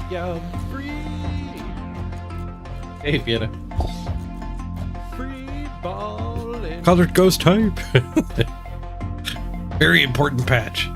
Yeah, free, Hey, Vienna. free balling. Colored ghost type. Very important patch.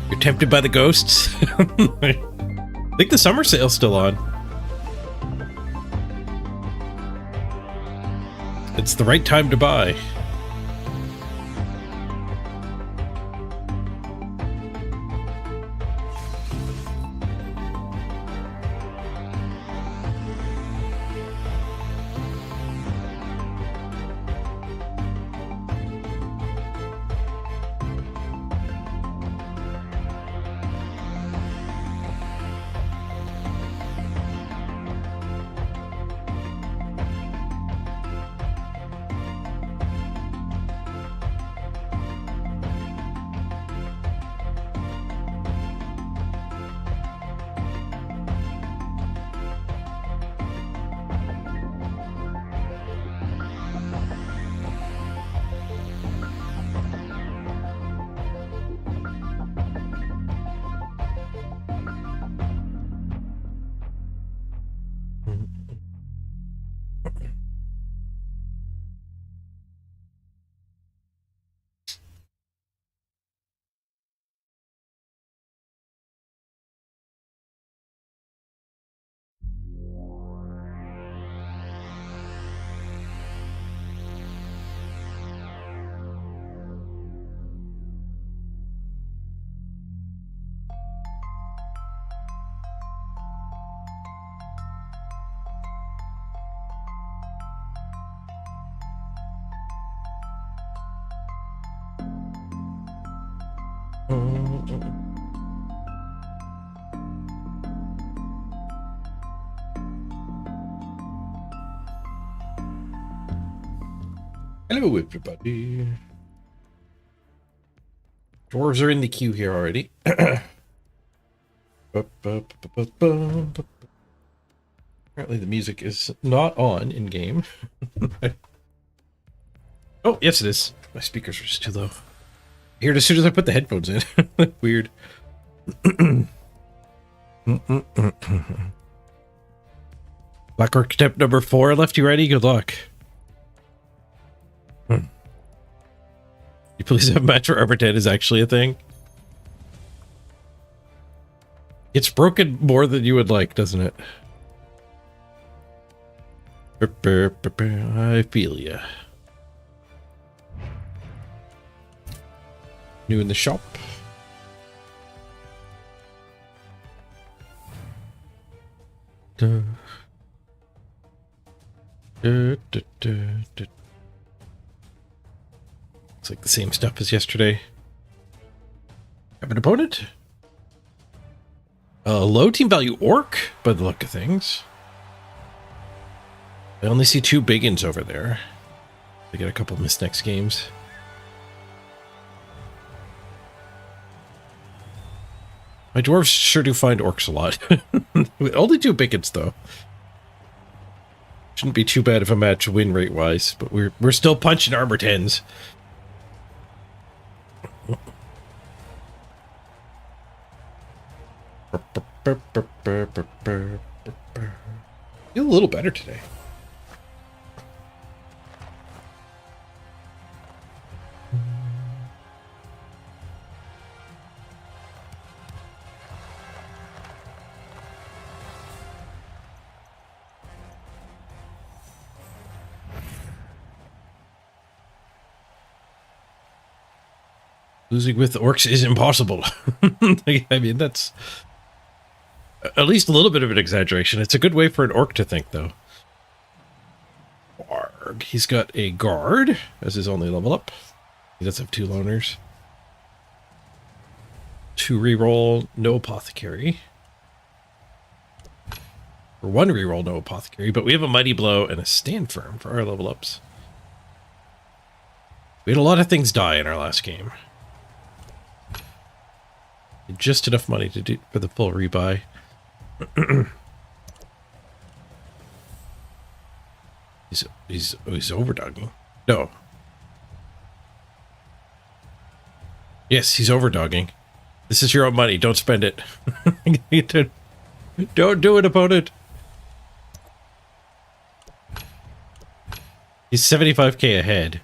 You're tempted by the ghosts? I think the summer sale's still on. It's the right time to buy. Hello, everybody. Dwarves are in the queue here already. Apparently the music is not on in-game. Oh, yes it is. My speakers are just too low. I hear it as soon as I put the headphones in. Weird. Black Architect number 4 left you ready? Good luck. You please have a match where Arbor 10 is actually a thing? It's broken more than you would like, doesn't it? I feel ya. New in the shop. Duh. Duh, duh, duh, duh. It's like the same stuff as yesterday. Have an opponent? Low team value orc, by the look of things. I only see 2 big uns over there. They get a couple missed next games. My dwarves sure do find orcs a lot. Only 2 big uns though. Shouldn't be too bad of a match win rate wise, but we're still punching armor 10s. Feel a little better today. Losing with orcs is impossible. I mean, that's at least a little bit of an exaggeration. It's a good way for an orc to think, though. Warg. He's got a guard as his only level up. He does have 2 loners. 2 reroll, no apothecary. Or 1 reroll, no apothecary. But we have a mighty blow and a stand firm for our level ups. We had a lot of things die in our last game. Just enough money to do for the full rebuy. he's overdogging. No. Yes, he's overdogging. This is your own money. Don't spend it. Don't do it, opponent. He's 75k ahead.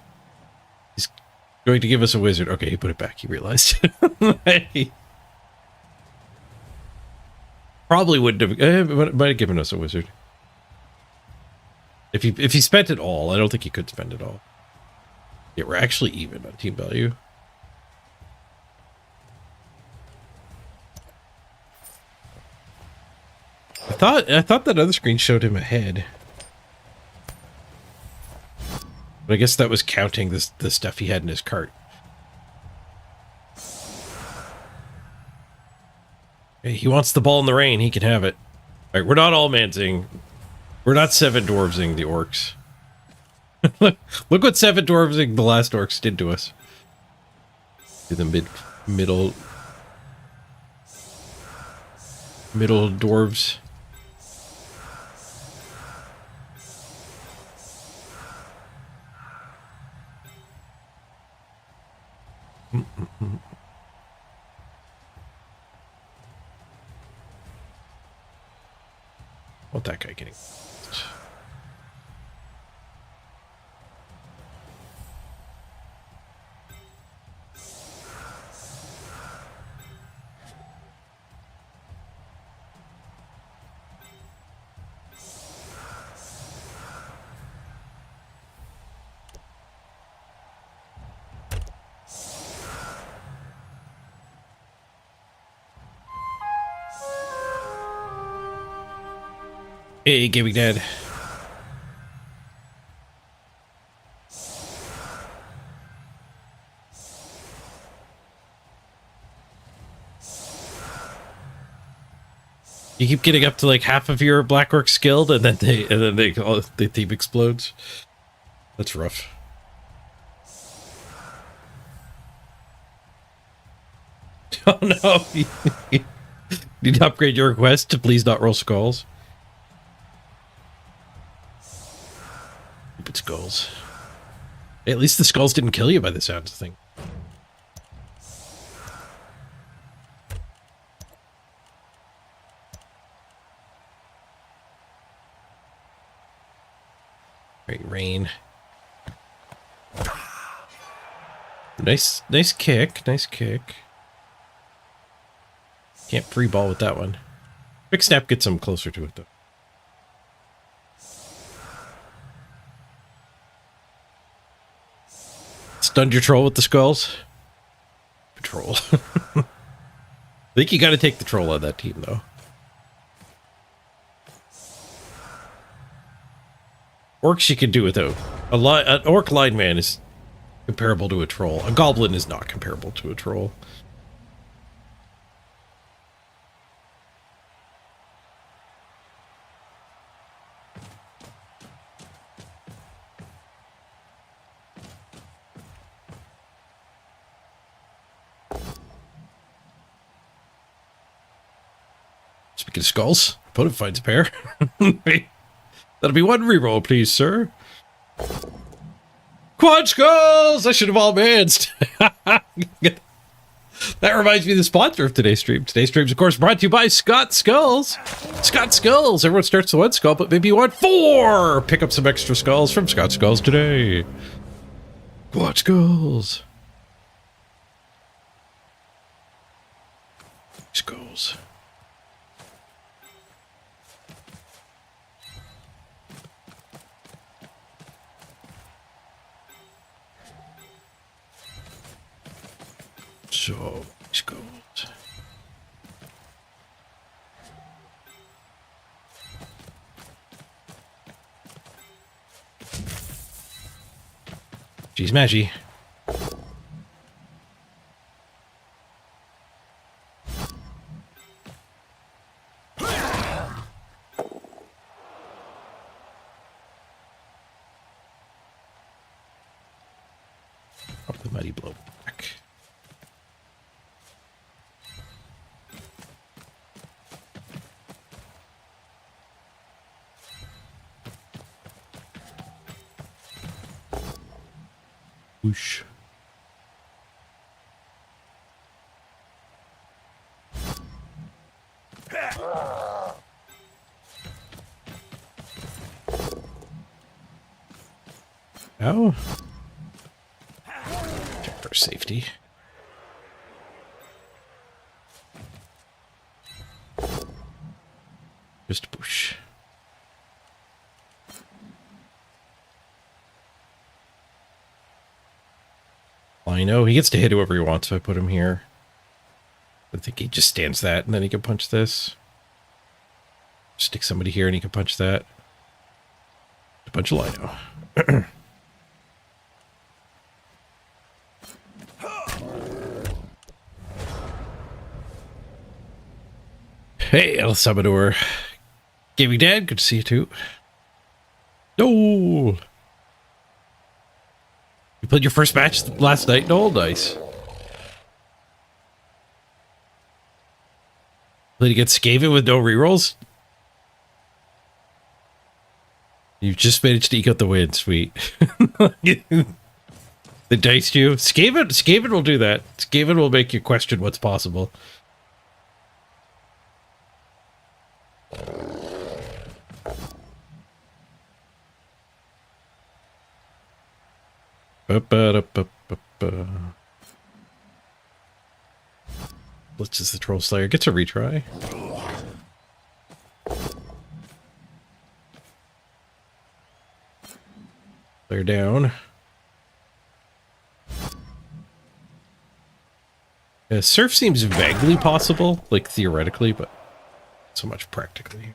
He's going to give us a wizard. Okay, he put it back. He realized. He probably wouldn't have. Might have given us a wizard. If he spent it all, I don't think he could spend it all. Yeah, we're actually even on team value. I thought that other screen showed him ahead. But I guess that was counting the stuff he had in his cart. Hey, he wants the ball in the rain. He can have it. All right, we're not all mansing. We're not 7 dwarvesing the orcs. Look what 7 dwarvesing the last orcs did to us. To the middle dwarves. What that guy getting? Hey, Gaming Dad. You keep getting up to like half of your black orc skilled, and then the team explodes. That's rough. Oh no! You need to upgrade your request to please not roll skulls. Stupid skulls. Hey, at least the skulls didn't kill you by the sounds of things. Right, rain. Nice kick. Nice kick. Can't free ball with that one. Quick snap gets him closer to it, though. Stunned your troll with the skulls? Patrol. I think you got to take the troll on that team, though. Orcs you can do without. An orc lineman is comparable to a troll. A goblin is not comparable to a troll. Speaking of skulls, opponent finds a pair. That'll be 1 reroll, please, sir. Quad skulls! I should have all mansed. That reminds me of the sponsor of today's stream. Today's stream is, of course, brought to you by Scott Skulls. Scott Skulls. Everyone starts with 1 skull, but maybe you want 4. Pick up some extra skulls from Scott Skulls today. Quad skulls. Skulls. So much gold. Jeez, Maggie. Pop the mighty blow back. Whoosh. Oh. Check for safety. Just push. Well, I know he gets to hit whoever he wants, so I put him here. I think he just stands that, and then he can punch this. Stick somebody here, and he can punch that. A bunch of Lino. Hey, El Salvador. Gaming Dad, good to see you too. No! You played your first match last night? No, nice. Played against Skaven with no rerolls? You've just managed to eke out the win, sweet. They diced you. Skaven will do that. Skaven will make you question what's possible. Blitz is the Troll Slayer. Gets a retry. They're down. Surf seems vaguely possible, like theoretically, but not so much practically.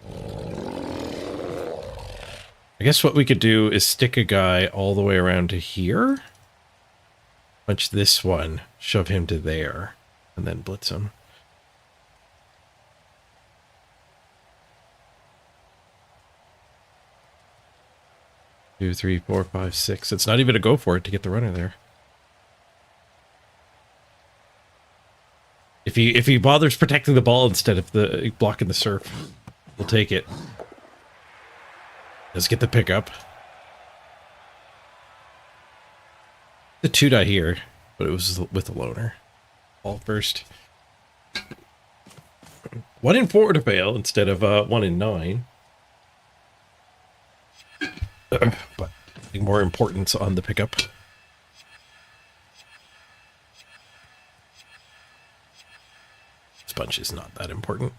I guess what we could do is stick a guy all the way around to here. Punch this one, shove him to there, and then blitz him. Two, three, four, five, six. It's not even a go for it to get the runner there. If he bothers protecting the ball instead of the blocking the surf, we'll take it. Let's get the pickup. The 2-die here, but it was with a loner. Ball first. 1 in 4 to fail instead of 1 in 9. But I think more importance on the pickup. This bunch is not that important.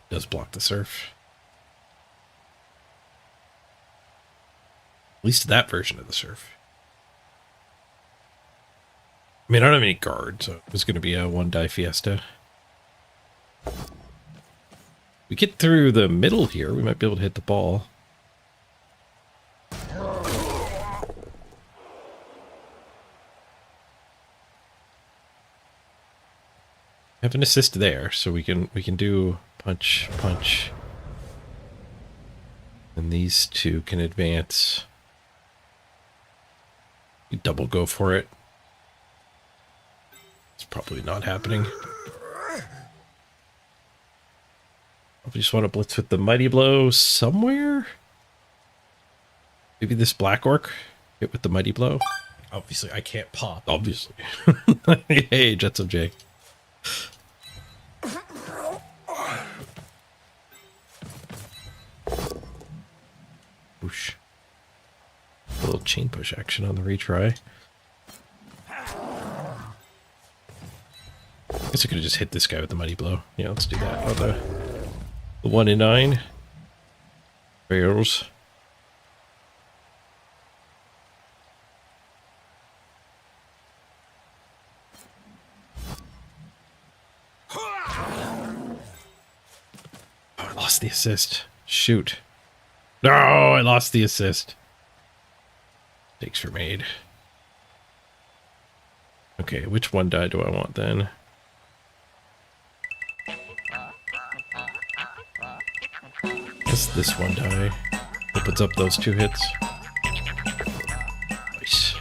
Does block the surf. At least that version of the surf. I mean, I don't have any guard, so it was going to be a 1-die fiesta. We get through the middle here, we might be able to hit the ball. Have an assist there, so we can do punch, punch. And these two can advance. You double go for it. It's probably not happening. I just want to blitz with the mighty blow somewhere. Maybe this black orc hit with the mighty blow. Obviously, I can't pop. Obviously. Hey, Jetsam J. Whoosh. A little chain push action on the retry. I guess I could have just hit this guy with the mighty blow. Yeah, let's do that. Oh, the 1 in 9. Barrels. the assist. Shoot. No, I lost the assist. Takes for made. Okay, which one die do I want then? Guess this one die opens up those 2 hits. Nice.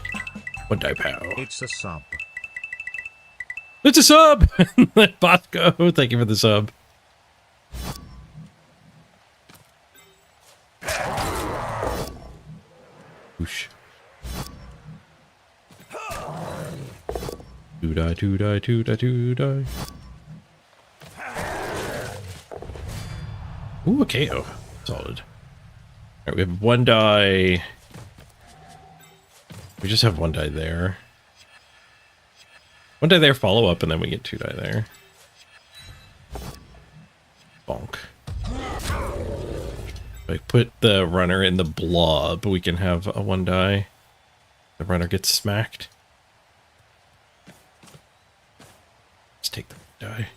1 die pow. It's a sub. It's a sub! Bosco, thank you for the sub. Whoosh. 2 die, 2 die, 2 die, 2 die. Ooh, a KO. Solid. Alright, we have 1 die. We just have 1 die there. 1 die there, follow up, and then we get 2 die there. Bonk. If I put the runner in the blob, we can have a 1 die. The runner gets smacked. Let's take the die.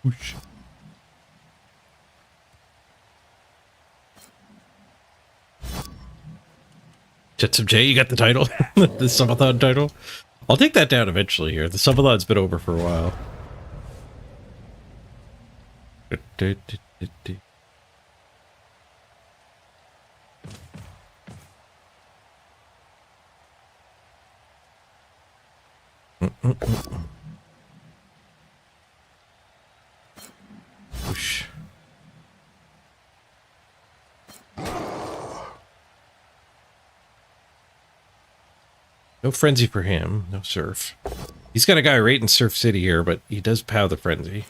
Whoosh. Jetsam J, you got the title? The subathon title? I'll take that down eventually here. The subathon's been over for a while. Whoosh. No frenzy for him. No surf. He's got a guy right in Surf City here, but he does pow the frenzy.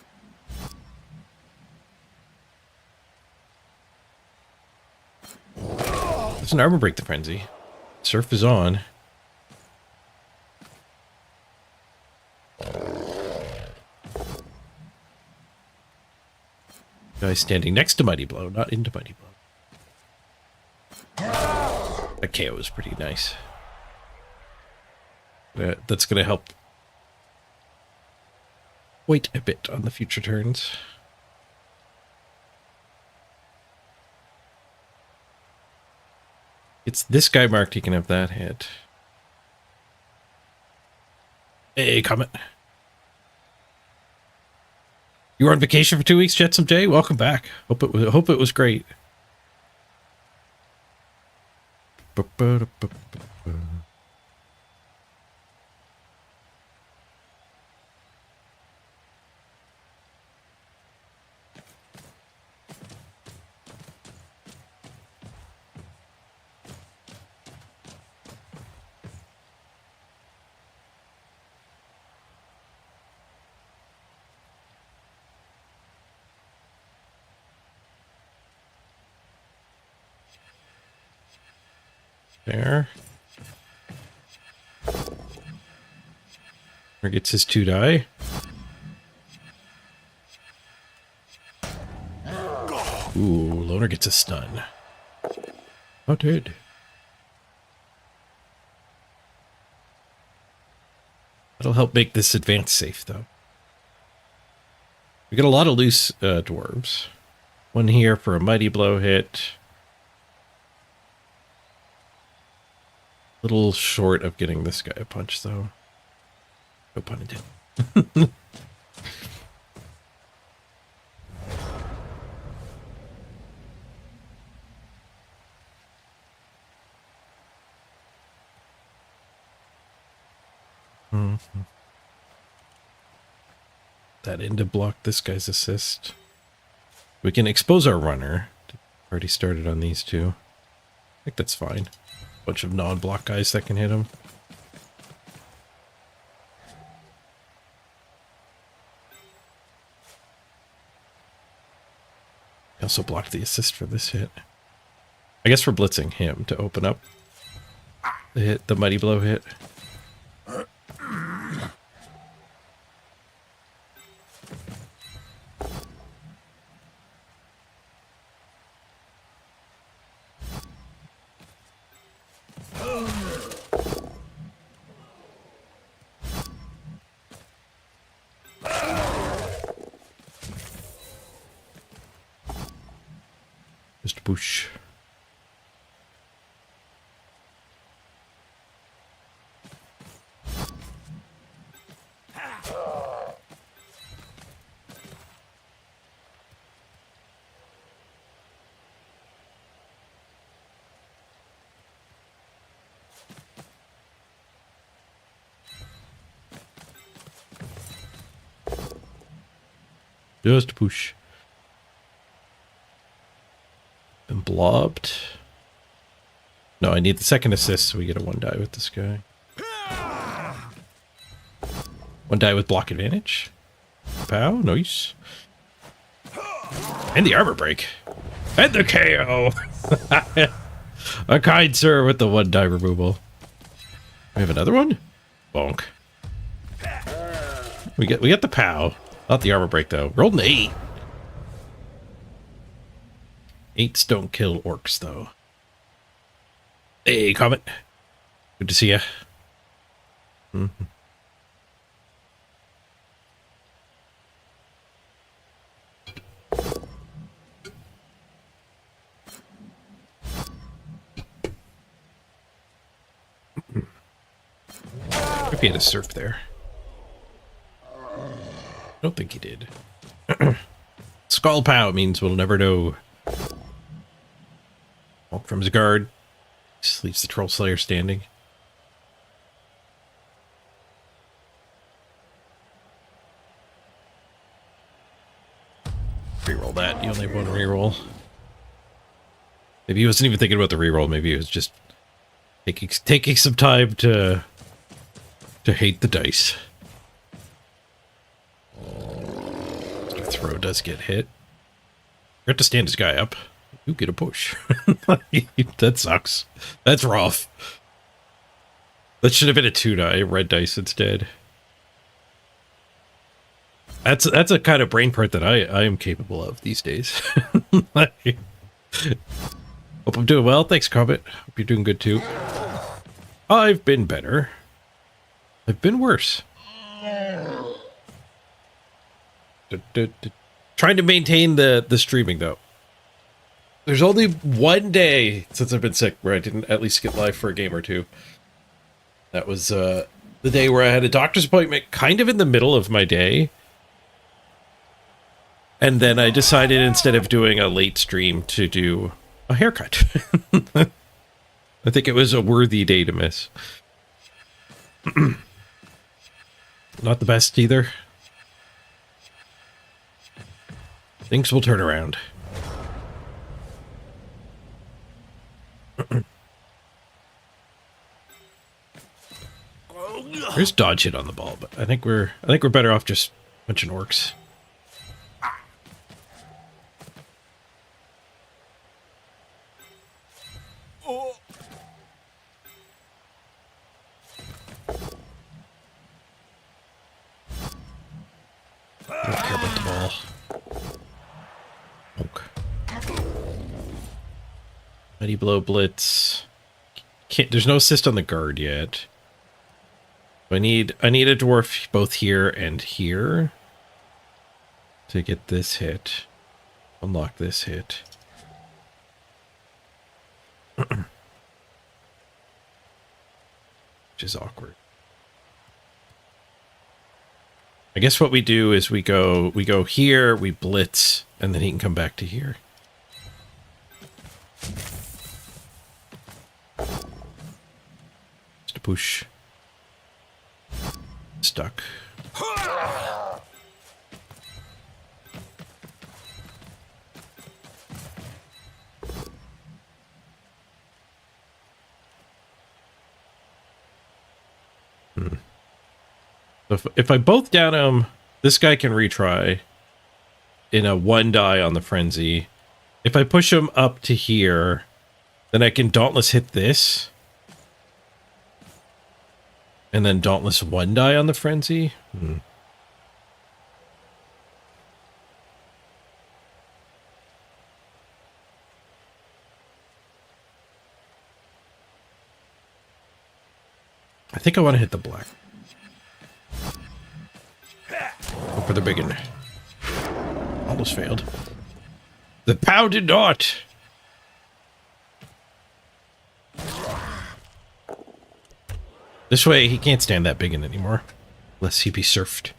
Doesn't armor break the frenzy. Surf is on. Guy standing next to Mighty Blow, not into Mighty Blow. That KO is pretty nice. That's going to help wait a bit on the future turns. It's this guy marked, he can have that hit. Hey, Comet. You were on vacation for 2 weeks, Jetsam J? Welcome back. Hope it was great. There. Or gets his 2 die. Ooh, Loner gets a stun. Oh, dude. That'll help make this advance safe, though. We got a lot of loose dwarves. 1 here for a Mighty Blow hit. Little short of getting this guy a punch, though. No pun intended. That in to block this guy's assist. We can expose our runner. Already started on these 2. I think that's fine. Bunch of non-block guys that can hit him. I also blocked the assist for this hit. I guess we're blitzing him to open up the hit, the Mighty Blow hit. Just push. Just push. Been blobbed. No, I need the second assist so we get a 1 die with this guy. 1 die with block advantage. Pow, nice. And the armor break. And the KO. A kind sir with the 1 die removal. We have another one? Bonk. We get the pow. Not the armor break though. Rolled an 8. 8s don't kill orcs though. Hey, Comet. Good to see ya. Mm-hmm. If he had a surf there. I don't think he did. Skull pow means we'll never know. Walk from his guard. Just leaves the Troll Slayer standing. Reroll that. You only have 1 reroll. Maybe he wasn't even thinking about the reroll. Maybe he was just taking some time to hate the dice. Throw does get hit. You have to stand this guy up. You get a push. That sucks. That's rough. That should have been a 2 die, red dice instead. That's a kind of brain part that I am capable of these days. Hope I'm doing well. Thanks, Comet. Hope you're doing good too. I've been better. I've been worse. Trying to maintain the streaming though. There's only 1 day since I've been sick where I didn't at least get live for a game or two. That was the day where I had a doctor's appointment kind of in the middle of my day. And then I decided instead of doing a late stream to do a haircut. I think it was a worthy day to miss. Not the best either. Things will turn around. There's dodge hit on the ball, but I think we're better off just punching orcs. Don't care about the ball. Mighty Blow Blitz. There's no assist on the guard yet. I need a dwarf both here and here to get this hit. Unlock this hit. Which is awkward. I guess what we do is we go here, we blitz, and then he can come back to here. Just a push. Stuck. So if I both down him, this guy can retry in a 1 die on the frenzy. If I push him up to here, then I can Dauntless hit this. And then Dauntless 1 die on the frenzy. I think I want to hit the black. Go for the big one. Almost failed. The POW did not. This way, he can't stand that big in anymore. Unless he be surfed.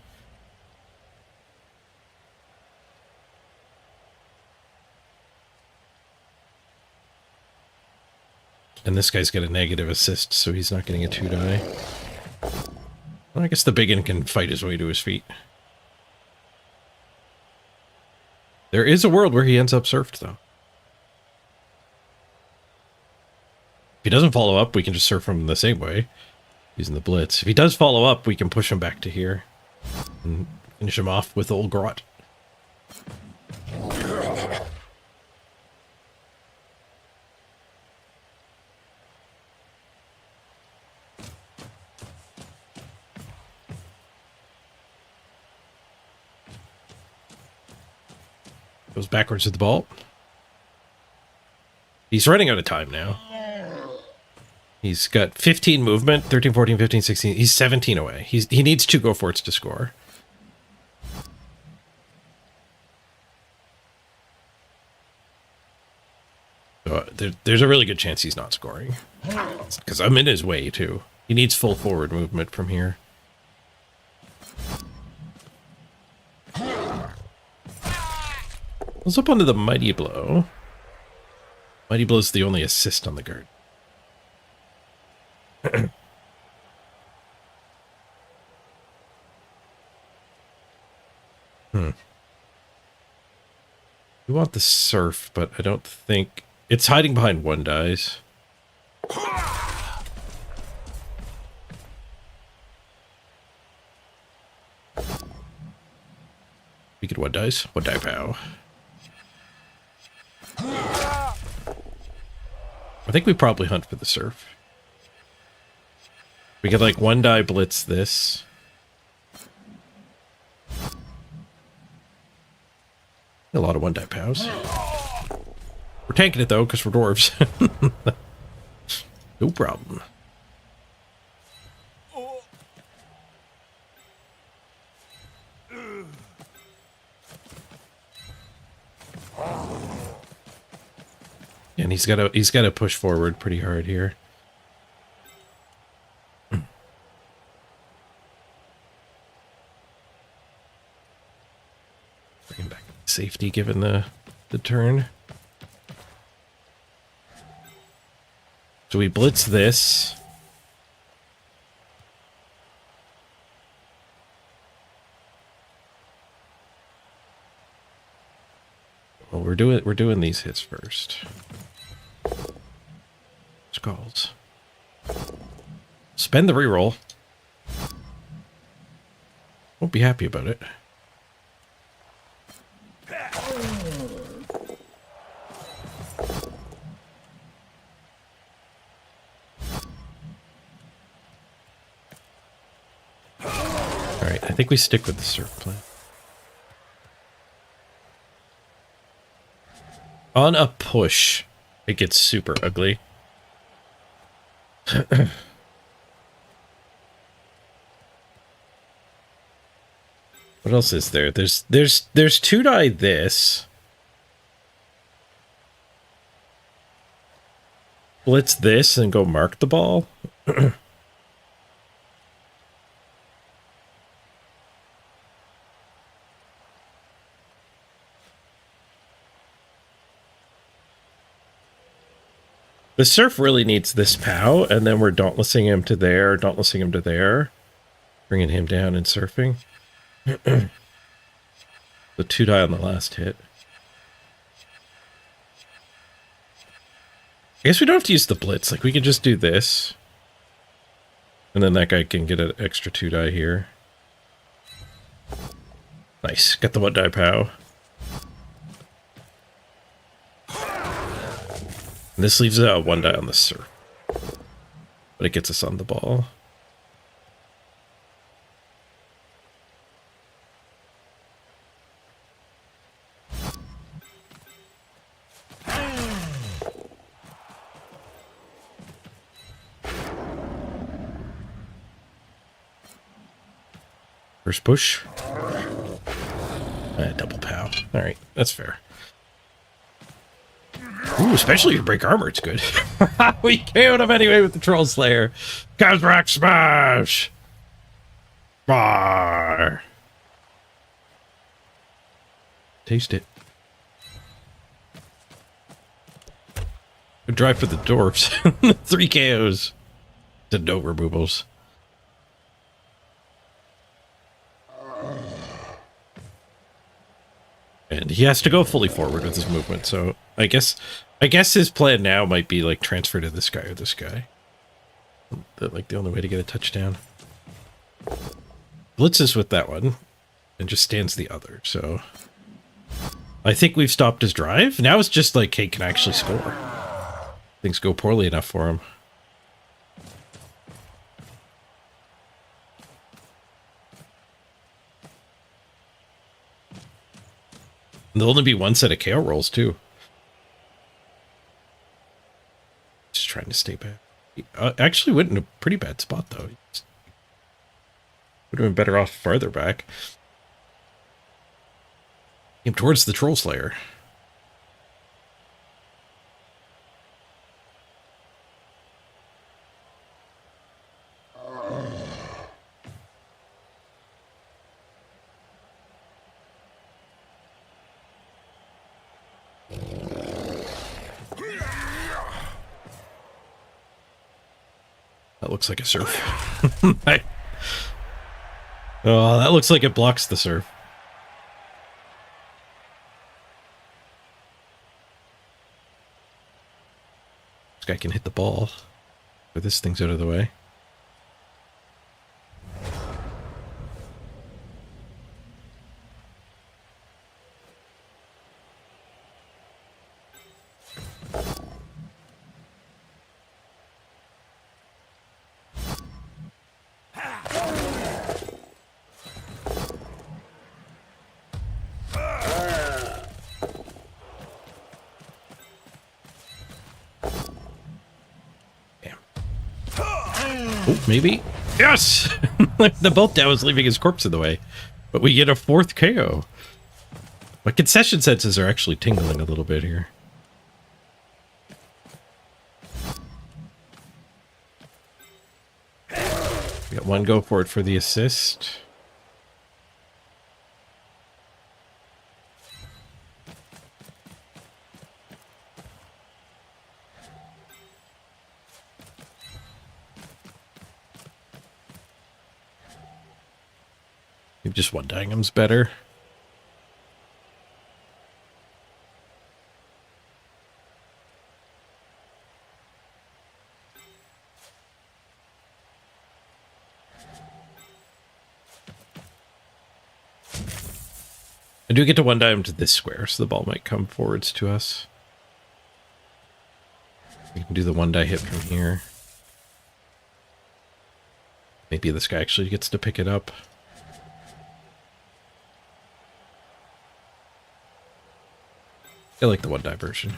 And this guy's got a negative assist, so he's not getting a 2-die. Well, I guess the biggin can fight his way to his feet. There is a world where he ends up surfed, though. If he doesn't follow up, we can just surf him the same way, using the blitz. If he does follow up, we can push him back to here and finish him off with old Grot. Goes backwards to the ball. He's running out of time now. He's got 15 movement, 13, 14, 15, 16. He's 17 away. He needs 2 go for it's to score. So there's a really good chance he's not scoring. Because I'm in his way, too. He needs full forward movement from here. Goes up onto the Mighty Blow. Mighty Blow's the only assist on the guard. We want the surf, but I don't think... It's hiding behind 1-dies. We get 1-dies. 1-die pow. I think we probably hunt for the surf. We could like 1-die blitz this. A lot of 1-die pows. We're tanking it though, because we're dwarves. No problem. And he's got to push forward pretty hard here. Bring him back to safety given the turn. So we blitz this. Well, we're doing these hits first. Skulls. Spend the reroll. Won't be happy about it. Alright, I think we stick with the surf plan. On a push, it gets super ugly. What else is there? There's 2-die this. Blitz this and go mark the ball. The surf really needs this POW, and then we're dauntlessing him to there, dauntlessing him to there, bringing him down and surfing. The 2-die on the last hit. I guess we don't have to use the blitz. Like, we can just do this. And then that guy can get an extra 2-die here. Nice. Got the 1-die POW. And this leaves a 1-die on the surf. But it gets us on the ball. First push. Double POW. Alright, that's fair. Ooh, especially if you break armor, it's good. We KO'd him anyway with the Troll Slayer. Kazrak Smash! Bar. Taste it. Good drive for the dwarfs. 3 KOs. To no removals. And he has to go fully forward with his movement, so I guess his plan now might be like transfer to this guy or this guy. Like the only way to get a touchdown. Blitzes with that one and just stands the other, so I think we've stopped his drive. Now it's just like, hey, can I actually score? Things go poorly enough for him. And there'll only be one set of KO rolls, too. Just trying to stay back. He actually went in a pretty bad spot, though. Would have been better off farther back. Came towards the Troll Slayer. That looks like a surf. Oh, that looks like it blocks the surf. This guy can hit the ball. But this thing's out of the way. Oh, maybe. Yes! The bolt down was leaving his corpse in the way. But we get a 4th KO. My concession senses are actually tingling a little bit here. We got one go for it for the assist. Maybe just one-dying him's better. I do get to one-die him to this square, so the ball might come forwards to us. We can do the one-die hit from here. Maybe this guy actually gets to pick it up. I like the one-die version.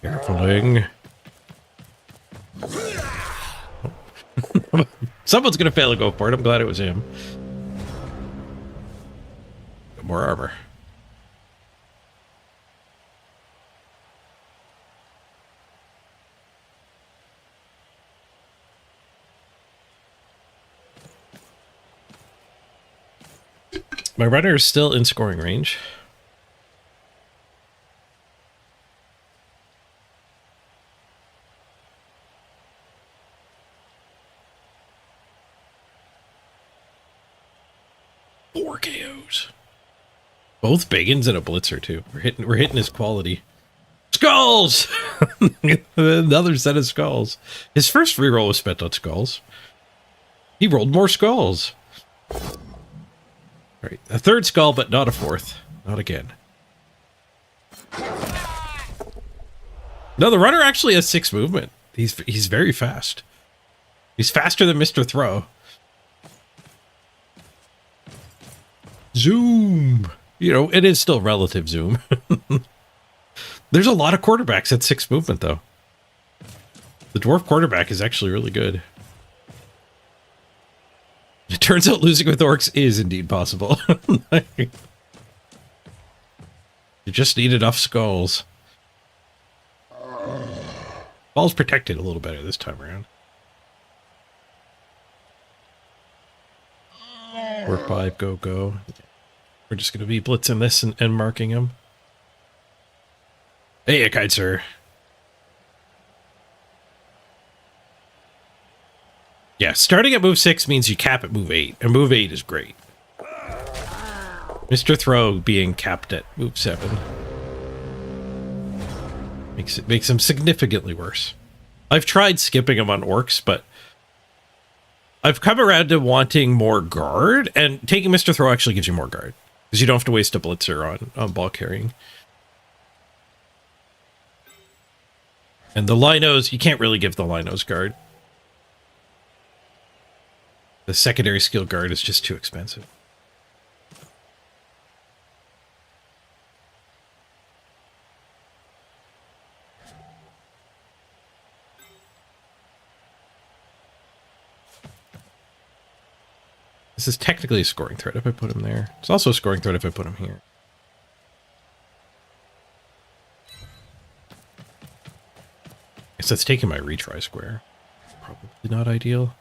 Carefuling. Someone's gonna fail to go for it. I'm glad it was him. Got more armor. My runner is still in scoring range. Four KOs. Both Bagans and a Blitzer too. We're hitting his quality. Skulls! Another set of skulls. His first reroll was spent on skulls. He rolled more skulls. Right, a 3rd skull, but not a 4th. Not again. No, the runner actually has 6 movement. He's very fast. He's faster than Mr. Throw. Zoom! You know, it is still relative zoom. There's a lot of quarterbacks at 6 movement, though. The dwarf quarterback is actually really good. It turns out losing with orcs is indeed possible. You You just need enough skulls. Ball's protected a little better this time around. Work 5, go, go. We're just going to be blitzing this and marking him. Hey, a kite, sir. Yeah, starting at move 6 means you cap at move 8, and move 8 is great. Mr. Throw being capped at move 7 makes him significantly worse. I've tried skipping him on orcs, but I've come around to wanting more guard, and taking Mr. Throw actually gives you more guard, because you don't have to waste a blitzer on ball carrying. And the Linos, you can't really give the Linos guard. The secondary skill guard is just too expensive. This is technically a scoring threat if I put him there. It's also a scoring threat if I put him here. Guess that's taking my retry square. Probably not ideal.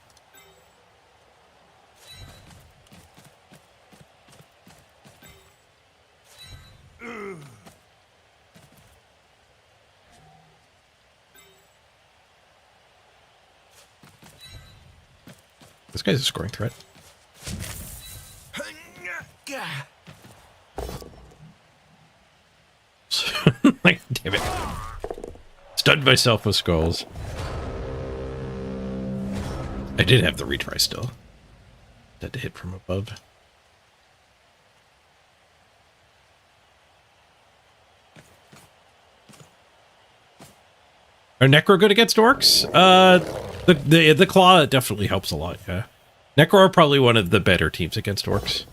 This guy's a scoring threat. Like, damn it. Stunned myself with skulls. I did have the retry still. Had to hit from above. Are Necro good against orcs? The claw definitely helps a lot, yeah. Necro are probably one of the better teams against orcs.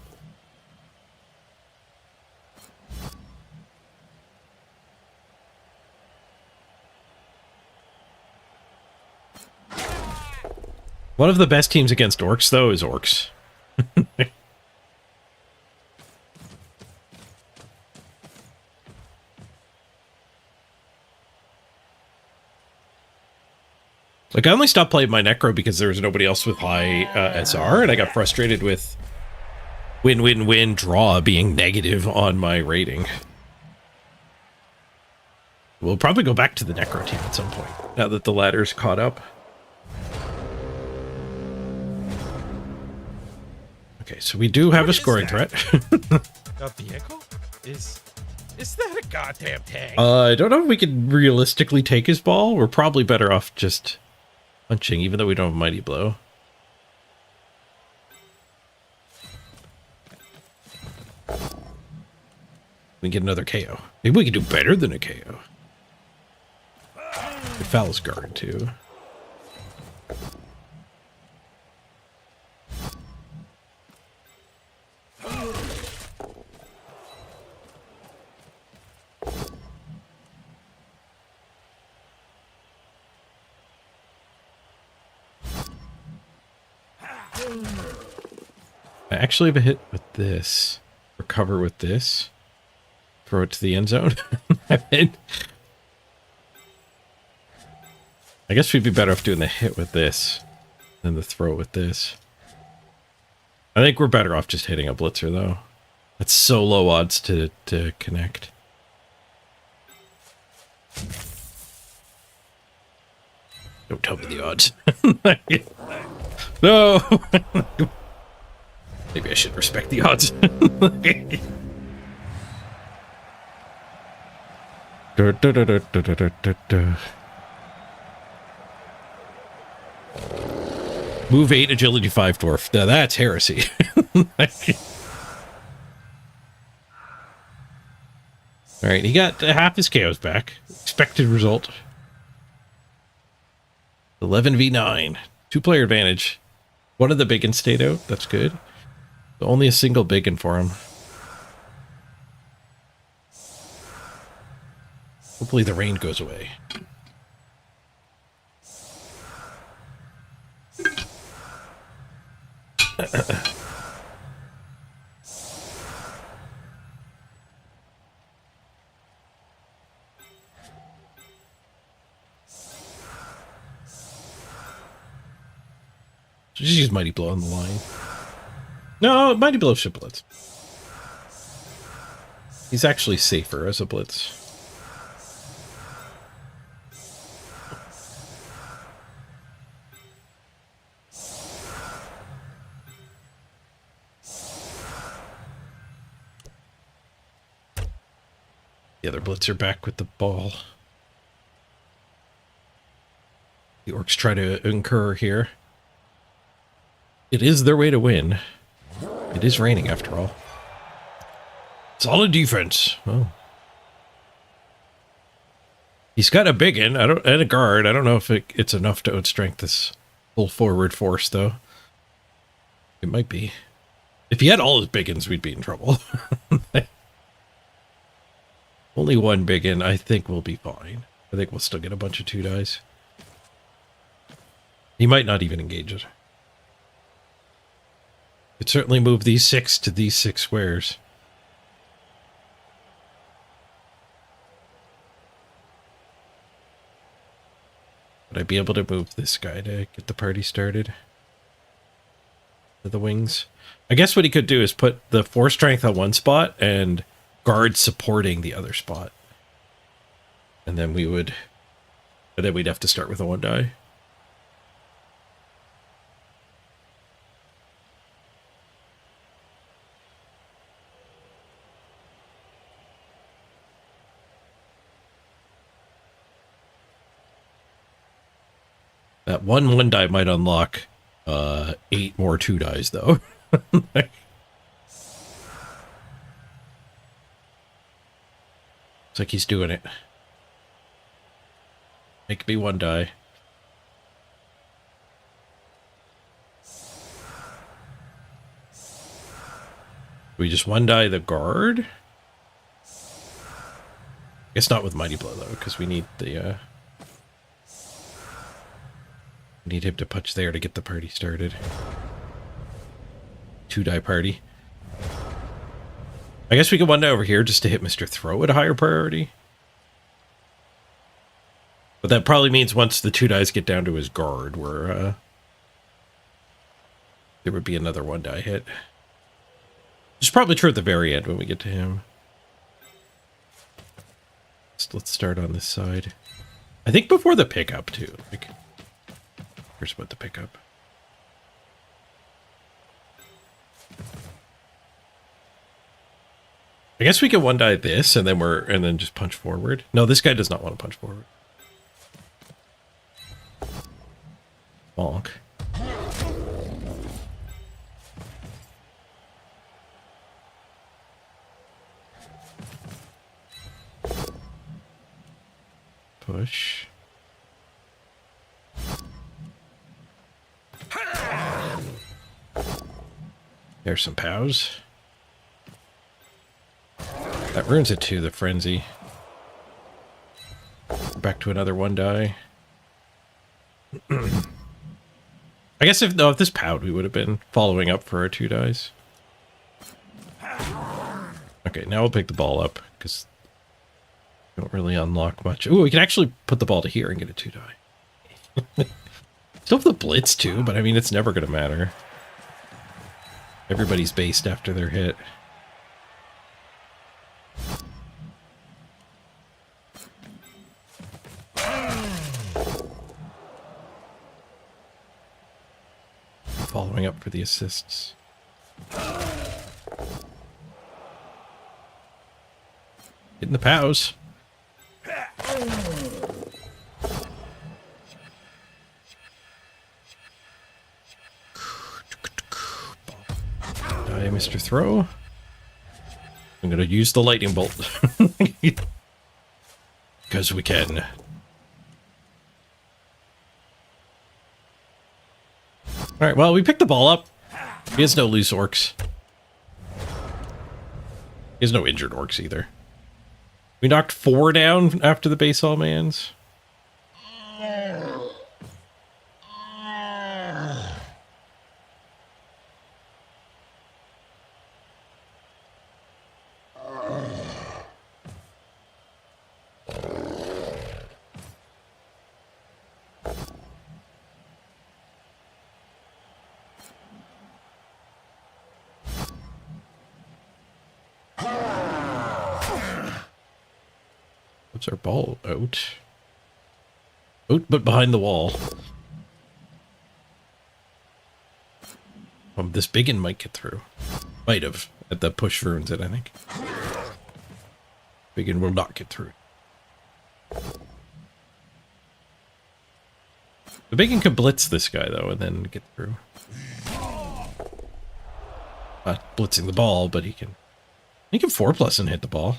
One of the best teams against orcs, though, is orcs. Like, I only stopped playing my Necro because there was nobody else with high SR, and I got frustrated with win-win-win draw being negative on my rating. We'll probably go back to the Necro team at some point, now that the ladder's caught up. Okay, so we do have a scoring threat. A vehicle? Is that a goddamn tank? I don't know if we can realistically take his ball. We're probably better off just punching, even though we don't have Mighty Blow. We can get another KO. Maybe we can do better than a KO. It fouls guard, too. I actually have a hit with this. Recover with this. Throw it to the end zone. I guess we'd be better off doing the hit with this than the throw with this. I think we're better off just hitting a blitzer, though. That's so low odds to connect. Don't tell me the odds. No! Maybe I should respect the odds. Move 8, agility 5 dwarf. Now that's heresy. Alright, he got half his KOs back. Expected result. 11v9. 2-player advantage. One of the biggins stayed out. That's good. But only a single biggin for him. Hopefully the rain goes away. So just use Mighty Blow on the line. No, Mighty Blow should blitz. He's actually safer as a blitz. The other blitzer back with the ball. The orcs try to incur here. It is their way to win. It is raining after all. Solid defense. Oh. He's got a biggin, and a guard. I don't know if it's enough to outstrength this full forward force, though. It might be. If he had all his biggins, we'd be in trouble. Only one biggin, I think we'll be fine. I think we'll still get a bunch of 2-dies. He might not even engage it. Could certainly move these 6 to these 6 squares. Would I be able to move this guy to get the party started? To the wings? I guess what he could do is put the 4 strength on one spot and guard supporting the other spot. And then we would... But then we'd have to start with a 1-die. That one die might unlock 8 more 2-dies, though. Looks like he's doing it. Make me 1-die. We just 1-die the guard? Guess not with Mighty Blow, though, because we need the... We need him to punch there to get the party started. 2-die party. I guess we can 1-die over here just to hit Mr. Throw at a higher priority. But that probably means once the 2-dies get down to his guard, where there would be another 1-die hit. Which is probably true at the very end when we get to him. Let's start on this side. I think before the pickup, too. Like, here's what the pickup. I guess we can 1-die this and then just punch forward. No, this guy does not want to punch forward. Bonk. Push. There's some POWs. That ruins it too, the frenzy. Back to another 1-die. I guess if this POW'd, we would have been following up for our 2-dies. Okay, now we'll pick the ball up, because we don't really unlock much. Ooh, we can actually put the ball to here and get a 2-die. Still have the blitz too, but I mean, it's never going to matter. Everybody's based after their hit. Following up for the assists. Hitting the POWs. Die, Mr. Throw. I'm going to use the lightning bolt. Because we can. Alright, well, we picked the ball up. He has no loose orcs. He has no injured orcs either. We knocked 4 down after the base all mans. Is our ball out? Out, but behind the wall. This big one might get through. Might have. At the push ruins it, I think. Big one will not get through. The big one can blitz this guy, though, and then get through. Not blitzing the ball, but he can 4+ and hit the ball.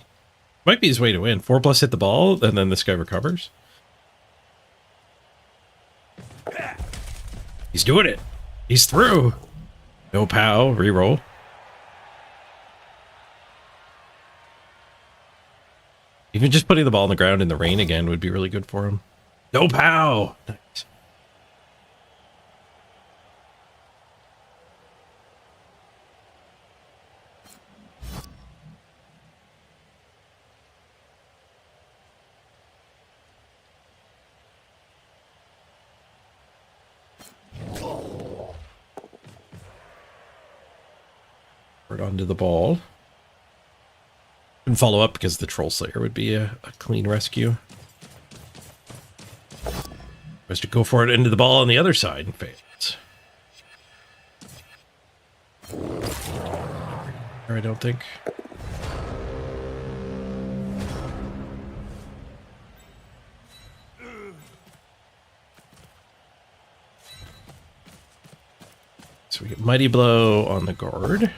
Might be his way to win. 4+ hit the ball, and then this guy recovers. He's doing it. He's through. No pow. Reroll. Even just putting the ball on the ground in the rain again would be really good for him. No pow. Nice. Onto the ball. And follow up because the Troll Slayer would be a clean rescue. Was to go for it into the ball on the other side and fails. I don't think. So we get Mighty Blow on the guard.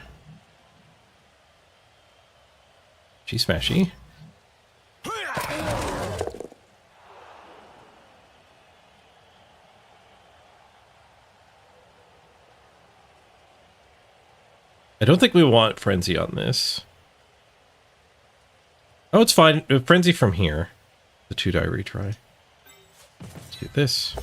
She's smashy. I don't think we want Frenzy on this. Oh, it's fine. Frenzy from here. The 2-die retry. Let's do this.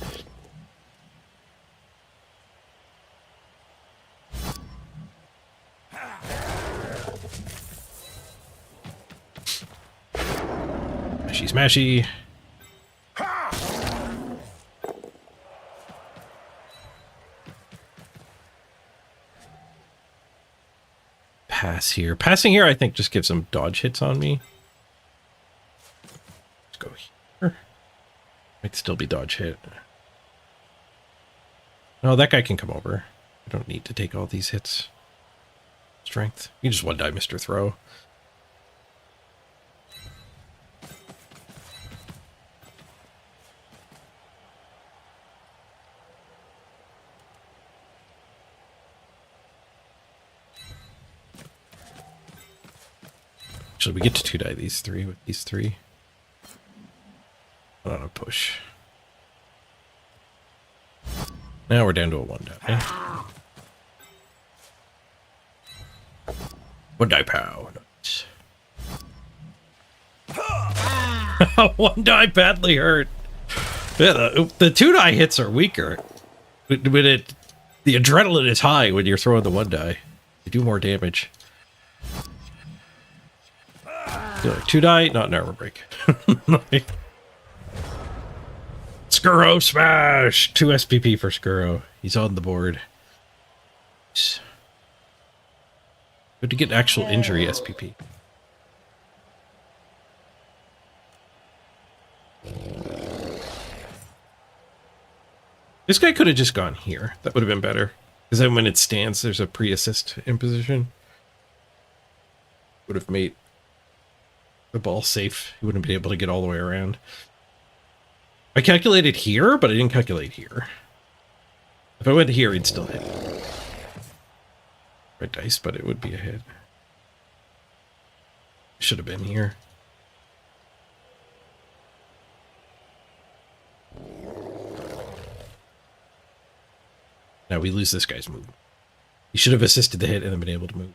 Smashy. Pass here. Passing here, I think, just gives him dodge hits on me. Let's go here. Might still be dodge hit. No, that guy can come over. I don't need to take all these hits. Strength. You just 1-die Mr. Throw. Actually, we get to 2-die these three with these three. On a push. Now we're down to a 1-die. 1-die pow. Nice. 1-die badly hurt. Yeah, the 2-die hits are weaker. The adrenaline is high when you're throwing the 1-die. They do more damage. 2-die, not an armor break. Skuro smash! 2 SPP for Skuro. He's on the board. Good to get actual injury SPP. This guy could have just gone here. That would have been better. Because then when it stands, there's a pre-assist imposition. Would have made the ball safe. He wouldn't be able to get all the way around. I calculated here, but I didn't calculate here. If I went here, he'd still hit. Red dice, but it would be a hit. Should have been here. Now we lose this guy's move. He should have assisted the hit and then been able to move.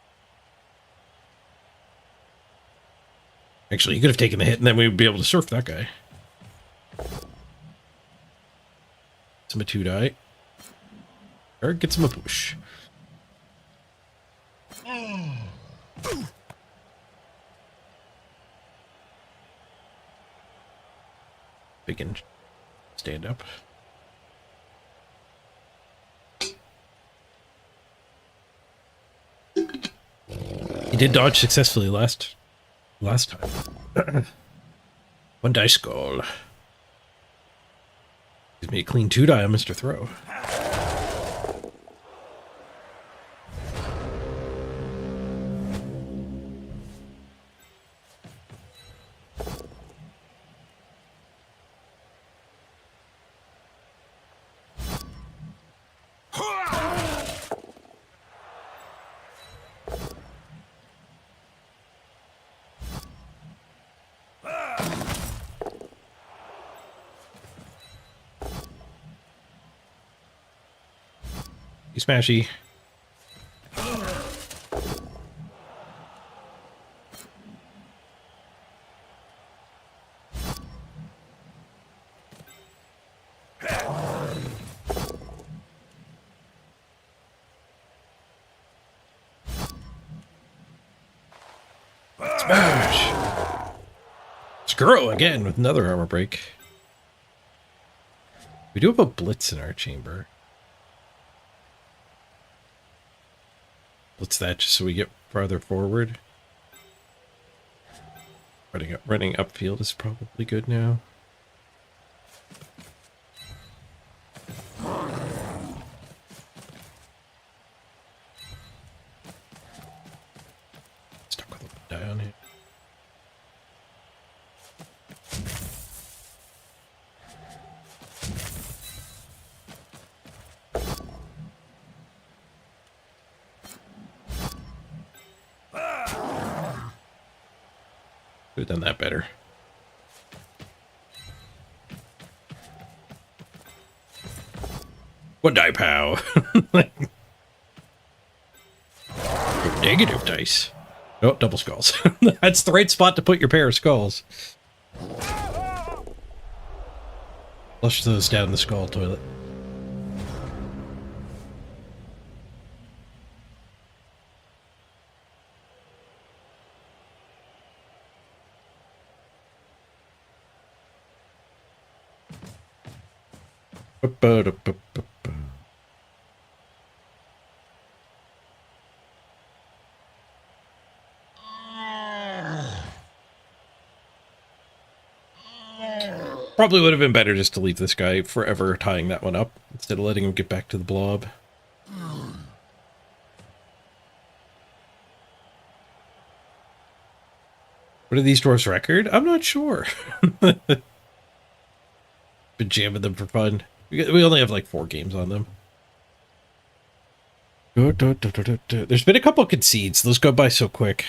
Actually, he could have taken the hit and then we would be able to surf that guy. Gets him a 2-die. Or gets him a push. Big and stand up. He did dodge successfully last time. One die skull. Gives me a clean 2 die on Mr. Throw. Smashy. Smash! Skuro again with another armor break. We do have a blitz in our chamber. Blitz that just so we get farther forward. Running upfield is probably good now. Stuck with a die on here. Could have done that better. One die pow. Negative dice. Oh, double skulls. That's the right spot to put your pair of skulls. Flush those down the skull toilet. Probably would have been better just to leave this guy forever tying that one up instead of letting him get back to the blob. What are these dwarves record? I'm not sure. Been jamming them for fun. We only have like 4 games on them. There's been a couple concedes. Those go by so quick.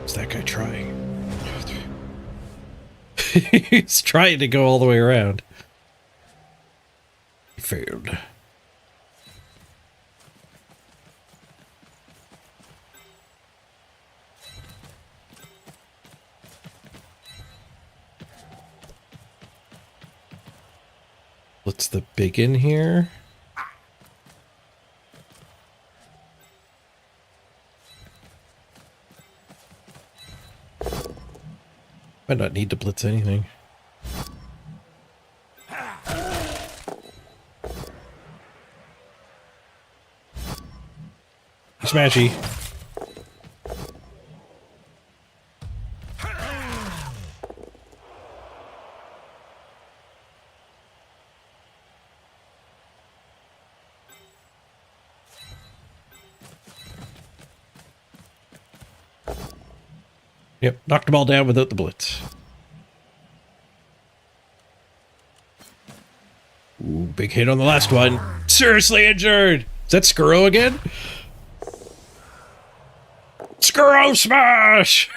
What's that guy trying? He's trying to go all the way around. He failed. What's the big in here? Might not need to blitz anything. Smashy. Yep, knocked them all down without the blitz. Ooh, big hit on the last one. Seriously injured! Is that Skuro again? Skuro smash!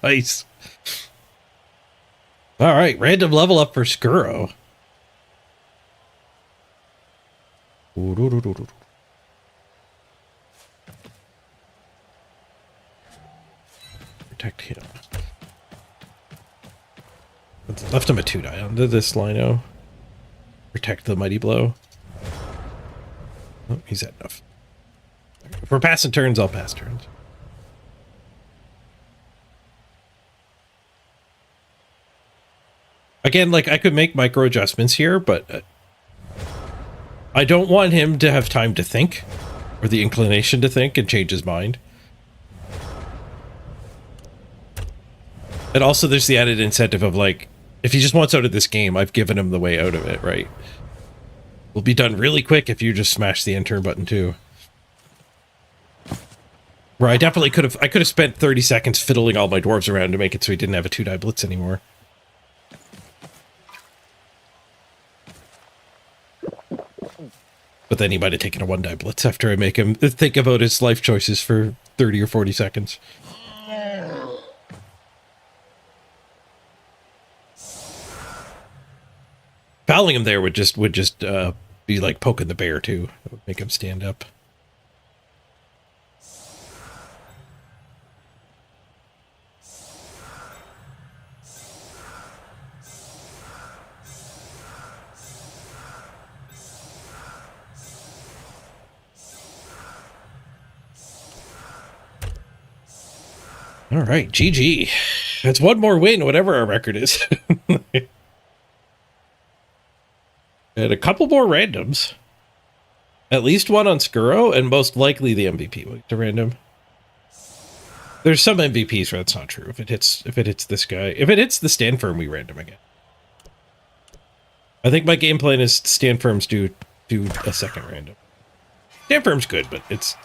Nice. Alright, random level up for Skuro. Protect him. Left him a 2 die under this lino. Protect the mighty blow. Oh, he's had enough. If we're passing turns, I'll pass turns. Again, like, I could make micro adjustments here, but I don't want him to have time to think, or the inclination to think and change his mind. And also there's the added incentive of like, if he just wants out of this game, I've given him the way out of it, right? We'll be done really quick if you just smash the enter button too. Where I definitely could have spent 30 seconds fiddling all my dwarves around to make it so he didn't have a 2-die blitz anymore. But then he might have taken a 1-die blitz after I make him think about his life choices for 30 or 40 seconds. Fouling him there would just be like poking the bear too. It would make him stand up. All right, GG. That's one more win, whatever our record is. And a couple more randoms. At least one on Skuro, and most likely the MVP will get to random. There's some MVPs where that's not true. If it hits this guy. If it hits the stand firm, we random again. I think my game plan is stand firms do a second random. Stand firm's good, but it's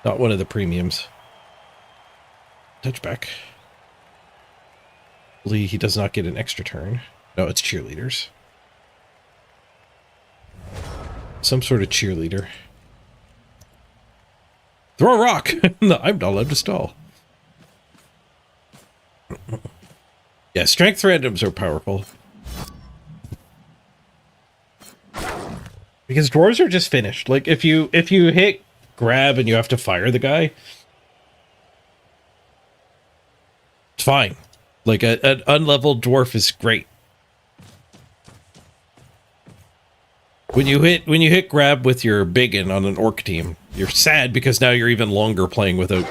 not one of the premiums. Touchback. Hopefully he does not get an extra turn. No, it's cheerleaders. Some sort of cheerleader. Throw a rock! No, I'm not allowed to stall. Yeah, strength randoms are powerful. Because dwarves are just finished. Like, if you hit grab and you have to fire the guy, it's fine. Like, an unleveled dwarf is great. When you hit grab with your biggin on an orc team, you're sad because now you're even longer playing without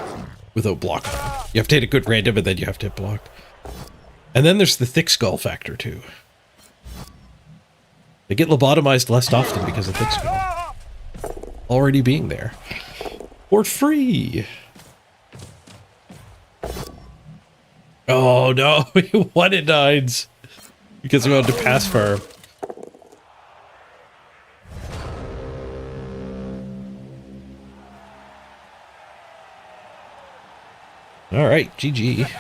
block. You have to hit a good random and then you have to hit block. And then there's the thick skull factor too. They get lobotomized less often because of thick skull already being there for free. Oh no, we won it nines because we wanted to pass farm. All right, GG.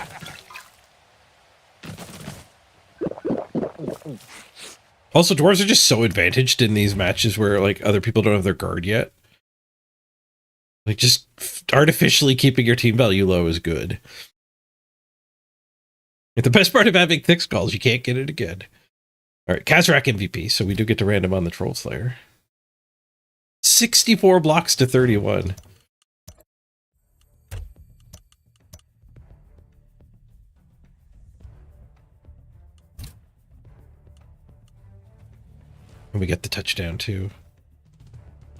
Also, dwarves are just so advantaged in these matches where, like, other people don't have their guard yet. Like, just artificially keeping your team value low is good. The best part of having thick skulls, you can't get it again. All right, Kazrak MVP, so we do get to random on the Troll Slayer. 64 blocks to 31. And we get the touchdown, too.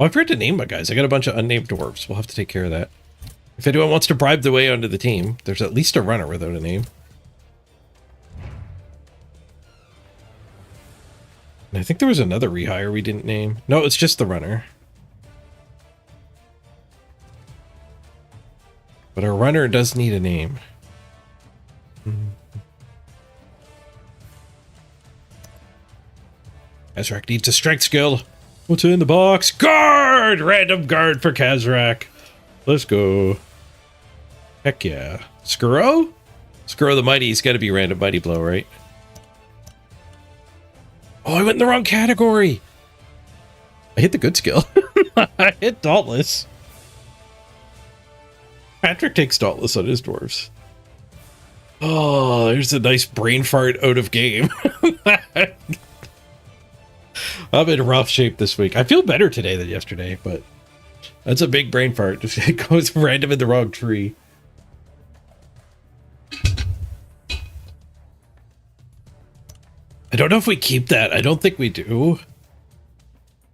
Oh, I forgot to name my guys. I got a bunch of unnamed dwarves. We'll have to take care of that. If anyone wants to bribe the way onto the team, there's at least a runner without a name. And I think there was another rehire we didn't name. No, it's just the runner. But our runner does need a name. Kazrak needs a strength skill. What's in the box? Guard! Random guard for Kazrak. Let's go. Heck yeah. Skuro? Skuro the Mighty's got to be random Mighty Blow, right? Oh, I went in the wrong category. I hit the good skill. I hit Dauntless. Patrick takes Dauntless on his dwarves. Oh, there's a nice brain fart out of game. I'm in rough shape this week. I feel better today than yesterday, but that's a big brain fart. Just it goes random in the wrong tree. I don't know if we keep that. I don't think we do.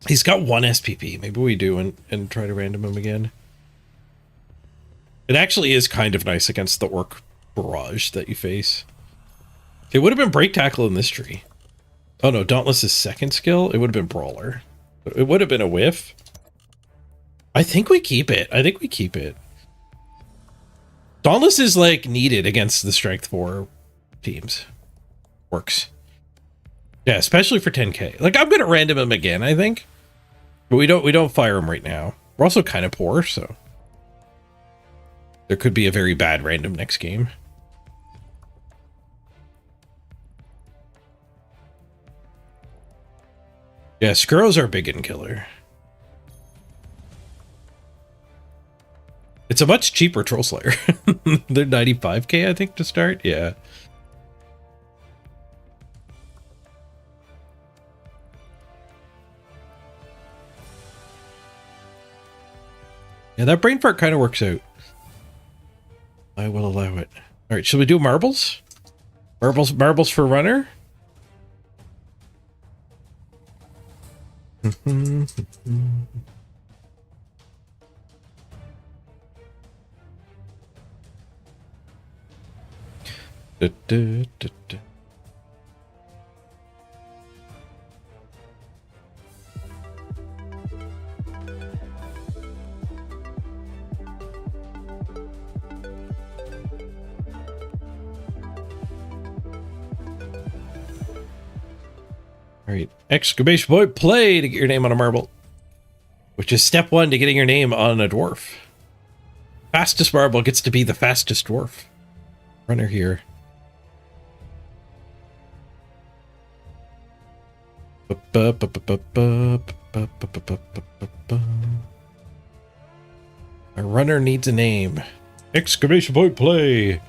He's got one SPP. Maybe we do and try to random him again. It actually is kind of nice against the orc barrage that you face. It would have been break tackle in this tree. Oh no, Dauntless's second skill? It would have been Brawler. It would have been a whiff. I think we keep it. I think we keep it. Dauntless is like needed against the strength 4 teams. Works. Yeah, especially for 10k. Like I'm gonna random him again, I think. But we don't fire him right now. We're also kind of poor, so there could be a very bad random next game. Yeah, Skurrow's our big in killer. It's a much cheaper Troll Slayer. They're 95k, I think, to start. Yeah. Yeah, that brain fart kind of works out. I will allow it. All right, should we do marbles? Marbles for runner? All right, exclamation point play to get your name on a marble, which is step 1 to getting your name on a dwarf. Fastest marble gets to be the fastest dwarf. Runner here. A runner needs a name. Exclamation point play.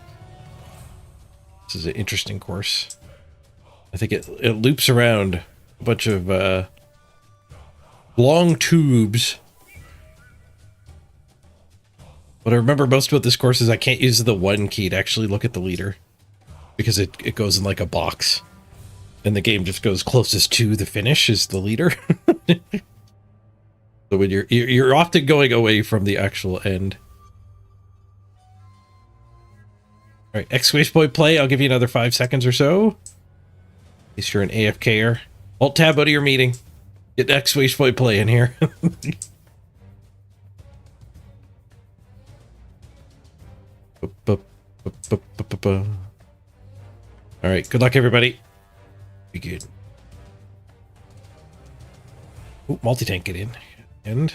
This is an interesting course. I think it loops around a bunch of long tubes. What I remember most about this course is I can't use the 1 key to actually look at the leader, because it goes in like a box, and the game just goes closest to the finish is the leader. So when you're often going away from the actual end. All right, exclamation point play. I'll give you another 5 seconds or so. In case you're an AFKer. Alt tab out of your meeting. Get exclamation point play in here. All right, good luck, everybody. Be good. Oh, multi-tank, get in. And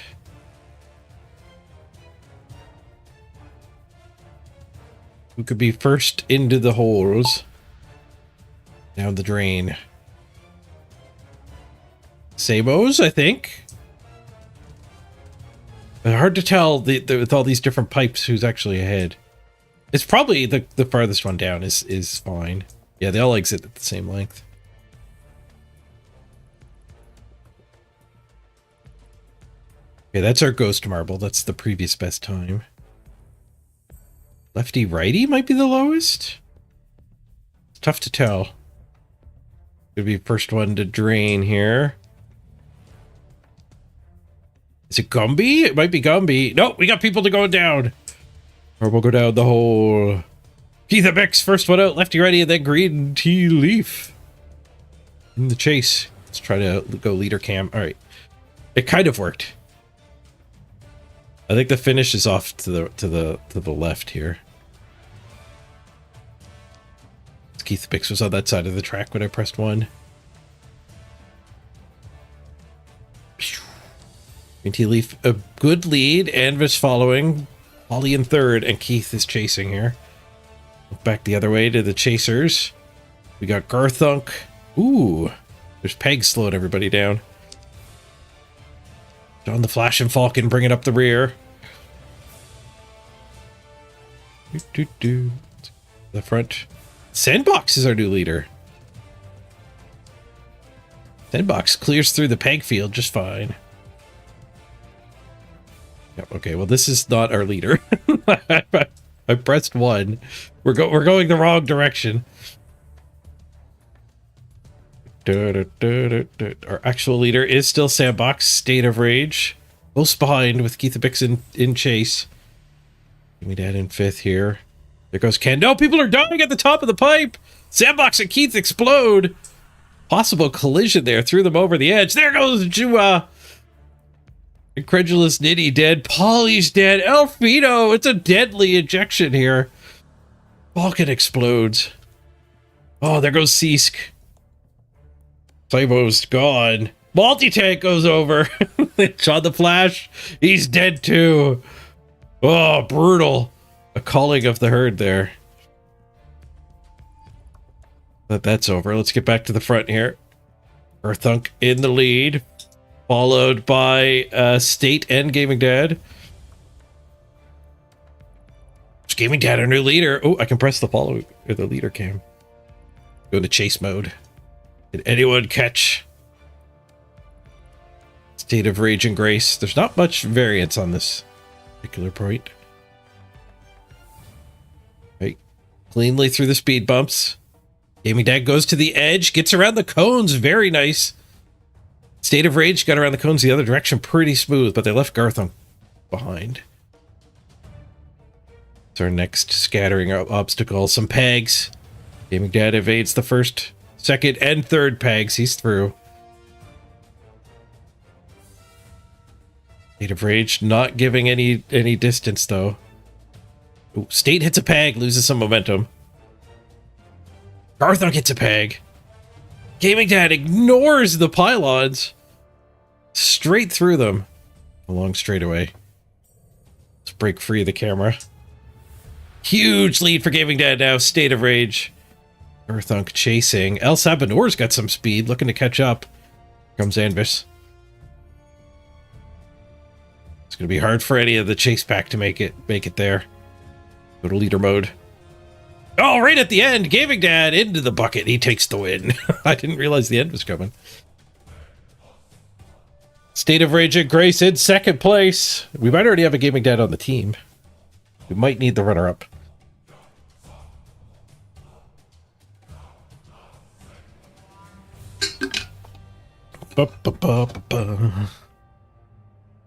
who could be first into the holes? Down the drain. Sabos, I think. But hard to tell with all these different pipes who's actually ahead. It's probably the farthest one down is fine. Yeah, they all exit at the same length. Okay, that's our ghost marble. That's the previous best time. Lefty righty might be the lowest. It's tough to tell. Could be first one to drain here. Is it Gumby? It might be Gumby. Nope, we got people to go down. Or we'll go down the hole. Keith Beck's first one out. Lefty righty and then green tea leaf. In the chase. Let's try to go leader cam. All right. It kind of worked. I think the finish is off to the left here. Keith Bix was on that side of the track when I pressed 1. Green tea leaf, a good lead. Anvis following. Holly in third, and Keith is chasing here. Look back the other way to the chasers. We got Garthunk. Ooh, there's Peg slowing everybody down. John the Flash and Falcon bringing up the rear. The front. Sandbox is our new leader. Sandbox clears through the Peg field just fine. Yep, okay, well this is not our leader. I pressed 1. We're going the wrong direction. Our actual leader is still Sandbox, State of Rage. Close behind with Keith Bixon in chase. Give me that in 5th here. There goes Ken. No, people are dying at the top of the pipe. Sandbox and Keith explode. Possible collision there. Threw them over the edge. There goes Jua. Incredulous Nitty dead. Polly's dead. Elfino, it's a deadly ejection here. Vulcan explodes. Oh, there goes Seask. Cybo's gone. Multi-tank goes over. Shot the flash. He's dead too. Oh, brutal. A culling of the herd there. But that's over. Let's get back to the front here. Earthunk in the lead. Followed by State and Gaming Dad. It's Gaming Dad, our new leader. Oh, I can press the follow or the leader cam. Go to chase mode. Did anyone catch State of Rage and Grace? There's not much variance on this particular point. Right. Cleanly through the speed bumps. Gaming Dad goes to the edge, gets around the cones. Very nice. State of Rage got around the cones the other direction pretty smooth, but they left Garthon behind. It's our next scattering obstacle. Some pegs. Gaming Dad evades the first, second, and third pegs. He's through. State of Rage not giving any distance, though. Ooh, State hits a peg, loses some momentum. Garthon hits a peg. Gaming Dad ignores the pylons. Straight through them. Along straightaway. Let's break free of the camera. Huge lead for Gaming Dad now. State of Rage. Earthunk chasing. El Sabanor's got some speed, looking to catch up. Here comes Anvis. It's going to be hard for any of the chase pack to make it there. Go to leader mode. Oh, right at the end, Gaming Dad into the bucket. He takes the win. I didn't realize the end was coming. State of Rage and Grace in second place. We might already have a Gaming Dad on the team. We might need the runner-up.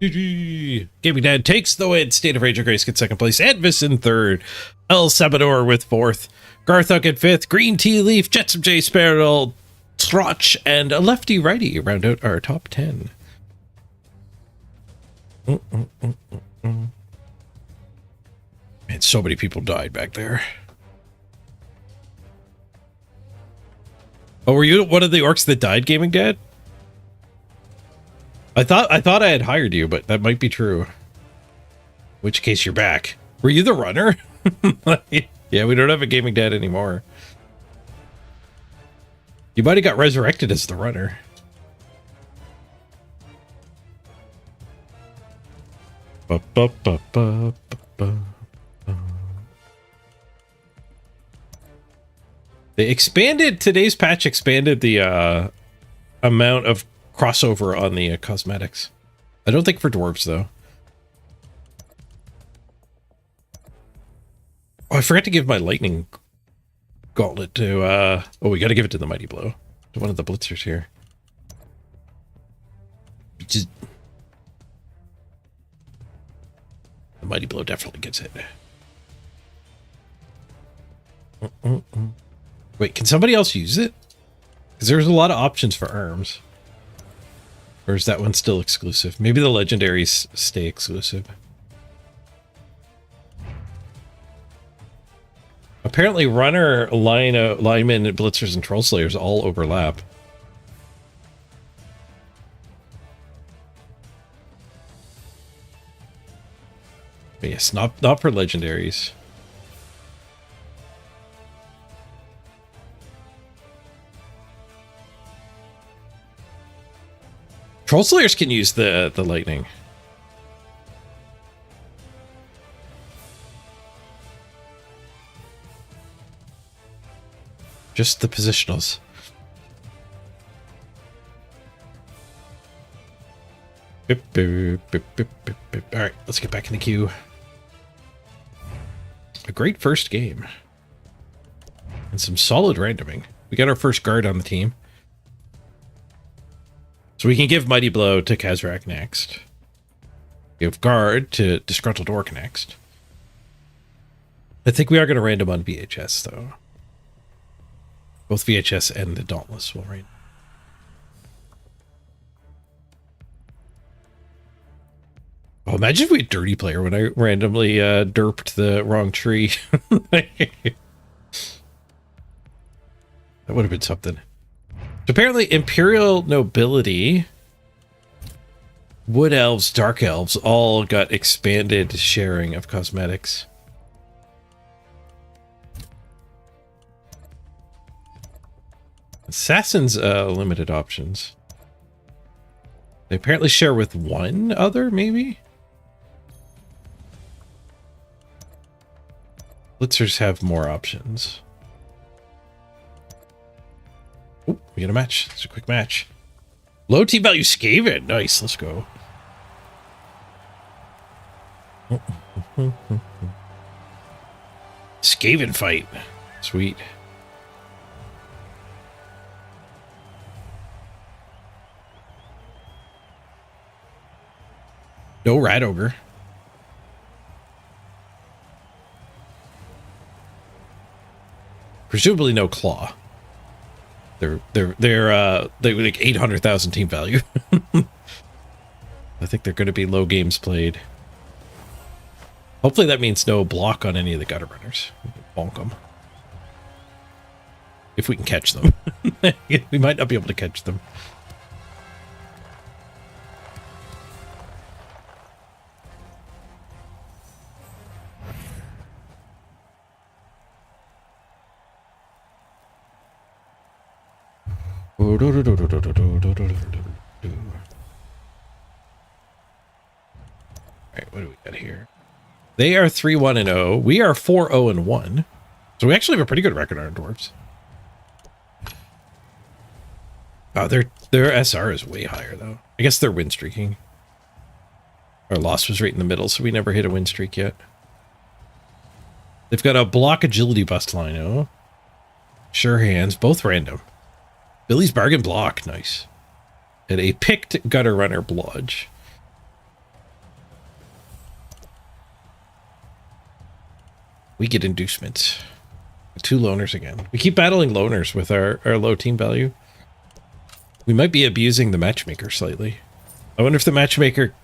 GG. Gaming Dad takes the win. State of Rage and Grace gets second place. Advis in third. El Sabador with fourth. Garthuk in fifth. Green Tea Leaf, Jetsam J Sparrow, Trotch, and a lefty righty round out our top 10. Man, so many people died back there. Oh, were you one of the orcs that died, Gaming Dad? I thought I had hired you, but that might be true. In which case you're back. Were you the runner? Yeah, we don't have a Gaming Dad anymore. You might have got resurrected as the runner. They expanded, today's patch expanded the amount of crossover on the cosmetics. I don't think for dwarves, though. Oh, I forgot to give my lightning gauntlet to, oh, we gotta give it to the Mighty Blow. To one of the blitzers here. Just... The Mighty Blow definitely gets it. Wait, can somebody else use it? Because there's a lot of options for arms. Or is that one still exclusive? Maybe the legendaries stay exclusive. Apparently runner, linemen, blitzers, and troll slayers all overlap. But yes, not for legendaries. Troll slayers can use the lightning. Just the positionals. Alright, let's get back in the queue. A great first game. And some solid randoming. We got our first guard on the team. So we can give Mighty Blow to Kazrak next. Give Guard to Disgruntled Orc next. I think we are going to random on VHS, though. Both VHS and the Dauntless will random. imagine if we had dirty player when I randomly derped the wrong tree. That would have been something. Apparently, Imperial Nobility, Wood Elves, Dark Elves all got expanded sharing of cosmetics. Assassins, limited options. They apparently share with one other, maybe? Blitzers have more options. Oh, we get a match. It's a quick match. Low team value Skaven. Nice, let's go. Skaven fight. Sweet. No Rat Ogre. Presumably no Claw. They're like 800,000 team value. I think they're going to be low games played. Hopefully that means no block on any of the gutter runners. Bonk them. If we can catch them. We might not be able to catch them. Alright, what do we got here? They are 3-1-0. We are 4-0-1. So we actually have a pretty good record on our dwarves. Oh, their SR is way higher though. I guess they're win streaking. Our loss was right in the middle, so we never hit a win streak yet. They've got a block agility bust line, oh. Sure hands, both random. Billy's bargain block, nice. And a picked gutter runner blodge. We get inducements. 2 loners again. We keep battling loners with our low team value. We might be abusing the matchmaker slightly. I wonder if the matchmaker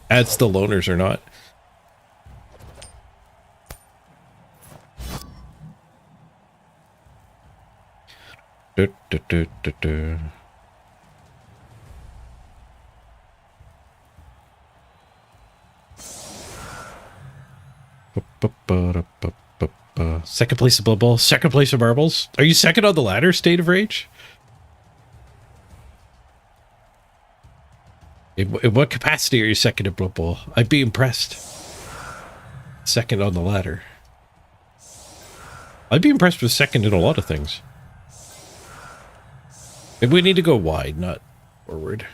adds the loners or not. Second place of Blood Bowl, second place of Marbles. Are you second on the ladder, State of Rage? In what capacity are you second in Blood Bowl? I'd be impressed. Second on the ladder. I'd be impressed with second in a lot of things. Maybe we need to go wide, not forward.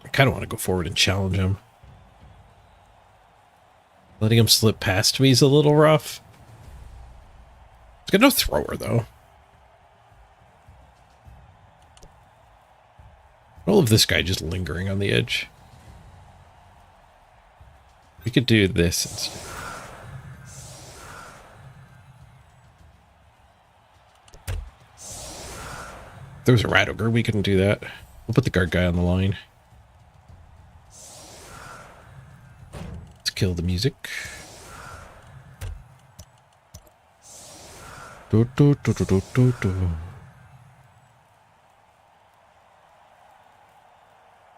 I kind of want to go forward and challenge him. Letting him slip past me is a little rough. He's got no thrower, though. All of this guy just lingering on the edge. We could do this instead. If there was a rat ogre, we couldn't do that. We'll put the guard guy on the line. Let's kill the music.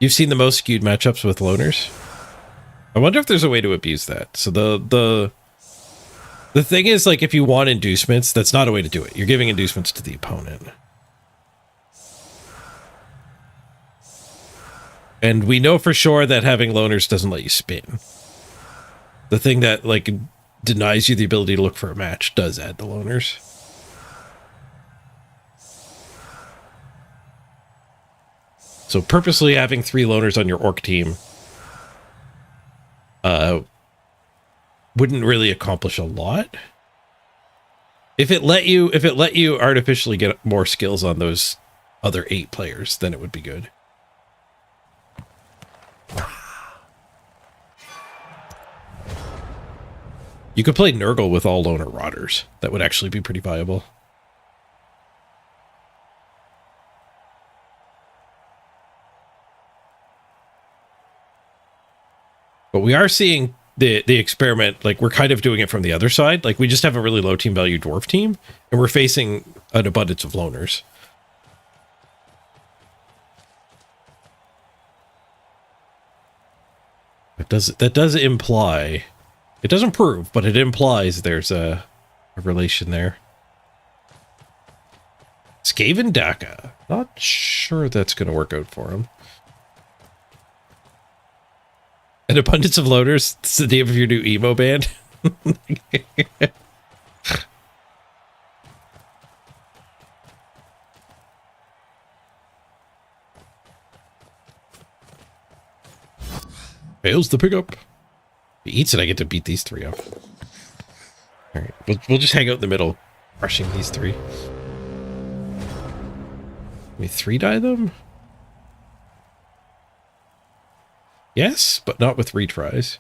You've seen the most skewed matchups with loners? I wonder if there's a way to abuse that. So the thing is, like, if you want inducements, that's not a way to do it. You're giving inducements to the opponent. And we know for sure that having loners doesn't let you spin. The thing that, like, denies you the ability to look for a match does add the loners. So purposely having 3 loners on your orc team wouldn't really accomplish a lot. If it let you artificially get more skills on those other 8 players, then it would be good. You could play Nurgle with all loner rotters. That would actually be pretty viable. But we are seeing the experiment, like we're kind of doing it from the other side. Like we just have a really low team value dwarf team, and we're facing an abundance of loners. That does imply, it doesn't prove, but it implies there's a relation there. Skaven Daka. Not sure that's going to work out for him. An abundance of loaders. It's the name of your new emo band. Fails the pickup. He eats it, I get to beat these three up. Alright, we'll just hang out in the middle, crushing these three. We 3-die them? Yes, but not with retries.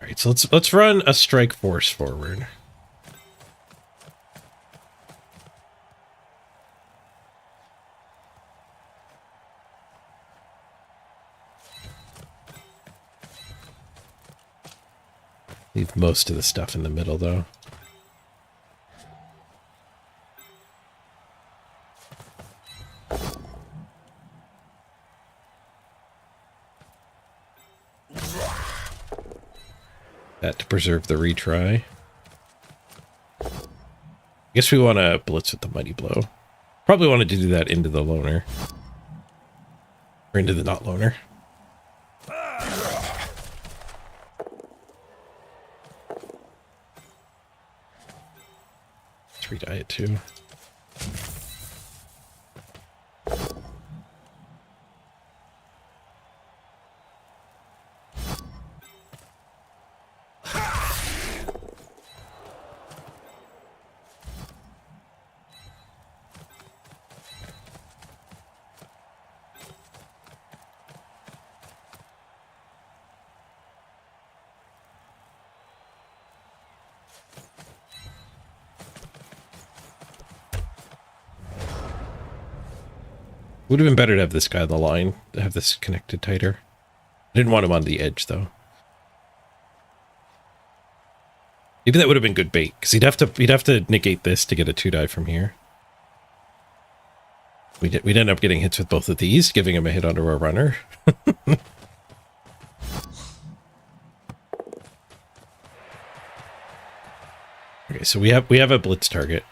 Alright, so let's run a strike force forward. Leave most of the stuff in the middle, though. That to preserve the retry. I guess we want to blitz with the mighty blow. Probably wanted to do that into the loner. Or into the not loner. Let's re-die it too. Would have been better to have this guy on the line, to have this connected tighter. I didn't want him on the edge, though. Maybe that would have been good bait, because he'd have to negate this to get a 2-die from here. We'd end up getting hits with both of these, giving him a hit onto our runner. Okay, so we have a blitz target.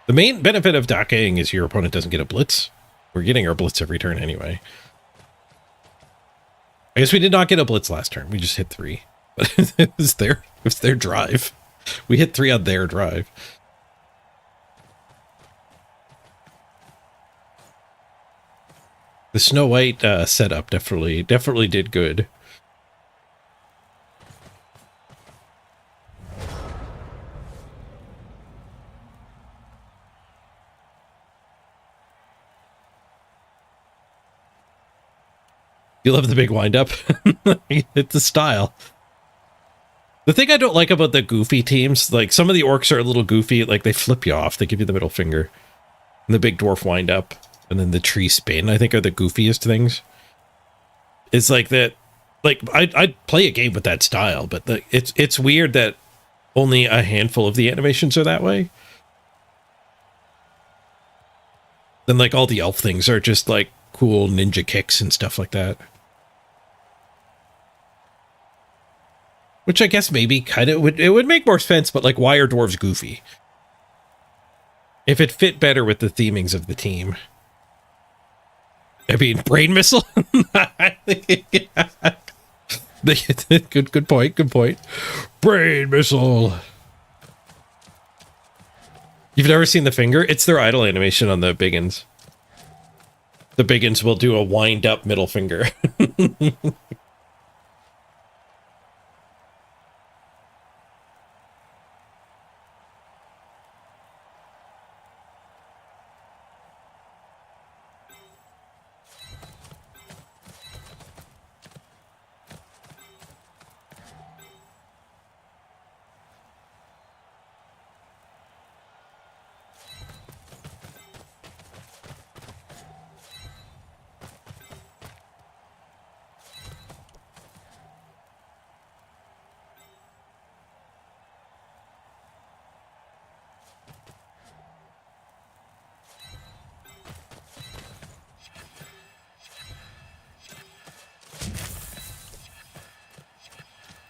The main benefit of Dakaing is your opponent doesn't get a blitz. We're getting our blitz every turn anyway. I guess we did not get a blitz last turn. We just hit 3. But it was their drive. We hit 3 on their drive. The Snow White setup definitely did good. You love the big wind-up. It's a style. The thing I don't like about the goofy teams, like some of the orcs are a little goofy, like they flip you off, they give you the middle finger. And the big dwarf wind-up, and then the tree spin, I think are the goofiest things. It's like that, like, I'd play a game with that style, but it's weird that only a handful of the animations are that way. Then, like, all the elf things are just, like, cool ninja kicks and stuff like that. Which I guess maybe kind of it would make more sense, but like, why are dwarves goofy? If it fit better with the themings of the team. I mean, brain missile? Good point. Brain missile. You've never seen the finger? It's their idle animation on the biggins. The biggins will do a wind up middle finger.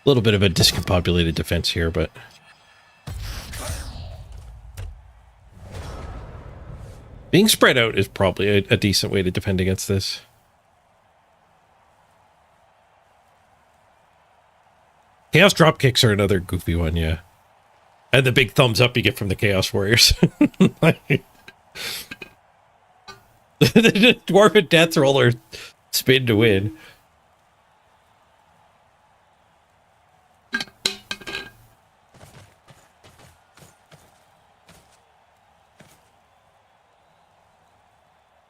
little bit of a discombobulated defense here, but being spread out is probably a decent way to defend against this. Chaos dropkicks are another goofy one, yeah. And the big thumbs up you get from the Chaos Warriors. The Dwarven Death Roller spin to win.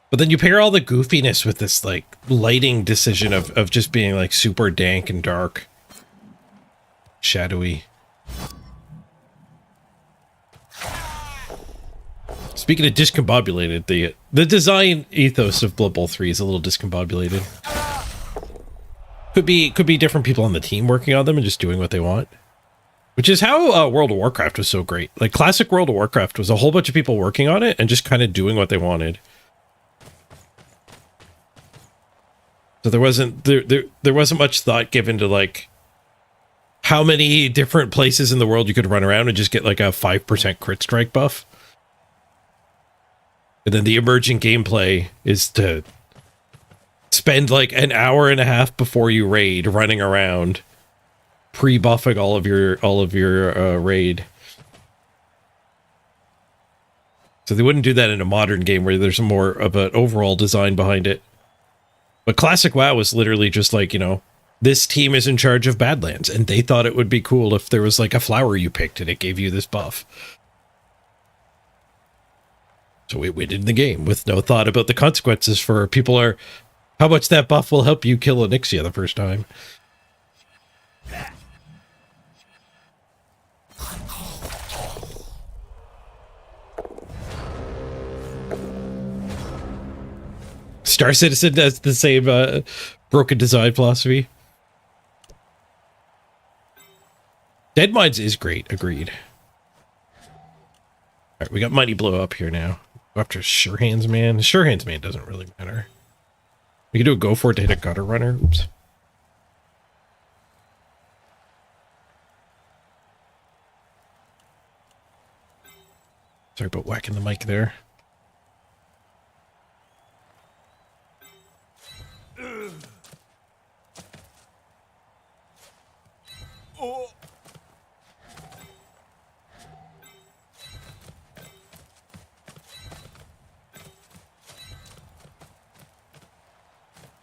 But then you pair all the goofiness with this, like, lighting decision of just being, like, super dank and dark. Shadowy. Speaking of discombobulated, the design ethos of Blood Bowl 3 is a little discombobulated. Could be different people on the team working on them and just doing what they want. Which is how World of Warcraft was so great. Like, classic World of Warcraft was a whole bunch of people working on it and just kind of doing what they wanted. So there wasn't much thought given to, like, how many different places in the world you could run around and just get like a 5% crit strike buff. And then the emerging gameplay is to spend like an hour and a half before you raid running around, pre-buffing all of your raid. So they wouldn't do that in a modern game where there's more of an overall design behind it. But classic WoW was literally just like, you know, this team is in charge of Badlands, and they thought it would be cool if there was like a flower you picked and it gave you this buff. So we waited in the game with no thought about the consequences for people or how much that buff will help you kill Onyxia the first time. Star Citizen has the same broken design philosophy. Dead Mines is great, agreed. Alright, we got Mighty Blow up here now. Go after Sure Hands Man. Sure Hands Man doesn't really matter. We can do a go for it to hit a Gutter Runner. Oops. Sorry about whacking the mic there.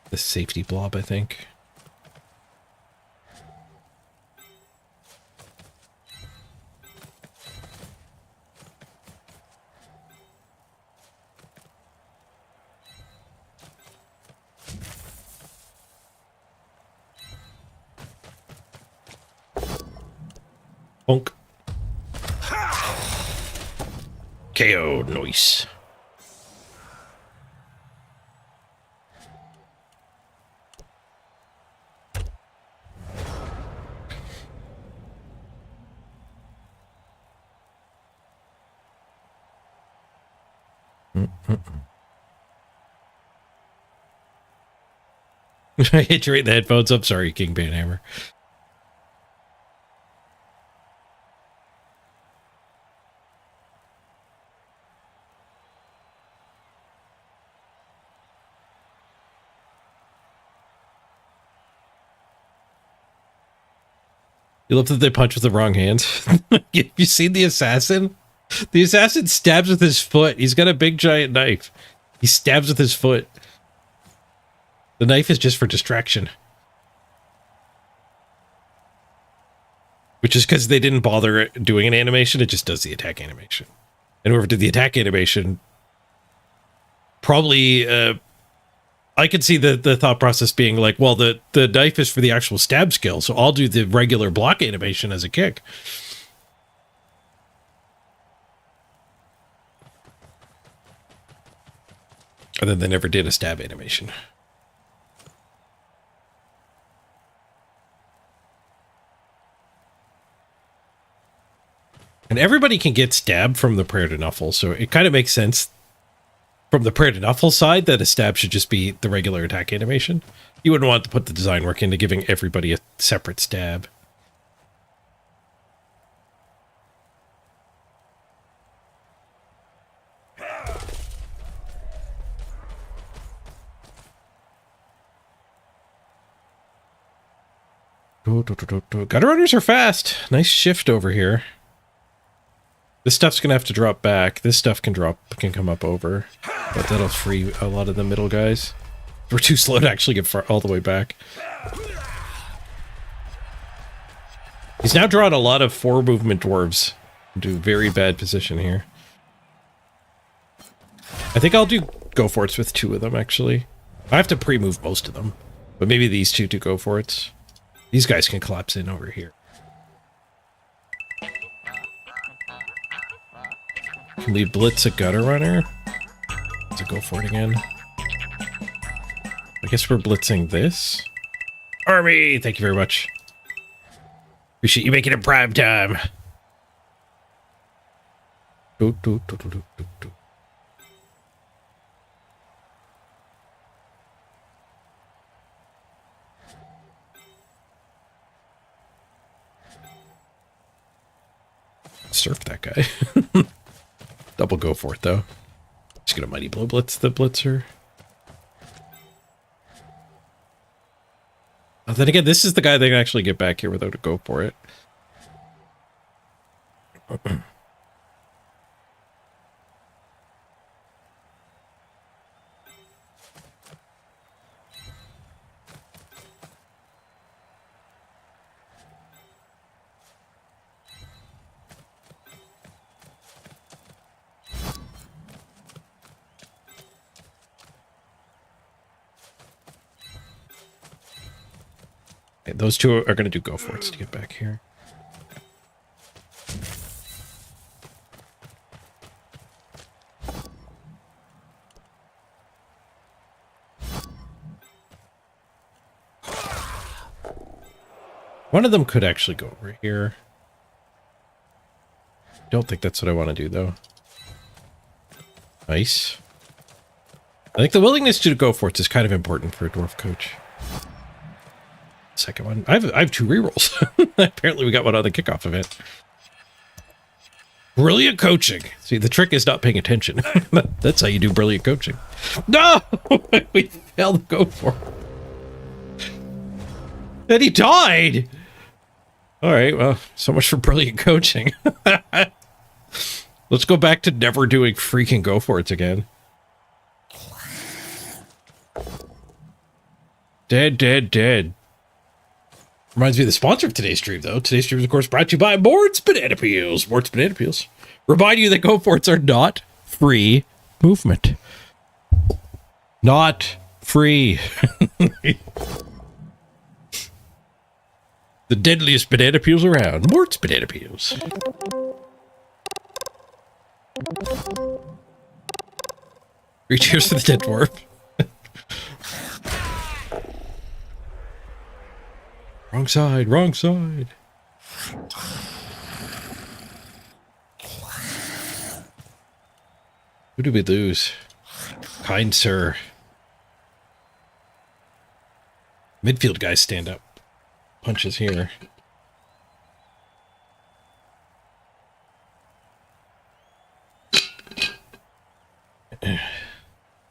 The safety blob, I think. Bonk. KO, nice. I hit you right in the headphones. I'm sorry, King Panhammer. You love that they punch with the wrong hands. You seen the assassin? The assassin stabs with his foot. He's got a big giant knife. He stabs with his foot. The knife is just for distraction. Which is because they didn't bother doing an animation. It just does the attack animation. And whoever did the attack animation probably... I could see the thought process being like, well, the knife is for the actual stab skill, so I'll do the regular block animation as a kick. And then they never did a stab animation. And everybody can get stabbed from the Prayer to Nuffle, so it kind of makes sense from the Prayer to Nuffle side that a stab should just be the regular attack animation. You wouldn't want to put the design work into giving everybody a separate stab. Gutter runners are fast. Nice shift over here. This stuff's gonna have to drop back. This stuff can come up over, but that'll free a lot of the middle guys. We're too slow to actually get all the way back. He's now drawn a lot of 4 movement dwarves into a very bad position here. I think I'll do go for it with 2 of them, actually. I have to pre-move most of them, but maybe these 2 do go for it. These guys can collapse in over here. Can we blitz a gutter runner? To go for it again. I guess we're blitzing this. Army! Thank you very much. Appreciate you making it prime time. Surf that guy. Double go for it, though. Just gonna mighty blow blitz the blitzer. Oh, then again, this is the guy that can actually get back here without a go for it. Those 2 are going to do go for it to get back here. One of them could actually go over here. Don't think that's what I want to do, though. Nice. I think the willingness to go for it is kind of important for a dwarf coach. Second one. I have 2 rerolls. Apparently we got one on the kickoff event. Brilliant coaching. See, the trick is not paying attention. That's how you do brilliant coaching. No! We failed to go for it. And he died! Alright, well, so much for brilliant coaching. Let's go back to never doing freaking go for it again. Dead, dead, dead. Reminds me of the sponsor of today's stream, though. Today's stream is, of course, brought to you by Mort's Banana Peels. Mort's Banana Peels. Remind you that go for it's are not free movement. Not free. The deadliest banana peels around. Mort's Banana Peels. 3 cheers for the dead dwarf. Wrong side, wrong side. Who did we lose? Kind sir. Midfield guys stand up. Punches here.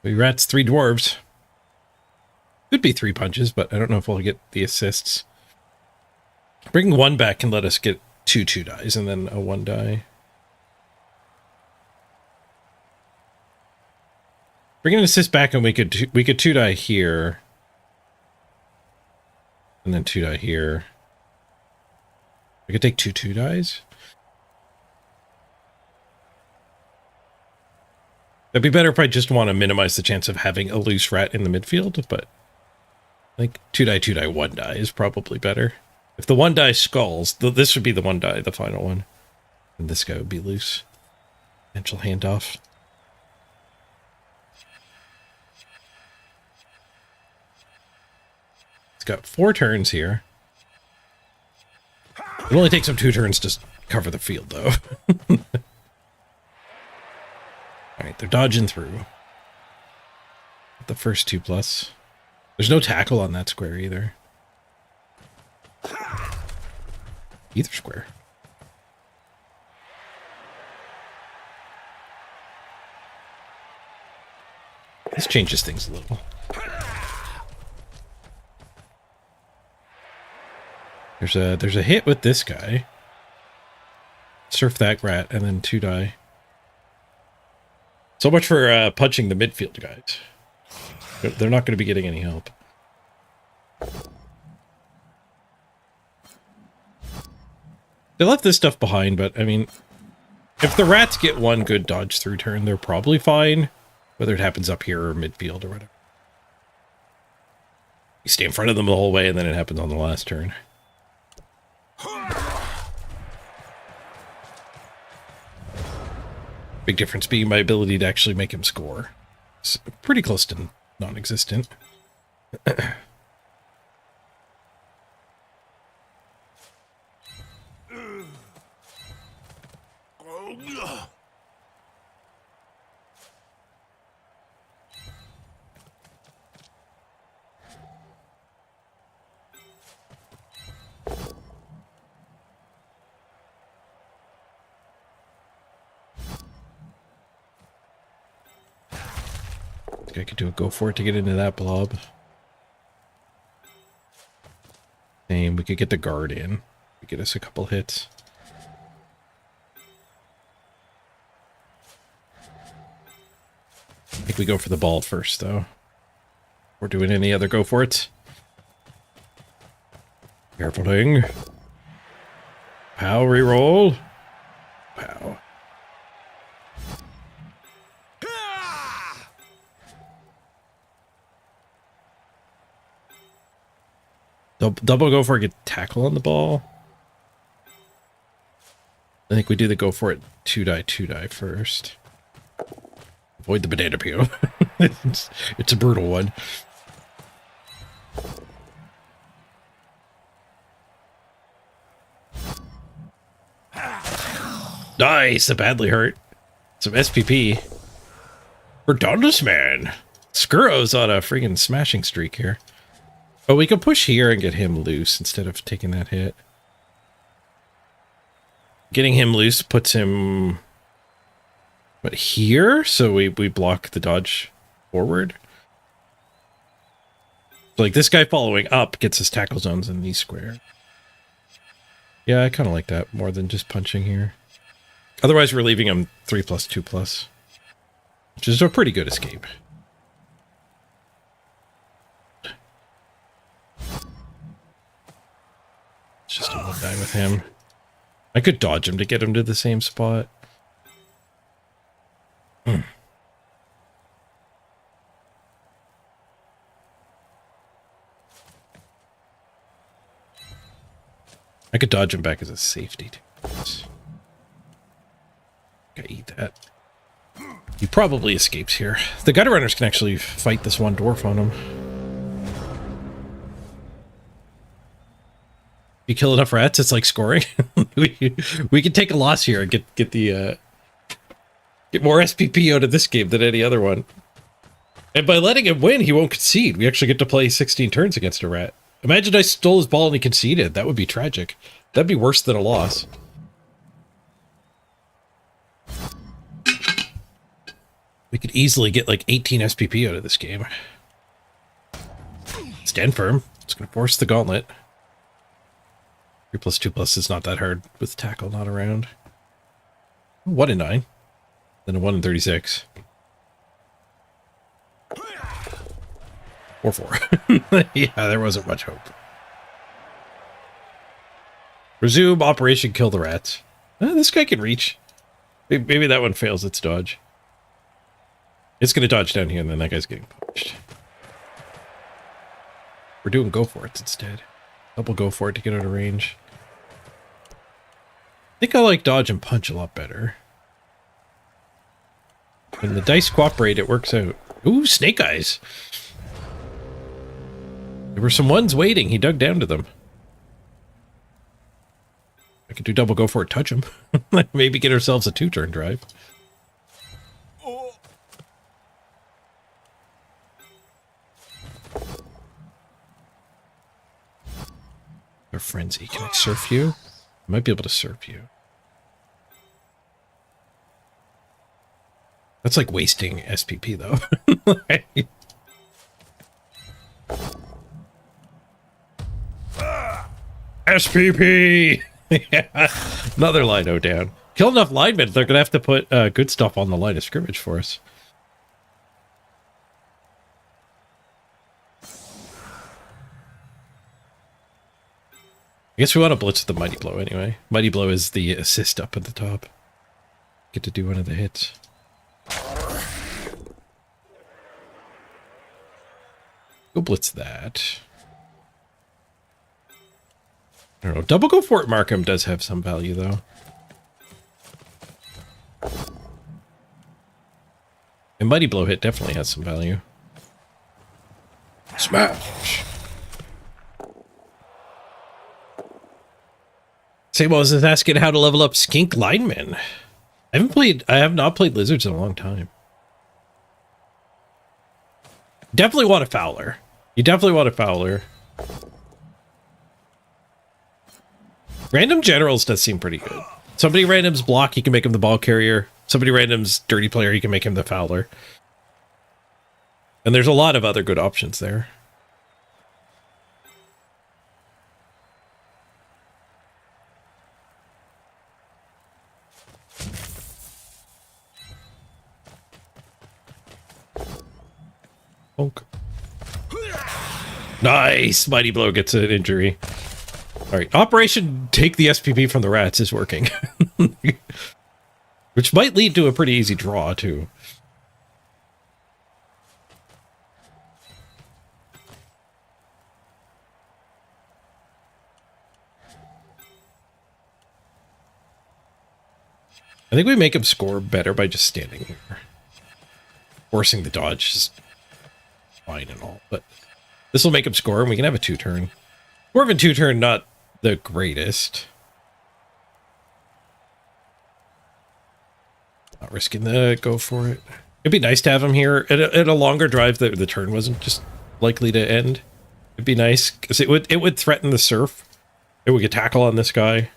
We rats 3 dwarves. Could be 3 punches, but I don't know if we'll get the assists. Bringing 1 back can let us get 2 dies and then a 1 die. Bringing an assist back and we could 2 die here. And then 2 die here. We could take 2 dies. That'd be better if I just want to minimize the chance of having a loose rat in the midfield, but I think 2 die, 1 die is probably better. If the 1 die skulls, this would be the 1 die, the final one. And this guy would be loose. Potential handoff. It's got 4 turns here. It only takes him 2 turns to cover the field, though. Alright, they're dodging through. The first 2+. There's no tackle on that square either. Either square. This changes things a little. There's a hit with this guy. Surf that rat and then 2 die. So much for punching the midfield guys. They're not going to be getting any help. They left this stuff behind, but I mean, if the rats get one good dodge through turn, they're probably fine. Whether it happens up here or midfield or whatever. You stay in front of them the whole way and then it happens on the last turn. Big difference being my ability to actually make him score. It's pretty close to non-existent. I could do a go for it to get into that blob. Same, we could get the guard in. Get us a couple hits. I think we go for the ball first, though. We're doing any other go for it. Careful-ing. Pow, reroll. Pow. Double go for it, get tackle on the ball. I think we do the go for it 2 die first. Avoid the banana peel. It's a brutal one. Nice, a badly hurt. Some SPP. Redondus man. Skurro's on a freaking smashing streak here. Oh, we can push here and get him loose instead of taking that hit. Getting him loose puts him... What, here? So we block the dodge forward? So like this guy following up gets his tackle zones in these square. Yeah, I kind of like that more than just punching here. Otherwise, we're leaving him 3+2+, which is a pretty good escape. It's just a one die with him. I could dodge him to get him to the same spot. I could dodge him back as a safety too. Gotta eat that. He probably escapes here. The gutter runners can actually fight this one dwarf on him. You kill enough rats, it's like scoring. we can take a loss here and get the get more SPP out of this game than any other one. And by letting him win, he won't concede. We actually get to play 16 turns against a rat. Imagine I stole his ball and he conceded. That would be tragic. That'd be worse than a loss. We could easily get like 18 SPP out of this game. Stand firm. It's going to force the gauntlet. 3+2+ is not that hard with tackle not around. 1 in 9. Then a 1 in 36. Or 4. Yeah, there wasn't much hope. Resume operation, kill the rats. This guy can reach. Maybe that one fails its dodge. It's going to dodge down here and then that guy's getting punched. We're doing go for it instead. Double go for it to get out of range. I think I like dodge and punch a lot better. When the dice cooperate, it works out. Ooh, snake eyes. There were some ones waiting. He dug down to them. I could do double go for it, touch him. Maybe get ourselves a 2-turn drive. Or frenzy. Can I surf you? I might be able to surf you. That's like wasting SPP though. SPP! Yeah. Another Lino down. Kill enough linemen, they're gonna have to put good stuff on the line of scrimmage for us. I guess we want to blitz the Mighty Blow anyway. Mighty Blow is the assist up at the top. Get to do one of the hits. Go blitz that. I don't know. Double go Fort Markham does have some value though. And Mighty Blow hit definitely has some value. Smash! Sabo was asking how to level up Skink Linemen. I have not played Lizards in a long time. Definitely want a Fowler. You definitely want a Fowler. Random Generals does seem pretty good. Somebody randoms block, you can make him the ball carrier. Somebody randoms dirty player, you can make him the Fowler. And there's a lot of other good options there. Bonk. Nice! Mighty Blow gets an injury. Alright, Operation Take the SPP from the Rats is working. Which might lead to a pretty easy draw, too. I think we make him score better by just standing here. Forcing the dodge is fine and all, but this will make him score and we can have a 2-turn. Dwarven 2-turn, not the greatest. Not risking the go for it. It'd be nice to have him here at a longer drive that the turn wasn't just likely to end. It'd be nice because it would threaten the surf. It would get tackle on this guy.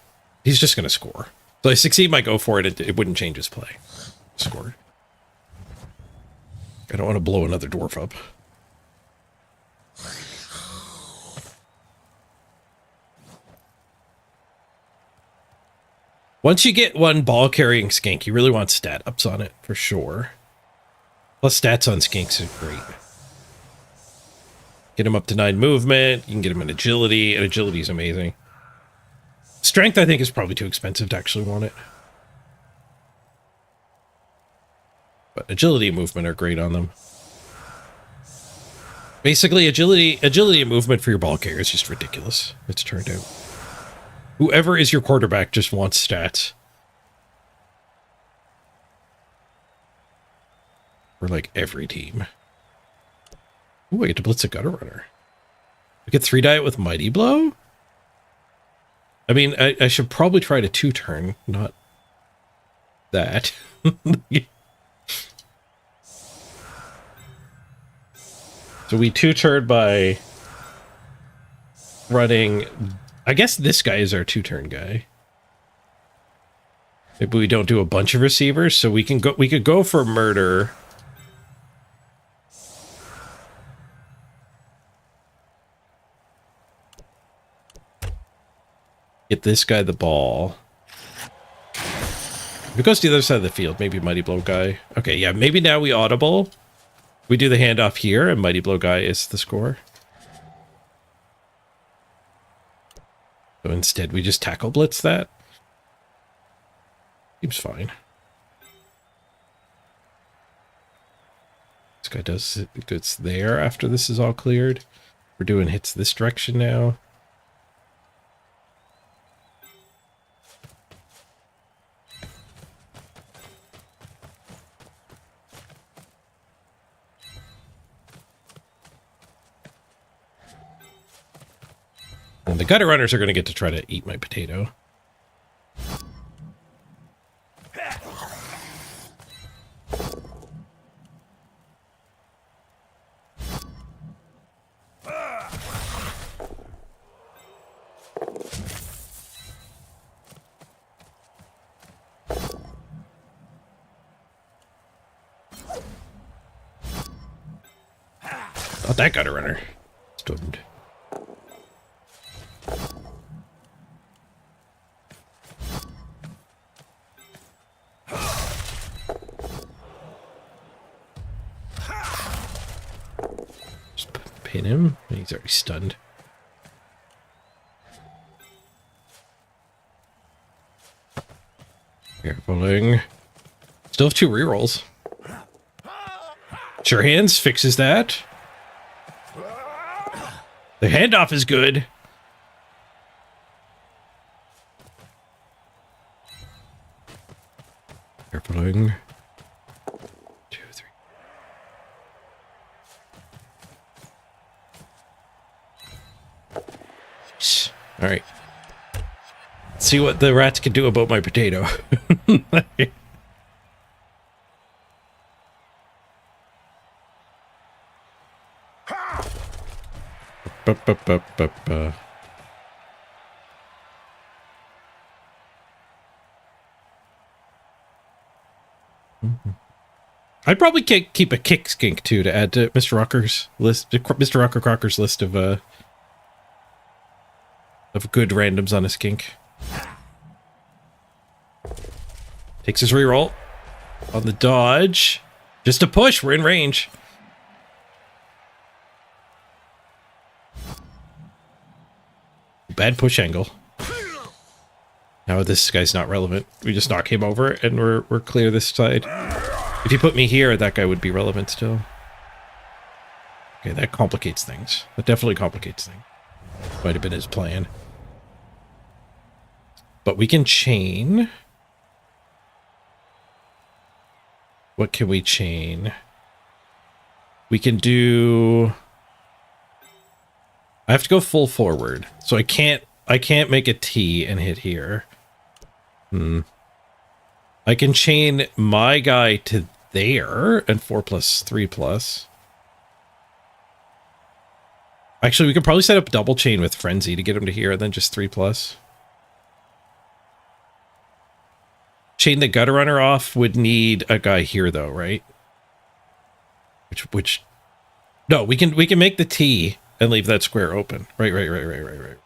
He's just going to score. So I succeed my go for it. It wouldn't change his play. Scored. I don't want to blow another dwarf up. Once you get one ball carrying skink, you really want stat ups on it for sure. Plus stats on skinks is great. Get him up to 9 movement. You can get him in agility, and agility is amazing. Strength, I think, is probably too expensive to actually want it. But agility and movement are great on them. Basically, agility and movement for your ball carrier is just ridiculous. It's turned out. Whoever is your quarterback just wants stats. For like every team. Ooh, I get to blitz a gutter runner. We get 3 diet with Mighty Blow? I mean, I should probably try to 2-turn, not that. So we 2-turn by running. I guess this guy is our 2-turn guy. Maybe we don't do a bunch of receivers, so we can go. We could go for murder. Get this guy the ball. If it goes to the other side of the field, maybe Mighty Blow guy. Okay, yeah, maybe now we audible. We do the handoff here, and Mighty Blow guy is the score. So instead, we just tackle blitz that. Seems fine. This guy does it. Gets there after this is all cleared. We're doing hits this direction now. And the gutter runners are going to get to try to eat my potato. Not that gutter runner. Stunned. pin him. He's already stunned. Carefuling. Still have 2 rerolls. Sure Hands fixes that. The handoff is good. Carefuling. 2, 3. All right. Let's see what the rats can do about my potato. I'd probably keep a kick skink too to add to Mr. Rocker's list, Mr. Rocker Crocker's list of good randoms on a skink. Takes his reroll on the dodge. Just a push. We're in range. Bad push angle. Now this guy's not relevant. We just knock him over and we're clear this side. If you put me here, that guy would be relevant still. Okay, that complicates things. That definitely complicates things. Might have been his plan. But we can chain. What can we chain? We can do... I have to go full forward. So I can't make a T and hit here. I can chain my guy to there and 4+3+. Actually, we could probably set up double chain with Frenzy to get him to here and then just 3+. Chain the Gutter Runner off would need a guy here though, right? Which no, we can make the T and leave that square open. Right.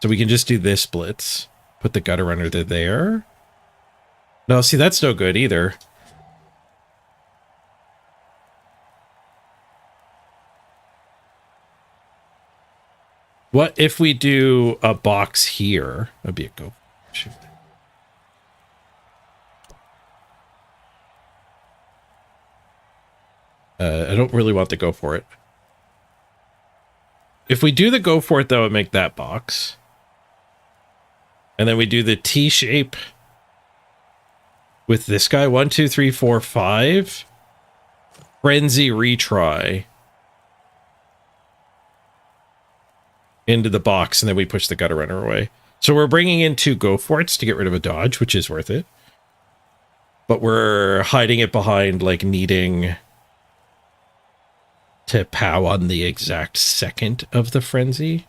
So we can just do this blitz. Put the Gutter Runner there. No, see, that's no good either. What if we do a box here? That'd be a go. Shoot. I don't really want to go for it. If we do the go for it, though, and make that box. And then we do the T shape with this guy. 1, 2, 3, 4, 5. Frenzy retry. Into the box, and then we push the Gutter Runner away. So we're bringing in 2 go for it's to get rid of a dodge, which is worth it. But we're hiding it behind, like, needing to pow on the exact second of the frenzy.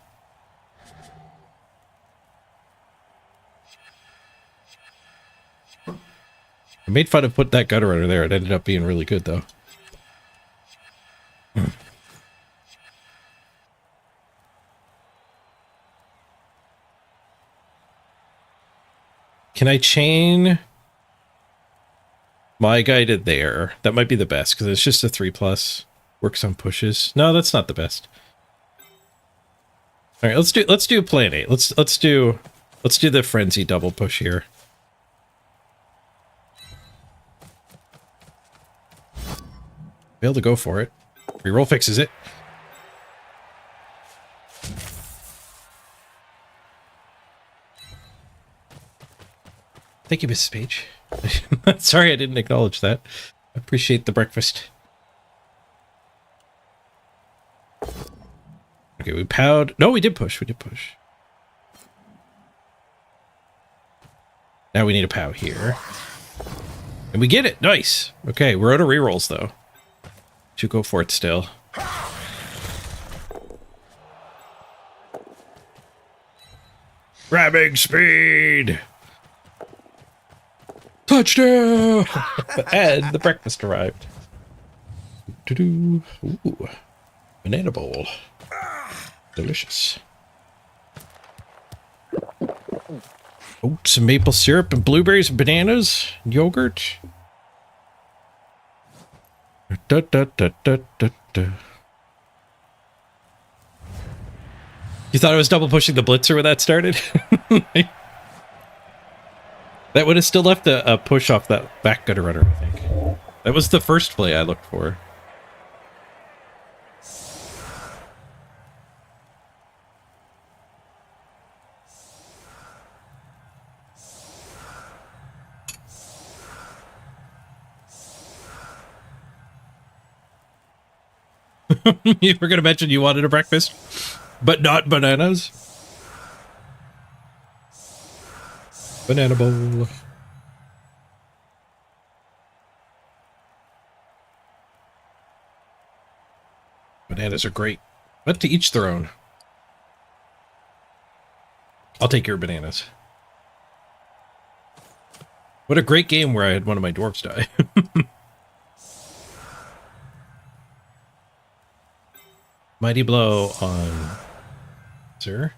I made fun of putting that Gutter Runner there. It ended up being really good, though. Can I chain my guy to there? That might be the best because it's just a 3+. Works on pushes. No, that's not the best. All right, let's do plan 8. Let's do the frenzy double push here. Fail to go for it. Reroll fixes it. Thank you, Mrs. Page. Sorry I didn't acknowledge that. I appreciate the breakfast. Okay, we powed. No, we did push. We did push. Now we need a pow here. And we get it. Nice. Okay, we're out of rerolls, though. Should go for it still. Grabbing speed! Touchdown! And the breakfast arrived. Ooh, banana bowl. Delicious. Oats and maple syrup and blueberries and bananas and yogurt. Da, da, da, da, da, da. You thought I was double pushing the blitzer when that started? That would have still left a push off that back gutter runner, I think. That was the first play I looked for. You were going to mention you wanted a breakfast, but not bananas. Banana bowl. Bananas are great, but to each their own. I'll take your bananas. What a great game where I had one of my dwarves die. Mighty blow on sir.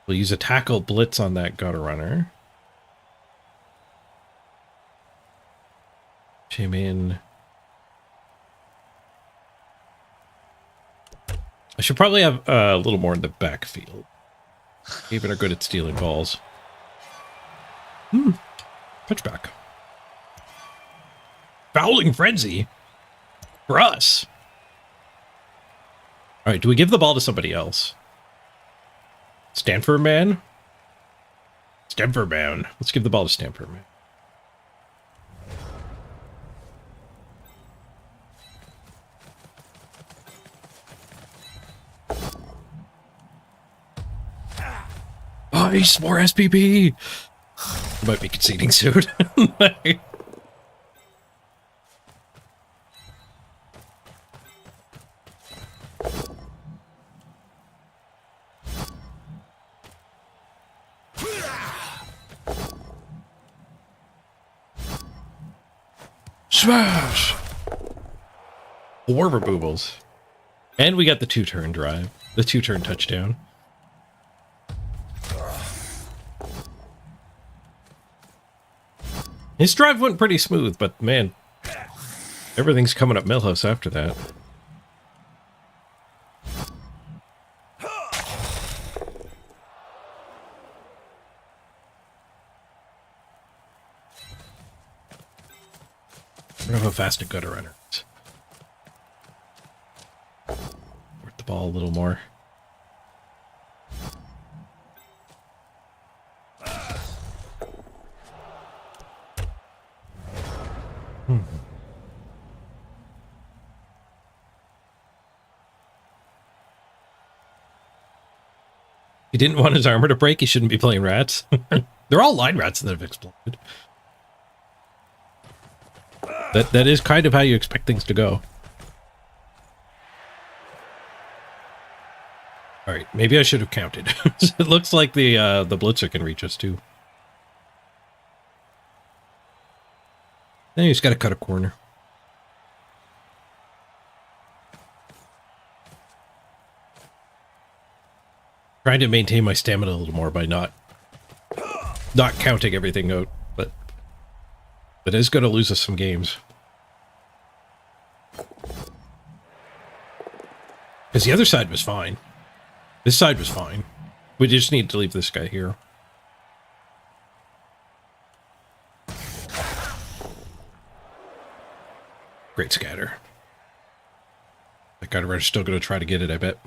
We'll use a tackle blitz on that gutter runner. Came in. I should probably have a little more in the backfield. Even are good at stealing balls. Touchback. Fouling frenzy for us. All right, do we give the ball to somebody else? Stanford man? Stanford man. Let's give the ball to Stanford man. Nice, more SPP. Might be conceding soon. Smash! 4 boobles. And we got the 2-turn drive. The 2-turn touchdown. His drive went pretty smooth, but man, everything's coming up Millhouse after that. I don't know how fast a gutter runner is. Work the ball a little more. He didn't want his armor to break. He shouldn't be playing rats. They're all line rats that have exploded. That is kind of how you expect things to go. All right, maybe I should have counted. It looks like the blitzer can reach us too. Then you just got to cut a corner. Trying to maintain my stamina a little more by not counting everything out, but that is going to lose us some games. Because the other side was fine. This side was fine. We just need to leave this guy here. Great scatter. That guy runner's still going to try to get it, I bet.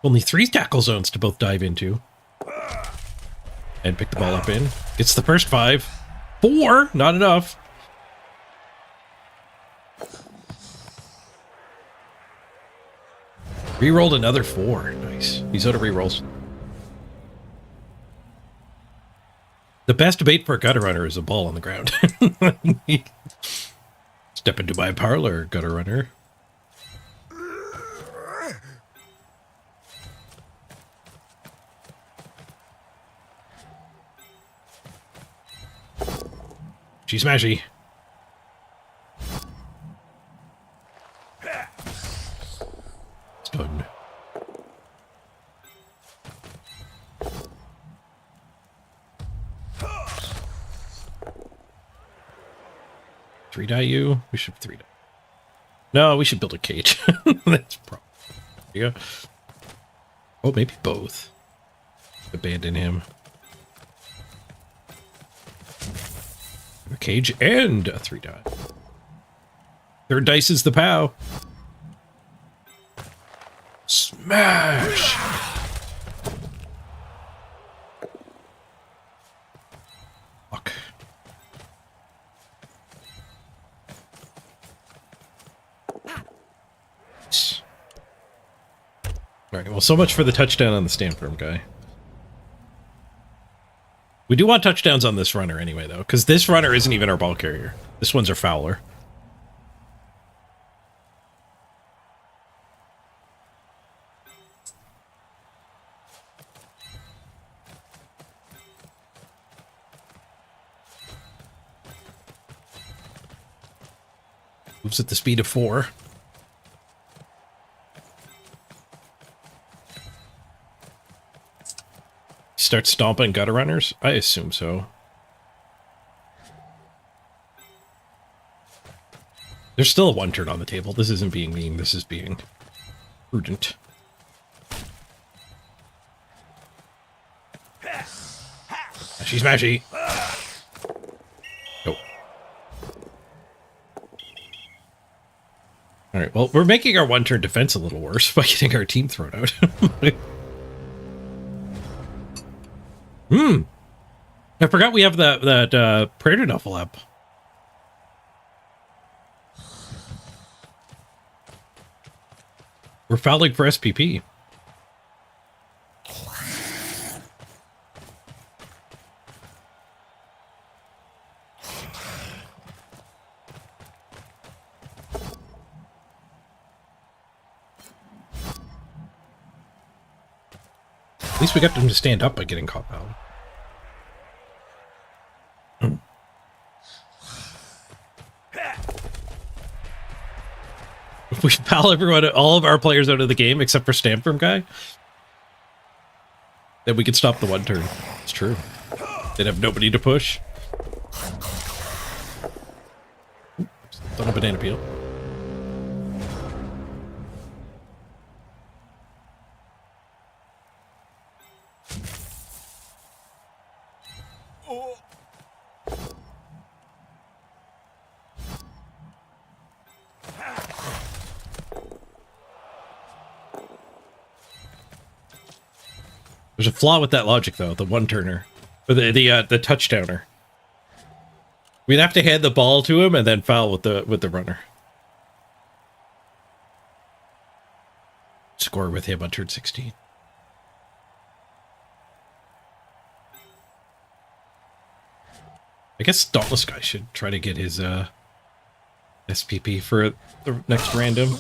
Only 3 tackle zones to both dive into. And pick the ball up in. Gets the first 5. 4! Not enough. Rerolled another 4. Nice. He's out of rerolls. The best bait for a gutter runner is a ball on the ground. Step into my parlor, gutter runner. She's smashy. Stun. 3-die you? We should 3-die. No, we should build a cage. That's probably. There you go. Oh, maybe both. Abandon him. A cage and a 3-die. Third dice is the POW. Smash! Fuck. Alright, well, so much for the touchdown on the stand firm guy. We do want touchdowns on this runner anyway, though, because this runner isn't even our ball carrier. This one's our fouler. Moves at the speed of 4. Start stomping gutter runners? I assume so. There's still a 1 turn on the table. This isn't being mean. This is being prudent. Smashy, smashy. Nope. Alright, well, we're making our 1 turn defense a little worse by getting our team thrown out. I forgot we have that Praetor Duffel up. We're fouling for SPP. At least we got them to stand up by getting caught fouled. If we foul everyone, all of our players out of the game except for Stamfirm guy, then we can stop the 1 turn. It's true. They'd have nobody to push. Done a banana peel. There's a flaw with that logic, though. The 1-turner, or the touchdowner. We'd have to hand the ball to him and then foul with the runner. Score with him on turn 16. I guess Dauntless Guy should try to get his SPP for the next random.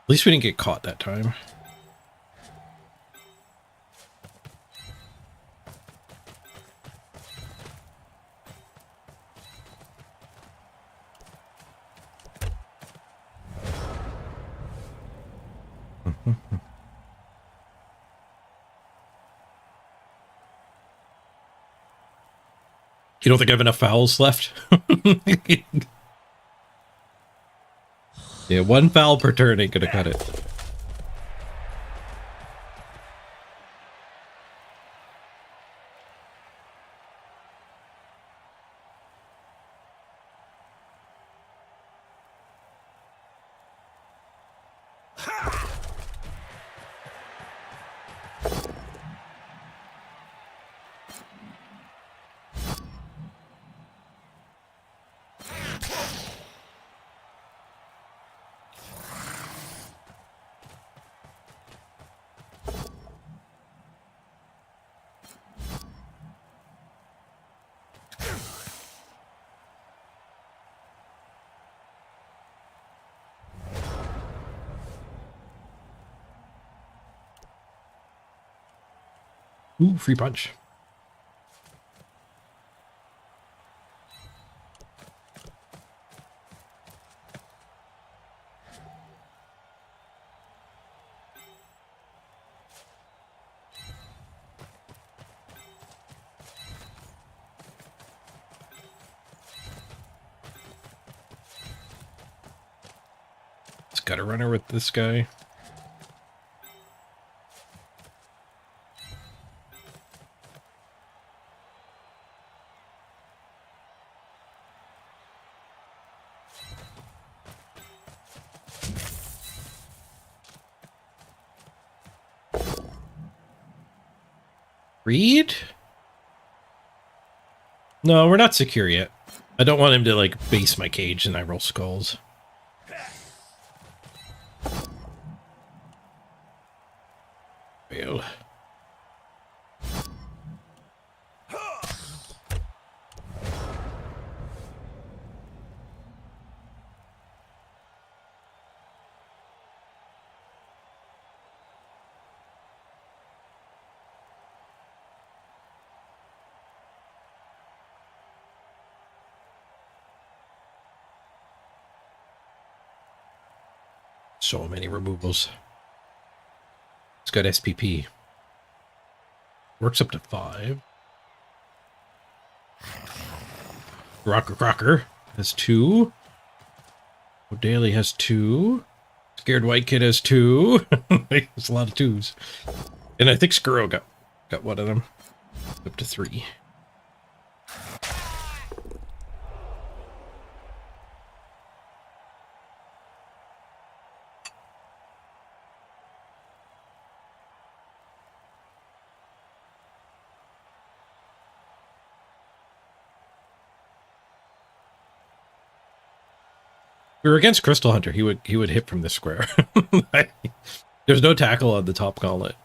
At least we didn't get caught that time. You don't think I have enough fouls left? Yeah, 1 foul per turn ain't gonna cut it. Ooh, free punch. Gutter runner with this guy. Reed? No, we're not secure yet. I don't want him to, like, base my cage and I roll skulls. Failed. So many removals. It's got SPP. Works up to 5. Rocker Crocker has 2. O'Daly has 2. Scared White Kid has 2. There's a lot of 2s. And I think Skuro got one of them. Up to 3. We were against Crystal Hunter. He would hit from this square. There's no tackle on the top gauntlet.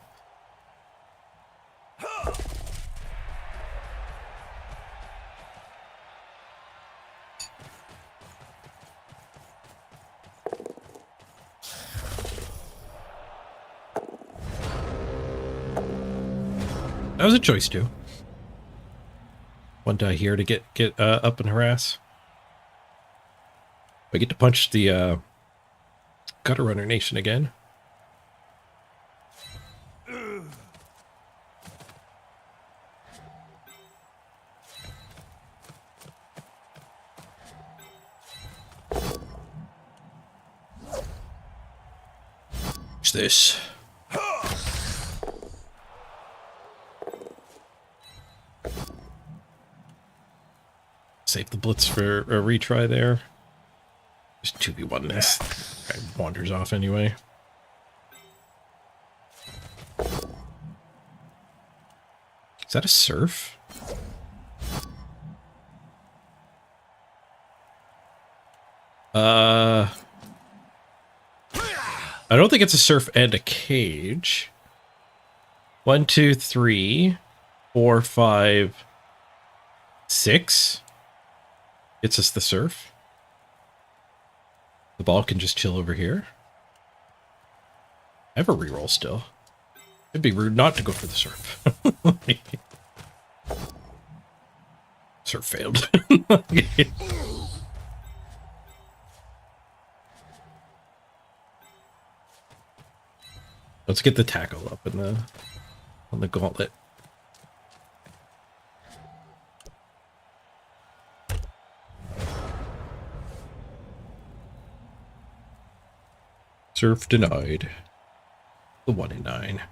That was a choice too. One die here to get up and harass. I get to punch the Gutter Runner Nation again. What's this? Save the blitz for a retry there. Just 2v1 this. Guy wanders off anyway. Is that a surf? I don't think it's a surf and a cage. 1, 2, 3, 4, 5, 6. It's just the surf. The ball can just chill over here. I have a reroll still. It'd be rude not to go for the surf. Surf failed. Let's get the tackle up in on the gauntlet. Surf denied. The 1 in 9.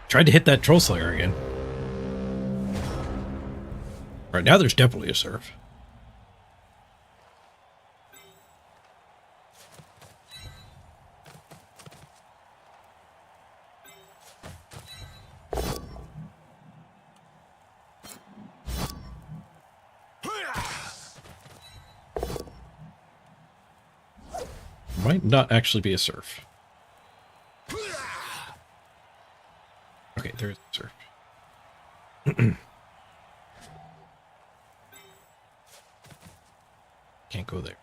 Tried to hit that Troll Slayer again. Right now there's definitely a surf. Might not actually be a surf. there's surf. Can't go there.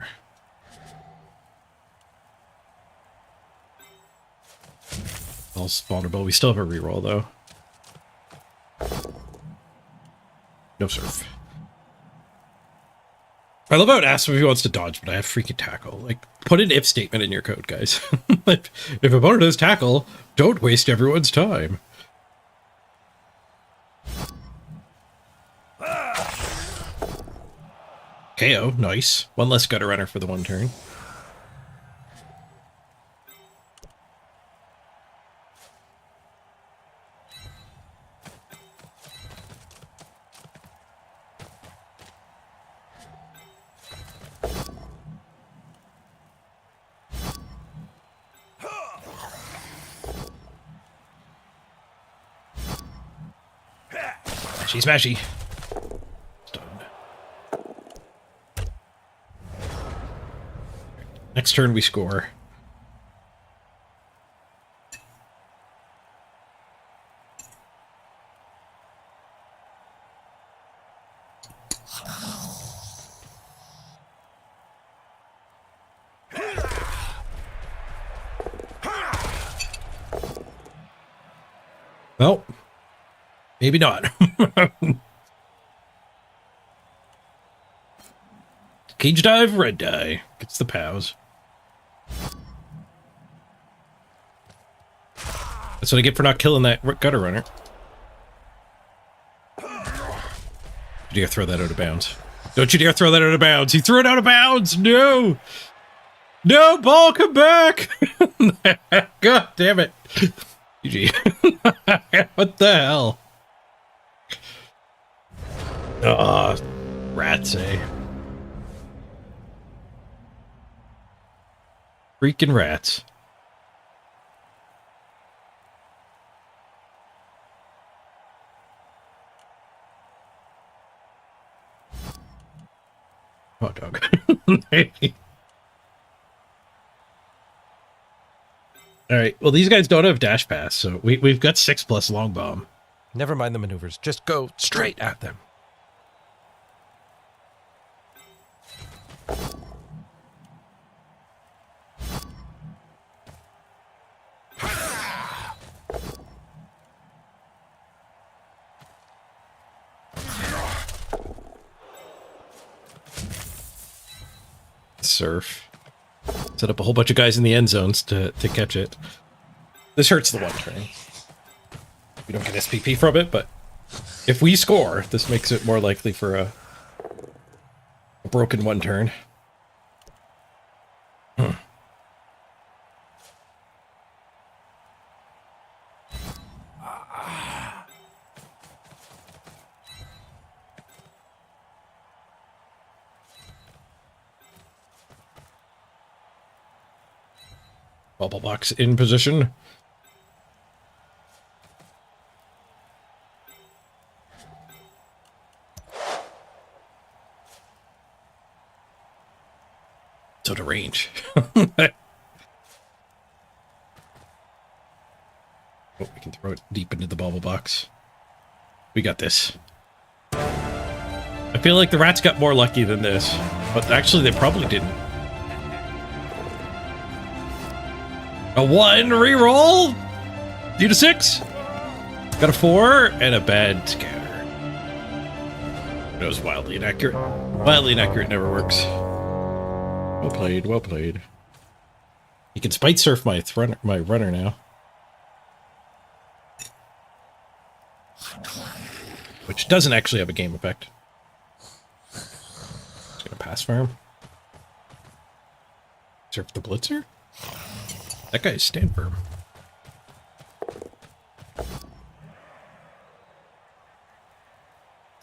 All spawnable. We still have a reroll though. No surf. I love how it asks him if he wants to dodge, but I have freaking tackle. Like, put an if statement in your code, guys. If opponent has tackle, don't waste everyone's time. KO, nice. One less gutter runner for the one turn. Smashy. Next turn we score. Well, maybe not. Cage dive, red die. Gets the POWs. That's what I get for not killing that gutter runner. You dare throw that out of bounds. Don't you dare throw that out of bounds. He threw it out of bounds. No. No, ball, come back. God damn it. GG. What the hell? Ah, rats, eh? Freaking rats. Hot dog. Alright, well these guys don't have dash pass, so we've got 6+ long bomb. Never mind the maneuvers. Just go straight at them. Surf. Set up a whole bunch of guys in the end zones to catch it. This hurts the one turn. We don't get SPP from it, but if we score, this makes it more likely for a broken one turn. Bubble box in position. So to range. Oh, we can throw it deep into the bubble box. We got this. I feel like the rats got more lucky than this, but actually they probably didn't. A 1 reroll. D to 6. Got a 4 and a bad scatter. That was wildly inaccurate. Wildly inaccurate never works. Well played, well played. You can spite surf my runner now. Which doesn't actually have a game effect. Just gonna pass farm. Surf the blitzer? That guy's stand firm.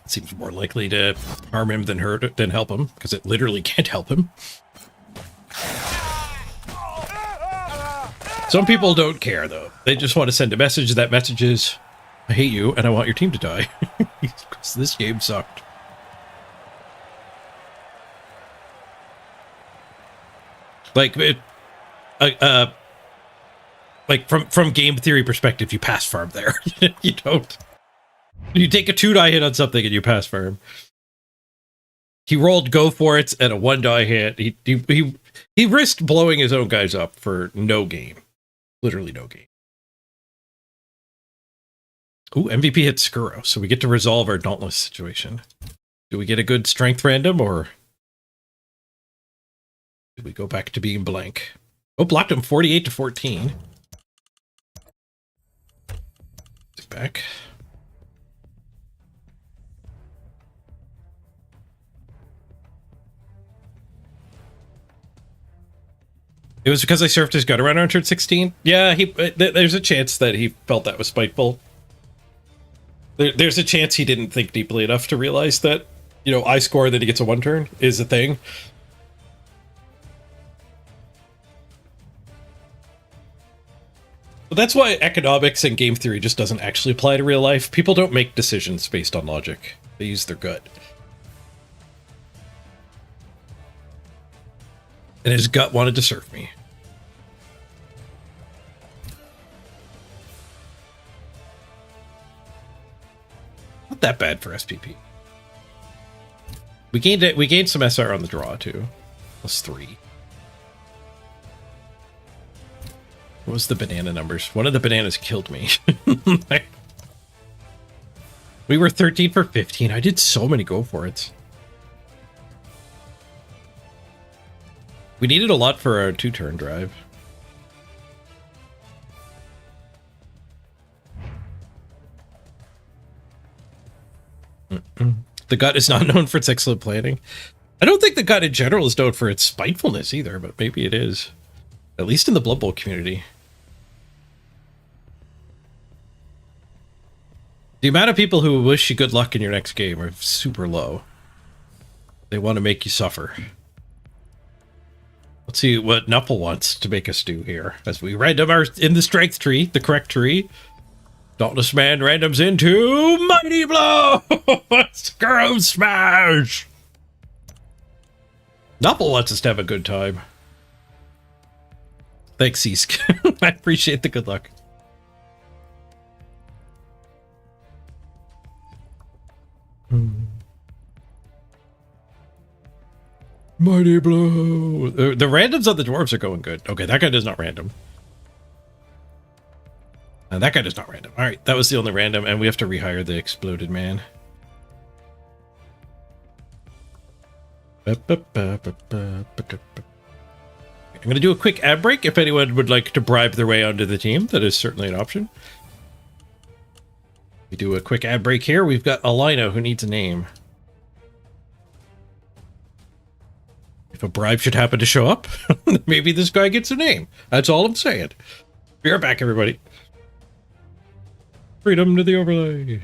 Seems more likely to harm him than help him, because it literally can't help him. Some people don't care, though. They just want to send a message. That message is, I hate you, and I want your team to die. Because this game sucked. Like, like from game theory perspective, you pass farm there. You don't. You take a 2-die hit on something and you pass farm. He rolled go for it and a 1-die hit. He risked blowing his own guys up for no game. Literally no game. Ooh, MVP hit Skuro, so we get to resolve our Dauntless situation. Do we get a good strength random, or do we go back to being blank? Oh, blocked him 48-14. Back. It was because I surfed his gut around on turn 16? Yeah, there's a chance that he felt that was spiteful. There's a chance he didn't think deeply enough to realize that, you know, I score that he gets a 1 turn is a thing. But that's why economics and game theory just doesn't actually apply to real life. People don't make decisions based on logic. They use their gut. And his gut wanted to surf me. Not that bad for SPP. We gained some SR on the draw too. +3. What was the banana numbers? One of the bananas killed me. We were 13 for 15. I did so many go for it. We needed a lot for our 2-turn drive. The gut is not known for its excellent planning. I don't think the gut in general is known for its spitefulness either, but maybe it is. At least in the Blood Bowl community. The amount of people who wish you good luck in your next game are super low. They want to make you suffer. Let's see what Nuffle wants to make us do here. As we random our in the strength tree, the correct tree. Dauntless Man randoms into Mighty Blow! Screw Smash! Nuffle wants us to have a good time. Thanks, East. I appreciate the good luck. Mighty Blow. The randoms on the dwarves are going good. Okay, that guy does not random. And that guy does not random. All right, that was the only random, and we have to rehire the exploded man. I'm going to do a quick ad break. If anyone would like to bribe their way onto the team, that is certainly an option. We do a quick ad break here. We've got Alino who needs a name. If a bribe should happen to show up, maybe this guy gets a name. That's all I'm saying. Be right back, everybody. Freedom to the overlay.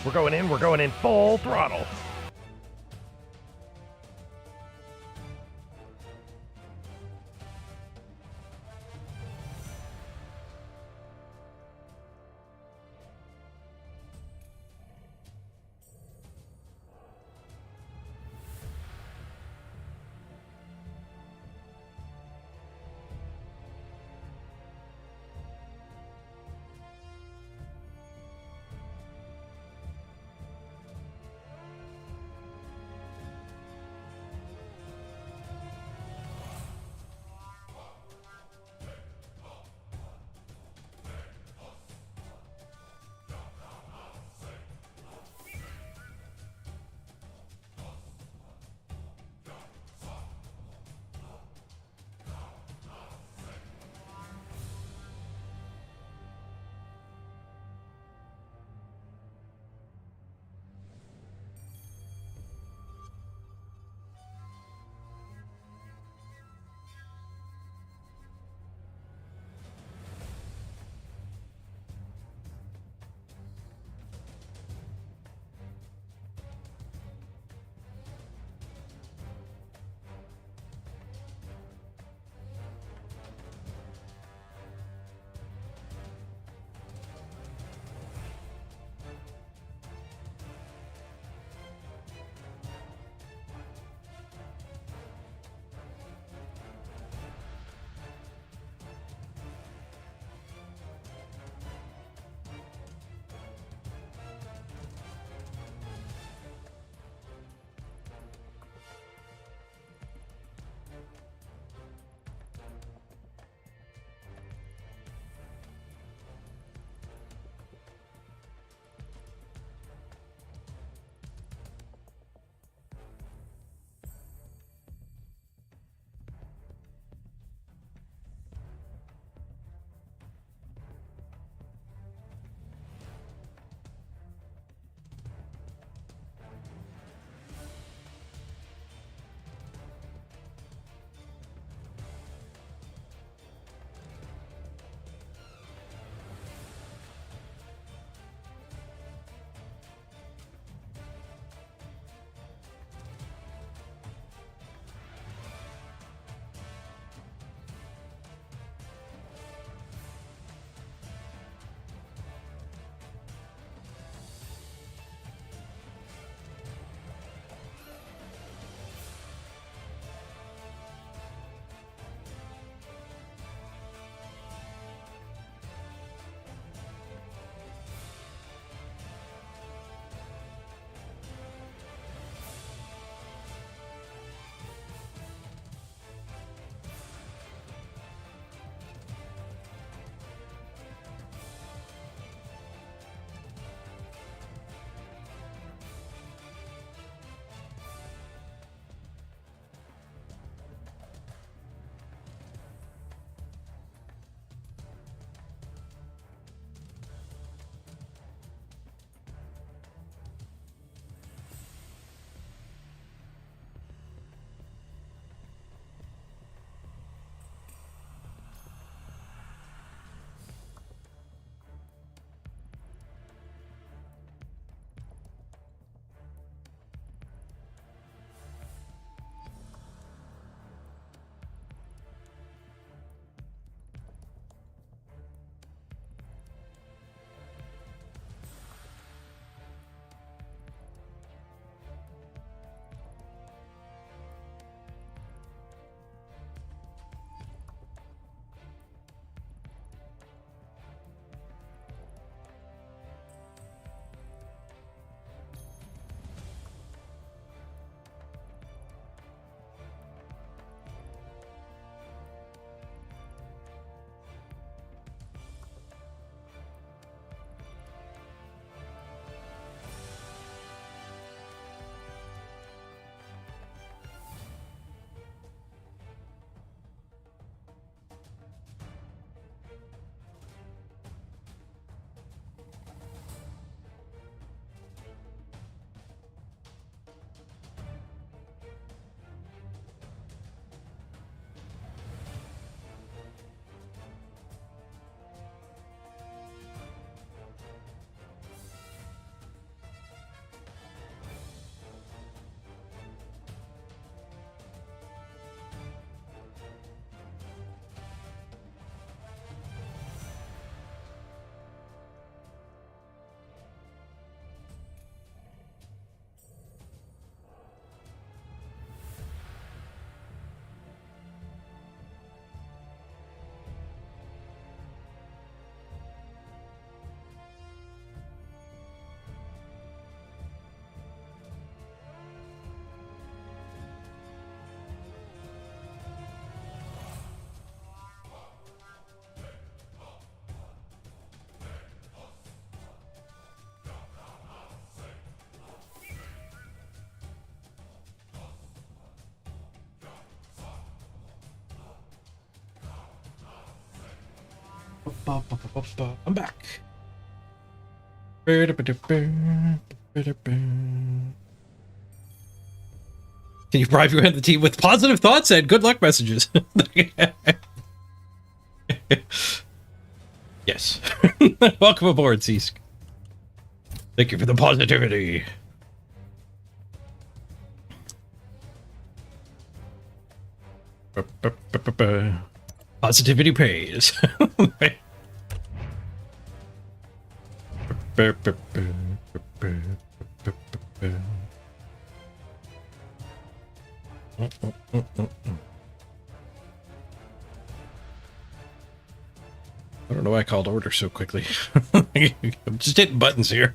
We're going in full throttle. I'm back. Can you bribe your end the team with positive thoughts and good luck messages? Yes. Welcome aboard, Ceask. Thank you for the positivity. Positivity pays. I don't know why I called order so quickly. I'm just hitting buttons here.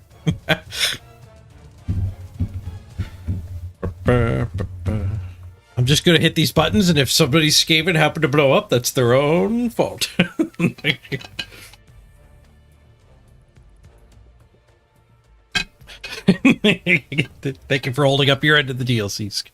I'm just gonna hit these buttons, and if somebody's Skaven happen to blow up, that's their own fault. Thank you for holding up your end of the deal, Ceask.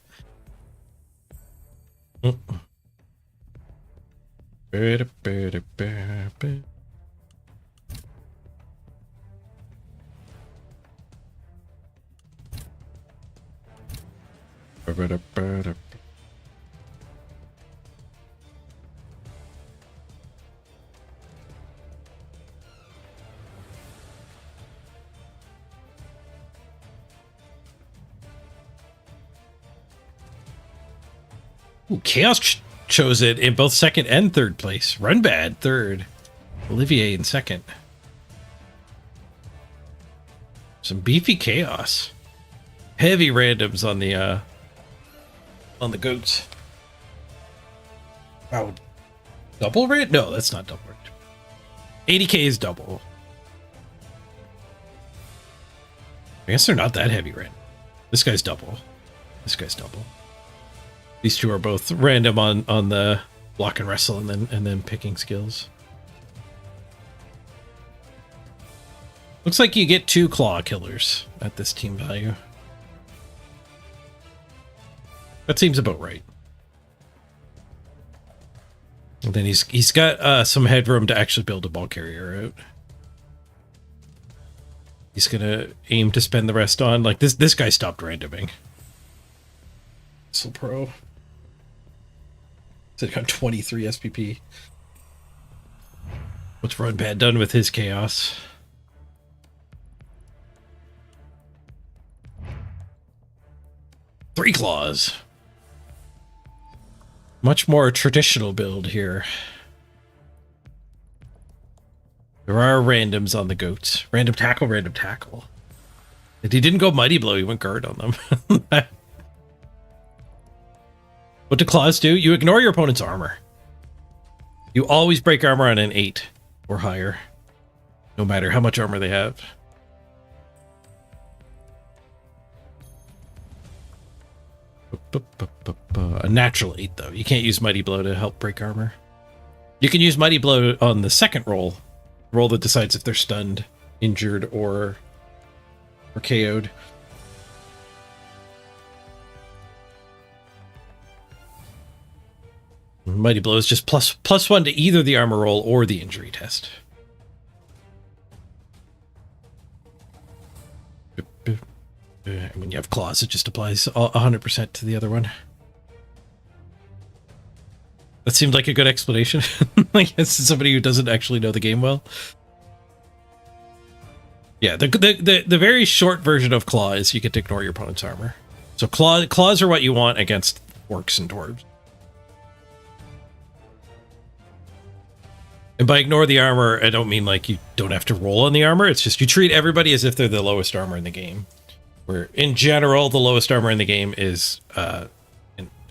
Ooh, Chaos chose it in both second and third place. Run Bad third. Olivier in second. Some beefy Chaos. Heavy randoms on the goats. Wow. Double rate? No, that's not double rate. 80k is double. I guess they're not that heavy random. This guy's double. This guy's double. These two are both random on the block and wrestle and then picking skills. Looks like you get 2 claw killers at this team value. That seems about right. And then he's got some headroom to actually build a ball carrier out. He's gonna aim to spend the rest on like this guy stopped randoming. So pro. So got 23 SPP. What's Run Bad done with his chaos? Three claws. Much more traditional build here. There are randoms on the goats. Random tackle, random tackle. If he didn't go mighty blow, he went guard on them. What do claws do? You ignore your opponent's armor. You always break armor on an 8 or higher, no matter how much armor they have. A natural 8, though. You can't use Mighty Blow to help break armor. You can use Mighty Blow on the second roll. Roll that decides if they're stunned, injured, or KO'd. Mighty Blow is just plus 1 to either the armor roll or the injury test. When you have claws, it just applies 100% to the other one. That seemed like a good explanation. Like, as somebody who doesn't actually know the game well. Yeah, the very short version of claw is you get to ignore your opponent's armor. So claws are what you want against orcs and dwarves. And by ignore the armor, I don't mean like you don't have to roll on the armor. It's just you treat everybody as if they're the lowest armor in the game. Where, in general, the lowest armor in the game is an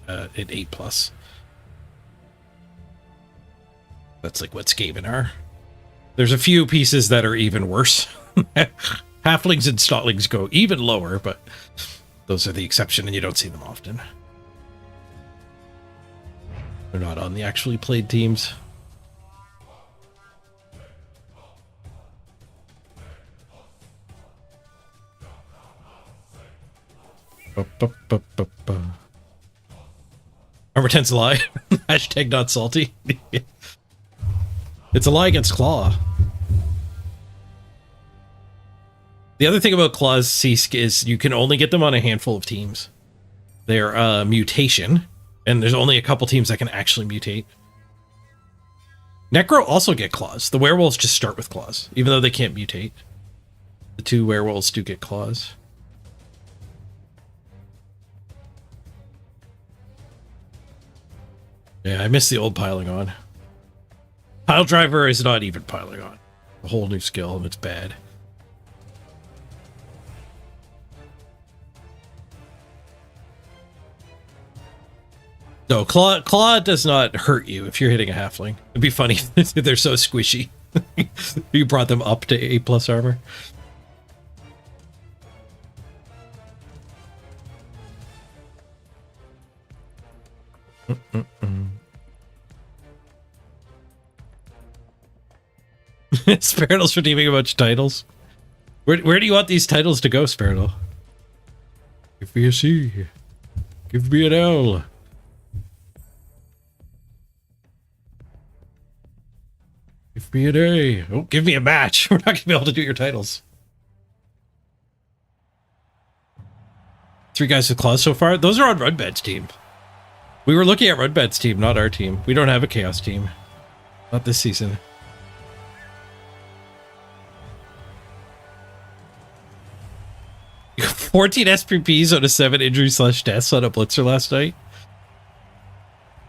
8+. That's like what Skaven are. There's a few pieces that are even worse. Halflings and Stotlings go even lower, but those are the exception and you don't see them often. They're not on the actually played teams. Armor 10's a lie. Hashtag not salty. It's a lie against Claw. The other thing about Claw's Seask is you can only get them on a handful of teams. They're mutation, and there's only a couple teams that can actually mutate. Necro also get claws. The werewolves just start with claws, even though they can't mutate. The 2 werewolves do get claws. Yeah, I miss the old piling on. Pile driver is not even piling on. A whole new skill, and it's bad. No, claw does not hurt you if you're hitting a halfling. It'd be funny if they're so squishy. You brought them up to A+ armor. Spiritle's redeeming a bunch of titles. Where do you want these titles to go, Spiritle? Give me a C. Give me an L. Give me an A. Oh, give me a match. We're not going to be able to do your titles. 3 guys with claws so far. Those are on Rudbad's team. We were looking at Rudbad's team, not our team. We don't have a Chaos team. Not this season. You got 14 SPPs on a 7 injury/deaths on a Blitzer last night.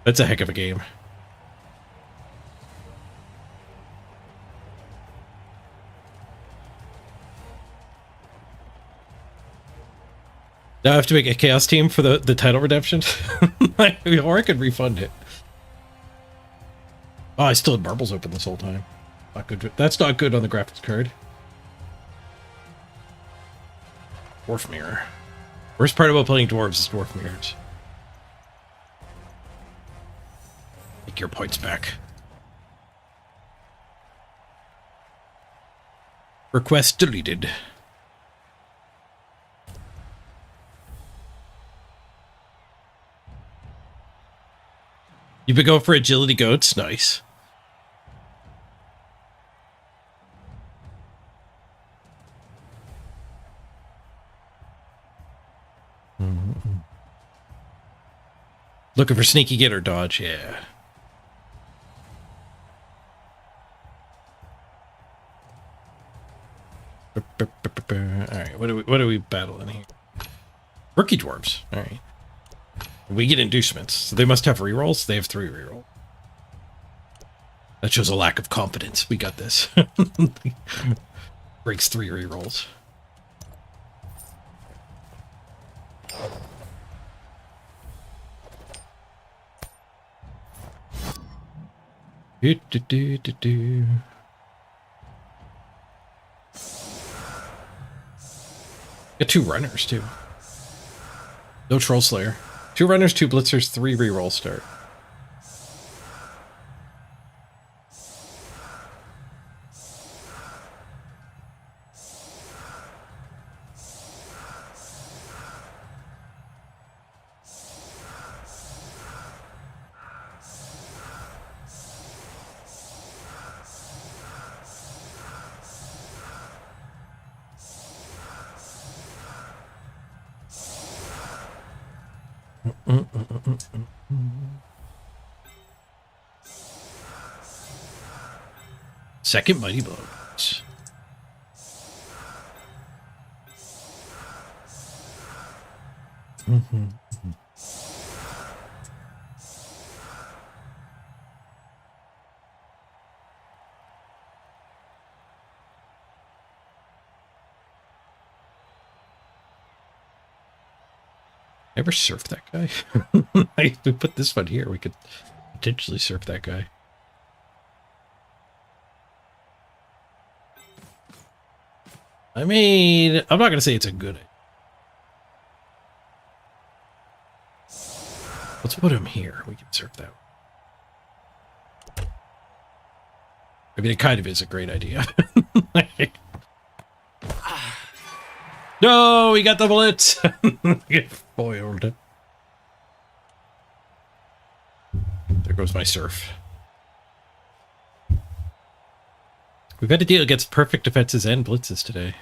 That's a heck of a game. Now I have to make a Chaos team for the title redemption. Or I could refund it. Oh, I still had marbles open this whole time. Not good. That's not good on the graphics card. Dwarf mirror. Worst part about playing dwarves is dwarf mirrors. Take your points back. Request deleted. You've been going for agility goats? Nice. Looking for sneaky get or dodge, yeah. Alright, what are we battling here? Rookie dwarves. Alright. We get inducements, so they must have rerolls. They have 3 rerolls. That shows a lack of competence. We got this. Breaks 3 rerolls. Got 2 runners too. No Troll Slayer. 2 runners, 2 blitzers, 3 reroll start. Second Mighty Blows. Ever surf that guy? We put this one here. We could potentially surf that guy. I mean, I'm not going to say it's a good idea. Let's put him here. We can surf that one. I mean, it kind of is a great idea. No, we got the blitz. Get foiled. There goes my surf. We've had to deal against perfect defenses and blitzes today.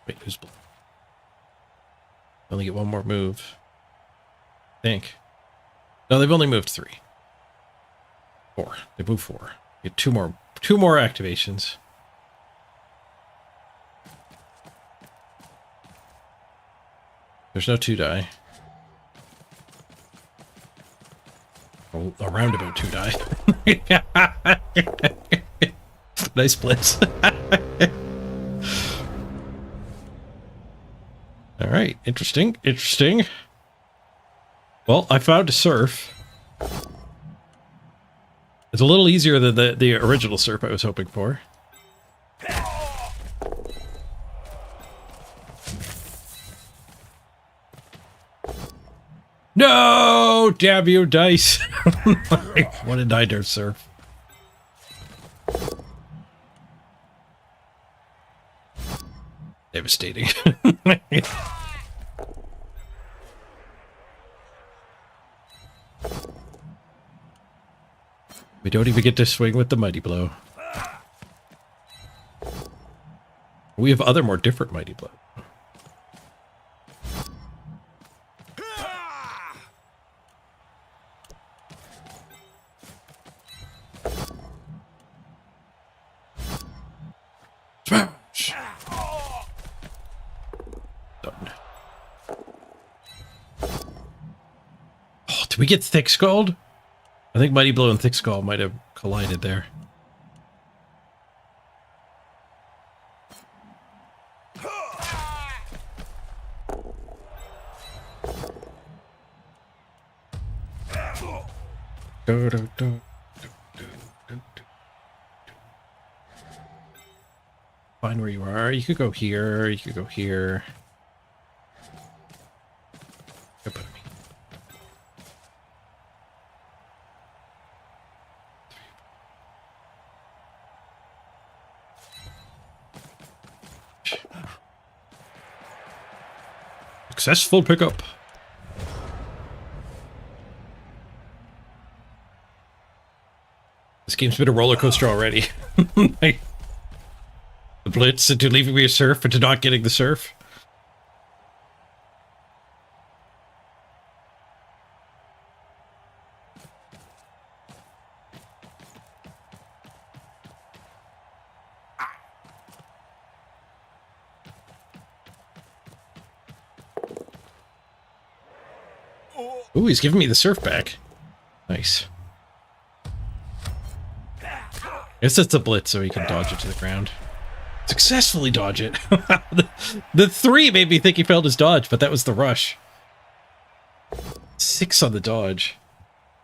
Wait, who's blue? Only get one more move. I think. No, they've only moved 3. 4. They moved 4. Get 2 more activations. There's no 2 die. Oh, a roundabout 2 die. Nice blitz. All right, interesting. Well, I found a surf. It's a little easier than the original surf I was hoping for. No! Damn you, dice! What a nightmare surf. Devastating. We don't even get to swing with the mighty blow. We have other more different mighty blow. Smash! Done. Oh, did we get Thick Skulled? I think Mighty Blow and Thick Skull might have collided there. Find where you are. You could go here. You could go here. Put me. Successful pickup. This game's been a roller coaster already. Like, the blitz into leaving me a surf into not getting the surf. Ooh, he's giving me the surf back. Nice. I guess it's a blitz so he can dodge it to the ground. Successfully dodge it. The 3 made me think he failed his dodge, but that was the rush. 6 on the dodge.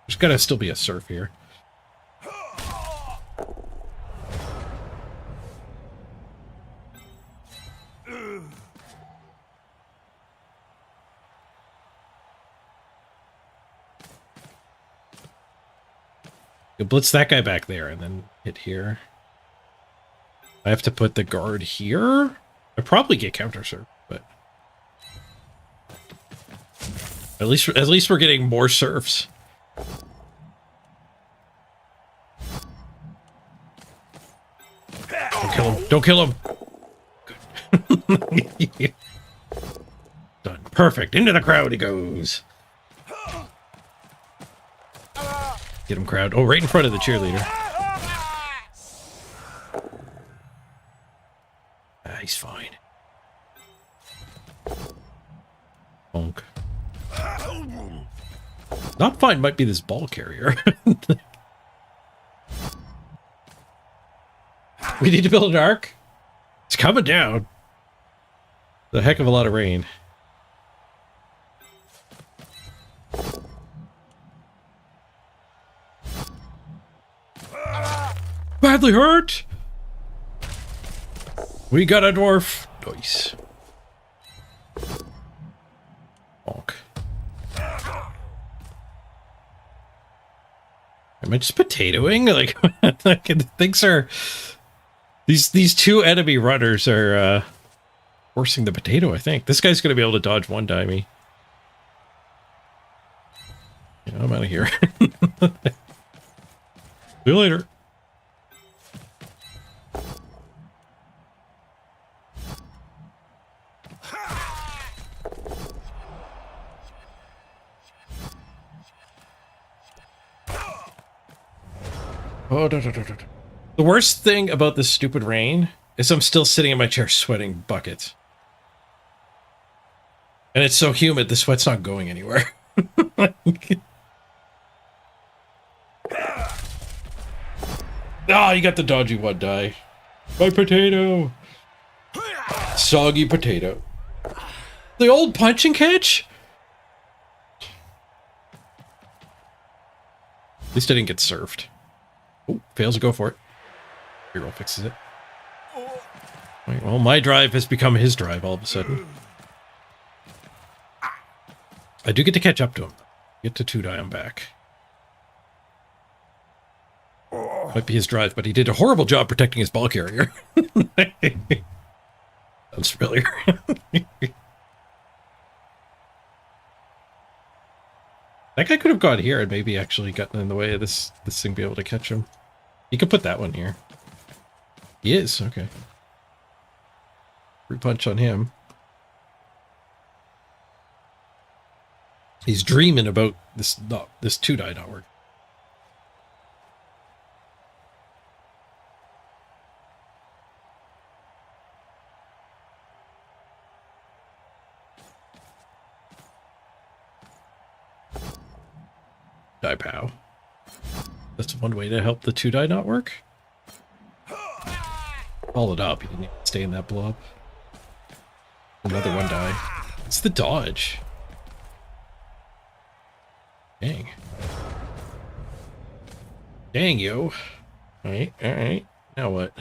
There's gotta still be a surf here. You blitz that guy back there and then hit here. I have to put the guard here? I probably get counter surf, but at least we're getting more surfs. Don't kill him. Don't kill him. Good. Done. Perfect. Into the crowd he goes. Get him, crowd. Oh, right in front of the cheerleader. He's fine. Bonk. Not fine might be this ball carrier. We need to build an arc. It's coming down. A heck of a lot of rain. Badly hurt. We got a dwarf. Nice. Bonk. Am I just potatoing? Like things are... These two enemy runners are forcing the potato, I think. This guy's going to be able to dodge one dimey. Yeah, I'm out of here. See you later. Oh, no. The worst thing about this stupid rain is I'm still sitting in my chair sweating buckets. And it's so humid, the sweat's not going anywhere. Oh, you got the dodgy one die. My potato. Soggy potato. The old punch and catch? At least I didn't get served. Oh, fails to go for it. Hero fixes it. Wait, well, my drive has become his drive all of a sudden. I do get to catch up to him. Get to 2 die, I'm back. Might be his drive, but he did a horrible job protecting his ball carrier. Sounds familiar. That guy could have gone here and maybe actually gotten in the way of this thing be able to catch him. He could put that one here. He is, okay. Free punch on him. He's dreaming about this 2 die not working. Die pow. That's one way to help the 2 die not work. Haul it up. You didn't even stay in that blob. Another 1 die. It's the dodge. Dang. Dang, yo. Alright, alright. Now what?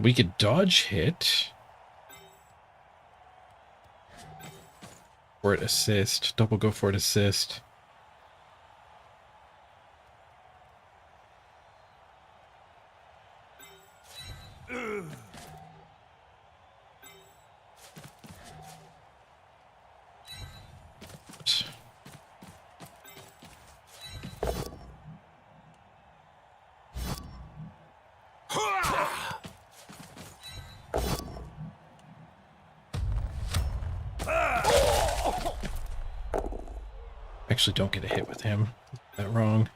We could dodge hit. For it assist. Double go for it assist. Actually don't get a hit with him. That wrong.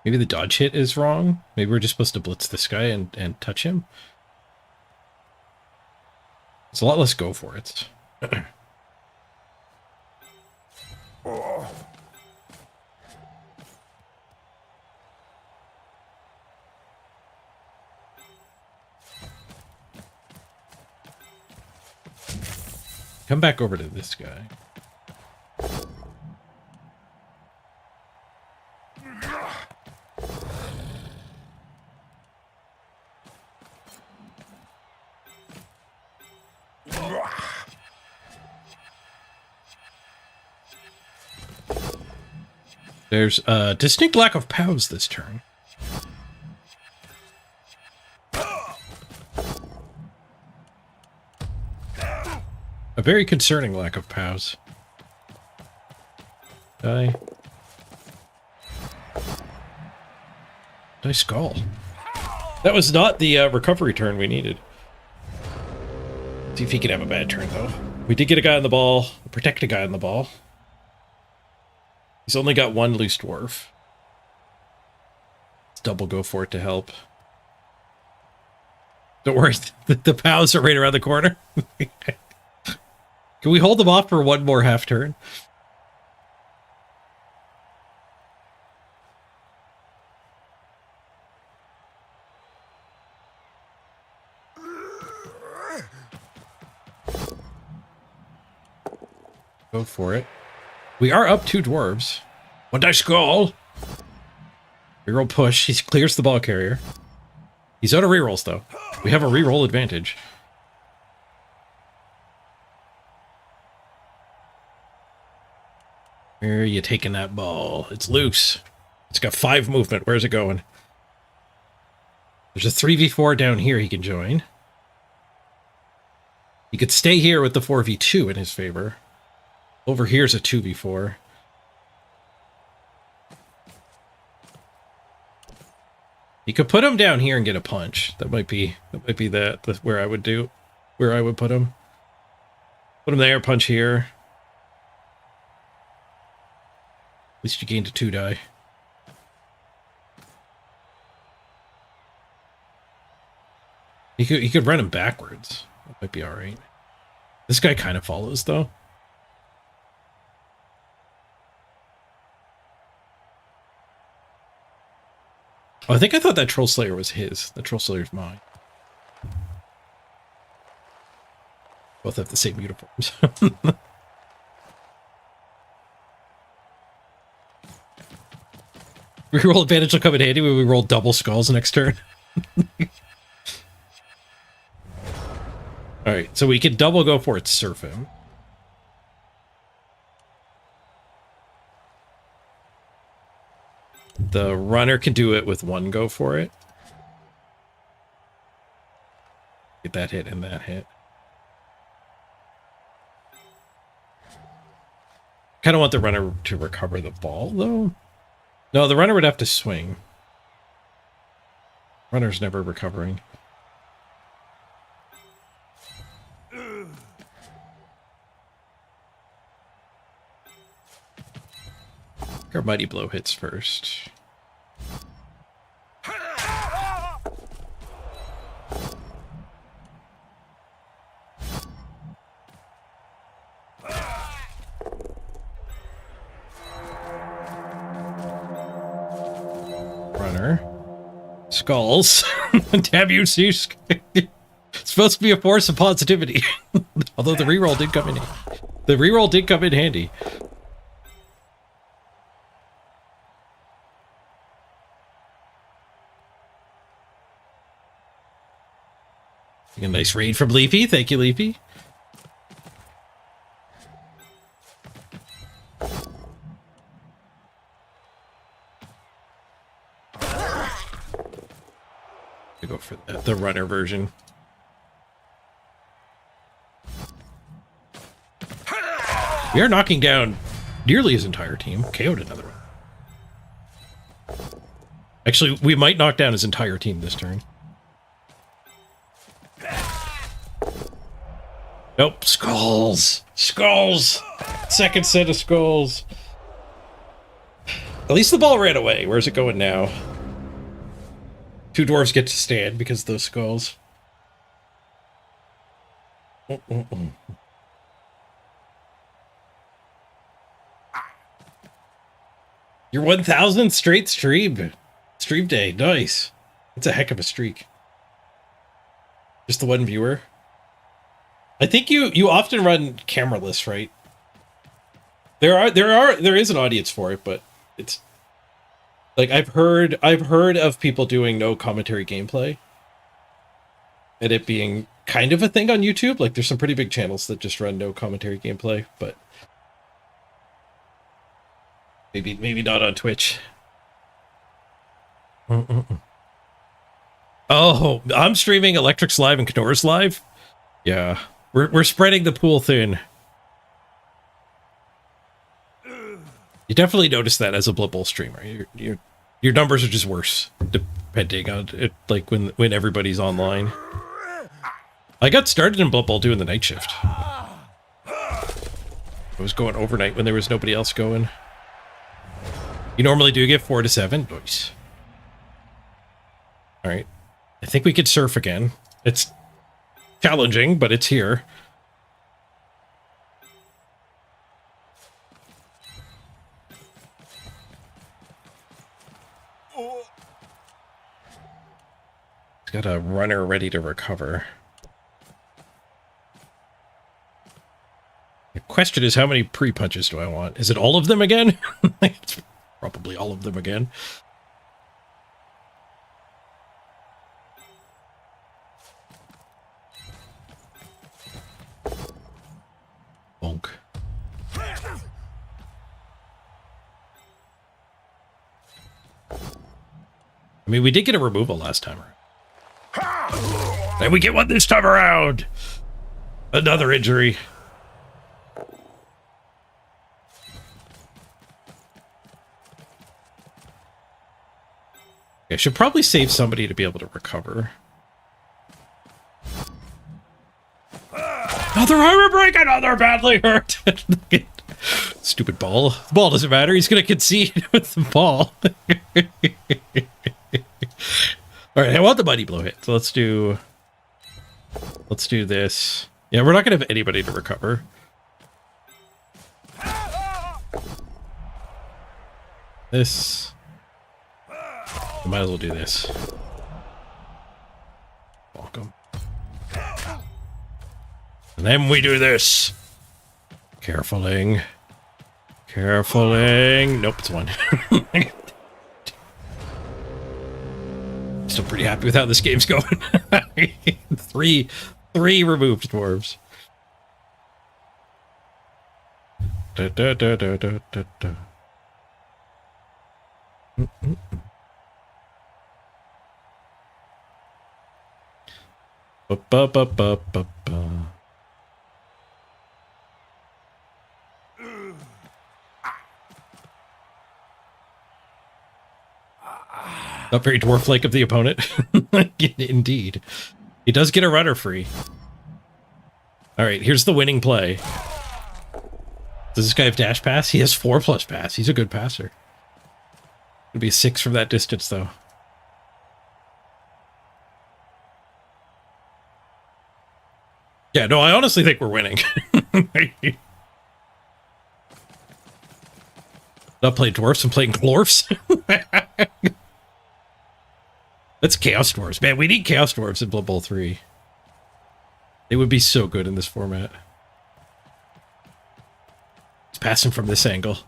Maybe the dodge hit is wrong. Maybe we're just supposed to blitz this guy and touch him. It's a lot less go for it. Come back over to this guy. There's a distinct lack of POWs this turn. A very concerning lack of POWs. Die. Die skull. That was not the recovery turn we needed. See if he can have a bad turn, though. We did get a guy on the ball. Protect a guy on the ball. He's only got 1 loose dwarf. Let's double go for it to help. Don't worry, the POWs are right around the corner. Can we hold them off for 1 more half turn? Go for it. We are up 2 dwarves. One die skull. Reroll push. He clears the ball carrier. He's out of rerolls, though. We have a reroll advantage. Where are you taking that ball? It's loose. It's got 5 movement. Where's it going? There's a 3v4 down here he can join. He could stay here with the 4v2 in his favor. Over here's a 2v4. You could put him down here and get a punch. That might be where I would put him. Put him there, punch here. At least you gained a 2 die. He could run him backwards. That might be alright. This guy kind of follows, though. Oh, I thought that Troll Slayer was his. The Troll Slayer's mine. Both have the same uniforms. Reroll advantage will come in handy when we roll double skulls next turn. Alright, so we can double go for it, surf him. The runner can do it with 1 go for it. Get that hit and that hit. Kind of want the runner to recover the ball, though. No, the runner would have to swing. Runner's never recovering. Our Mighty Blow hits first. Runner. Skulls. Damn you, see. It's supposed to be a force of positivity. Although the reroll did come in handy. The reroll did come in handy. A nice raid from Leafy. Thank you, Leafy. I go for the runner version. We are knocking down nearly his entire team. KO'd another one. Actually, we might knock down his entire team this turn. Nope, skulls. Skulls. Second set of skulls. At least the ball ran away. Where's it going now? 2 dwarves get to stand because of those skulls. Your 1,000th straight stream. Stream day. Nice. That's a heck of a streak. Just the 1 viewer. I think you often run cameraless, right? There is an audience for it, but it's like I've heard of people doing no commentary gameplay and it being kind of a thing on YouTube. Like there's some pretty big channels that just run no commentary gameplay, but maybe not on Twitch. Oh, I'm streaming Electric's live and Knorr's live. Yeah. We're spreading the pool thin. You definitely notice that as a Blood Bowl streamer. Your numbers are just worse, depending on it. Like when everybody's online. I got started in Blood Bowl doing the night shift. I was going overnight when there was nobody else going. You normally do get 4 to 7. Nice. All right. I think we could surf again. It's challenging, but it's here. It's got a runner ready to recover. Question is, how many pre-punches do I want? Is it all of them again? It's probably all of them again. Bonk. I mean, we did get a removal last time around. And we get one this time around! Another injury. I should probably save somebody to be able to recover. Another armor break! Another badly hurt! Stupid ball. The ball doesn't matter. He's gonna concede with the ball. Alright, I want the mighty blow hit. So let's do this. Yeah, we're not gonna have anybody to recover. This. We might as well do this. Welcome. And then we do this. Carefuling. Carefuling. Nope, it's one. Still pretty happy with how this game's going. three removed dwarves. Da, da, da, da, da, da, da. Ba, ba, ba, ba, ba, ba. Not very dwarf-like of the opponent. Indeed. He does get a runner free. Alright, here's the winning play. Does this guy have dash pass? He has 4+ pass. He's a good passer. It'd be a 6 from that distance, though. Yeah, no, I honestly think we're winning. Not playing dwarfs, I'm playing dwarfs. That's Chaos Dwarves. Man, we need Chaos Dwarves in Blood Bowl 3. They would be so good in this format. It's passing from this angle.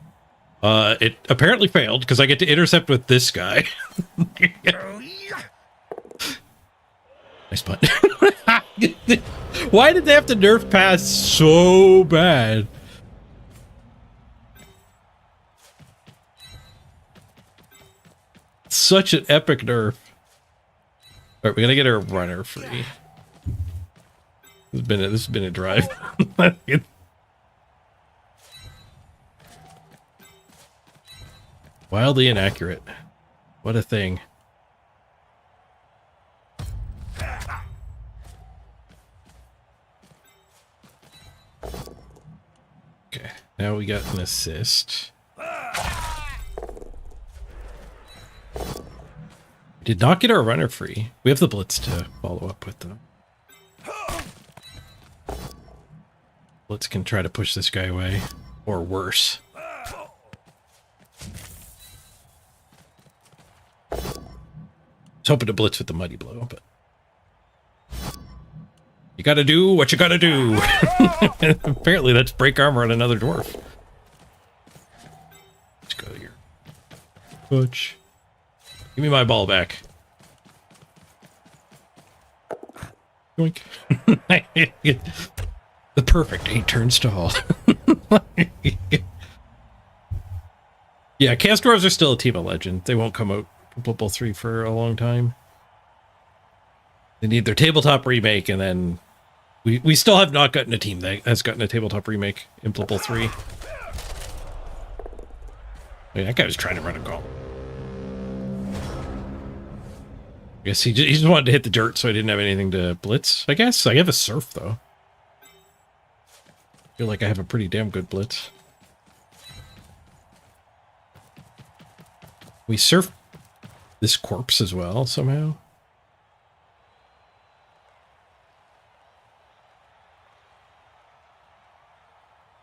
It apparently failed, because I get to intercept with this guy. Nice punt. Why did they have to nerf pass so bad? Such an epic nerf. Alright, we gotta get our runner free. This has been a drive. Wildly inaccurate. What a thing. Okay, now we got an assist. Did not get our runner free. We have the blitz to follow up with them. Blitz can try to push this guy away. Or worse. I was hoping to blitz with the mighty blow, but... You gotta do what you gotta do! Apparently that's break armor on another dwarf. Let's go here. Butch. Give me my ball back. Yoink. The perfect 8-turn stall. Yeah, Chaos Dwarves are still a team of legend. They won't come out from Blood Bowl 3 for a long time. They need their tabletop remake, and then we still have not gotten a team that has gotten a tabletop remake in Blood Bowl 3. I mean, that guy was trying to run a gauntlet. I guess he just wanted to hit the dirt, so I didn't have anything to blitz, I guess. I have a surf, though. I feel like I have a pretty damn good blitz. We surf this corpse as well, somehow.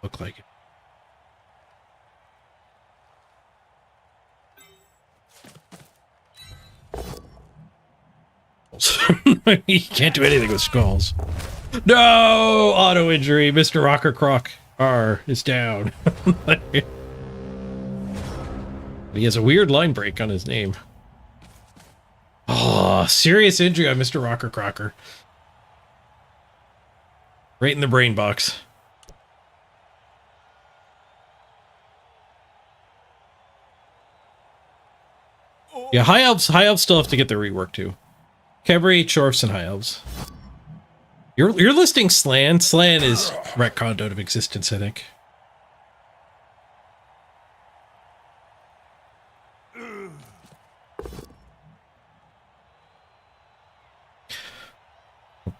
Look like it. You can't do anything with skulls. No! Auto injury, Mr. Rocker Croc. R is down. He has a weird line break on his name. Oh, serious injury on Mr. Rocker Crocker. Right in the brain box. Yeah, High Elves still have to get their rework too. Khemri, Chorfs, and High Elves. You're listing Slan. Slan is retconned out of existence, I think.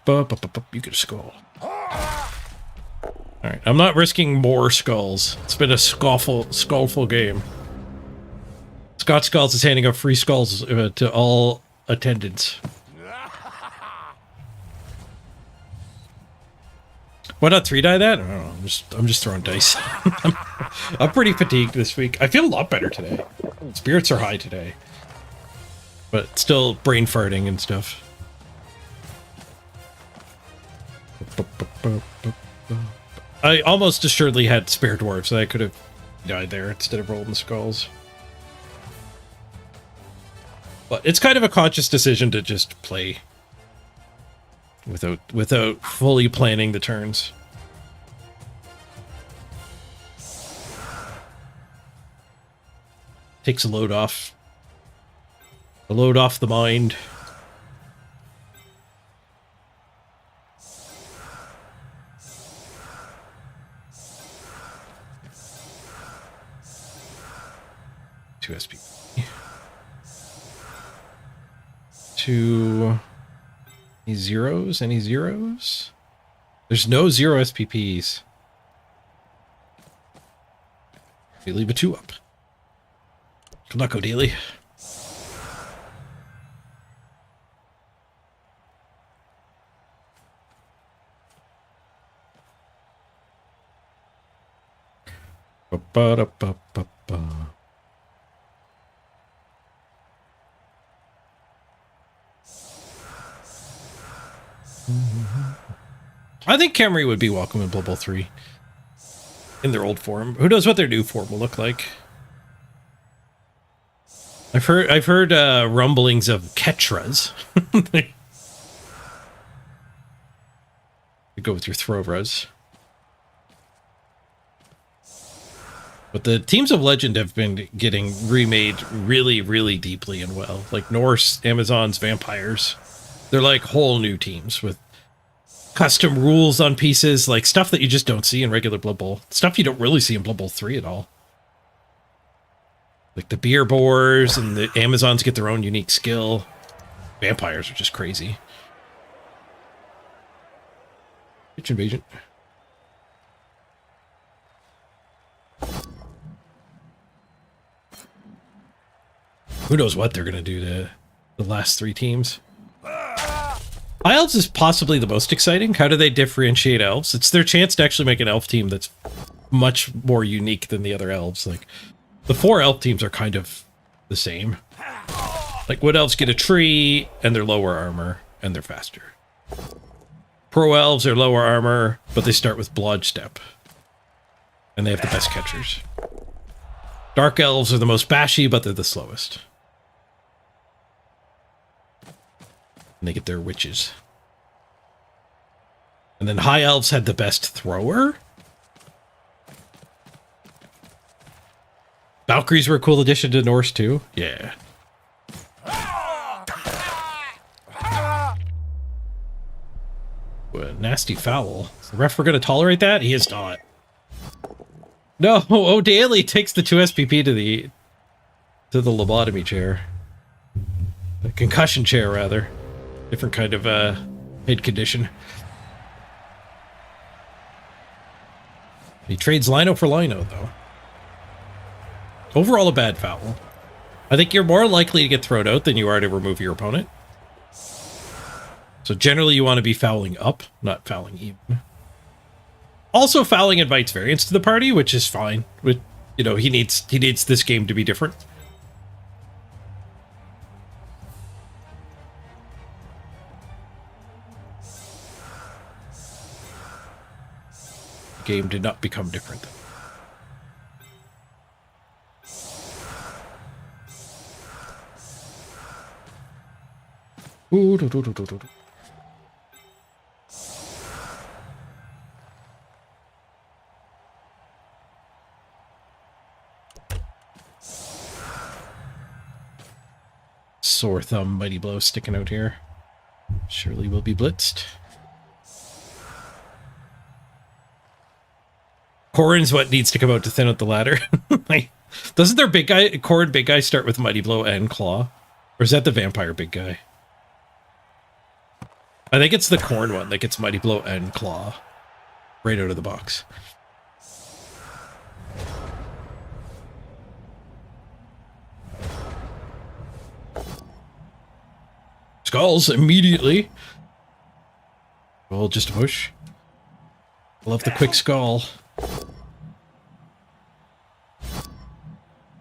You get a skull. Alright, I'm not risking more skulls. It's been a skullful game. Scott Skulls is handing out free skulls to all attendants. Why not 3-die that? I don't know. I'm just throwing dice. I'm pretty fatigued this week. I feel a lot better today. Spirits are high today. But still brain farting and stuff. I almost assuredly had spare dwarves, so I could have died there instead of rolling the skulls. But it's kind of a conscious decision to just play without fully planning the turns. Takes a load off. A load off the mind. Two SP. Two. Any zeros? Any zeros? There's no 0 SPPs. We leave a 2 up. Good luck, O'Dealy. Ba-ba-da-ba-ba-ba. I think Khemri would be welcome in Blood Bowl 3 in their old form. Who knows what their new form will look like? I've heard rumblings of Ketras. You go with your Throvras. But the teams of Legend have been getting remade really, really deeply and well. Like Norse, Amazons, Vampires. They're like whole new teams with custom rules on pieces, like stuff that you just don't see in regular Blood Bowl. Stuff you don't really see in Blood Bowl 3 at all. Like the beer boars and the Amazons get their own unique skill. Vampires are just crazy. Bitch invasion. Who knows what they're going to do to the last 3 teams. High Elves is possibly the most exciting. How do they differentiate elves? It's their chance to actually make an elf team that's much more unique than the other elves. Like, the 4 elf teams are kind of the same. Like, Wood Elves get a tree, and they're lower armor, and they're faster. Pro Elves are lower armor, but they start with Blodge Step. And they have the best catchers. Dark Elves are the most bashy, but they're the slowest. And they get their witches. And then High Elves had the best thrower. Valkyries were a cool addition to Norse too. Yeah. What a nasty foul. Is the ref going to tolerate that? He is not. No, O'Daly takes the 2 SPP to the lobotomy chair. The concussion chair, rather. Different kind of head condition. He trades Lino for Lino, though. Overall, a bad foul. I think you're more likely to get thrown out than you are to remove your opponent. So generally, you want to be fouling up, not fouling even. Also, fouling invites variance to the party, which is fine. With, you know, he needs this game to be different. game did not become different. Ooh, do, do, do, do, do. Sore thumb, mighty blow sticking out here. Surely will be blitzed. Corrin's what needs to come out to thin out the ladder. Doesn't their big guy, Corrin big guy, start with mighty blow and claw? Or is that the vampire big guy? I think it's the Corn one that gets mighty blow and claw right out of the box. Skulls immediately. Well, just a push. Love the quick skull.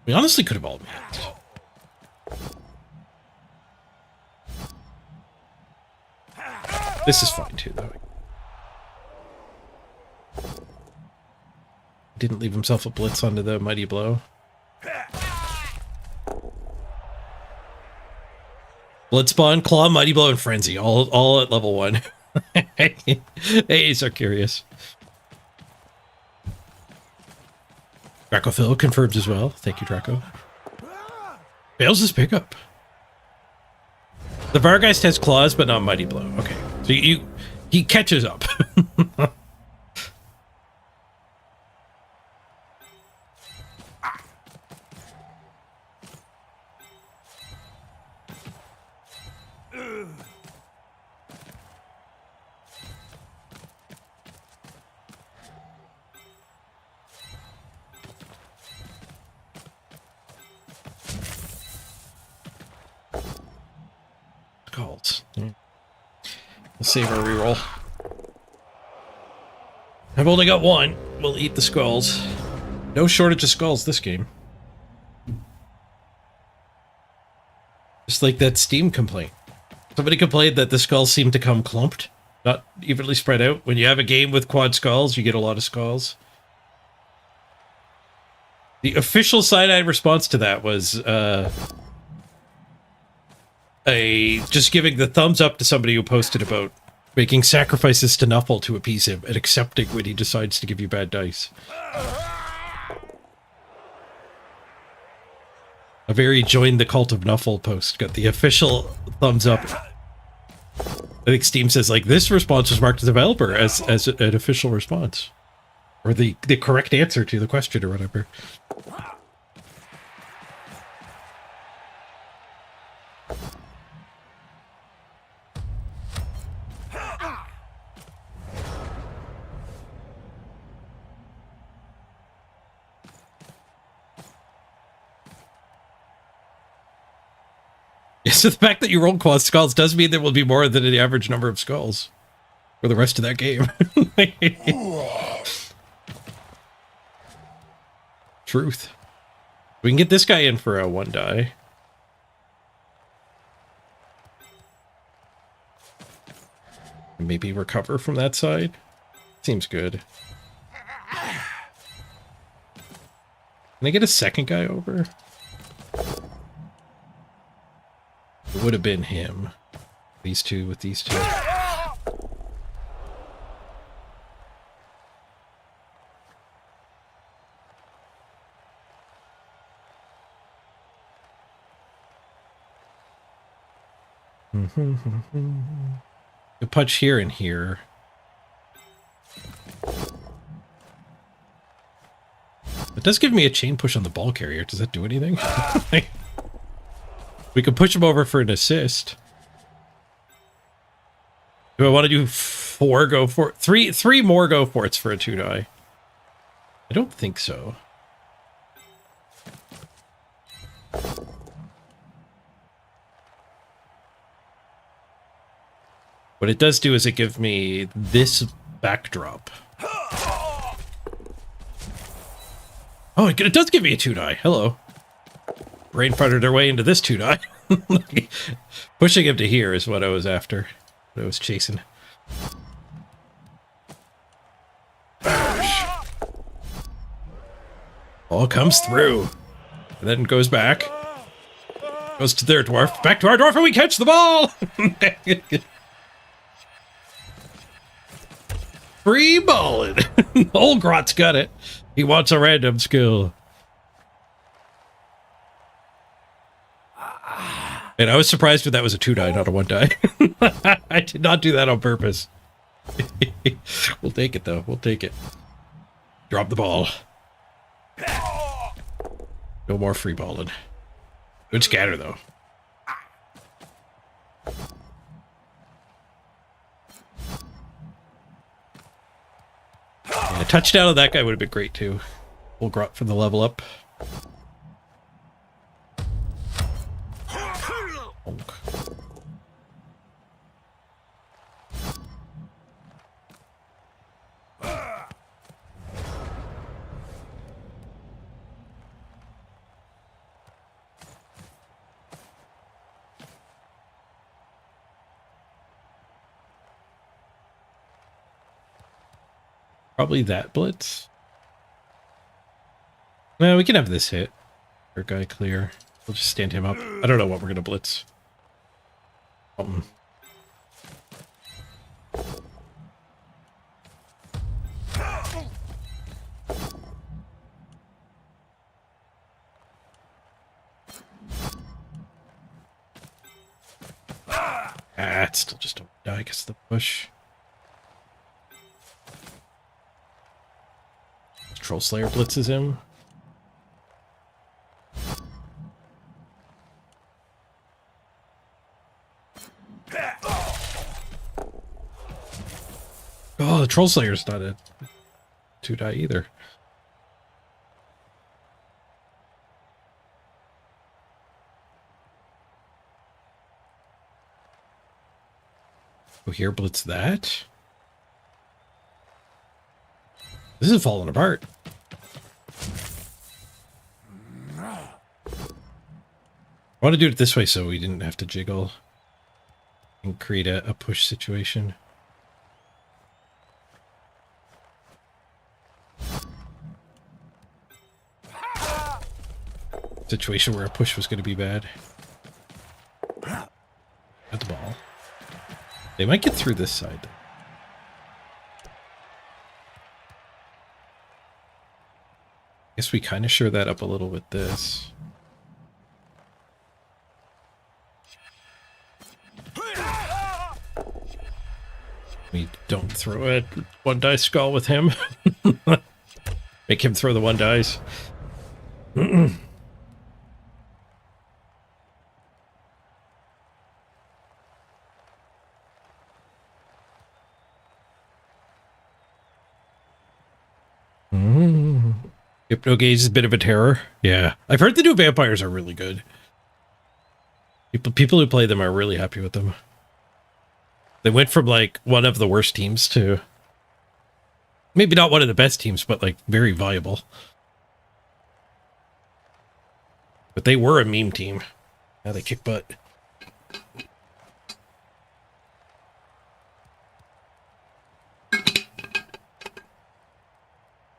We honestly could have all met. This is fine too, though. Didn't leave himself a blitz onto the mighty blow. Blitz spawn, claw, mighty blow, and frenzy, all at level 1. Hey, so curious. Draco Phil confirms as well. Thank you, Draco. Fails his pickup. The Vargeist has claws, but not mighty blow. Okay, so he catches up. Calls. We'll save our reroll. I've only got one. We'll eat the skulls. No shortage of skulls this game. Just like that Steam complaint. Somebody complained that the skulls seem to come clumped, not evenly spread out. When you have a game with quad skulls, you get a lot of skulls. The official side-eye response to that was just giving the thumbs up to somebody who posted about making sacrifices to Nuffle to appease him and accepting when he decides to give you bad dice. A very join the cult of Nuffle post got the official thumbs up. I think Steam says, like, this response was marked as developer as an official response. Or the correct answer to the question or whatever. So the fact that you roll quad skulls does mean there will be more than the average number of skulls for the rest of that game. Truth. We can get this guy in for a 1 die. Maybe recover from that side. Seems good. Can I get a second guy over? It would have been him. These two with these two. You punch here and here. It does give me a chain push on the ball carrier. Does that do anything? We can push him over for an assist. Do I want to do 4 go for three more go forts for a 2 die? I don't think so. What it does do is it gives me this backdrop. Oh, it does give me a 2 die. Hello. Brain farted their way into this 2 die. Pushing him to here is what I was after. What I was chasing. Bash. All comes through. And then goes back. Goes to their dwarf. Back to our dwarf and we catch the ball! Free balling. Old Grot's got it. He wants a random skill. And I was surprised when that was a 2-die, not a 1-die. I did not do that on purpose. We'll take it, though. We'll take it. Drop the ball. No more free balling. Good scatter, though. And a touchdown of that guy would have been great, too. Full grot for the level up. Probably that blitz. Well, we can have this hit. Our guy clear. We'll just stand him up. I don't know what we're gonna blitz. It's still just a die against the push. Troll Slayer blitzes him. Oh, the Troll Slayer's not a 2-die either. Oh, here blitz that. This is falling apart. I want to do it this way so we didn't have to jiggle and create a push situation. Situation where a push was going to be bad. At the ball. They might get through this side. Guess we kind of shore that up a little with this. We don't throw a 1-die skull with him. Make him throw the 1-dies. Hypno Gaze is a bit of a terror. Yeah. I've heard the new vampires are really good. People who play them are really happy with them. They went from like one of the worst teams to maybe not one of the best teams, but like very viable. But they were a meme team. Now they kick butt.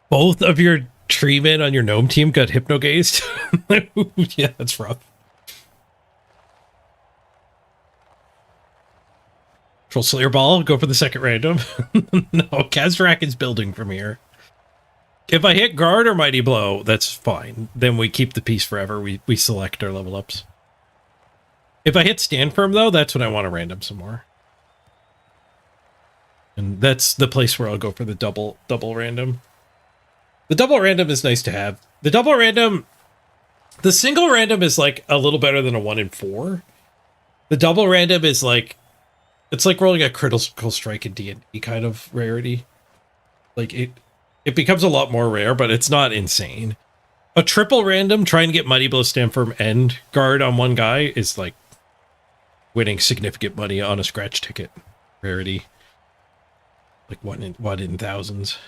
Both of your tree men on your gnome team got hypno-gazed? Yeah, that's rough. Troll Slayer Ball, go for the second random. No, Kazrak is building from here. If I hit guard or mighty blow, that's fine. Then we keep the piece forever. We select our level ups. If I hit stand firm though, that's when I want to random some more. And that's the place where I'll go for the double random. The double random is nice to have. The double random, the single random is like a little better than a 1 in 4. The double random is like, it's like rolling a critical strike in D&D kind of rarity. Like it becomes a lot more rare, but it's not insane. A triple random trying to get Mighty Blow, Stand Firm, and Guard on one guy is like winning significant money on a scratch ticket rarity. Like one in thousands.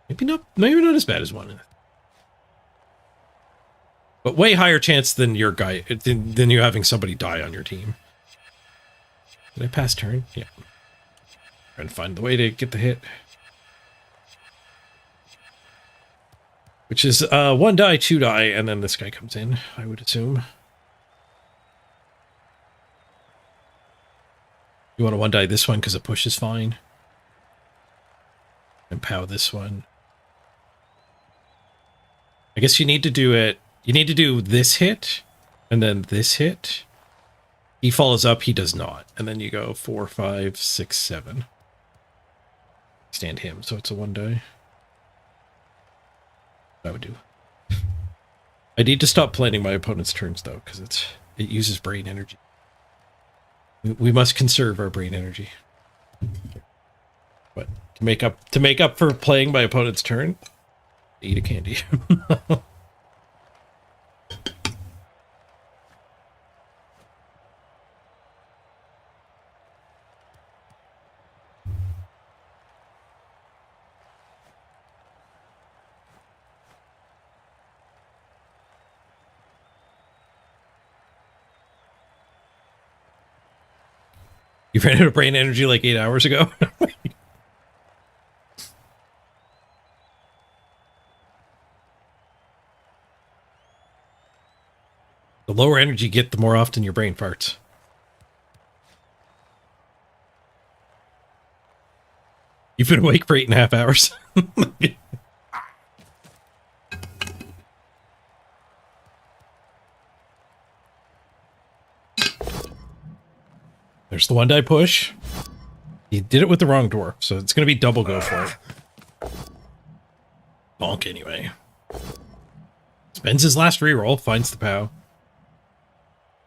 Maybe not as bad as one. But way higher chance than your guy, than you having somebody die on your team. Did I pass turn? Yeah. Trying to find the way to get the hit. Which is 1 die, 2 die, and then this guy comes in, I would assume. You want to 1 die this one because a push is fine. And pow this one. I guess you need to do it. You need to do this hit, and then this hit. He follows up, he does not. And then you go 4, 5, 6, 7. Stand him, so it's a 1 die. I would do. I need to stop planning my opponent's turns though, because it uses brain energy. We must conserve our brain energy. But to make up for playing my opponent's turn, eat a candy. You ran out of brain energy like 8 hours ago. The lower energy you get, the more often your brain farts. You've been awake for 8.5 hours. There's the 1 die push. He did it with the wrong dwarf, so it's going to be double go for it. Bonk anyway. Spends his last reroll, finds the POW.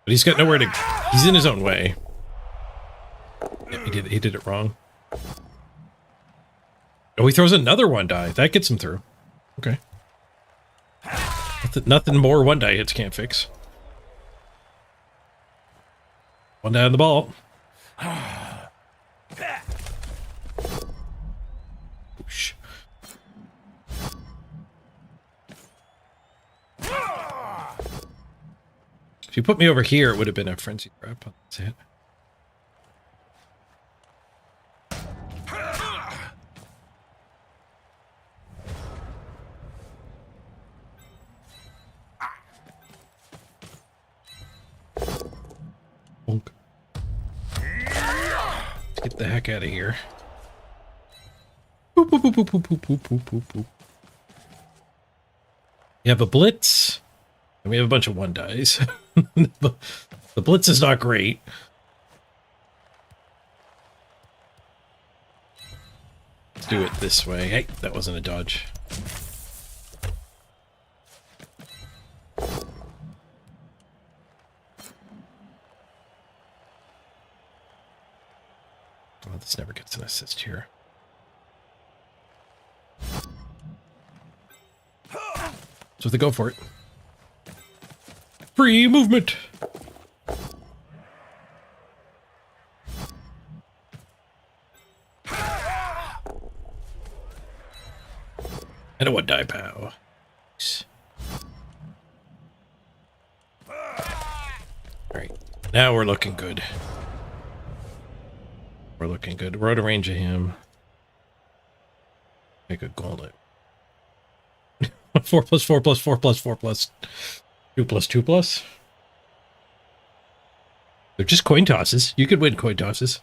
But he's got nowhere to... He's in his own way. Yeah, he did it wrong. Oh, he throws another 1 die. That gets him through. Okay. Nothing more 1 die hits can't fix. 1 die on the ball. Oosh. If you put me over here, it would have been a frenzy grab. That's it. Bonk. Let's get the heck out of here. Boop, boop, boop, boop, boop, boop, boop, boop, boop. You have a blitz, and we have a bunch of 1 dies. The blitz is not great. Let's do it this way. Hey, that wasn't a dodge. Oh, this never gets an assist here. So they go for it. Free movement. And a 1 die POW. Alright, now we're looking good. We're looking good. We're out of range of him. Make a gauntlet. 4 plus 4 plus 4 plus 4 plus 2 plus 2 plus. They're just coin tosses. You could win coin tosses.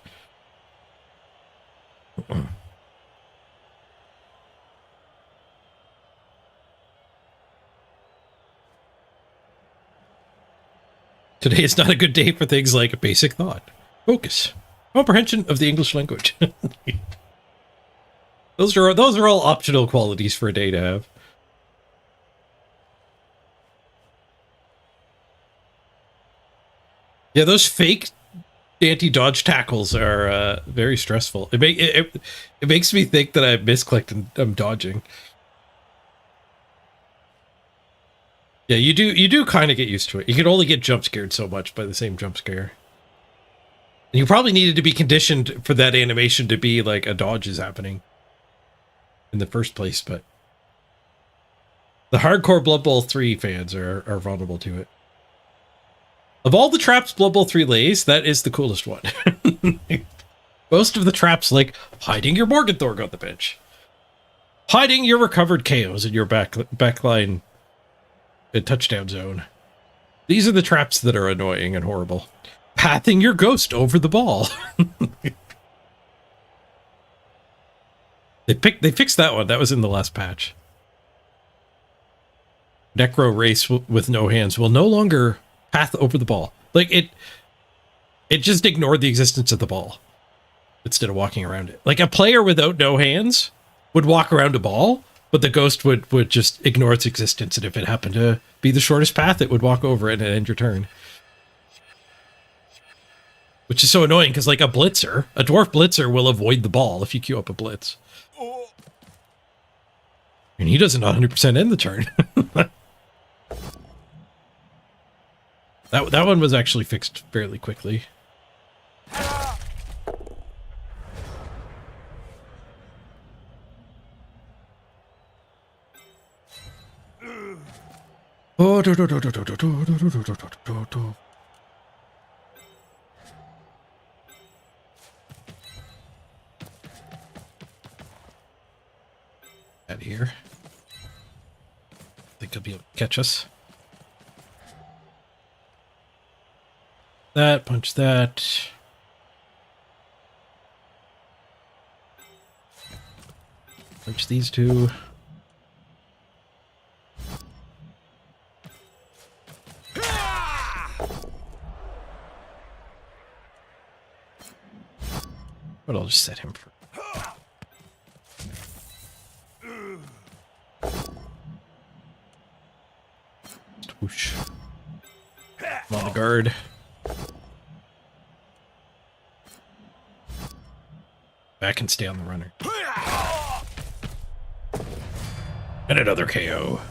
Today is not a good day for things like basic thought, focus, comprehension of the English language. Those are all optional qualities for a day to have. Yeah, those fake anti-dodge tackles are very stressful. It makes me think that I've misclicked and I'm dodging. Yeah, you do kind of get used to it. You can only get jump scared so much by the same jump scare. And you probably needed to be conditioned for that animation to be like a dodge is happening in the first place, but the hardcore Blood Bowl 3 fans are vulnerable to it. Of all the traps Blood Bowl 3 lays, that is the coolest one. Most of the traps, like hiding your Morgenthorg on the bench, Hiding your recovered KOs in your backline touchdown zone. These are the traps that are annoying and horrible. Pathing your ghost over the ball. They fixed that one. That was in the last patch. Necro race with no hands will no longer path over the ball. Like it just ignored the existence of the ball instead of walking around it. Like a player without no hands would walk around a ball, but the ghost would just ignore its existence, and if it happened to be the shortest path, it would walk over it and end your turn. Which is so annoying because like a dwarf blitzer will avoid the ball if you queue up a blitz. And he doesn't 100% end the turn. That one was actually fixed fairly quickly. Oh, out of here. I think he'll be able to catch us. That, punch that. Punch these two. But I'll just set him for. Whoosh. I'm on the guard. Back and stay on the runner. And another KO.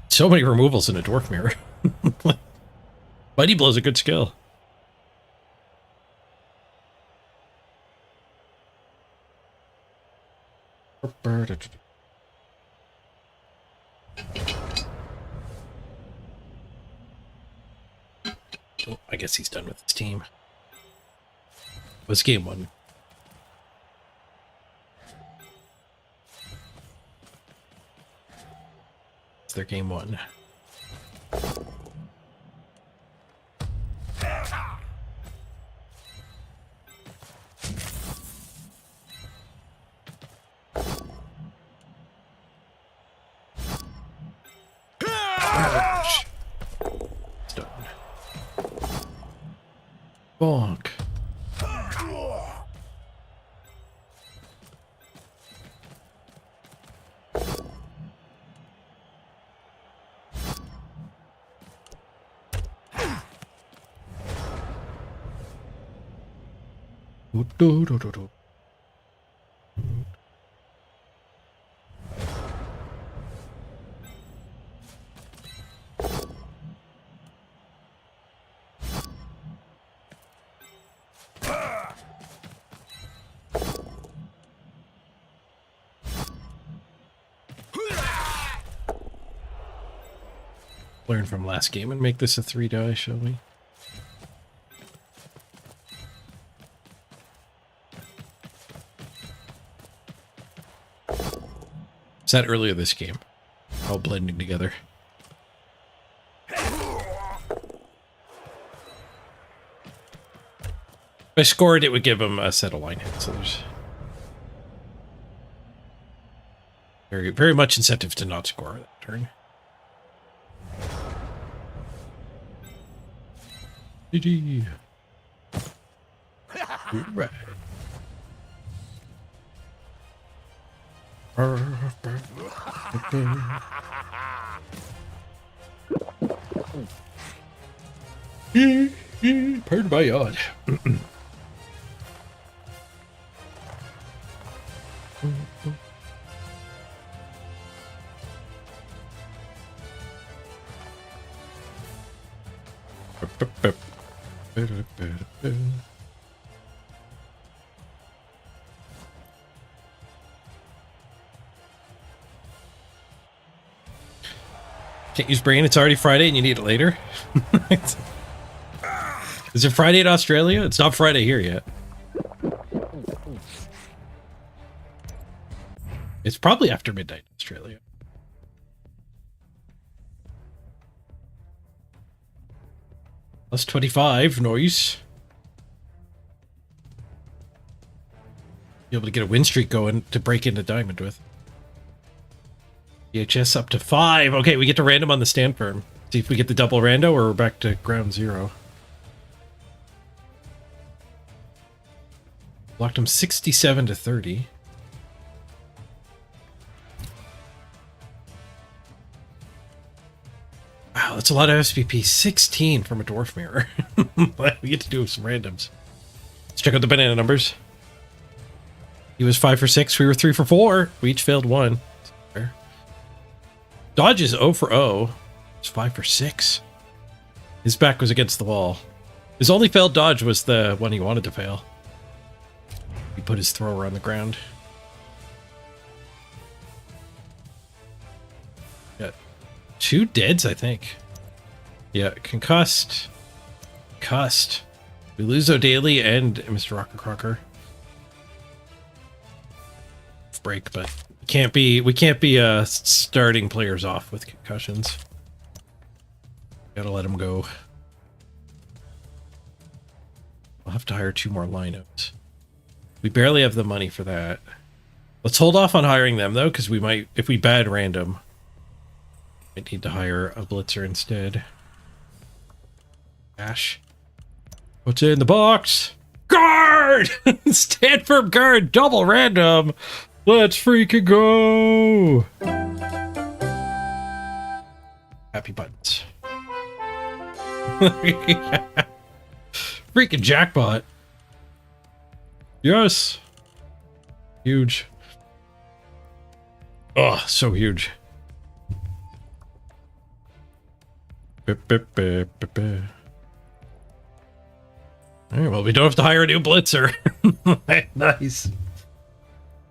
So many removals in a dwarf mirror. Mighty Blow's a good skill. Oh, I guess he's done with his team. It was game one. It's their game one. Bonk. Do. Learn from last game and make this a 3-die, shall we? Is that earlier this game? All blending together. If I scored, it would give him a set of line hits, so there's very, very much incentive to not score that turn. GG. Right. Pardon my yawn. Can't use brain, it's already Friday and you need it later? Is it Friday in Australia? It's not Friday here yet. It's probably after midnight in Australia. Plus 25, nice. Be able to get a win streak going to break into diamond with. EHS up to 5. Okay, we get to random on the stand firm. See if we get the double rando or we're back to ground zero. Blocked him 67 to 30. Wow, that's a lot of SPP. 16 from a dwarf mirror. We get to do some randoms. Let's check out the banana numbers. He was 5 for 6. We were 3 for 4. We each failed 1. Dodge is 0 for 0. It's 5 for 6. His back was against the wall. His only failed dodge was the one he wanted to fail. He put his thrower on the ground. Got 2 deads, I think. Yeah, concussed. Concussed. We lose O'Daly and Mr. Rocker Crocker. Break, but we can't be starting players off with concussions. Gotta let them go. I'll have to hire 2 more lineups. We barely have the money for that. Let's hold off on hiring them though, because we might, if we bad random, I need to hire a blitzer instead. Ash. What's in the box? Guard! Stand firm guard, double random. Let's freaking go! Happy buttons. Freaking jackpot. Yes. Huge. Oh, so huge. Alright, well, we don't have to hire a new blitzer. Nice.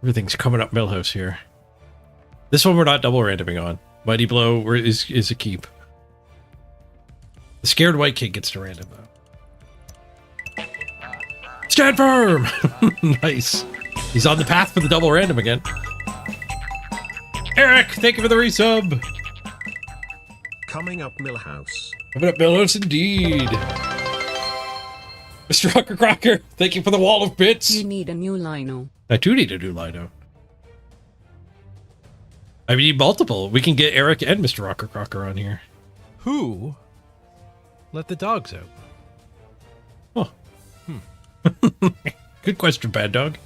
Everything's coming up Millhouse here. This one we're not double randoming on. Mighty Blow is a keep. The scared white kid gets to random though. Stand firm! Nice. He's on the path for the double random again. Eric, thank you for the resub. Coming up Millhouse. Coming up Millhouse indeed. Mr. Rocker Crocker, thank you for the wall of bits. You need a new lino. I do need a new lino. I need multiple. We can get Eric and Mr. Rocker Crocker on here. Who let the dogs out? Oh. Good question, Bad Dog.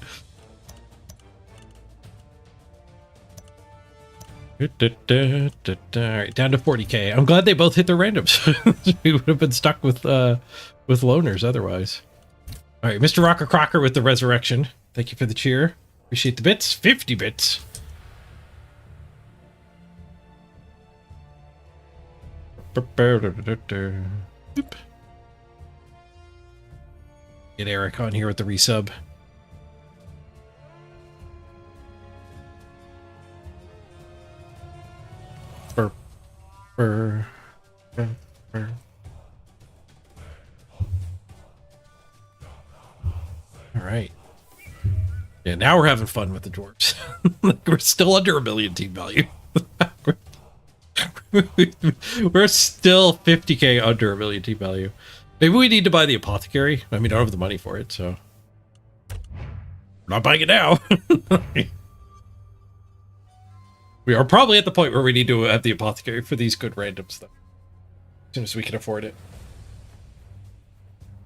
Alright, down to 40k. I'm glad they both hit their randoms. We would have been stuck with loners otherwise. Alright, Mr. Rocker Crocker with the resurrection. Thank you for the cheer. Appreciate the bits. 50 bits. Boop. Get Eric on here with the resub. All right. Yeah, now we're having fun with the dwarves. We're still under $1 million team value. We're still 50k under $1 million team value. Maybe we need to buy the apothecary. I mean, I don't have the money for it, so we're not buying it now. We are probably at the point where we need to have the apothecary for these good randoms, though. As soon as we can afford it.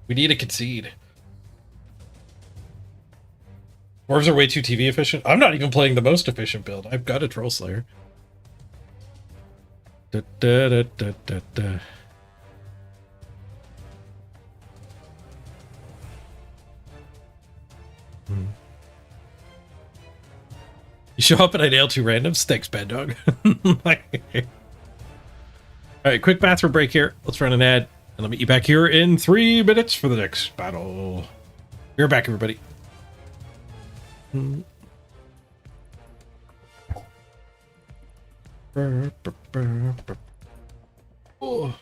We need to concede. Dwarves are way too TV efficient. I'm not even playing the most efficient build. I've got a Troll Slayer. Da, da, da, da, da, da. You show up and I nail 2 randoms? Thanks, Bad Dog. Alright, quick bathroom break here. Let's run an ad. And I'll meet you back here in 3 minutes for the next battle. We're back, everybody. Oh.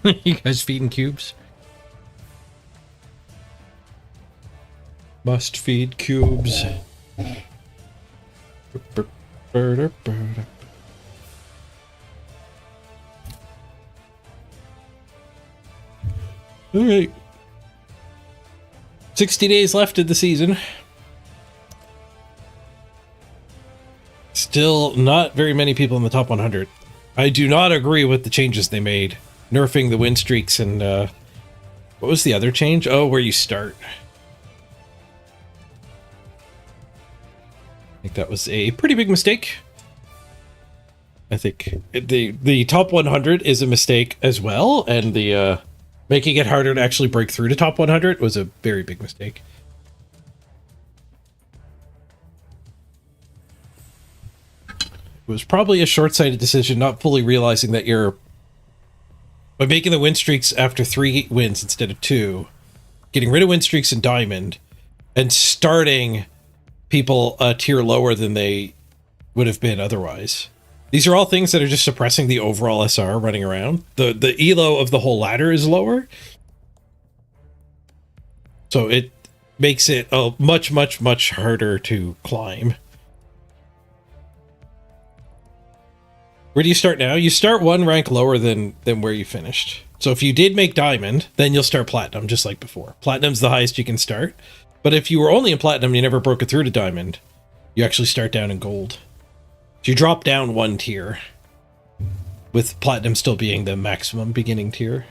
You guys feeding cubes? Must feed cubes. Alright. 60 days left in the season. Still not very many people in the top 100. I do not agree with the changes they made. Nerfing the win streaks and, what was the other change? Oh, where you start. I think that was a pretty big mistake. I think the top 100 is a mistake as well, and the, making it harder to actually break through to top 100 was a very big mistake. It was probably a short-sighted decision, not fully realizing that you're, by making the win streaks after 3 wins instead of 2, getting rid of win streaks in Diamond, and starting people a tier lower than they would have been otherwise. These are all things that are just suppressing the overall SR running around. The elo of the whole ladder is lower. So it makes it a much, much, much harder to climb. Where do you start now? You start 1 rank lower than where you finished. So if you did make Diamond, then you'll start Platinum, just like before. Platinum's the highest you can start. But if you were only in Platinum and you never broke it through to Diamond, you actually start down in Gold. So you drop down 1 tier, with Platinum still being the maximum beginning tier.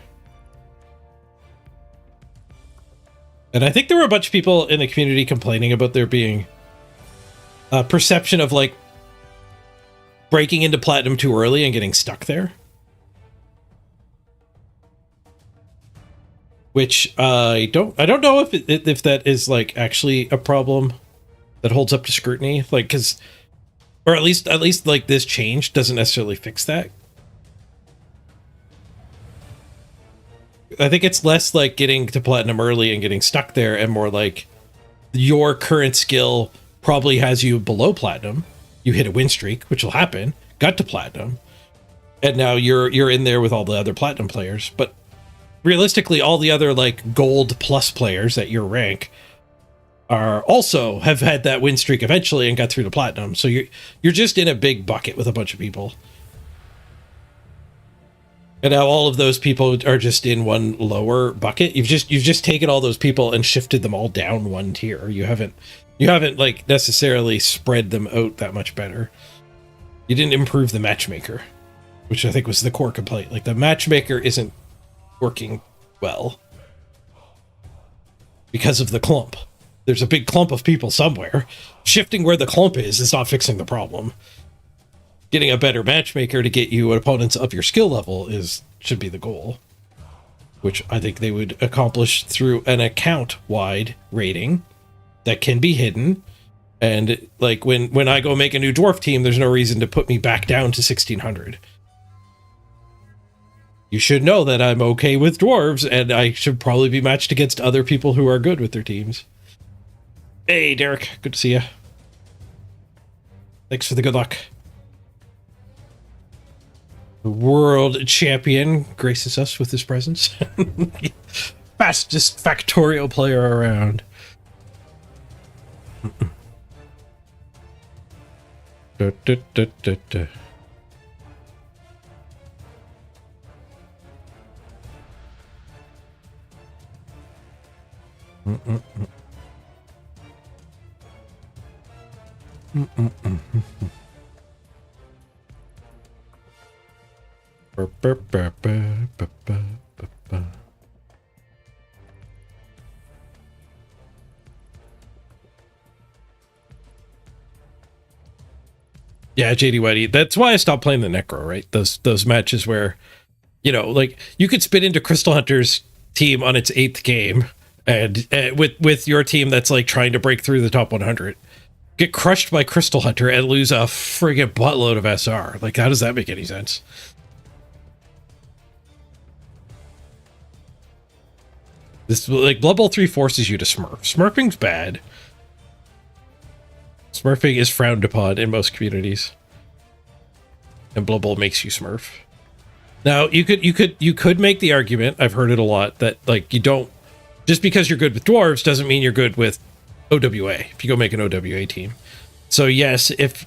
And I think there were a bunch of people in the community complaining about there being a perception of, like, breaking into Platinum too early and getting stuck there. Which I don't know if that is, like, actually a problem that holds up to scrutiny, like, because, or at least like this change doesn't necessarily fix that. I think it's less like getting to Platinum early and getting stuck there, and more like your current skill probably has you below Platinum. You hit a win streak, which will happen, got to Platinum, and now you're in there with all the other Platinum players. But realistically, all the other, like, Gold plus players at your rank are also have had that win streak eventually and got through to Platinum. So you're just in a big bucket with a bunch of people. And now all of those people are just in one lower bucket. You've just taken all those people and shifted them all down 1 tier. You haven't like necessarily spread them out that much better. You didn't improve the matchmaker, which I think was the core complaint. Like, the matchmaker isn't working well because of the clump. There's a big clump of people somewhere. Shifting where the clump is not fixing the problem. Getting a better matchmaker to get you opponents of your skill level should be the goal, which I think they would accomplish through an account-wide rating that can be hidden. And, like, when I go make a new dwarf team, there's no reason to put me back down to 1600. You should know that I'm okay with dwarves, and I should probably be matched against other people who are good with their teams. Hey, Derek, good to see you. Thanks for the good luck. The world champion graces us with his presence. Fastest factorial player around. Da, da, da, da, da. Yeah, JD Whitey. That's why I stopped playing the Necro, right? Those matches where, you know, like, you could spin into Crystal Hunter's team on its 8th game, and with your team that's, like, trying to break through the top 100, get crushed by Crystal Hunter and lose a friggin' buttload of SR. Like, how does that make any sense? This, like, Blood Bowl 3 forces you to smurf. Smurfing's bad. Smurfing is frowned upon in most communities. And Blood Bowl makes you smurf. Now you could make the argument, I've heard it a lot, that like you don't, just because you're good with dwarves doesn't mean you're good with OWA if you go make an OWA team. So yes, if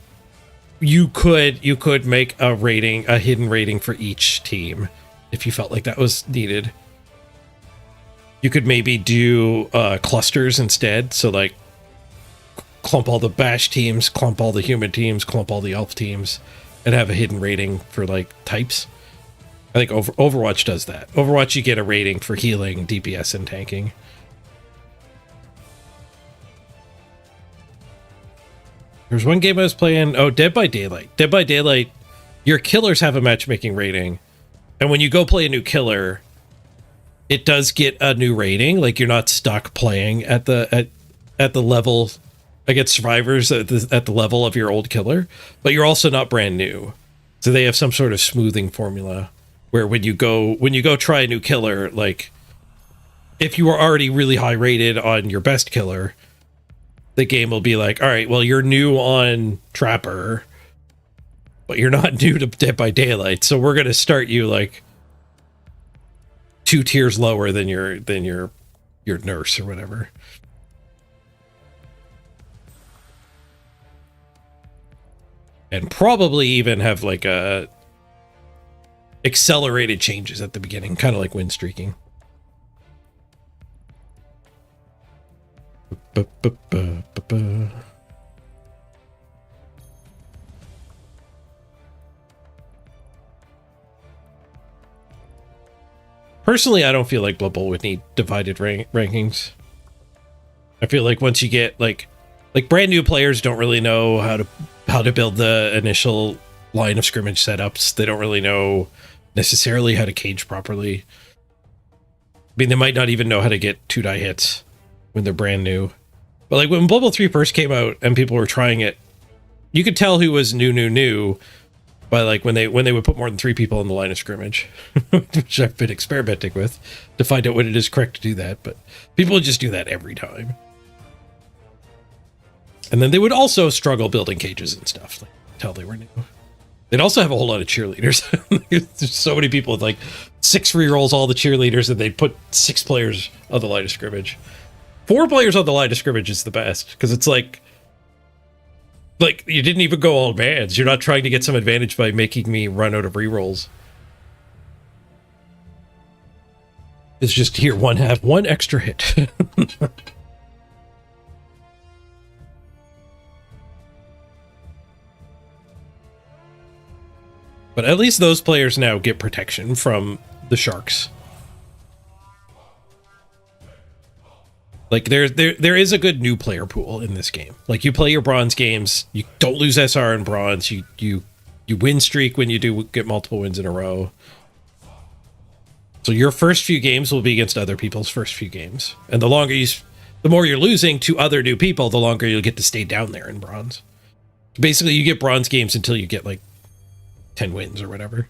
you could make a rating, a hidden rating for each team if you felt like that was needed. You could maybe do clusters instead, so like clump all the bash teams, clump all the human teams, clump all the elf teams, and have a hidden rating for like types. I think Overwatch does that. Overwatch, you get a rating for healing, DPS, and tanking. There's one game I was playing. Oh, Dead by Daylight. Dead by Daylight, your killers have a matchmaking rating. And when you go play a new killer, it does get a new rating. Like, you're not stuck playing at the level against survivors at the level of your old killer. But you're also not brand new. So they have some sort of smoothing formula where when you go try a new killer, like, if you were already really high rated on your best killer, the game will be like, all right, well, you're new on Trapper, but you're not new to Dead by Daylight, so we're gonna start you like 2 tiers lower than your nurse or whatever. And probably even have like a accelerated changes at the beginning, kind of like win streaking. Personally, I don't feel like Blood Bowl would need divided rankings. I feel like once you get like brand new players don't really know how to build the initial line of scrimmage setups. They don't really know necessarily how to cage properly. I mean, they might not even know how to get 2-die hits when they're brand new. But like when Blood Bowl 3 first came out and people were trying it, you could tell who was new by like when they would put more than 3 people in the line of scrimmage, which I've been experimenting with to find out when it is correct to do that. But people would just do that every time. And then they would also struggle building cages and stuff, like, until they were new. They'd also have a whole lot of cheerleaders. There's so many people with like 6 free rolls, all the cheerleaders, and they'd put 6 players on the line of scrimmage. 4 players on the line of scrimmage is the best, because it's like you didn't even go all bans. You're not trying to get some advantage by making me run out of rerolls. It's just here, have one extra hit. But at least those players now get protection from the sharks. Like there is a good new player pool in this game. Like you play your bronze games, you don't lose SR in bronze, you win streak when you do get multiple wins in a row. So your first few games will be against other people's first few games. And the more you're losing to other new people, the longer you'll get to stay down there in bronze. Basically, you get bronze games until you get like 10 wins or whatever.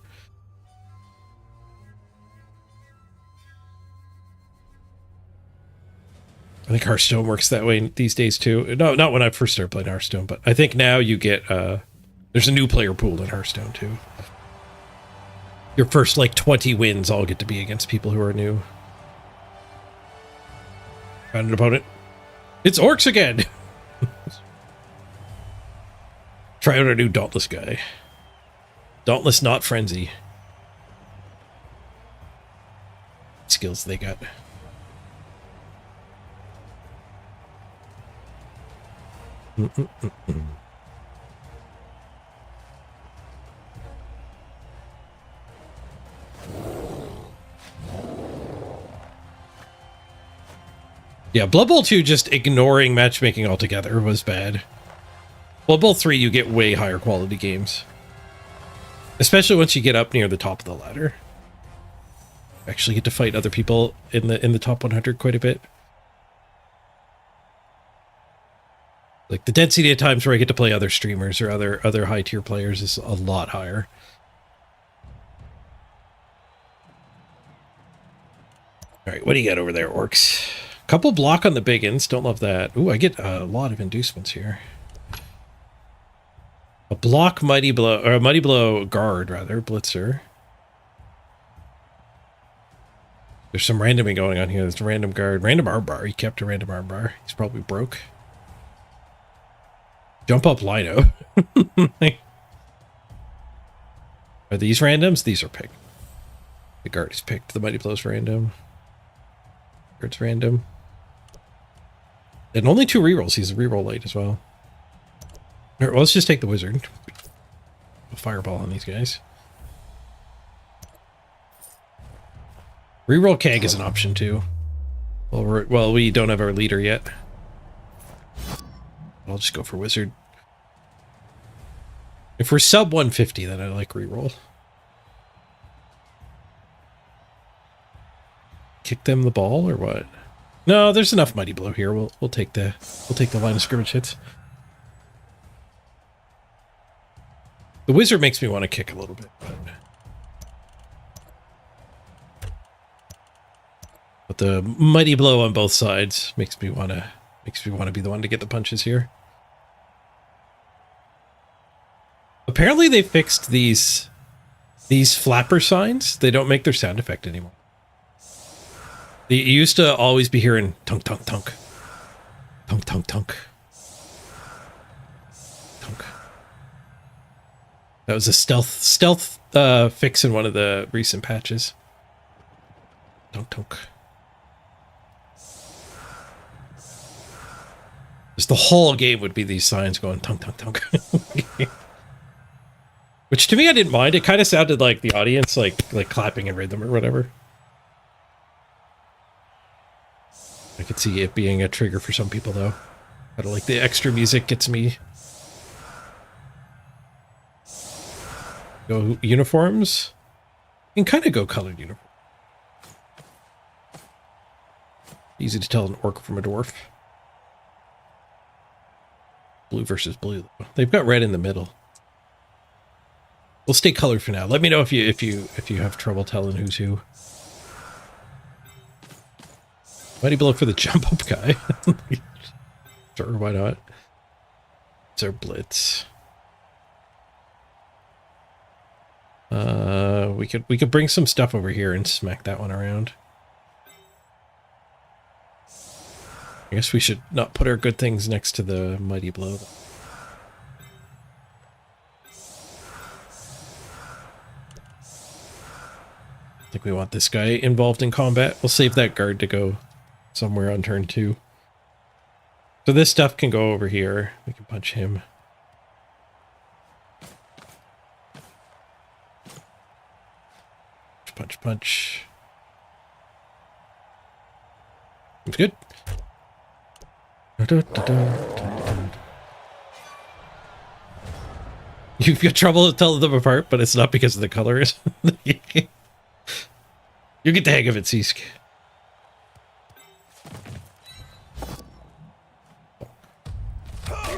I think Hearthstone works that way these days too. No, not when I first started playing Hearthstone, but I think now you get there's a new player pool in Hearthstone too. Your first like 20 wins all get to be against people who are new. Found an opponent. It's orcs again. Try out a new Dauntless guy. Dauntless, not Frenzy. Skills they got. Yeah, Blood Bowl 2 just ignoring matchmaking altogether was bad. Blood Bowl 3 you get way higher quality games. Especially once you get up near the top of the ladder. Actually get to fight other people in the top 100 quite a bit. Like the density of times where I get to play other streamers or other high tier players is a lot higher. All right, what do you got over there, orcs? Couple block on the big ins. Don't love that. Ooh, I get a lot of inducements here. A block mighty blow, or a mighty blow guard rather, blitzer. There's some randoming going on here. There's a random guard. Random arm bar. He kept a random arm bar. He's probably broke. Jump up Lino. Are these randoms? These are picked. The guard is picked. The Mighty Blow's random. Guard's random. And only 2 rerolls. He's a reroll late as well. Alright, well, let's just take the wizard. A fireball on these guys. Reroll keg is an option too. Well, we don't have our leader yet. I'll just go for wizard. If we're sub 150, then I like reroll. Kick them the ball or what? No, there's enough Mighty Blow here. We'll take the line of scrimmage hits. The wizard makes me want to kick a little bit, but the Mighty Blow on both sides makes me want to be the one to get the punches here. Apparently they fixed these flapper signs. They don't make their sound effect anymore. You used to always be hearing tunk tunk tunk. Tunk tunk tunk. Tunk. That was a stealth fix in one of the recent patches. Tunk tunk. Just the whole game would be these signs going tunk tunk tunk. Which to me I didn't mind. It kind of sounded like the audience like clapping in rhythm or whatever. I could see it being a trigger for some people though. I don't like the extra music gets me. Go uniforms. You can kind of go colored uniform. Easy to tell an orc from a dwarf. Blue versus blue. They've got red in the middle. We'll stay colored for now. Let me know if you have trouble telling who's who. Mighty Blow for the jump up guy. Sure, why not? It's our blitz. We could bring some stuff over here and smack that one around. I guess we should not put our good things next to the Mighty Blow. I think we want this guy involved in combat. We'll save that guard to go somewhere on turn 2. So this stuff can go over here. We can punch him. Punch, punch. It's good. You've got trouble telling them apart, but it's not because of the colors. You get the hang of it, Seask.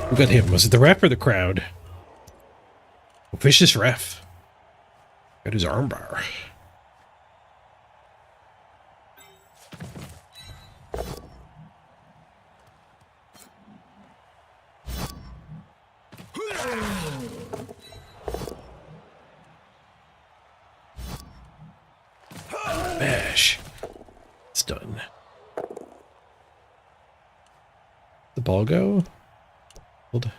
Who got him? Was it the ref or the crowd? Oh, vicious ref. Got his armbar. Bash. It's done. The ball go? Hold.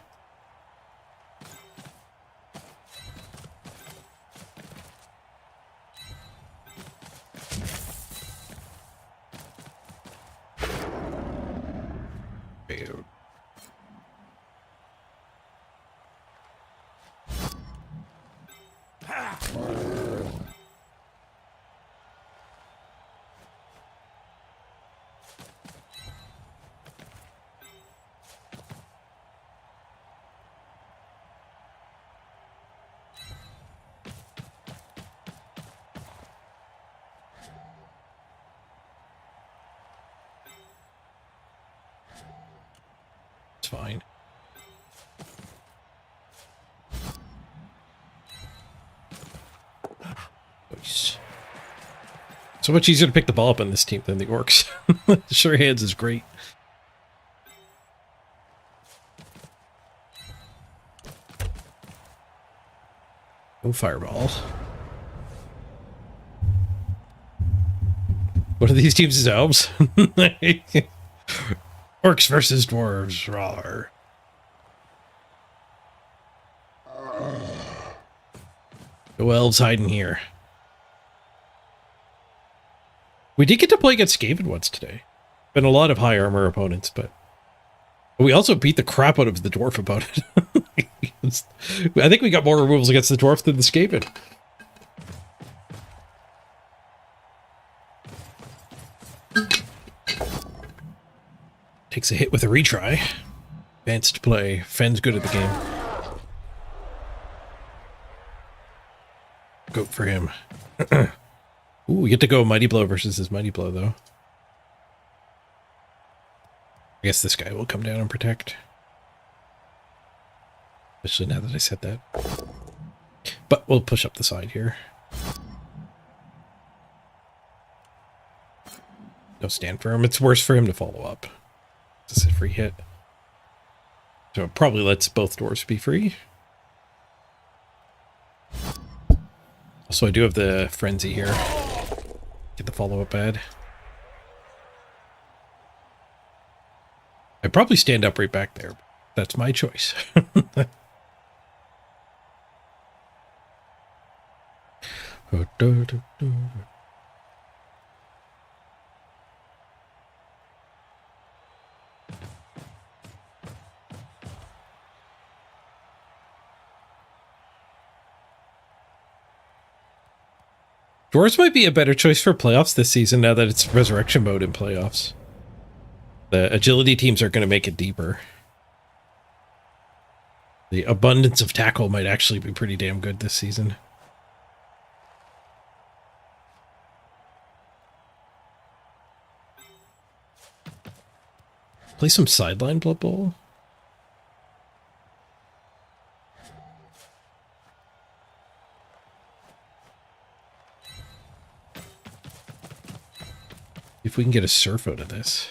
It's fine. Nice. So much easier to pick the ball up on this team than the orcs. Sure hands is great. No fireball. What are these teams' elves? Orcs versus dwarves. Rawr. No elves hiding here. We did get to play against Skaven once today. Been a lot of high armor opponents, but we also beat the crap out of the dwarf opponent. I think we got more removals against the dwarf than the Skaven. Takes a hit with a retry. Advanced play. Fenn's good at the game. Go for him. Ooh, we get to go Mighty Blow versus his Mighty Blow, though. I guess this guy will come down and protect. Especially now that I said that. But we'll push up the side here. No stand for him. It's worse for him to follow up. This is a free hit. So it probably lets both doors be free. Also, I do have the Frenzy here. Get the follow-up ad. I'd probably stand up right back there. That's my choice. Dwarves might be a better choice for playoffs this season now that it's resurrection mode in playoffs. The agility teams are going to make it deeper. The abundance of tackle might actually be pretty damn good this season. Play some sideline Blood Bowl. If we can get a surf out of this.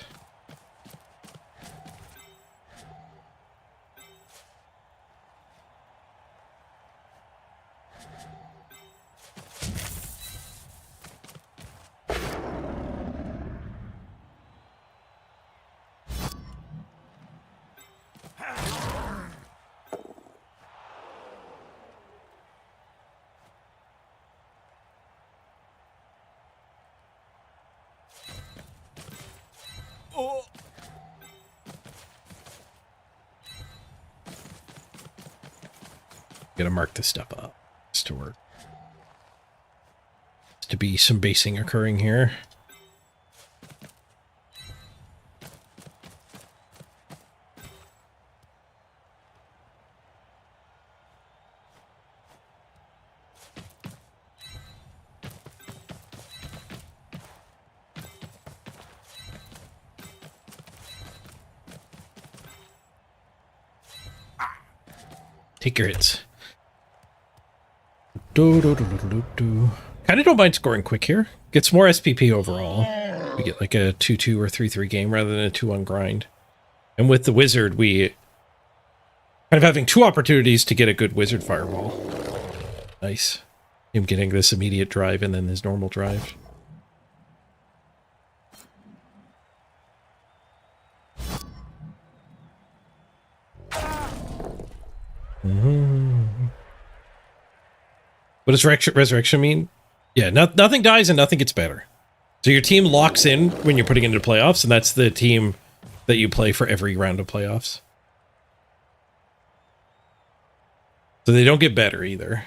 Gotta mark this stuff up. It's to work. It's to be some basing occurring here. Take your hits. Kind of don't mind scoring quick here. Gets more SPP overall. We get like a 2-2 or 3-3 game rather than a 2-1 grind. And with the wizard, we kind of having two opportunities to get a good wizard fireball. Nice. Him getting this immediate drive and then his normal drive. What does resurrection mean? Yeah, nothing dies and nothing gets better. So your team locks in when you're putting into playoffs, and that's the team that you play for every round of playoffs. So they don't get better either.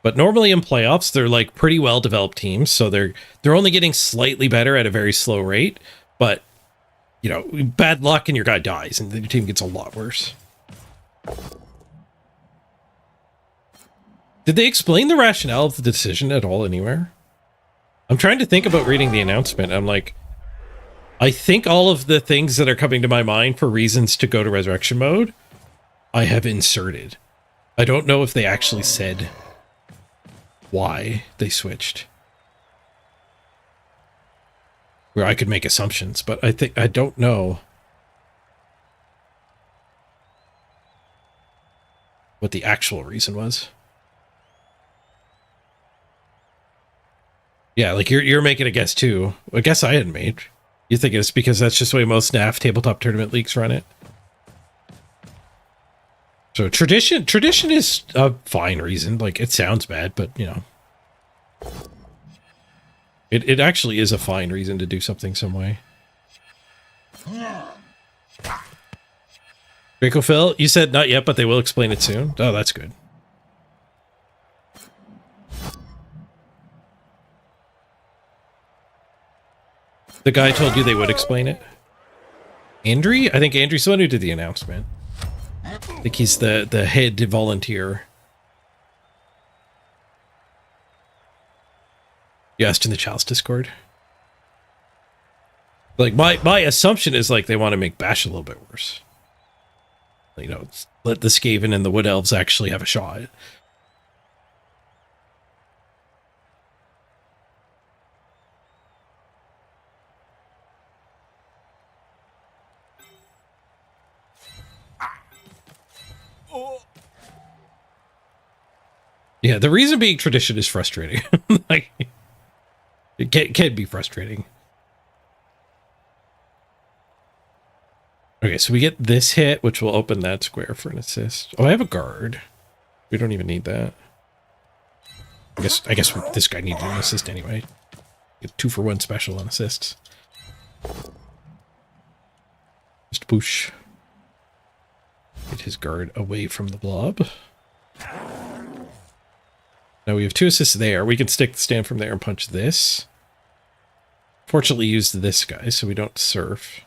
But normally in playoffs, they're like pretty well developed teams, so they're only getting slightly better at a very slow rate, but you know, bad luck and your guy dies and your team gets a lot worse. Did they explain the rationale of the decision at all anywhere? I'm trying to think about reading the announcement. I'm like, I think all of the things that are coming to my mind for reasons to go to resurrection mode, I have inserted. I don't know if they actually said why they switched. Where I could make assumptions, but I don't know what the actual reason was. Yeah, like you're making a guess too. A guess I hadn't made. You think it's because that's just the way most NAF tabletop tournament leagues run it? So tradition is a fine reason. Like, it sounds bad, but you know, it actually is a fine reason to do something some way. Draco Phil, you said not yet, but they will explain it soon. Oh, that's good. The guy told you they would explain it. Andrew? I think Andrew's the one who did the announcement. I think he's the head volunteer. You asked in the Chalice Discord. Like, my assumption is, like, they want to make Bash a little bit worse. You know, let the Skaven and the Wood Elves actually have a shot. Yeah, the reason being tradition is frustrating. Like, it can be frustrating. Okay, so we get this hit, which will open that square for an assist. Oh, I have a guard. We don't even need that. I guess this guy needs an assist anyway. Get 2-for-1 special on assists. Just push. Get his guard away from the blob. Now we have 2 assists there. We can stick the stand from there and punch this. Fortunately used this guy, so we don't surf.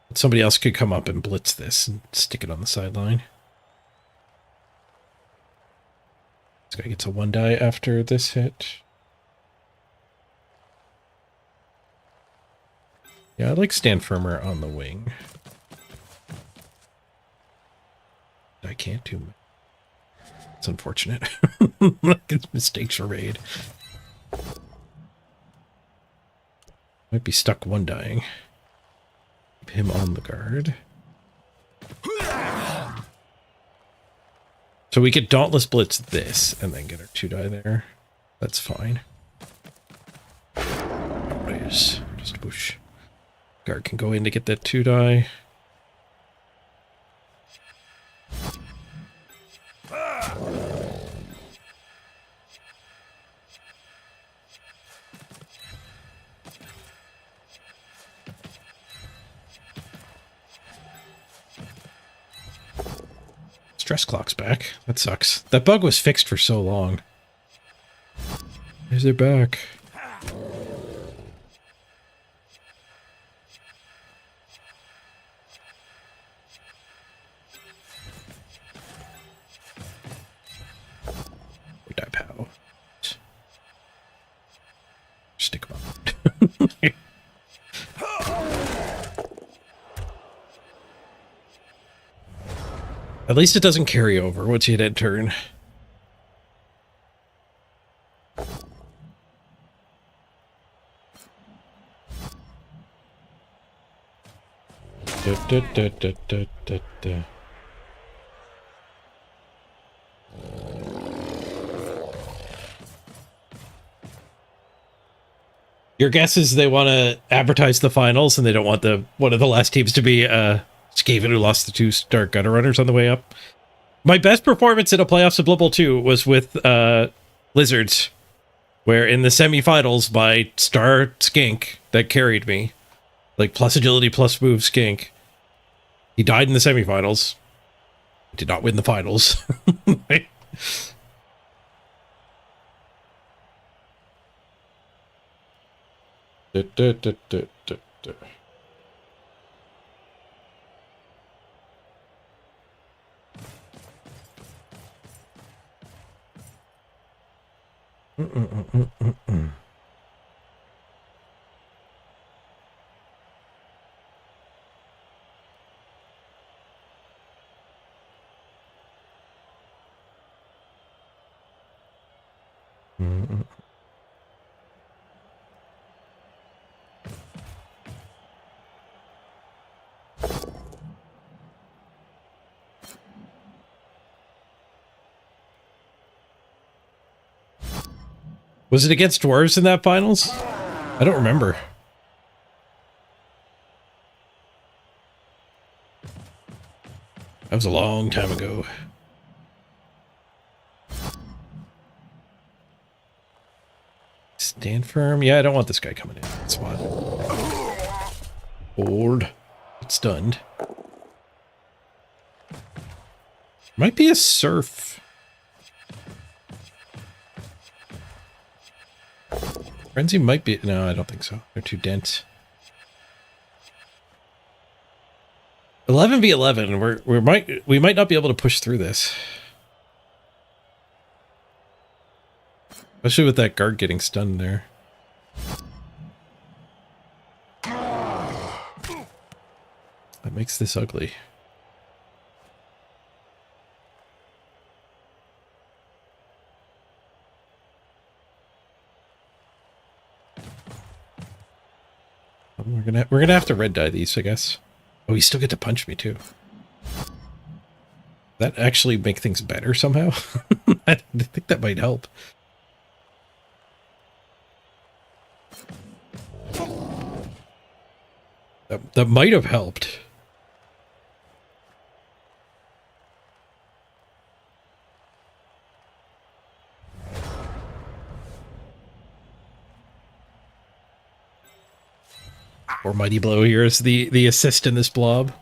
But somebody else could come up and blitz this and stick it on the sideline. This guy gets a 1 die after this hit. Yeah, I like stand firmer on the wing. I can't do much. It's unfortunate. Mistakes were made. Might be stuck 1 dying. Keep him on the guard. So we could Dauntless Blitz this and then get our 2 die there. That's fine. Always just push. Guard can go in to get that 2 die. Stress clock's back. That sucks. That bug was fixed for so long. Is it back? Die pow. Stick him up. At least it doesn't carry over once you hit end turn. Your guess is they want to advertise the finals and they don't want one of the last teams to be Skaven, who lost the 2-star gutter runners on the way up. My best performance in a playoffs of Blood Bowl 2 was with Lizards, where in the semifinals, my star skink that carried me, like plus agility, plus move skink, he died in the semifinals. Did not win the finals. Was it against dwarves in that finals? I don't remember. That was a long time ago. Stand firm. Yeah, I don't want this guy coming in that spot. Hold. Stunned. Might be a surf. Frenzy might be... No, I don't think so. They're too dense. 11v11. We might not be able to push through this. Especially with that guard getting stunned there. That makes this ugly. We're gonna have to red dye these, I guess. Oh, you still get to punch me too. That actually make things better somehow. I think that might help. That might have helped. Or Mighty Blow here is the assist in this blob.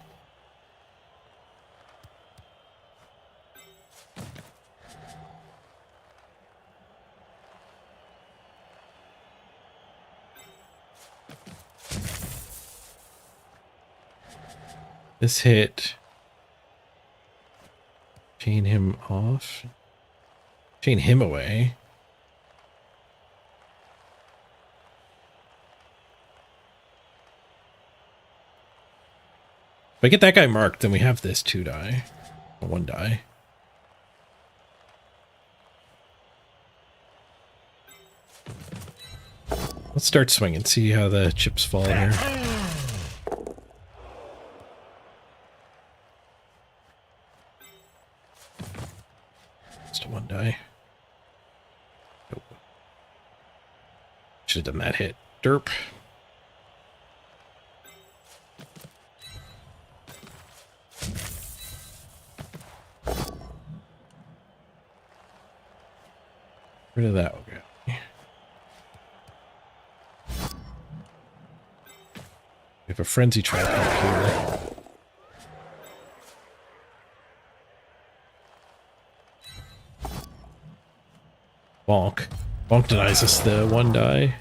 This hit. Chain him off. Chain him away. If I get that guy marked, then we have this 2 die. Or 1 die. Let's start swinging, see how the chips fall here. Just 1 die. Nope. Should have done that hit. Derp. Rid of that. Okay. We have a frenzy trap up here. Bonk. Bonk denies us the 1 die.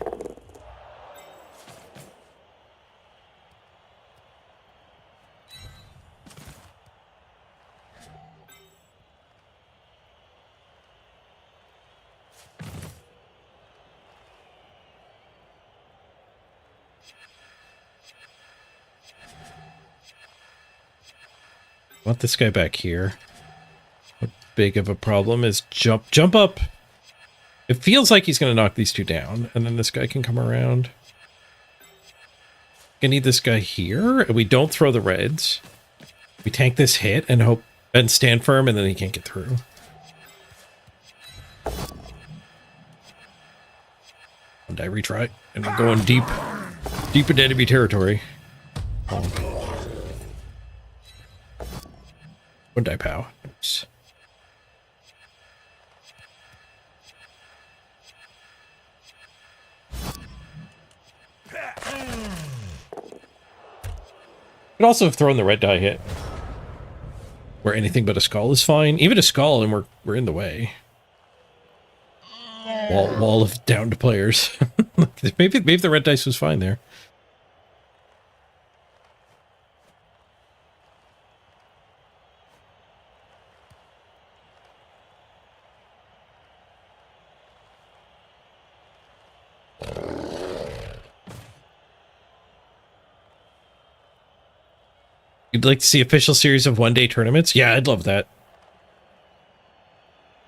Want this guy back here. What big of a problem is jump up. It feels like he's going to knock these 2 down, and then this guy can come around. I need this guy here, and we don't throw the reds. We tank this hit and hope and stand firm, and then he can't get through. And I retry, and we're going deep into enemy territory. Bonk. 1 die pow. Oops. Could also have thrown the red die hit. Where anything but a skull is fine. Even a skull and we're in the way. Wall of downed players. maybe the red dice was fine there. You'd like to see official series of 1-day tournaments? Yeah, I'd love that.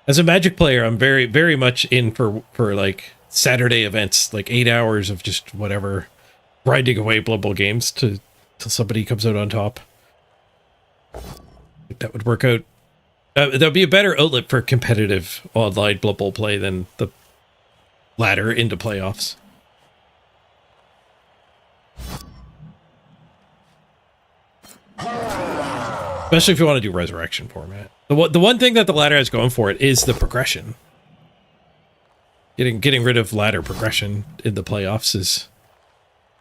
As a Magic player, I'm very, very much in for like Saturday events, like 8 hours of just whatever, grinding away Blood Bowl games till somebody comes out on top. I think that would work out. That would be a better outlet for competitive online Blood Bowl play than the ladder into playoffs. Especially if you want to do resurrection format. The one thing that the ladder has going for it is the progression. Getting rid of ladder progression in the playoffs is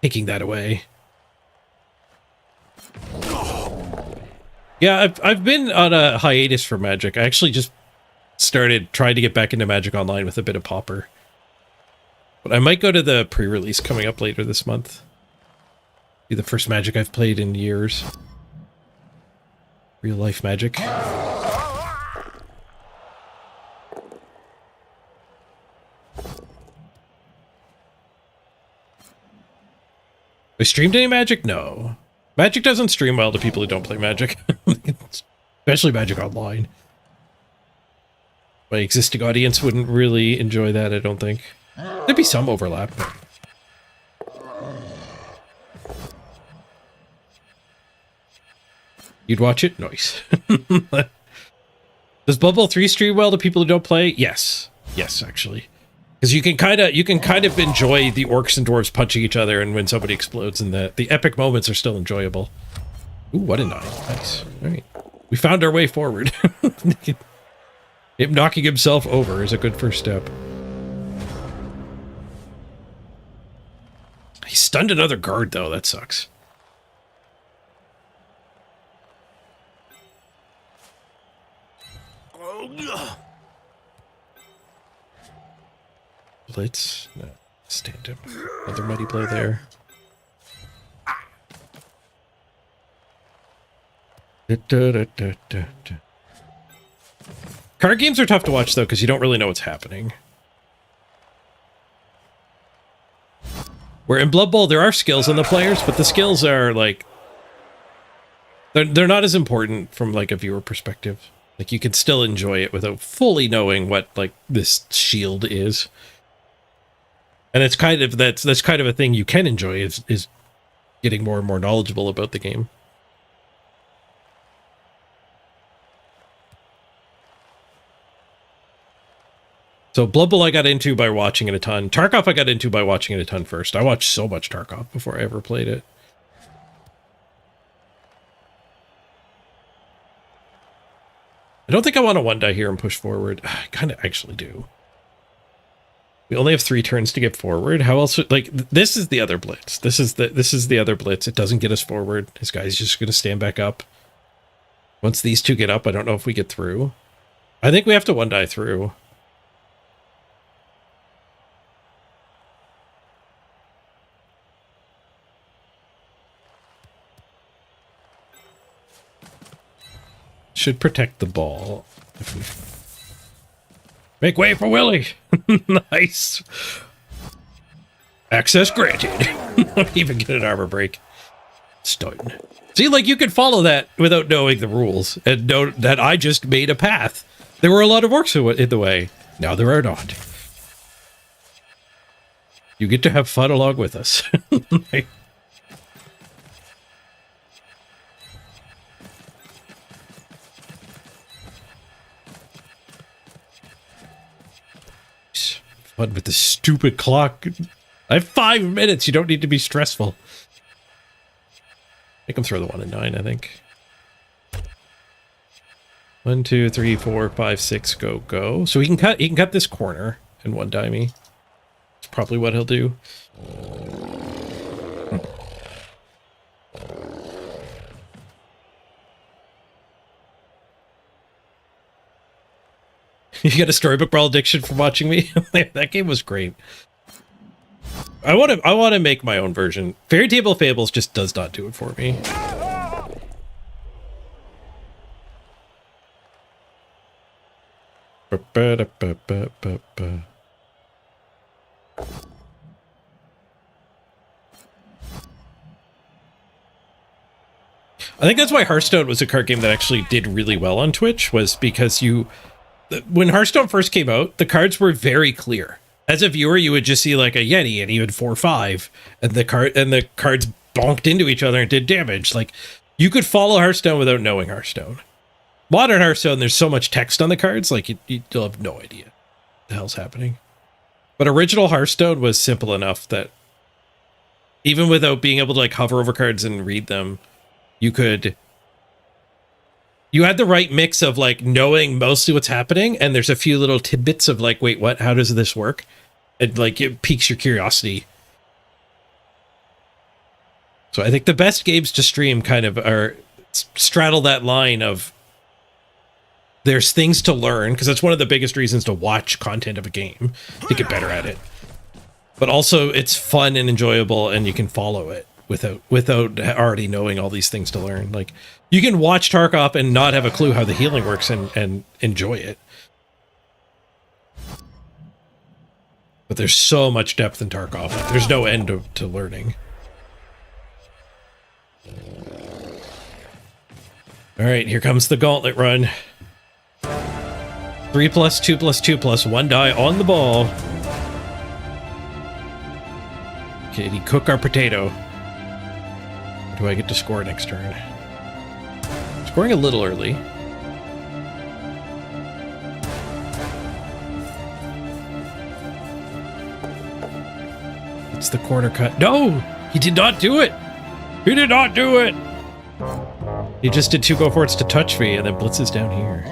taking that away. Yeah, I've been on a hiatus for Magic. I actually just started trying to get back into Magic Online with a bit of Pauper. But I might go to the pre-release coming up later this month. Be the first Magic I've played in years. Real life Magic. I streamed any Magic? No. Magic doesn't stream well to people who don't play Magic. Especially Magic Online. My existing audience wouldn't really enjoy that, I don't think. There'd be some overlap. You'd watch it? Nice. Does Bubble 3 stream well to people who don't play? Yes. Yes, actually. Because you can kind of enjoy the orcs and dwarves punching each other, and when somebody explodes, and the epic moments are still enjoyable. Ooh, what a 9. Nice. All right. We found our way forward. Him knocking himself over is a good first step. He stunned another guard, though. That sucks. Blitz? No. Stand him. Another mighty blow there. Card games are tough to watch, though, because you don't really know what's happening. Where in Blood Bowl, there are skills on the players, but the skills are, like... They're not as important from, like, a viewer perspective. Like, you can still enjoy it without fully knowing what, like, this shield is. And it's kind of... That's kind of a thing you can enjoy, is getting more and more knowledgeable about the game. So Blood Bowl I got into by watching it a ton. Tarkov I got into by watching it a ton first. I watched so much Tarkov before I ever played it. I don't think I want to one die here and push forward. I kind of actually do. We only have 3 turns to get forward. How else? Like, this is the other blitz. This is the other blitz. It doesn't get us forward. This guy's just going to stand back up. Once these two get up, I don't know if we get through. I think we have to one die through. Should protect the ball. If we... Make way for Willie! Nice! Access granted. Don't even get an armor break. Stun. See, like, you can follow that without knowing the rules, and know that I just made a path. There were a lot of orcs in the way. Now there are not. You get to have fun along with us. Fun with the stupid clock. I have 5 minutes. You don't need to be stressful. Make him throw the 1 and 9, I think. 1, 2, 3, 4, 5, 6, go, go. So he can cut this corner and one die me. That's probably what he'll do. You got a storybook brawl addiction from watching me? That game was great. I want to make my own version. Fairy Table Fables just does not do it for me. I think that's why Hearthstone was a card game that actually did really well on Twitch, was because when Hearthstone first came out, the cards were very clear. As a viewer, you would just see like a Yeti and he would 4/5, and the cards bonked into each other and did damage. Like, you could follow Hearthstone without knowing Hearthstone. Modern Hearthstone, there's so much text on the cards, like you'll have no idea what the hell's happening. But original Hearthstone was simple enough that even without being able to like hover over cards and read them, you had the right mix of like knowing mostly what's happening, and there's a few little tidbits of like, wait, what? How does this work? And like it piques your curiosity. So I think the best games to stream kind of are straddle that line of there's things to learn, because that's one of the biggest reasons to watch content of a game, to get better at it. But also it's fun and enjoyable, and you can follow it without already knowing all these things to learn. Like you can watch Tarkov and not have a clue how the healing works and enjoy it. But there's so much depth in Tarkov. Like, there's no end to learning. All right, here comes the gauntlet run. 3+2+2+1 die on the ball. Okay, did he cook our potato? Or do I get to score next turn? Scoring a little early. It's the corner cut. No! He did not do it! He did not do it! He just did 2 go for it's to touch me, and then blitzes down here.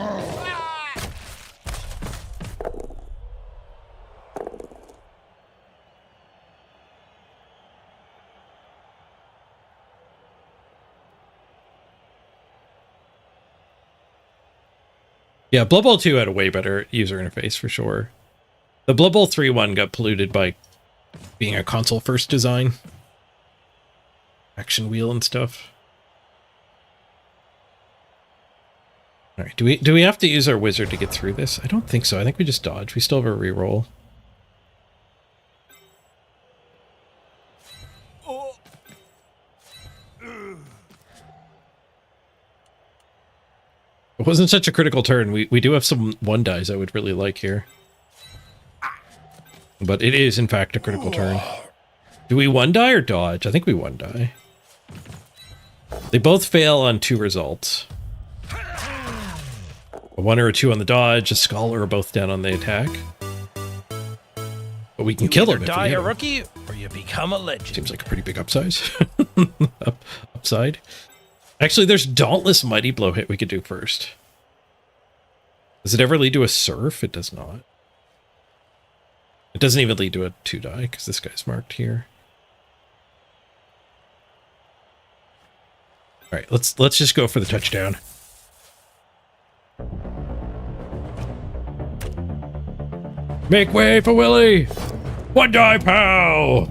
Yeah, Blood Bowl 2 had a way better user interface for sure. The Blood Bowl 3 one got polluted by being a console-first design. Action wheel and stuff. All right, do we have to use our wizard to get through this? I don't think so. I think we just dodge. We still have a reroll. It wasn't such a critical turn. We do have some 1-dies I would really like here. But it is, in fact, a critical turn. Do we 1-die or dodge? I think we 1-die. They both fail on 2 results. A 1 or a 2 on the dodge, a skull or both down on the attack. But we can kill them if die we hit a him. rookie, or you become a legend. Seems like a pretty big upsize. Upside. Actually, there's Dauntless Mighty Blow hit we could do first. Does it ever lead to a surf? It does not. It doesn't even lead to a 2-die, because this guy's marked here. Alright, let's just go for the touchdown. Make way for Willie! 1-die pow!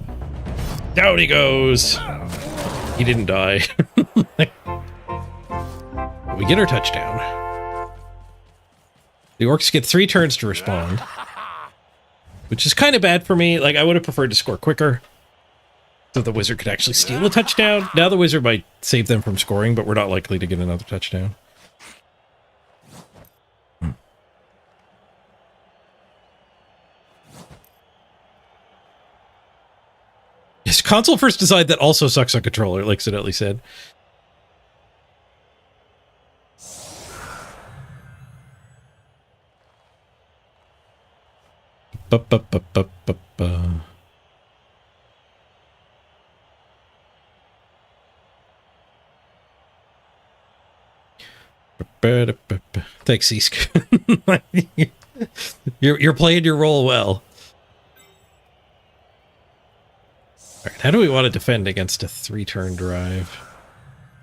Down he goes! He didn't die. We get our touchdown. The orcs get 3 turns to respond. Which is kind of bad for me. Like, I would have preferred to score quicker, so the wizard could actually steal a touchdown. Now the wizard might save them from scoring, but we're not likely to get another touchdown. His console first design that also sucks on controller, like Siddelli said. Thanks, Eask. You're playing your role well. All right, how do we want to defend against a 3-turn drive?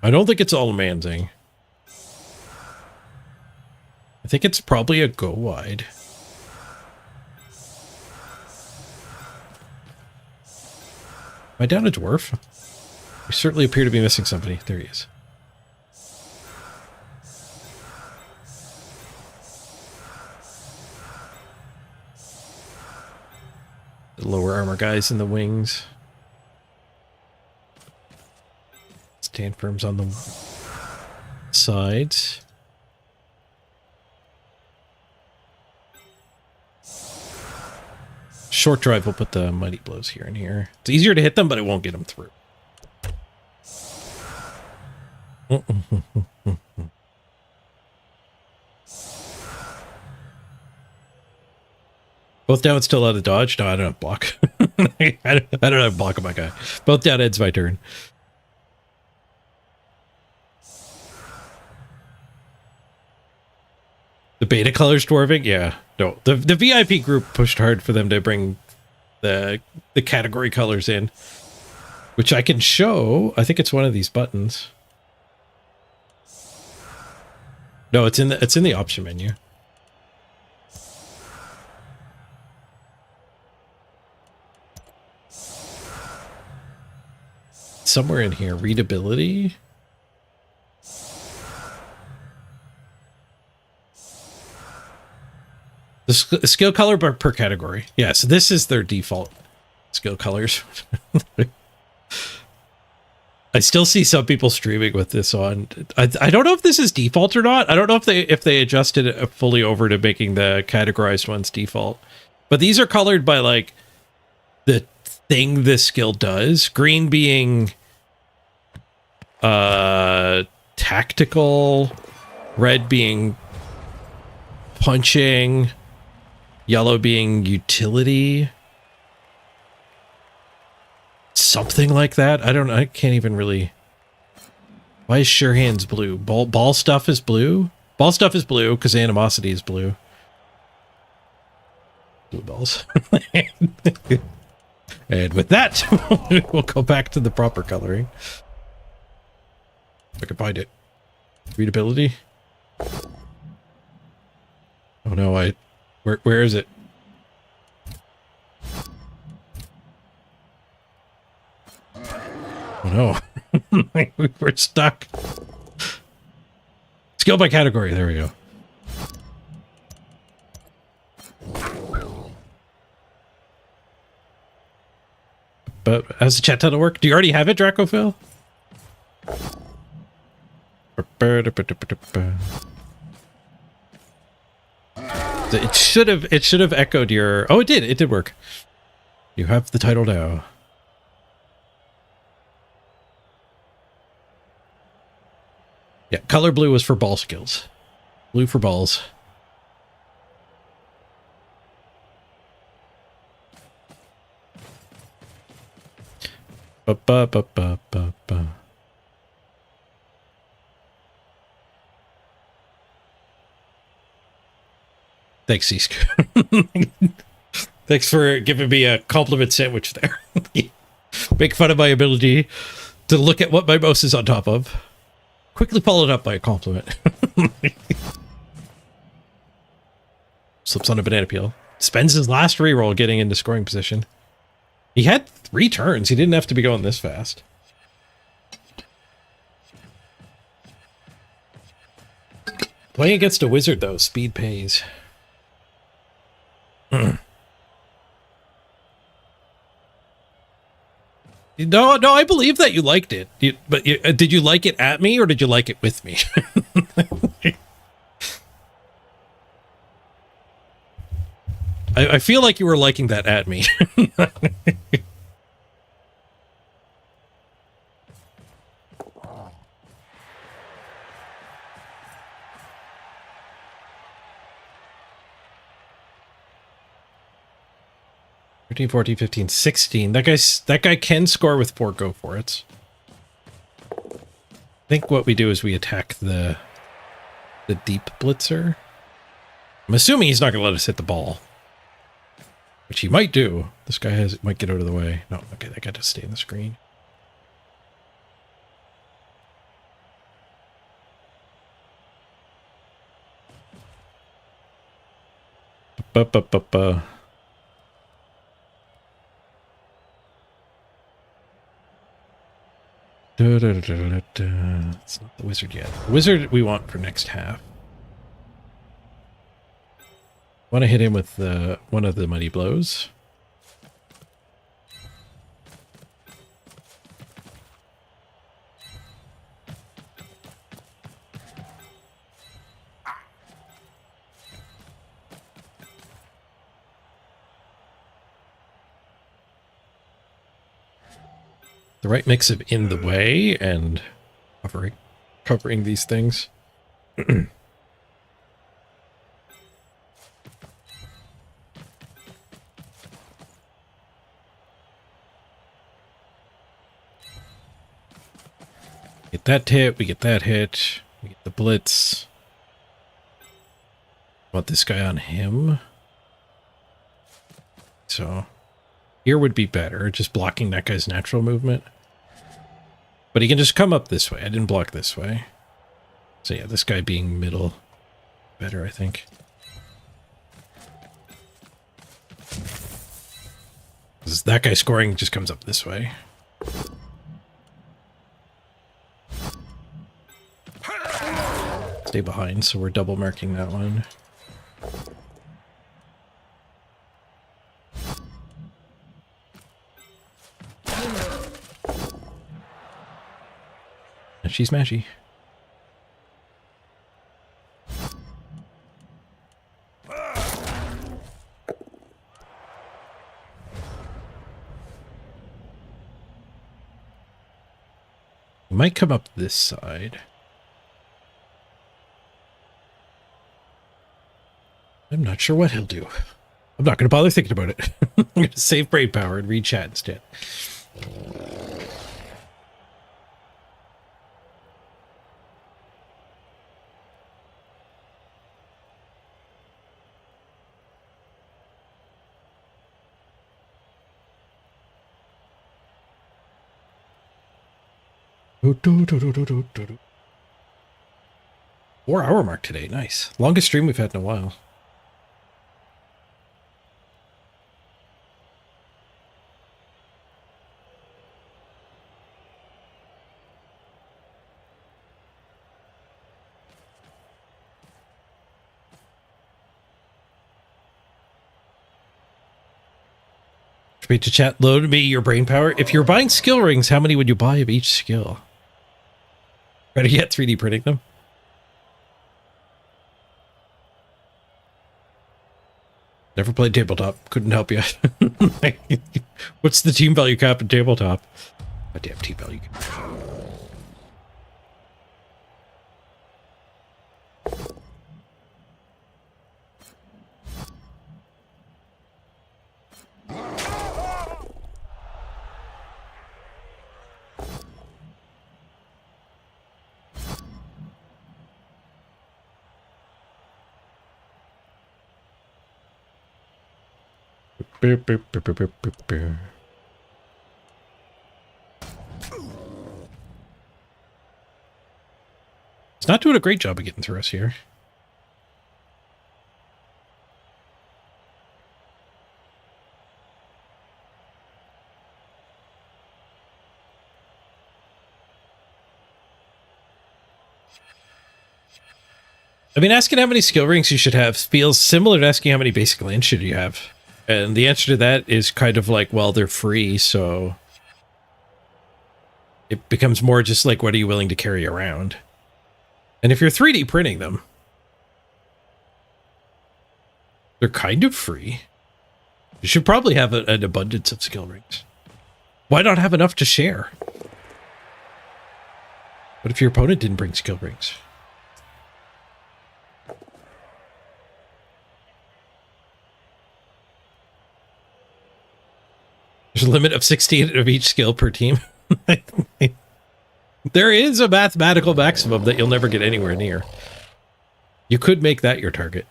I don't think it's all manzing. I think it's probably a go wide. Am I down a dwarf? We certainly appear to be missing somebody. There he is. The lower armor guys in the wings. Stand firms on the sides. Short drive will put the mighty blows here and here. It's easier to hit them, but it won't get them through. Both down, still out of dodge. No, I don't have block. I don't have block on my guy. Both down, ends my turn. The beta colors dwarving? Yeah. No. The VIP group pushed hard for them to bring the category colors in. Which I can show. I think it's one of these buttons. No, it's in the option menu. Somewhere in here, readability. The skill color per category. Yeah, so this is their default skill colors. I still see some people streaming with this on. I don't know if this is default or not. I don't know if they adjusted it fully over to making the categorized ones default. But these are colored by like the thing this skill does. Green being tactical, red being punching, yellow being utility. Something like that. I can't even really. Why is Sure Hands blue? Ball stuff is blue? Ball stuff is blue because animosity is blue. Blue balls. And with that, we'll go back to the proper coloring. If I can find it. Readability. Oh no, where is it? Oh no. We're stuck. Skill by category. There we go. But how's the chat title work? Do you already have it, Dracophil? It should have echoed your. Oh, it did. It did work. You have the title now. Yeah, color blue was for ball skills. Blue for balls. Ba-ba-ba-ba-ba-ba. Thanks, Ceask. Thanks for giving me a compliment sandwich there. Make fun of my ability to look at what my mouse is on top of. Quickly followed up by a compliment. Slips on a banana peel. Spends his last reroll getting into scoring position. He had 3 turns. He didn't have to be going this fast. Playing against a wizard, though, speed pays. No, I believe that you liked it. But did you like it at me or did you like it with me? I feel like you were liking that at me. 13, 14, 15, 16. That guy can score with 4 go for it. I think what we do is we attack the deep blitzer. I'm assuming he's not going to let us hit the ball. Which he might do. This guy might get out of the way. No, okay, that guy does stay in the screen. Ba-ba-ba-ba. It's not the wizard yet. The wizard we want for next half. Want to hit him with one of the mighty blows. The right mix of in the way and covering these things. Get that hit, we get that hit. We get the blitz. Want this guy on him. So here would be better, just blocking that guy's natural movement. But he can just come up this way. I didn't block this way. So yeah, this guy being middle better, I think. 'Cause that guy scoring just comes up this way. Stay behind, so we're double marking that one. And she's smashy. We might come up this side. I'm not sure what he'll do. I'm not going to bother thinking about it. I'm going to save brain power and read chat instead. Four-hour mark today. Nice. Longest stream we've had in a while. Straight to chat. Load me your brain power. If you're buying skill rings, how many would you buy of each skill? Better yet, 3D printing them. Never played tabletop. Couldn't help you. What's the team value cap in tabletop? Oh, damn team value cap. It's not doing a great job of getting through us here. I mean, asking how many skill rings you should have feels similar to asking how many basic lands should you have. And the answer to that is kind of like, well, they're free, so it becomes more just like, what are you willing to carry around? And if you're 3D printing them, they're kind of free. You should probably have an abundance of skill rings. Why not have enough to share? What if your opponent didn't bring skill rings? There's a limit of 16 of each skill per team. There is a mathematical maximum that you'll never get anywhere near. You could make that your target.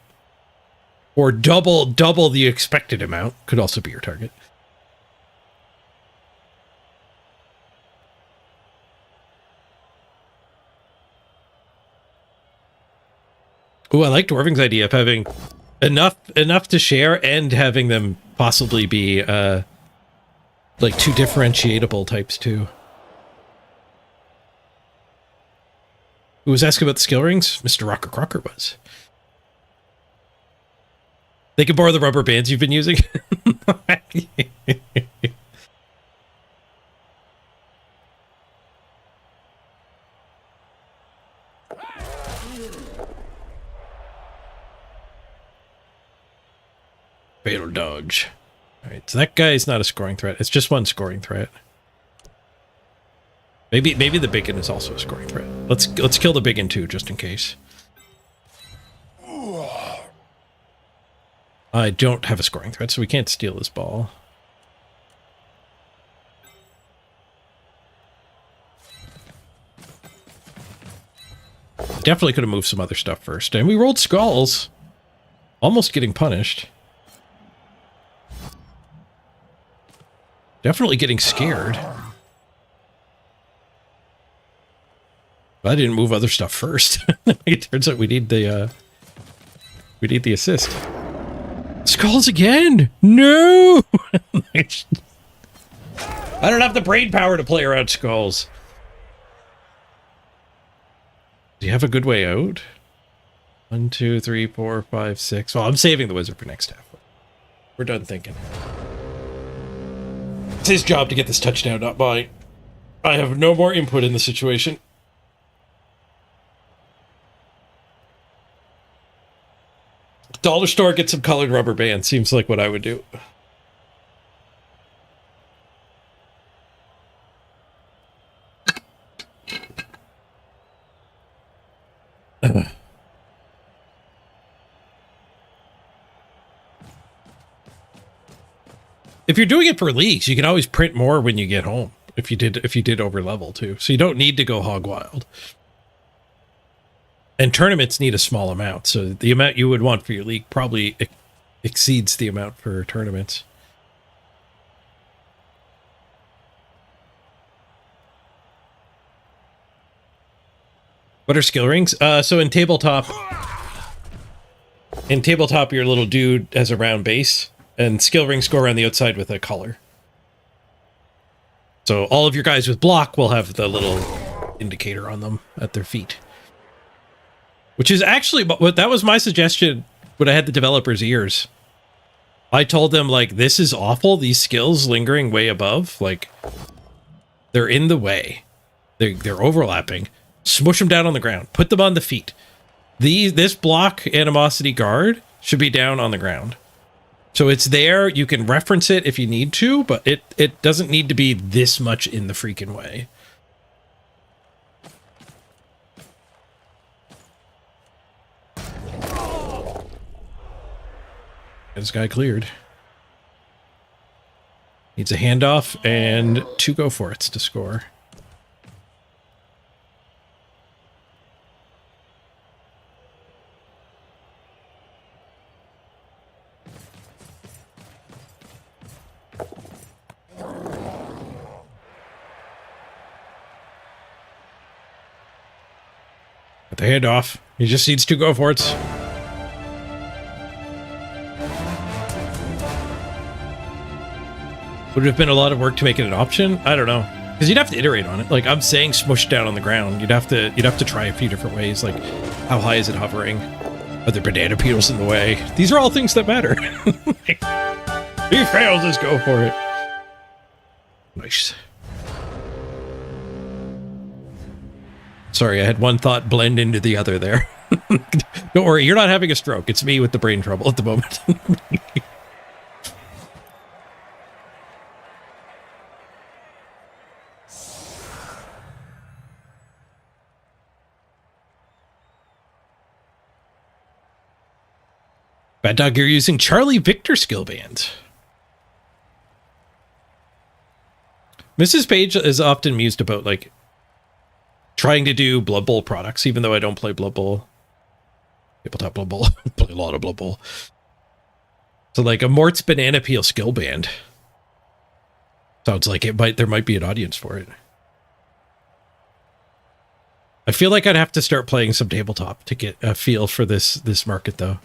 Or double the expected amount could also be your target. Ooh, I like Dwarving's idea of having enough to share and having them possibly be like two differentiatable types too. Who was asking about the skill rings? Mr. Rocker Crocker was. They can borrow the rubber bands you've been using. Fatal dodge. All right, so that guy is not a scoring threat. It's just one scoring threat. Maybe the biggin is also a scoring threat. Let's kill the biggin too, just in case. I don't have a scoring threat, so we can't steal this ball. Definitely could have moved some other stuff first. And we rolled skulls. Almost getting punished. Definitely getting scared. But I didn't move other stuff first. It turns out we need the assist. Skulls again! No! I don't have the brain power to play around skulls. Do you have a good way out? 1, 2, 3, 4, 5, 6. Well, I'm saving the wizard for next half. We're done thinking. It's his job to get this touchdown, not mine. I have no more input in the situation. Dollar store, get some colored rubber bands. Seems like what I would do. If you're doing it for leagues, you can always print more when you get home. If you did over level too, so you don't need to go hog wild. And tournaments need a small amount, so the amount you would want for your league probably exceeds the amount for tournaments. What are skill rings? So in tabletop, your little dude has a round base, and skill rings go around the outside with a color. So all of your guys with block will have the little indicator on them at their feet. Which is actually, that was my suggestion when I had the developers' ears. I told them, like, this is awful, these skills lingering way above, like, they're in the way. They're overlapping. Smush them down on the ground. Put them on the feet. This block animosity guard should be down on the ground. So it's there, you can reference it if you need to, but it doesn't need to be this much in the freaking way. This guy cleared. Needs a handoff and 2 go for it's to score. Got the handoff. He just needs 2 go for it's. Would it have been a lot of work to make it an option? I don't know. Because you'd have to iterate on it. Like, I'm saying smush down on the ground. You'd have to try a few different ways. Like, how high is it hovering? Are there banana peels in the way? These are all things that matter. He fails his go for it. Nice. Sorry, I had one thought blend into the other there. Don't worry, you're not having a stroke. It's me with the brain trouble at the moment. Bad Dog, you're using Charlie Victor skill band. Mrs. Page is often mused about, like, trying to do Blood Bowl products, even though I don't play Blood Bowl. Tabletop Blood Bowl. I play a lot of Blood Bowl. So, like, a Mort's Banana Peel skill band. Sounds like there might be an audience for it. I feel like I'd have to start playing some tabletop to get a feel for this market, though.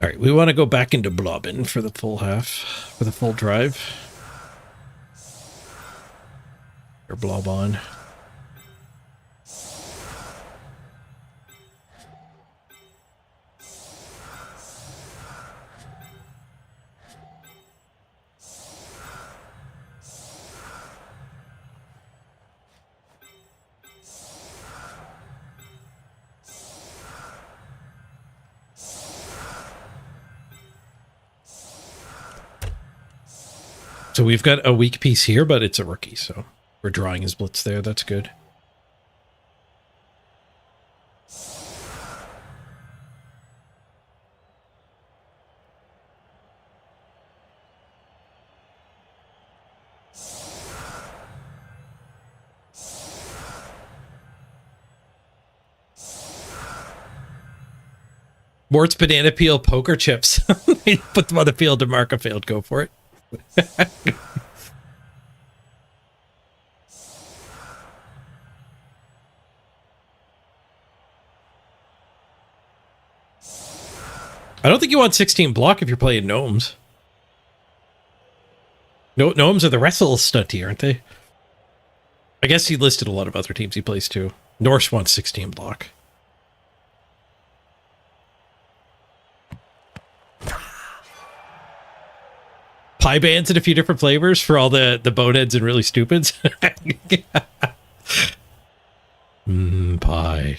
All right, we want to go back into Blobbin for the full half, for the full drive. Or Blob on. So we've got a weak piece here, but it's a rookie, so we're drawing his blitz there. That's good. Mort's banana peel poker chips. Put them on the field to mark a failed. Go for it. I don't think you want 16 block if you're playing gnomes. No, gnomes are the wrestle stunty, aren't they? I guess he listed a lot of other teams he plays too. Norse wants 16 block. Pie bands in a few different flavors for all the boneheads and really stupids. Pie.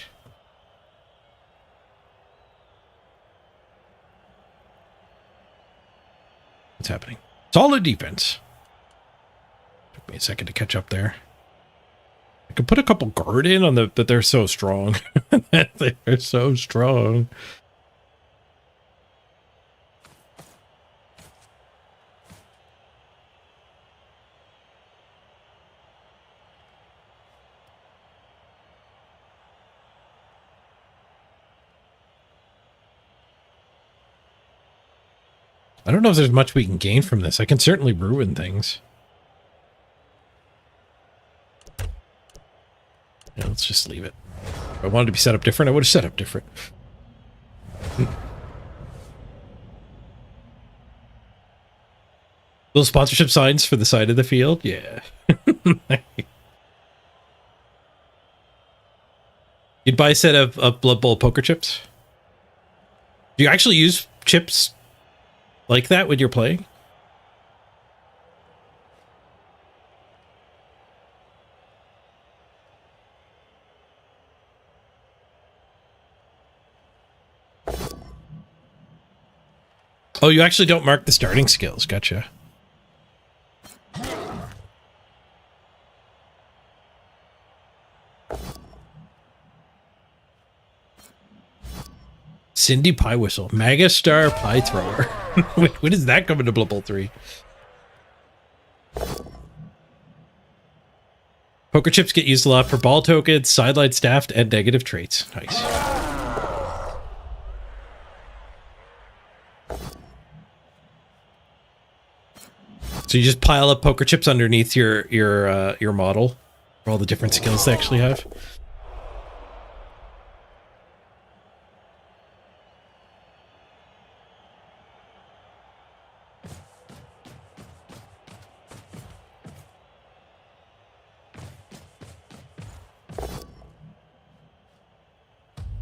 What's happening? Solid defense. Took me a second to catch up there. I could put a couple guard in on the, but they're so strong. They're so strong. I don't know if there's much we can gain from this. I can certainly ruin things. Yeah, let's just leave it. If I wanted to be set up different, I would have set up different. Little sponsorship signs for the side of the field? Yeah. You'd buy a set of Blood Bowl poker chips? Do you actually use chips like that when you're playing? Oh, you actually don't mark the starting skills. Gotcha. Cindy Pie Whistle. Maga Star Pie Thrower. When is that coming to Blood Bowl 3? Poker chips get used a lot for ball tokens, sideline staffed, and negative traits. Nice. So you just pile up poker chips underneath your model for all the different skills they actually have.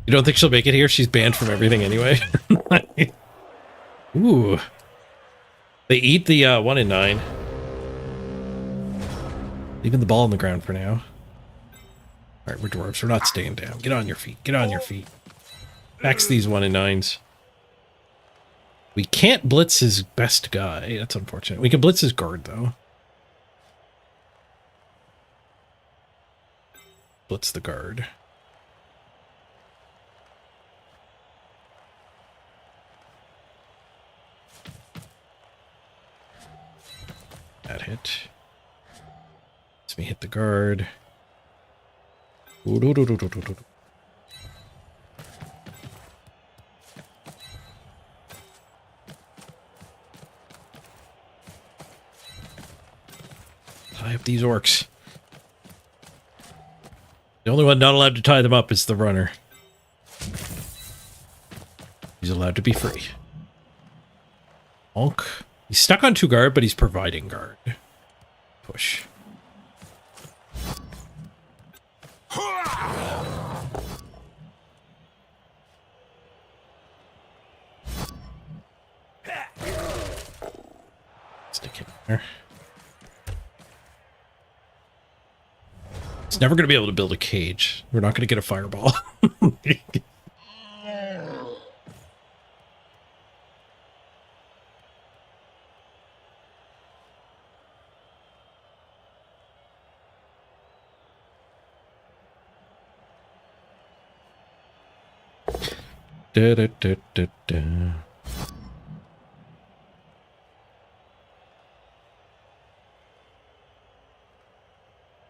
You don't think she'll make it here? She's banned from everything anyway. Ooh. They eat the 1 in 9. Leaving the ball on the ground for now. Alright, we're dwarves. We're not staying down. Get on your feet. Get on your feet. Max these 1 in 9s. We can't blitz his best guy. That's unfortunate. We can blitz his guard, though. Blitz the guard. That hit. Let me hit the guard. Tie up these orcs. The only one not allowed to tie them up is the runner. He's allowed to be free. Honk. He's stuck on 2 guard, but he's providing guard. Push. Stick him there. It's never going to be able to build a cage. We're not going to get a fireball. Da, da, da, da, da.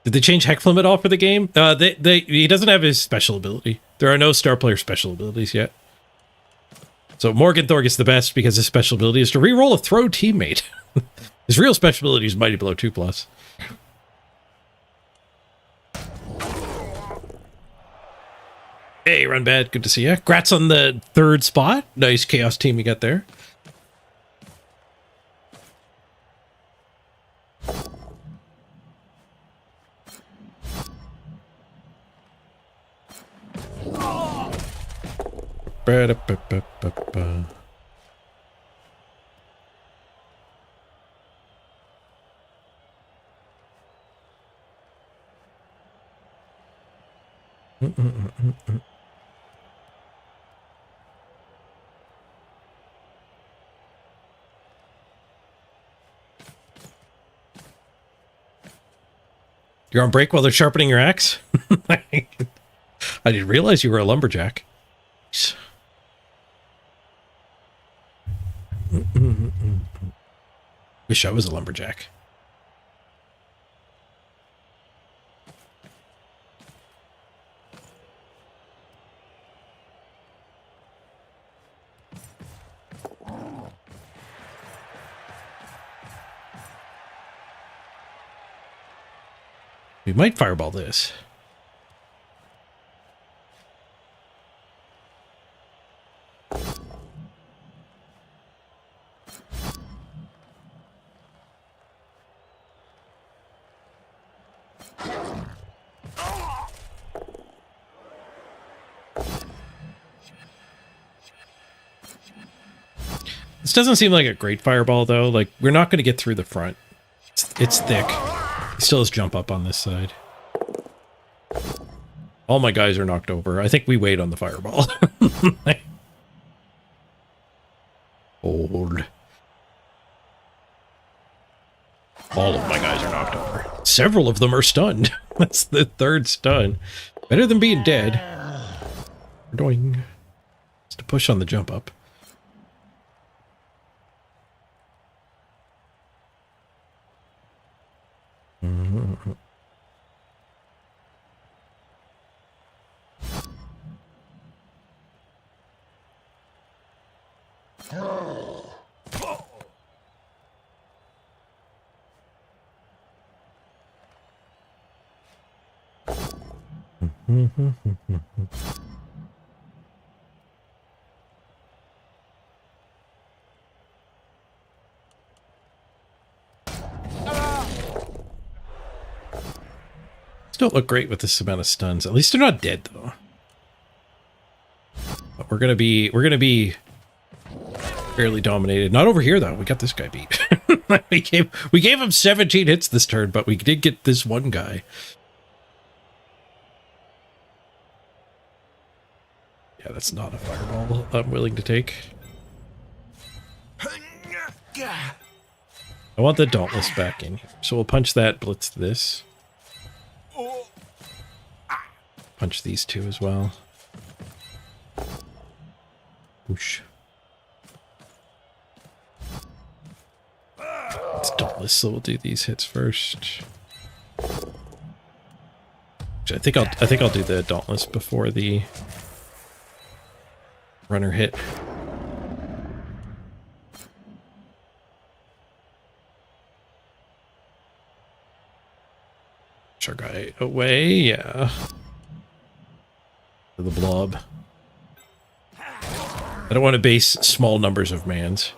Did they change Heckflim at all for the game? He doesn't have his special ability. There are no star player special abilities yet. So Morgenthor gets the best because his special ability is to reroll a throw teammate. His real special ability is Mighty Blow 2+. Hey, Run Bad, good to see you. Grats on the 3rd spot. Nice Chaos team you got there. Ba-da-ba-ba-ba-ba. You're on break while they're sharpening your axe? I didn't realize you were a lumberjack. Wish I was a lumberjack. We might fireball this. This doesn't seem like a great fireball, though. Like, we're not going to get through the front. It's thick. He still has jump up on this side. All my guys are knocked over. I think we wait on the fireball. Hold. All of my guys are knocked over. Several of them are stunned. That's the 3rd stun. Better than being dead. Doing. It's to push on the jump up. Don't look great with this amount of stuns. At least they're not dead though. But we're gonna be fairly dominated. Not over here though. We got this guy beat. we gave him 17 hits this turn, but we did get this one guy. Yeah, that's not a fireball I'm willing to take. I want the Dauntless back in here. So we'll punch that, blitz this. Punch these two as well. Whoosh. It's Dauntless, so we'll do these hits first. Actually, I think I'll do the Dauntless before the runner hit. Push our guy away, yeah. The blob. I don't want to base small numbers of mans.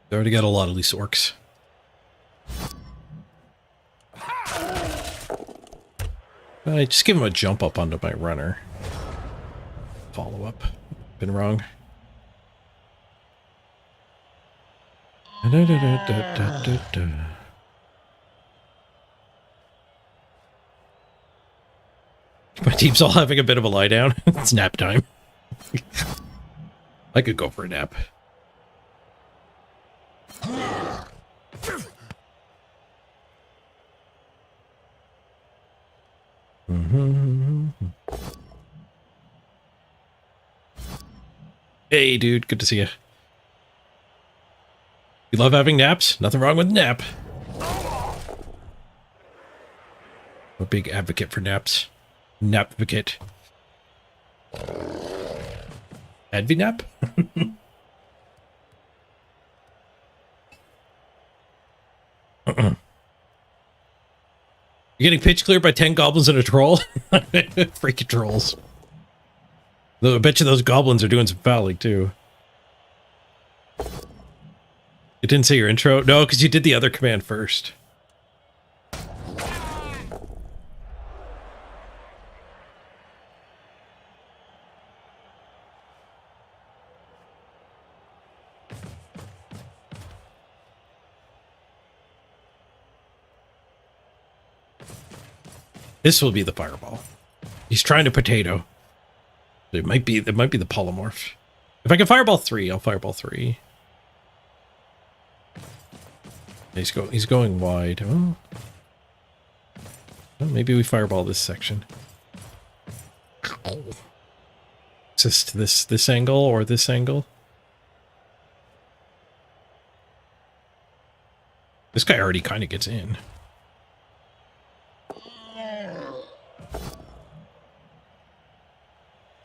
They already got a lot of these orcs. Just give him a jump up onto my runner. Follow up. Been wrong. My team's all having a bit of a lie down. It's nap time. I could go for a nap. Hey, dude, good to see you. You love having naps? Nothing wrong with nap. a big advocate for naps. Napvocate. Advinap? You're getting pitch cleared by 10 goblins and a troll? Freaking trolls. Though I bet you those goblins are doing some fouling too. It didn't say your intro? No, because you did the other command first. This will be the fireball. He's trying to potato. It might be the polymorph. If I can fireball 3, I'll fireball 3. He's going wide. Oh. Well, maybe we fireball this section. Is this angle or this angle? This guy already kind of gets in.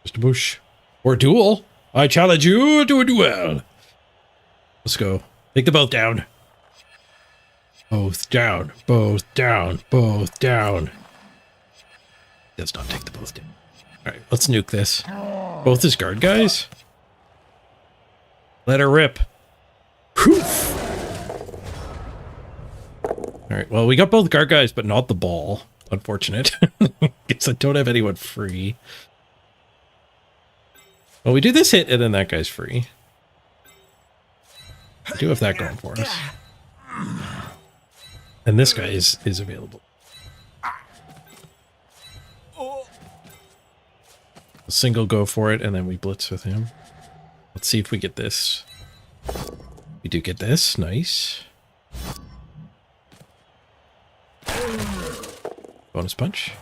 Mr. Bush. Or a duel. I challenge you to a duel. Let's go. Take the boat down. Both down. Both down. Both down. Does not take the both down. Alright, let's nuke this. Both his guard guys? Let her rip. Poof. Alright, well, we got both guard guys, but not the ball. Unfortunate. Guess I don't have anyone free. Well, we do this hit, and then that guy's free. We do have that going for us. And this guy is available. A single go for it, and then we blitz with him. Let's see if we get this. We do get this. Nice. Bonus punch.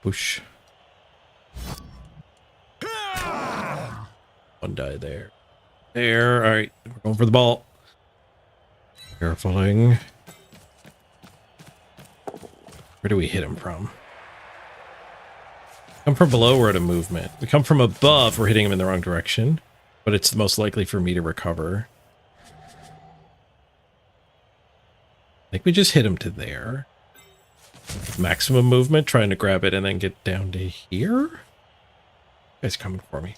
Push. One die there. There. All right. We're going for the ball. Carefuling. Where do we hit him from? Come from below, we're at a movement. We come from above, we're hitting him in the wrong direction. But it's most likely for me to recover. I think we just hit him to there. Maximum movement, trying to grab it and then get down to here? You guys coming for me.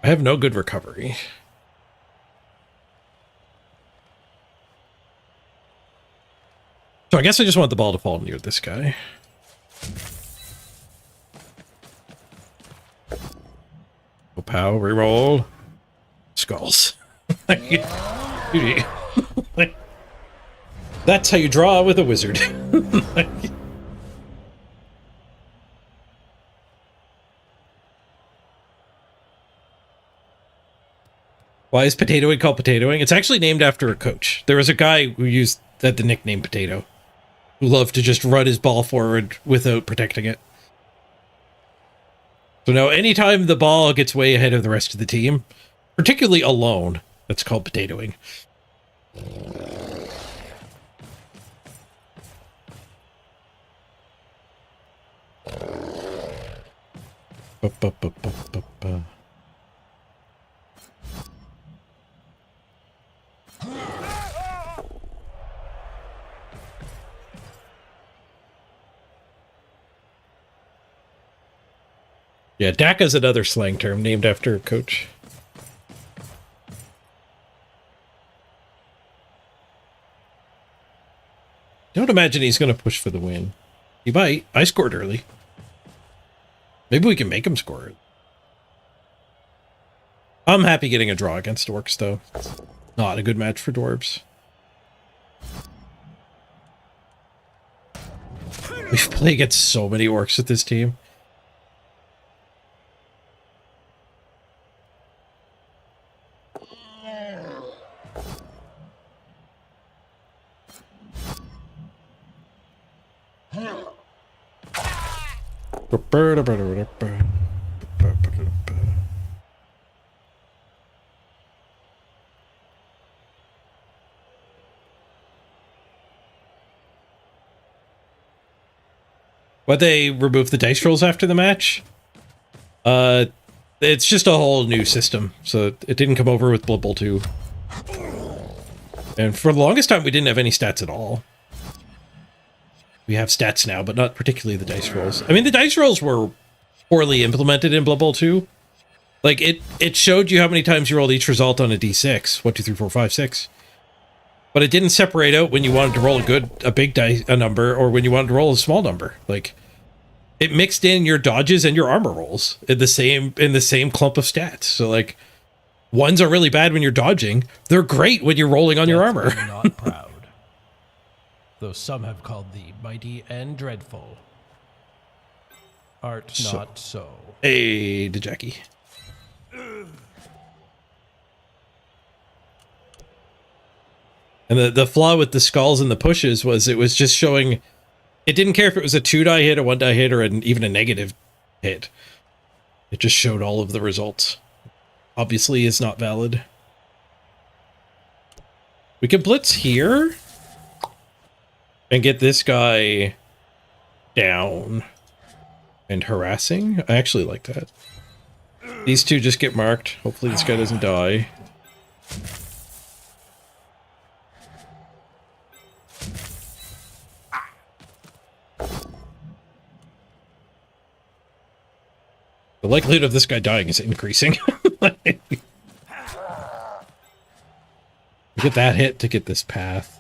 I have no good recovery. So I guess I just want the ball to fall near this guy. Go pow, reroll. Skulls. That's how you draw with a wizard. Why is potatoing called potatoing? It's actually named after a coach. There was a guy who had the nickname Potato, who loved to just run his ball forward without protecting it. So now anytime the ball gets way ahead of the rest of the team, particularly alone, that's called potatoing. Yeah, DACA's another slang term named after a coach. Don't imagine he's going to push for the win. He might. I scored early. Maybe we can make him score early. I'm happy getting a draw against orcs, though. Not a good match for dwarves. We've played against so many orcs with this team. But they removed the dice rolls after the match. It's just a whole new system, so it didn't come over with Blood Bowl 2. And for the longest time, we didn't have any stats at all. We have stats now, but not particularly the dice rolls. I mean, the dice rolls were poorly implemented in Blood Bowl 2. Like, it showed you how many times you rolled each result on a d6. 1, 2, 3, 4, 5, 6. But it didn't separate out when you wanted to roll a big dice, a number, or when you wanted to roll a small number. Like, it mixed in your dodges and your armor rolls in the same clump of stats. So, like, ones are really bad when you're dodging. They're great when you're rolling on your armor. Not proud. Though some have called thee mighty and dreadful. Art not so. Hey, to Jackie. And the flaw with the skulls and the pushes was it was just showing... It didn't care if it was a 2-die hit, a 1-die hit, or even a negative hit. It just showed all of the results. Obviously, is not valid. We can blitz here and get this guy down and harassing. I actually like that. These two just get marked. Hopefully this guy doesn't die. The likelihood of this guy dying is increasing. Get that hit to get this path.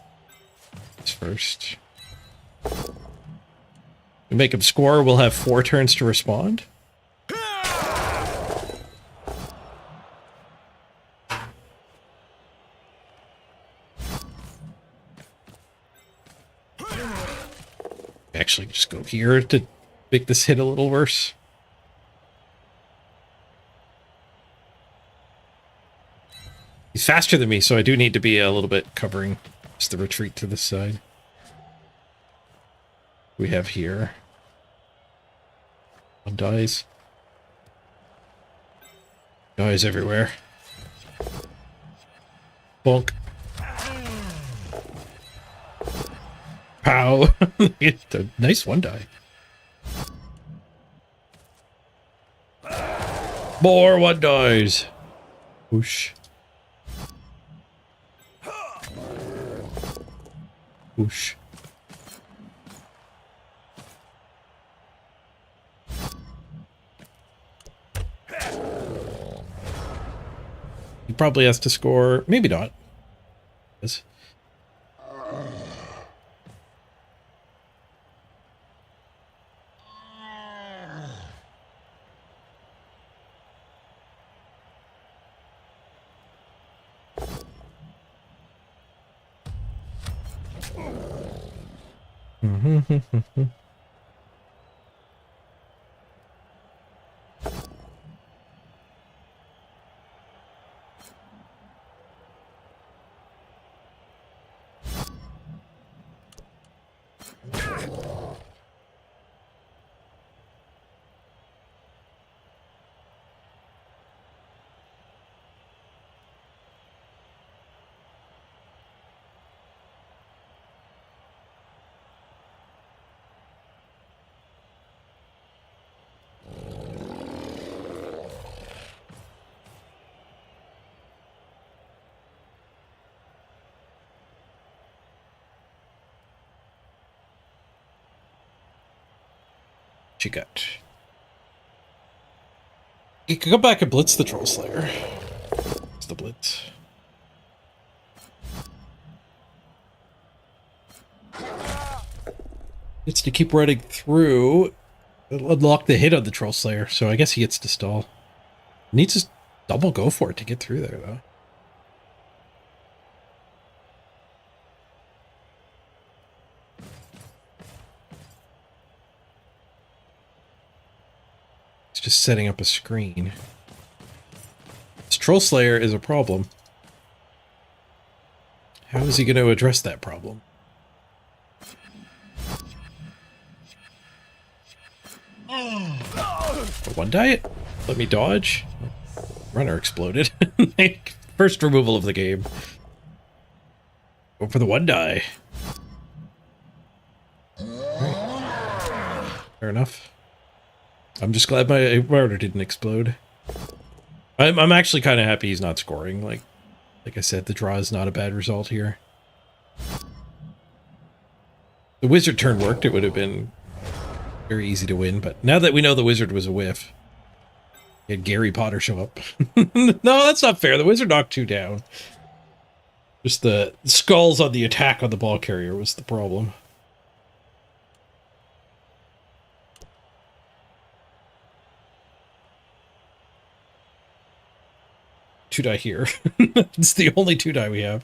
First. We make him score, we'll have 4 turns to respond. Actually, just go here to make this hit a little worse. He's faster than me, so I do need to be a little bit covering just the retreat to this side. We have here. One dies. Dies everywhere. Bonk. Pow! It's a nice 1-die. More 1-dies. Whoosh. Whoosh. He probably has to score. Maybe not. Yes. You got. You can go back and blitz the Troll Slayer. It's the blitz. It's to keep running through. It'll unlock the hit on the Troll Slayer, so I guess he gets to stall. Needs to double go for it to get through there, though. Just setting up a screen. This Troll Slayer is a problem. How is he going to address that problem? One diet? Let me dodge? Runner exploded. First removal of the game. Go for the 1-die. Fair enough. I'm just glad my mortar didn't explode. I'm actually kind of happy he's not scoring. Like I said, the draw is not a bad result here. The wizard turn worked, it would have been very easy to win, but now that we know the wizard was a whiff, you had Gary Potter show up. No, that's not fair. The wizard knocked 2 down. Just the skulls on the attack on the ball carrier was the problem. Two die here. It's the only 2 die we have.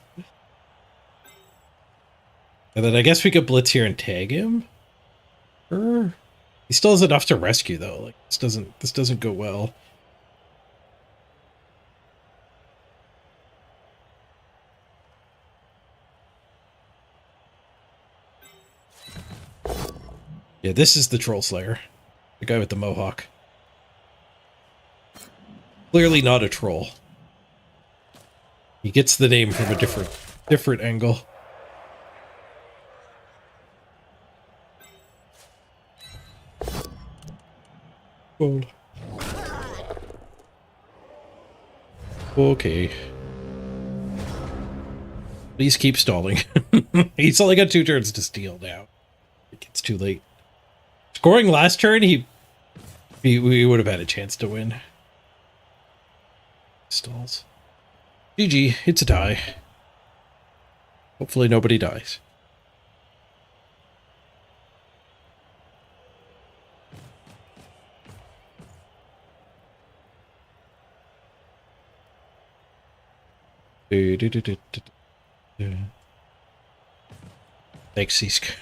And then I guess we could blitz here and tag him. He still has enough to rescue though. Like this doesn't go well. Yeah, this is the Troll Slayer. The guy with the mohawk. Clearly not a troll. He gets the name from a different angle. Gold. Okay. Please keep stalling. He's only got 2 turns to steal now. It's too late. Scoring last turn, we would have had a chance to win. Stalls. GG, it's a tie. Hopefully nobody dies. Thanks, Sisk.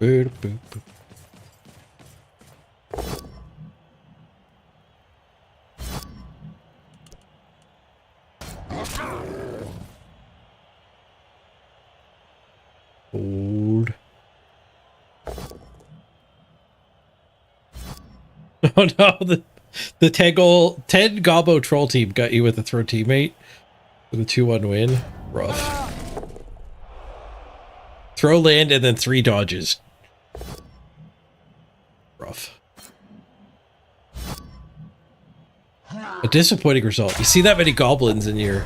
Boop, boop, boop. Hold. Oh no, the Ten Gobbo troll team got you with a throw teammate with a 2-1 win. Rough. Throw land and then 3 dodges. Rough. A disappointing result. You see that many goblins in here,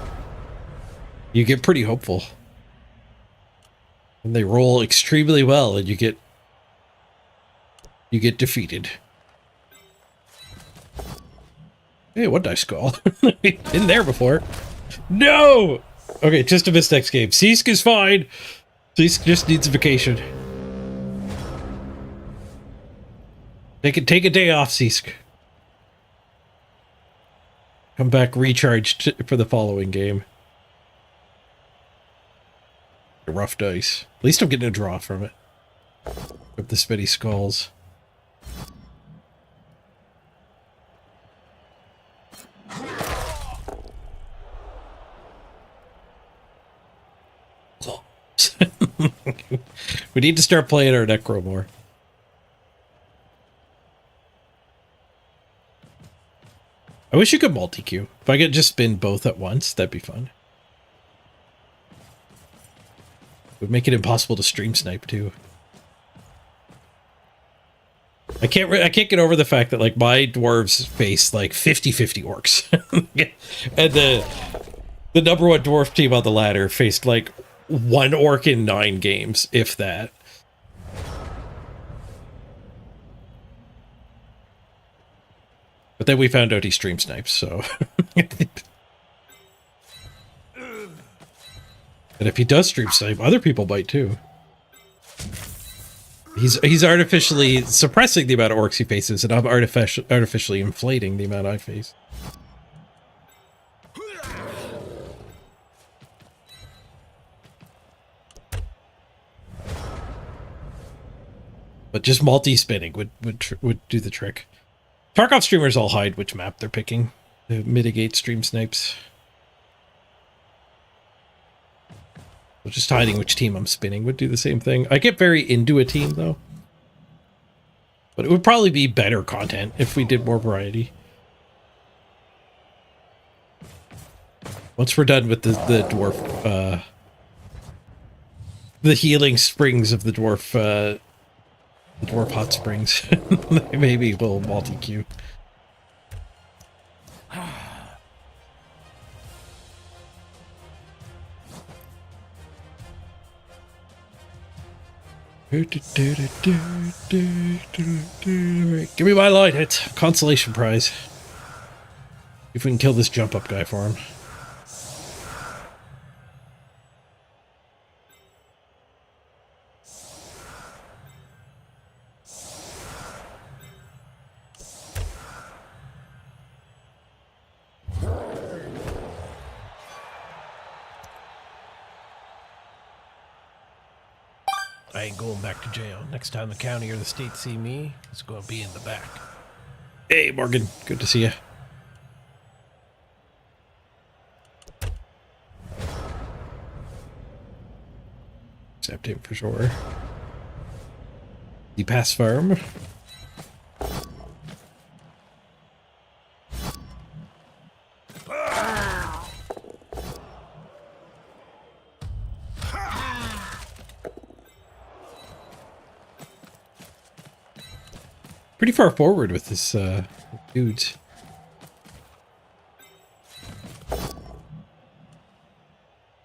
you get pretty hopeful. And they roll extremely well and you get defeated. Hey, what dice skull? Been there before. No! Okay, just a miss next game. Sisk is fine. Sisk just needs a vacation. Take a day off, Sisk. Come back recharged for the following game. Rough dice. At least I'm getting a draw from it. With this many skulls. We need to start playing our Necro more. I wish you could multi-queue. If I could just spin both at once, that'd be fun. It would make it impossible to stream snipe too. I can't get over the fact that like my dwarves face like 50-50 orcs. And the number 1 dwarf team on the ladder faced like 1 orc in 9 games, if that. But then we found out he stream snipes, so And if he does stream snipe, other people might too. He's artificially suppressing the amount of orcs he faces, and I'm artificially inflating the amount I face. But just multi-spinning would do the trick. Tarkov streamers all hide which map they're picking to mitigate stream snipes. So just hiding which team I'm spinning would do the same thing. I get very into a team though. But it would probably be better content if we did more variety. Once we're done with the dwarf, the healing springs of the dwarf hot springs, maybe we'll multi-queue. Give me my light hit. Consolation prize. If we can kill this jump up guy for him. I ain't going back to jail. Next time the county or the state see me, it's going to be in the back. Hey, Morgan. Good to see you. Accept him for sure. You pass farm. Pretty far forward with this dudes.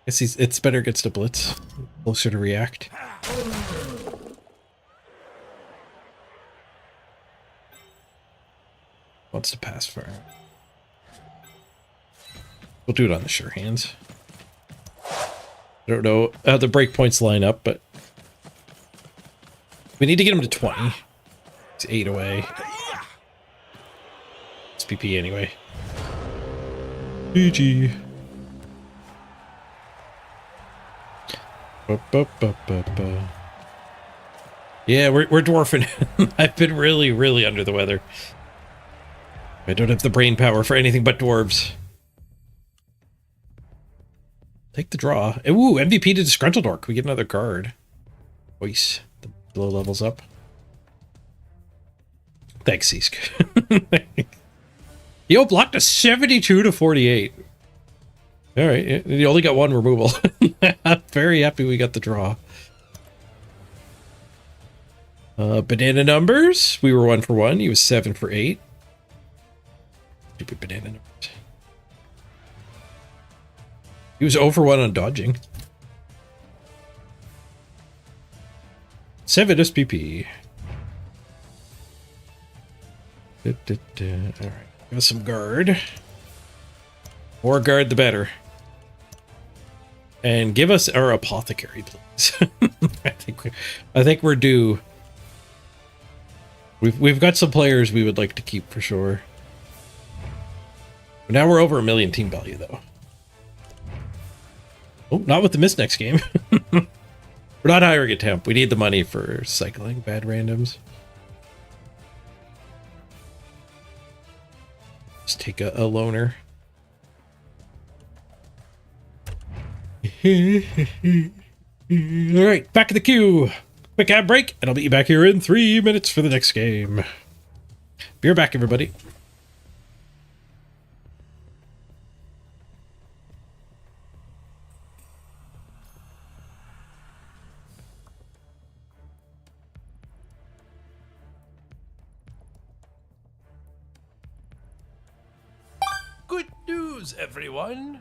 Guess it's better against a blitz. Closer to react. Wants to pass far. We'll do it on the sure hands. I don't know how the breakpoints line up, but we need to get him to 20. 8 away. It's PP anyway. GG. Yeah, we're dwarfing. I've been really under the weather. I don't have the brain power for anything but dwarves. Take the draw. Ooh, MVP to Disgruntled Orc. We get another card. Voice. The blow levels up. Thanks, Seask. Yo, blocked a 72 to 48. All right, you only got one removal. I'm very happy we got the draw. Banana numbers. We were 1 for 1. He was 7 for 8. Stupid banana numbers. He was 0 for 1 on dodging. 7 SPP. All right, give us some guard. More guard, the better. And give us our apothecary, please. I think we're due. We've got some players we would like to keep for sure. But now we're over 1 million team value, though. Oh, not with the miss next game. We're not hiring a temp. We need the money for cycling bad randoms. Just take a loner. Alright, back in the queue. Quick ad break, and I'll meet you back here in 3 minutes for the next game. Be right back, everybody. Good news, everyone!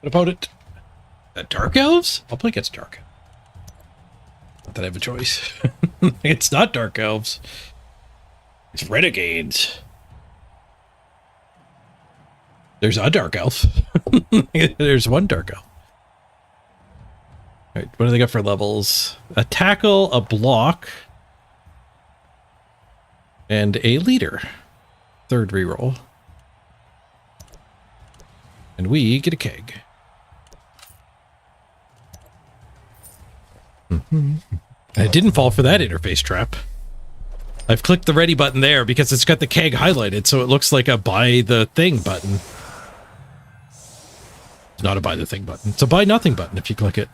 What about it? Dark elves? I'll play against dark. Not that I have a choice. It's not dark elves. It's renegades. There's a dark elf. There's one dark elf. All right, what do they got for levels? A tackle, a block, and a leader. Third reroll. And we get a keg. I didn't fall for that interface trap. I've clicked the ready button there because it's got the keg highlighted, so it looks like a buy the thing button. It's not a buy the thing button. It's a buy nothing button if you click it.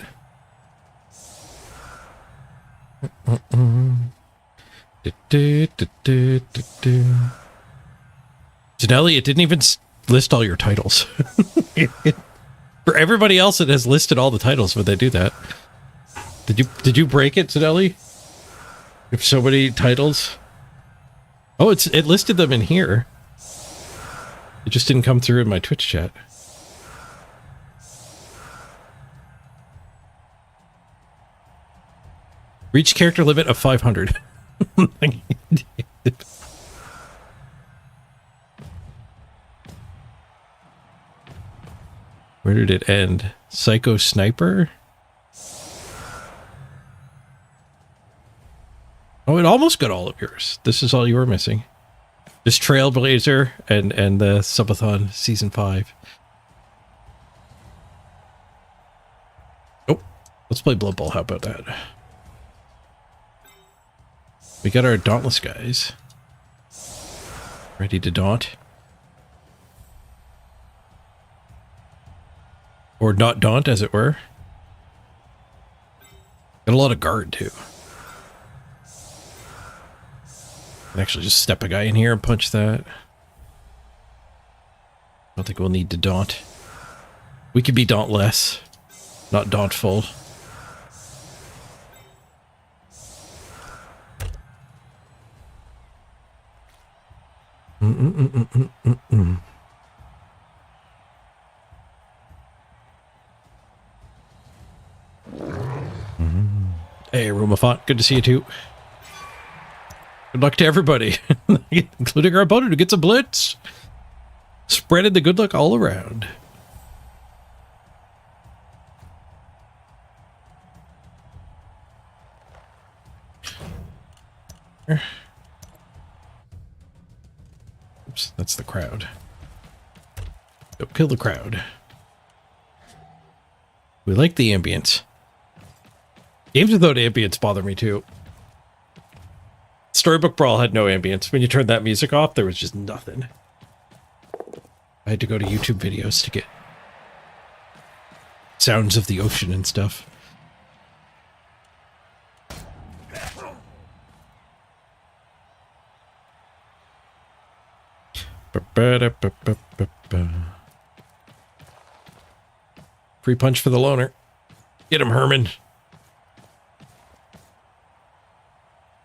Janelli, it didn't even list all your titles. For everybody else, it has listed all the titles when they do that. Did you break it, Janelli? If so many titles. Oh, it listed them in here. It just didn't come through in my Twitch chat. Reach character limit of 500. Where did it end? Psycho Sniper? Oh, it almost got all of yours. This is all you were missing. Just Trailblazer and the Subathon Season 5. Oh, let's play Blood Bowl. How about that? We got our Dauntless guys. Ready to daunt. Or not daunt, as it were. Got a lot of guard, too. Can actually just step a guy in here and punch that. I don't think we'll need to daunt. We could be dauntless, not dauntful. Hey, Rumafont, good to see you too. Good luck to everybody, including our opponent who gets a blitz. Spreading the good luck all around. Oops, that's the crowd. Don't kill the crowd. We like the ambience. Games without ambience bother me too. Storybook Brawl had no ambience. When you turned that music off, there was just nothing. I had to go to YouTube videos to get sounds of the ocean and stuff. Free punch for the loner. Get him, Herman.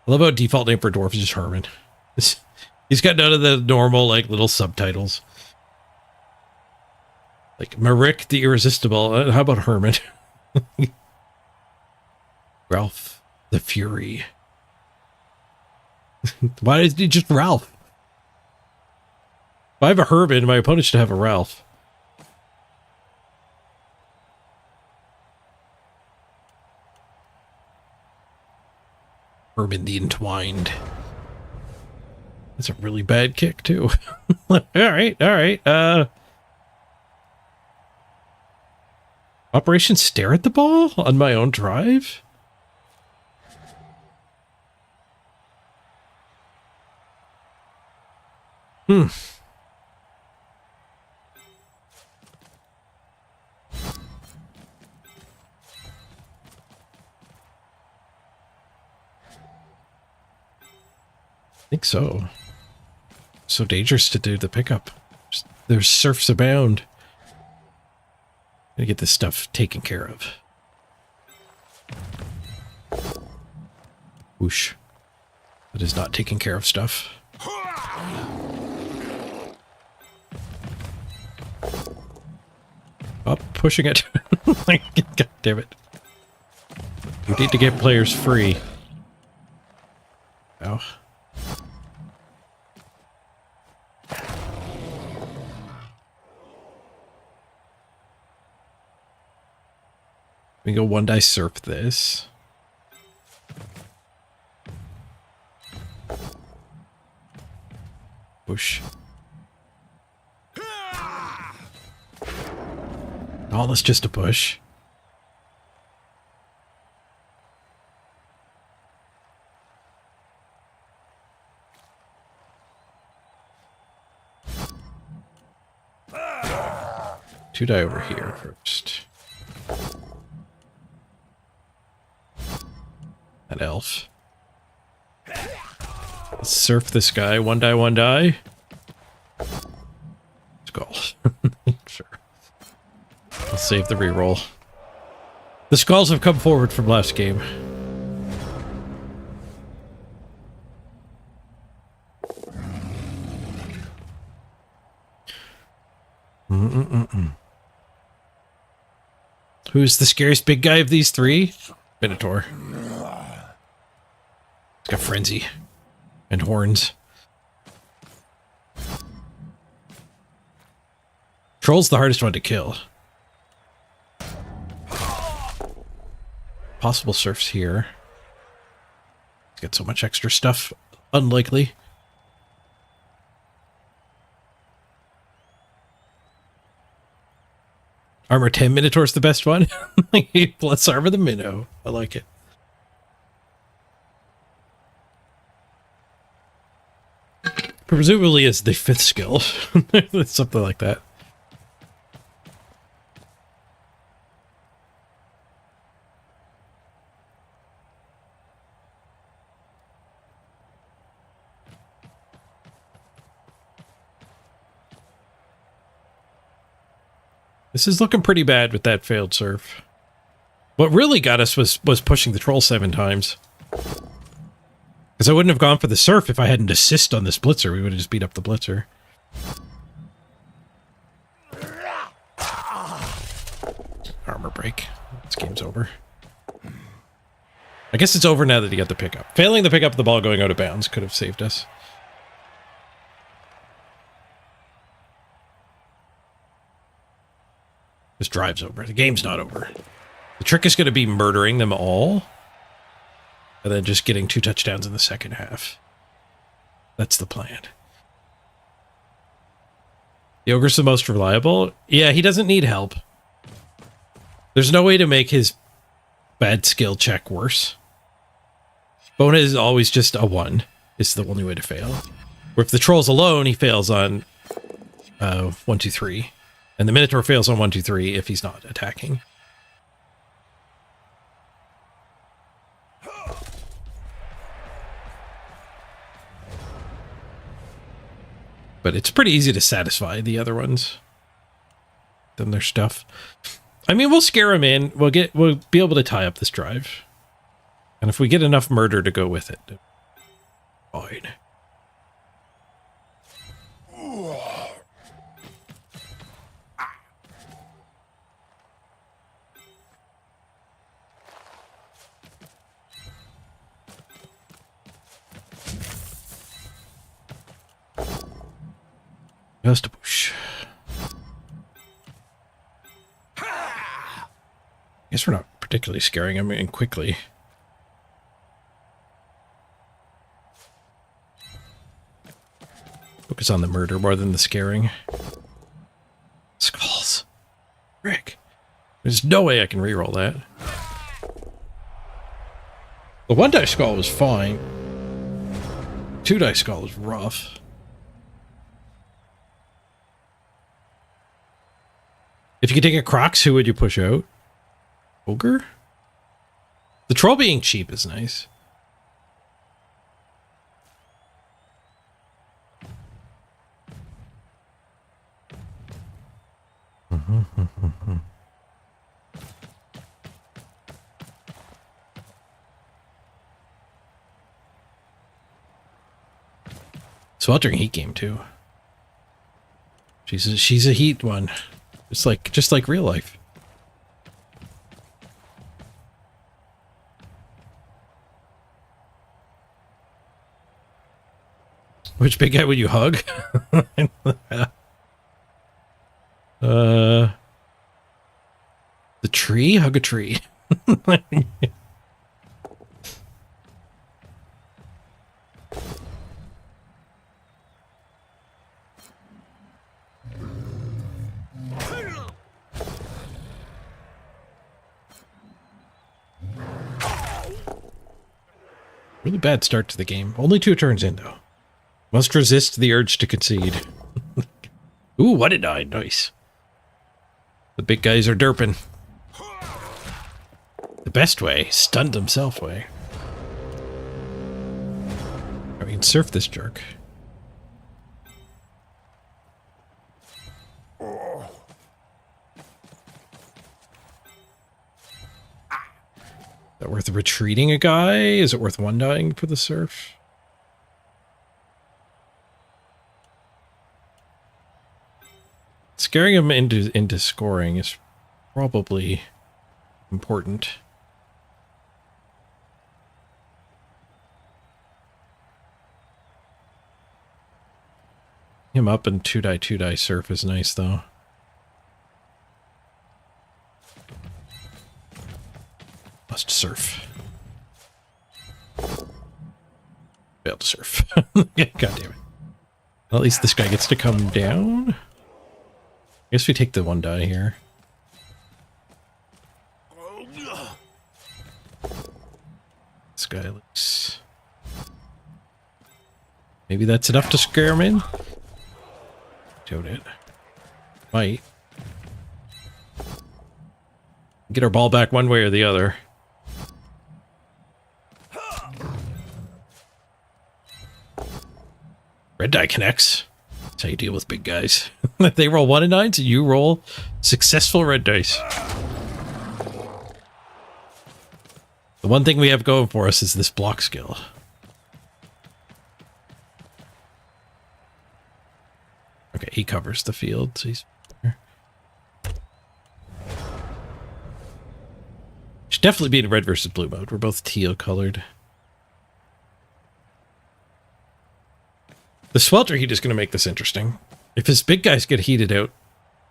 I love how default name for dwarf is just Herman. He's got none of the normal, like, little subtitles. Like, Marik the Irresistible. How about Herman? Ralph the Fury. Why is he just Ralph? If I have a Herman, my opponent should have a Ralph. Herman the Entwined. That's a really bad kick, too. Alright. Operation Stare at the Ball on my own drive? I think so. So dangerous to do the pickup. There's surfs abound. Gotta get this stuff taken care of. Whoosh. That is not taking care of stuff. Up, pushing it. God damn it. We need to get players free. Oh. We go one die surf this. Push. All this just a push. Two die over here first. That elf. Let's surf this guy. One die, one die. Skull. Sure. I'll save the reroll. The skulls have come forward from last game. Who's the scariest big guy of these three? Minotaur. It's got frenzy and horns. Troll's the hardest one to kill. Possible surfs here. He's got so much extra stuff. Unlikely. Armor 10 Minotaur's the best one. 8 plus armor the Minnow. I like it. Presumably is the 5th skill. Something like that. This is looking pretty bad with that failed surf. What really got us was pushing the troll 7 times. Because I wouldn't have gone for the surf if I hadn't assist on this blitzer. We would have just beat up the blitzer. Armor break. This game's over. I guess it's over now that he got the pickup. Failing the pickup, the ball going out of bounds could have saved us. This drive's over. The game's not over. The trick is going to be murdering them all. And then just getting 2 touchdowns in the second half. That's the plan. The ogre's the most reliable. Yeah, he doesn't need help. There's no way to make his bad skill check worse. Bona is always just a 1. It's the only way to fail. Or if the troll's alone, he fails on 1, 2, 3. And the Minotaur fails on 1, 2, 3 if he's not attacking. But it's pretty easy to satisfy the other ones. Then their stuff. I mean, we'll scare him in. We'll be able to tie up this drive. And if we get enough murder to go with it, fine. Just a push. Guess we're not particularly scaring him in quickly. Focus on the murder more than the scaring. Skulls. Rick. There's no way I can reroll that. The 1 die skull was fine. 2 die skull was rough. If you could take a Crocs, who would you push out? Ogre? The troll being cheap is nice. Sweltering heat game too. She's a heat one. Just like real life. Which big guy would you hug? The tree? Hug a tree. Really bad start to the game. Only 2 turns in, though. Must resist the urge to concede. Ooh, what did I? Nice. The big guys are derping. The best way, stunned himself way. I mean, surf this jerk. Is that worth retreating a guy? Is it worth one dying for the surf? Scaring him into scoring is probably important. Him up and 2-die surf is nice though. Must surf. Failed to surf. Yeah, God damn it. Well, at least this guy gets to come down. I guess we take the 1 die here. This guy looks... Maybe that's enough to scare him in? Doubt it. Might. Get our ball back one way or the other. Red die connects. That's how you deal with big guys. They roll 1 and 9s, and you roll successful red dice. The one thing we have going for us is this block skill. Okay, he covers the field, so he's... Should definitely be in red versus blue mode. We're both teal colored. The swelter heat is going to make this interesting. If his big guys get heated out,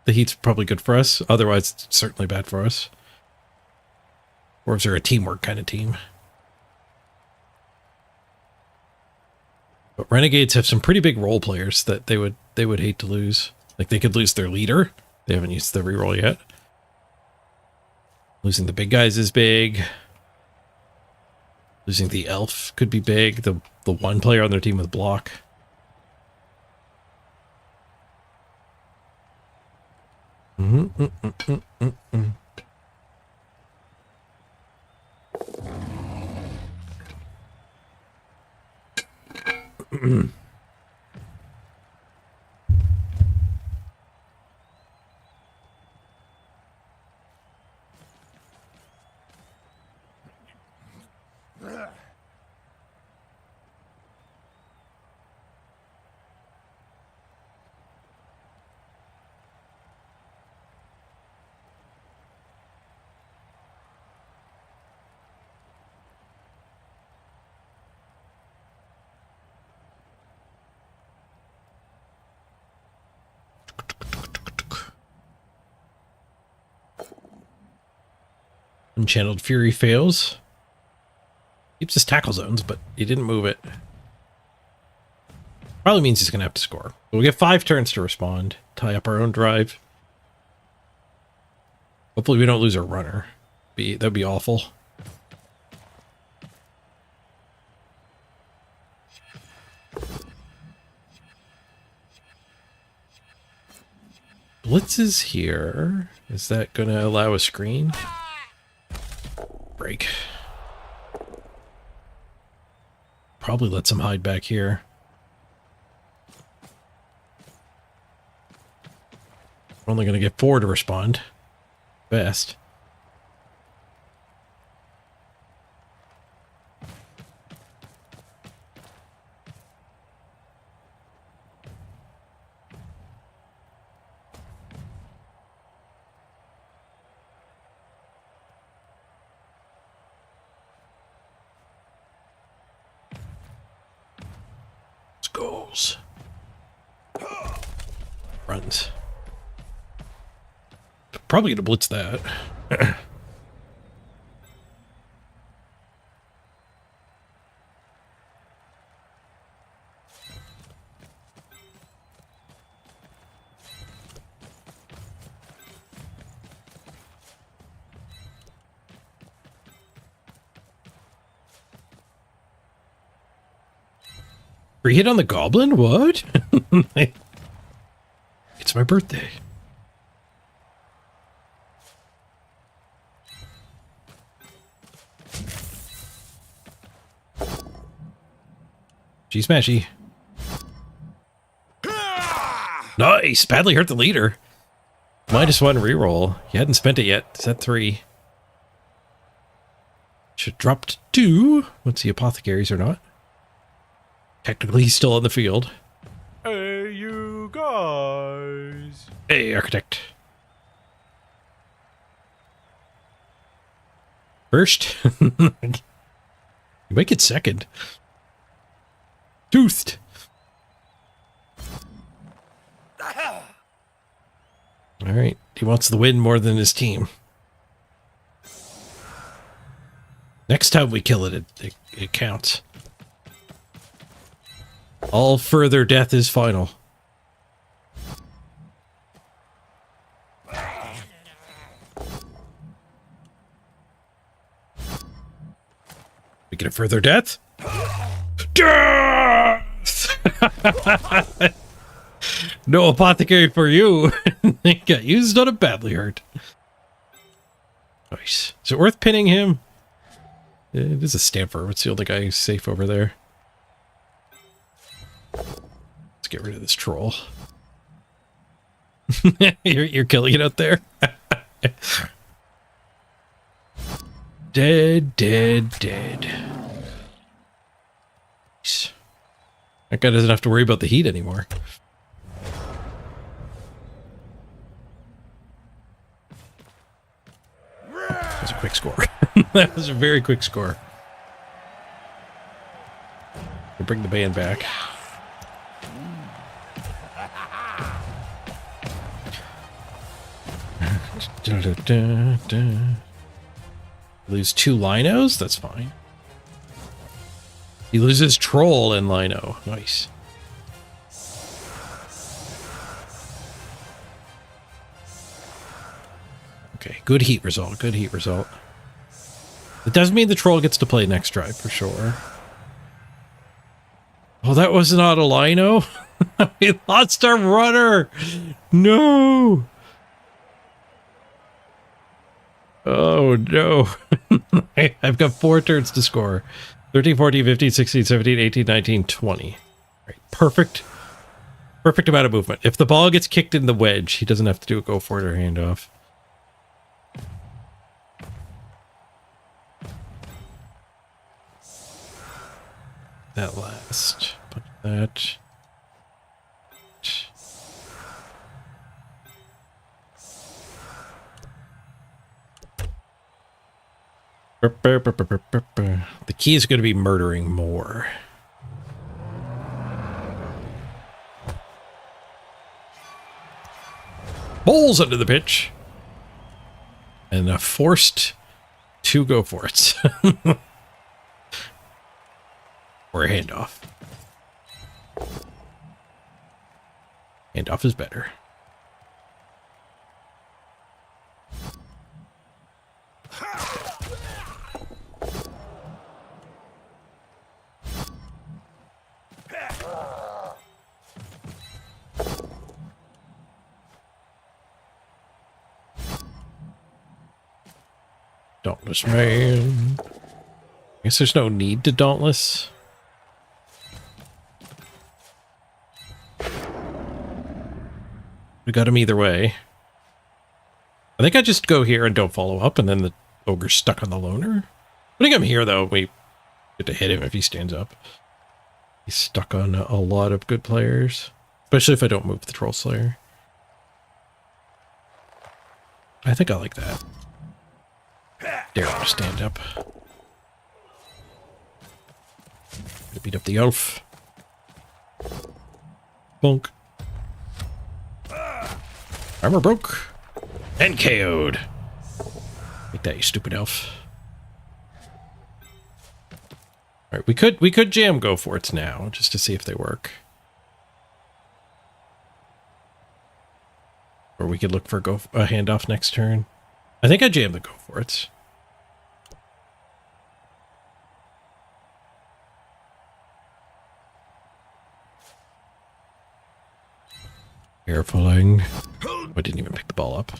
the heat's probably good for us. Otherwise, it's certainly bad for us. Dwarves are a teamwork kind of team. But renegades have some pretty big role players that they would hate to lose. Like they could lose their leader. They haven't used the reroll yet. Losing the big guys is big. Losing the elf could be big. The one player on their team with block. Unchanneled Fury fails. Keeps his tackle zones, but he didn't move it. Probably means he's going to have to score. We'll get 5 turns to respond. Tie up our own drive. Hopefully we don't lose our runner. That'd be awful. Blitz is here. Is that going to allow a screen? Break. Probably lets him hide back here. We're only going to get 4 to respond. Best. Goals. Runs. Probably gonna blitz that. Free hit on the goblin? What? It's my birthday. G-smashy. Nice! Badly hurt the leader. -1 reroll. You hadn't spent it yet. It's at 3. Should drop to 2 once the apothecaries or not. Technically, he's still on the field. Hey, you guys. Hey, architect. First. You might get second. Toothed. All right. He wants the win more than his team. Next time we kill it, it counts. All further death is final. We get a further death? Death! No apothecary for you. They got used on a badly hurt. Nice. Is it worth pinning him? It is a stamper. What's the other guy who's safe over there? Let's get rid of this troll. you're killing it out there. Dead, dead, dead. That guy doesn't have to worry about the heat anymore. That was a quick score. That was a very quick score. We'll bring the band back. Lose 2 Linos? That's fine. He loses Troll and Lino. Nice. Okay, good heat result. Good heat result. It does mean the Troll gets to play next drive for sure. Oh, that was not a Lino? We lost our runner! No! Oh, no. I've got 4 turns to score. 13, 14, 15, 16, 17, 18, 19, 20. Right. Perfect. Perfect amount of movement. If the ball gets kicked in the wedge, he doesn't have to do a go for it or handoff. That last. Put that. The key is going to be murdering more. Bowls under the pitch. And a forced to go for it. Or a handoff. Handoff is better. Dauntless man. I guess there's no need to Dauntless. We got him either way. I think I just go here and don't follow up, and then the ogre's stuck on the loner. Putting him here, though, we get to hit him if he stands up. He's stuck on a lot of good players, especially if I don't move the Troll Slayer. I think I like that. Dare him to stand up. Gonna beat up the elf. Bonk. Armor broke. And KO'd. Take that, you stupid elf. Alright, we could jam go for it now, just to see if they work. Or we could look for a handoff next turn. I think I jammed the go for it. Carefuling. Oh, I didn't even pick the ball up.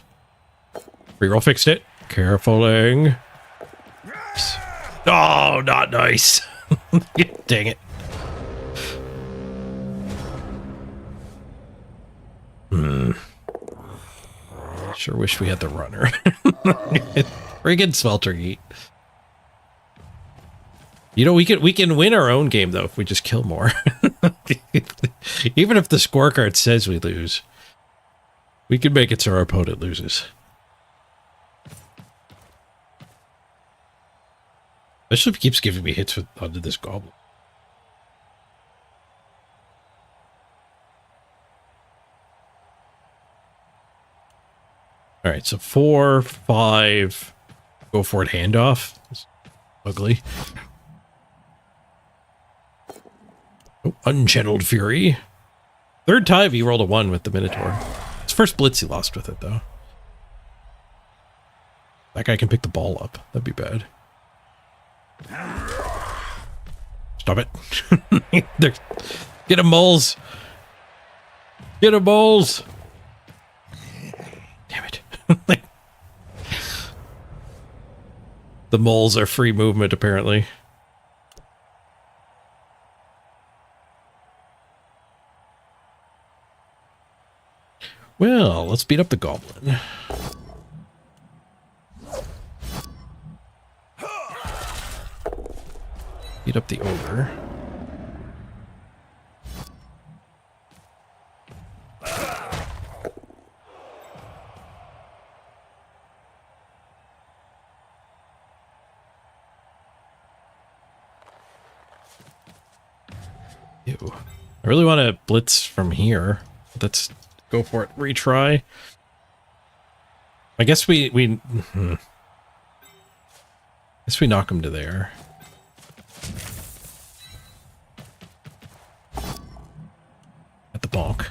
Reroll fixed it. Carefuling. Oh, not nice. Dang it. Sure wish we had the runner. Friggin' swelter heat. You know, we can win our own game though if we just kill more. Even if the scorecard says we lose, we can make it so our opponent loses. Especially if he keeps giving me hits onto this goblin. All right, so 4, 5, go for it, handoff. It's ugly. Oh, unchanneled fury. Third time he rolled a 1 with the Minotaur. His first blitz he lost with it though. That guy can pick the ball up. That'd be bad. Stop it. Get him, moles. Get him, moles. Damn it. The moles are free movement, apparently. Well, let's beat up the goblin. Beat up the ogre. Ew. I really want to blitz from here. Let's go for it. Retry. I guess we guess we knock him to there. At the bonk.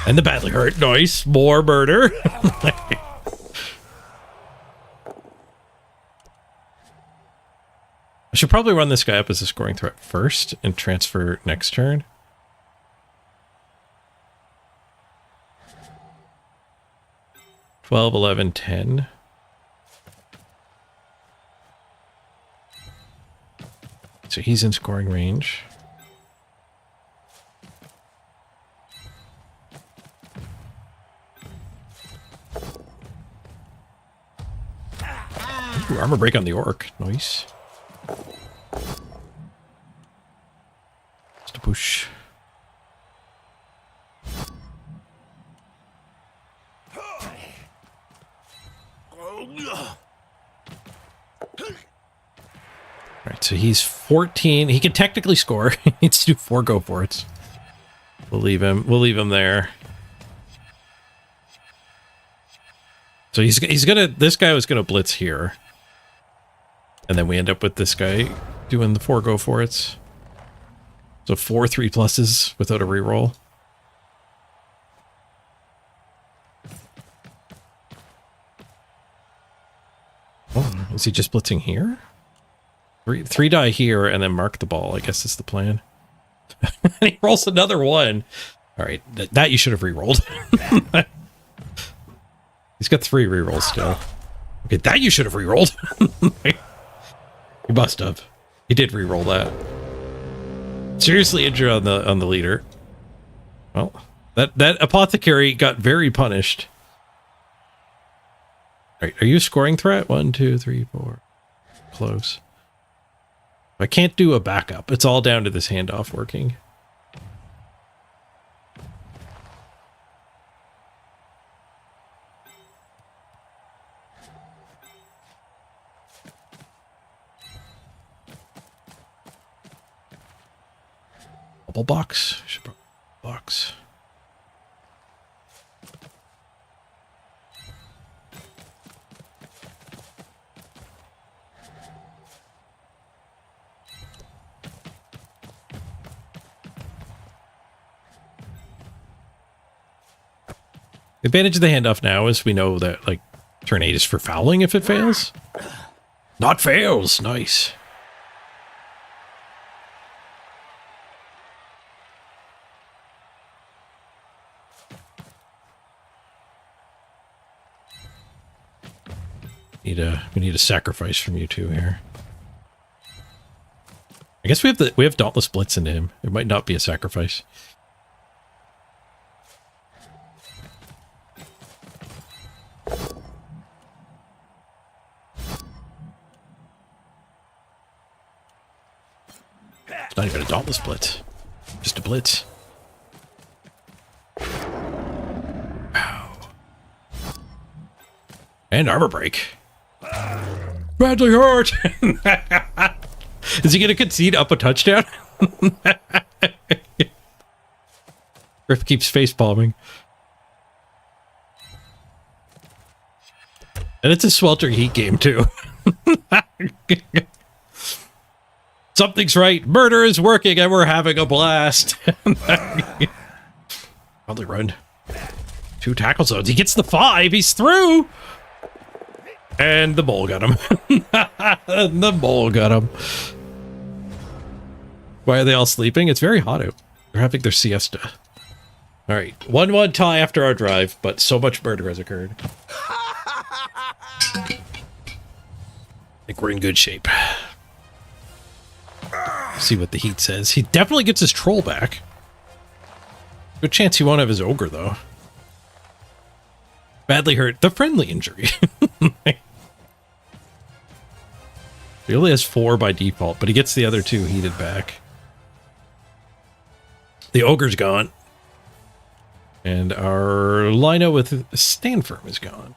And the badly hurt. Nice. More murder. I should probably run this guy up as a scoring threat first and transfer next turn. $12, $11, $10. So he's in scoring range. Ooh, armor break on the orc. Nice. Just a push. Alright, so he's 14. He can technically score. He needs to do 4 go for it. We'll leave him. We'll leave him there. So he's gonna. This guy was gonna blitz here, and then we end up with this guy doing the 4 go for it. So 4 3+s without a reroll. Oh, is he just blitzing here? 3 die here and then mark the ball. I guess is the plan. And he rolls another 1. All right, that you should have re-rolled. He's got 3 re-rolls still. Okay, that you should have re-rolled. He must have. He did re-roll that. Seriously injured on the leader. Well, that apothecary got very punished. All right, are you a scoring threat? 1, 2, 3, 4. Close. I can't do a backup. It's all down to this handoff working. Bubble box. Should put box. The advantage of the handoff now is we know that, like, turn 8 is for fouling if it fails. Not fails. Nice. We need a sacrifice from you two here. I guess we have Dauntless Blitz into him. It might not be a sacrifice. It's not even a Dauntless Blitz. Just a Blitz. Wow. And armor break. Badly hurt. Is he going to concede up a touchdown? Griff keeps face palming. And it's a sweltering heat game, too. Something's right. Murder is working and we're having a blast. Probably run. 2 tackle zones. He gets the 5. He's through. And the mole got him. The mole got him. Why are they all sleeping? It's very hot out. They're having their siesta. All right. 1-1 tie after our drive, but so much murder has occurred. I think we're in good shape. See what the heat says. He definitely gets his troll back. Good chance he won't have his ogre, though. Badly hurt. The friendly injury. He only has 4 by default, but he gets the other 2 heated back. The ogre's gone. And our Lino with stand firm is gone.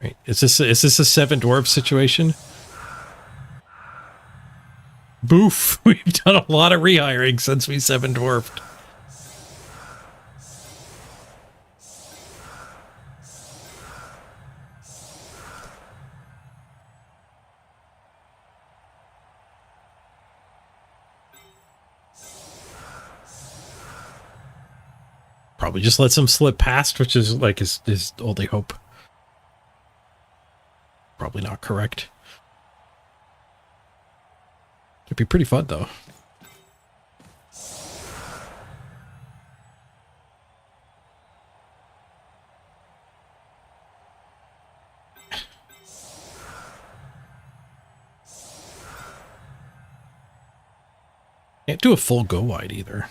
Right. Is this a 7 dwarf situation? Boof. We've done a lot of rehiring since we 7 dwarfed. Probably just lets him slip past, which is like his only hope. Probably not correct. It'd be pretty fun, though. Can't do a full go wide either.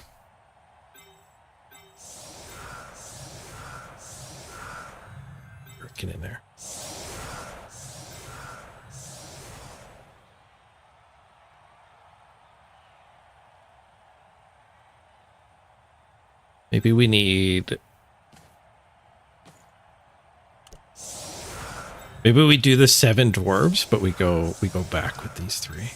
Get in there. Maybe we need... Maybe we do the 7 dwarves, but we go back with these 3.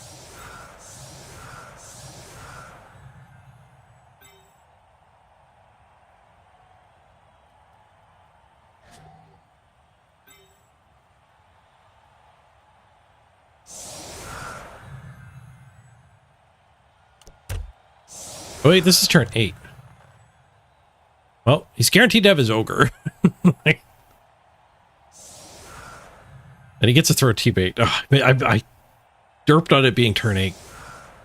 Oh wait, this is turn 8. Well, he's guaranteed to have his ogre. And he gets to throw a T-bait. I derped on it being turn 8.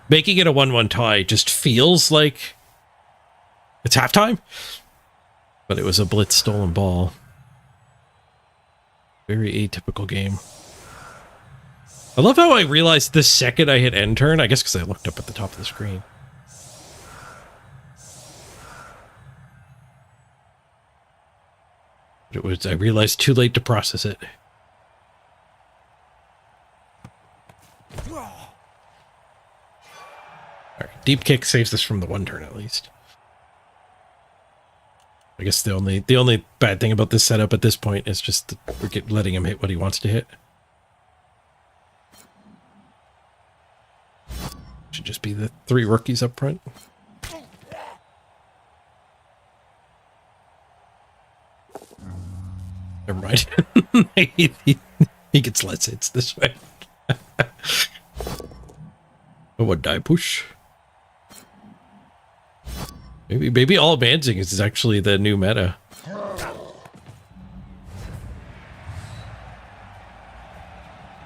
Making it a 1-1 tie just feels like it's halftime. But it was a blitz stolen ball. Very atypical game. I love how I realized the second I hit end turn, I guess because I looked up at the top of the screen. It was, I realized too late to process it. Alright, deep kick saves us from the 1 turn at least. I guess the only bad thing about this setup at this point is just we're letting him hit what he wants to hit. Should just be the 3 rookies up front. Never mind. he gets less hits this way. Oh, a die push. Maybe all advancing is actually the new meta.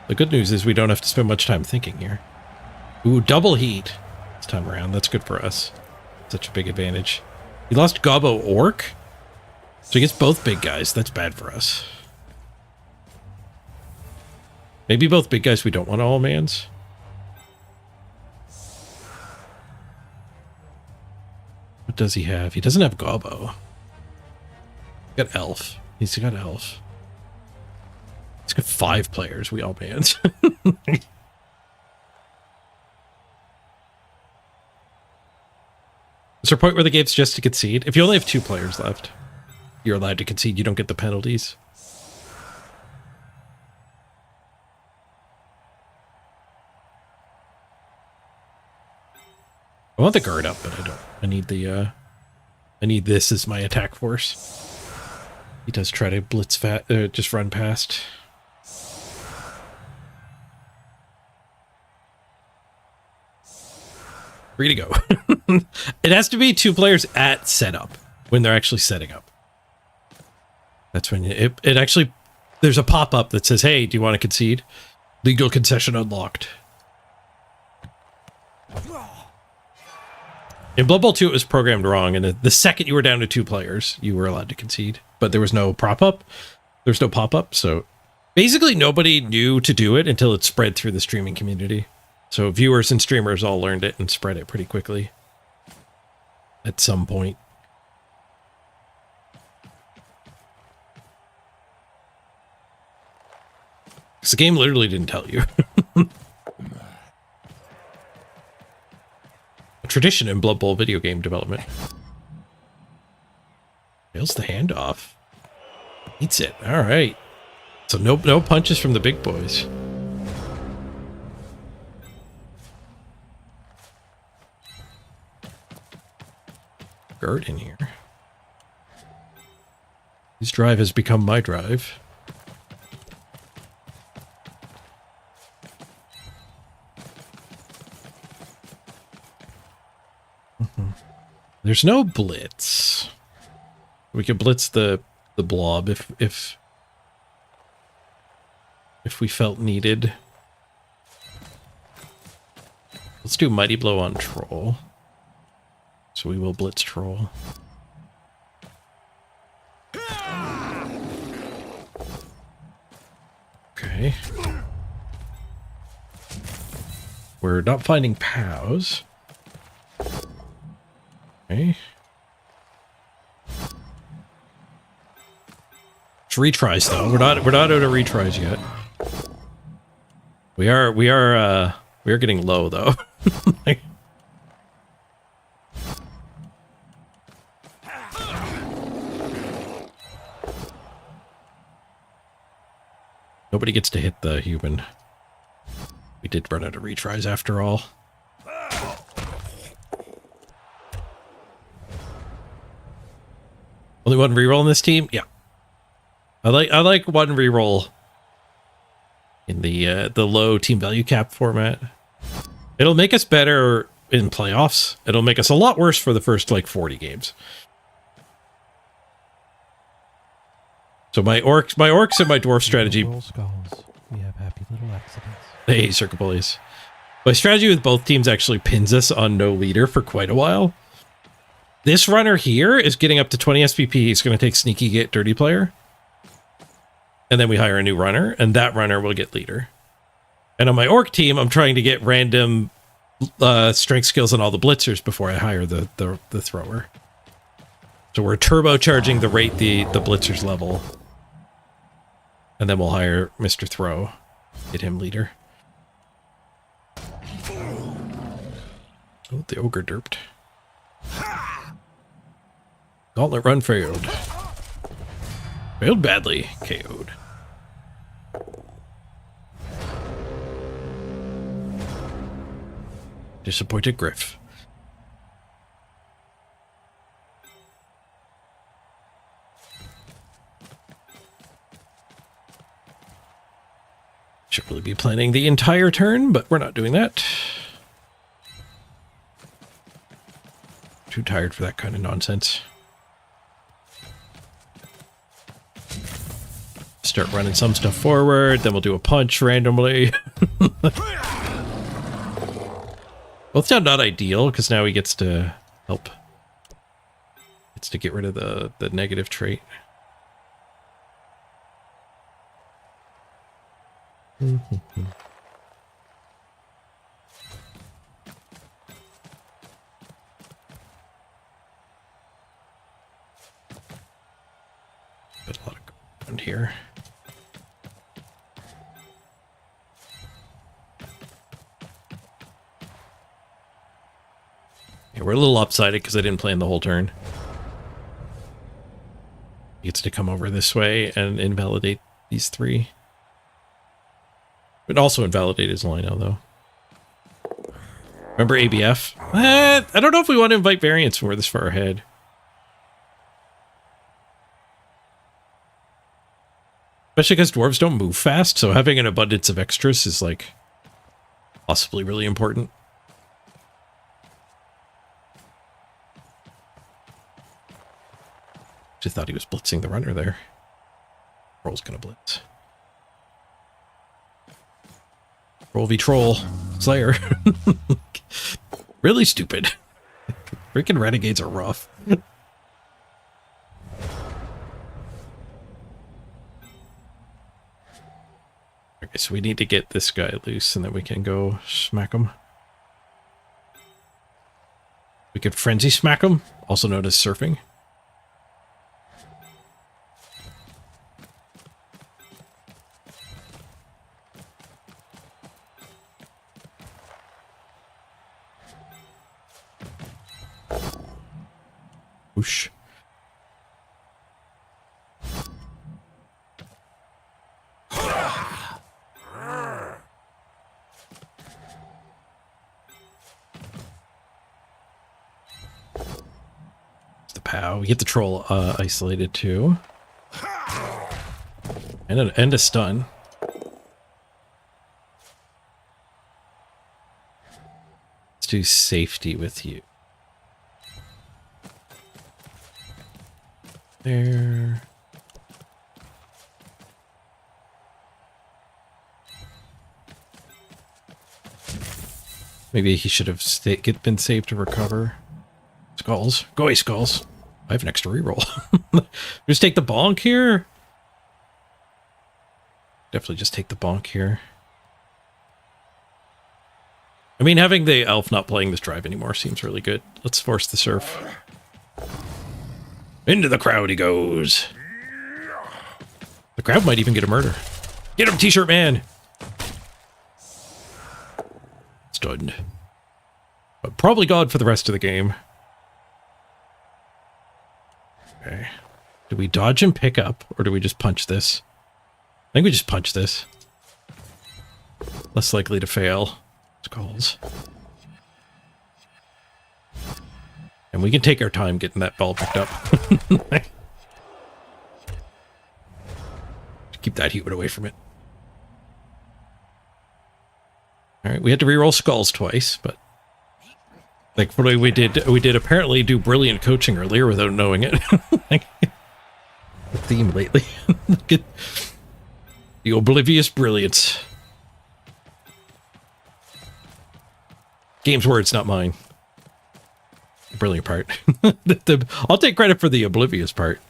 The good news is we don't have to spend much time thinking here. Ooh, double heat this time around. That's good for us. Such a big advantage. He lost Gobbo Orc, so he gets both big guys. That's bad for us. Maybe both big guys we don't want all mans. What does he have? He doesn't have Gobbo. He's got Elf. He's got Elf. He's got 5 players. We all bans. Is there a point where the game's just to concede? If you only have 2 players left, you're allowed to concede. You don't get the penalties. I want the guard up, but I don't. I need the, I need this as my attack force. He does try to blitz just run past. Free to go. It has to be 2 players at setup when they're actually setting up. That's when it actually, there's a pop-up that says, hey, do you want to concede? Legal concession unlocked. In Blood Bowl 2, it was programmed wrong, and the second you were down to 2 players, you were allowed to concede. But there was no prop-up. There's no pop-up, so basically nobody knew to do it until it spread through the streaming community. So viewers and streamers all learned it and spread it pretty quickly. At some point. Because the game literally didn't tell you. A tradition in Blood Bowl video game development. Fails the handoff. Eats it. Alright. So no punches from the big boys. Guard in here. His drive has become my drive. There's no blitz. We could blitz the blob if we felt needed. Let's do Mighty Blow on Troll. So we will blitz Troll. Okay. We're not finding POWs. Okay. It's retries though. We're not out of retries yet. We are getting low though. Nobody gets to hit the human. We did run out of retries after all. Only one reroll in this team? Yeah. I like one reroll in the low team value cap format. It'll make us better in playoffs. It'll make us a lot worse for the first like 40 games. So my orcs and my dwarf strategy. Skulls. We have happy little accidents. Hey, Circle Bullies. My strategy with both teams actually pins us on no leader for quite a while. This runner here is getting up to 20 SPP. He's going to take Sneaky, get Dirty Player. And then we hire a new runner, and that runner will get leader. And on my orc team, I'm trying to get random strength skills on all the blitzers before I hire the thrower. So we're turbocharging the rate the blitzers level. And then we'll hire Mr. Throw. Get him leader. Oh, the ogre derped. Gauntlet run failed. Failed badly. KO'd. Disappointed Griff. Should really be planning the entire turn, but we're not doing that. Too tired for that kind of nonsense. Start running some stuff forward, then we'll do a punch randomly. Well, it's not ideal, because now he gets to help. Gets to get rid of the negative trait. Got a lot of around here. Yeah, we're a little lopsided because I didn't plan the whole turn. He gets to come over this way and invalidate these three. But also invalidate his Lino, though. Remember ABF? I don't know if we want to invite variants when we're this far ahead. Especially because dwarves don't move fast, so having an abundance of extras is, like, possibly really important. Just thought he was blitzing the runner there. Troll's gonna blitz. Troll v Troll. Slayer. Really stupid. Freaking renegades are rough. Okay, so we need to get this guy loose and then we can go smack him. We could frenzy smack him, also known as surfing. Whoosh. It's the POW. We get the troll isolated too. And a stun. Let's do safety with you. There. Maybe he should have been saved to recover. Skulls. Go away, Skulls. I have an extra reroll. Just take the bonk here. Definitely just take the bonk here. I mean, having the elf not playing this drive anymore seems really good. Let's force the surf. Into the crowd he goes. The crowd might even get a murder. Get him, T-shirt man! Stunned. But probably God for the rest of the game. Okay. Do we dodge and pick up, or do we just punch this? I think we just punch this. Less likely to fail. Skulls. And we can take our time getting that ball picked up. Keep that human away from it. Alright, we had to reroll Skulls twice, but thankfully we did apparently do brilliant coaching earlier without knowing it. Like, the theme lately. Get the oblivious brilliance. Game's words, not mine. The brilliant part. I'll take credit for the oblivious part.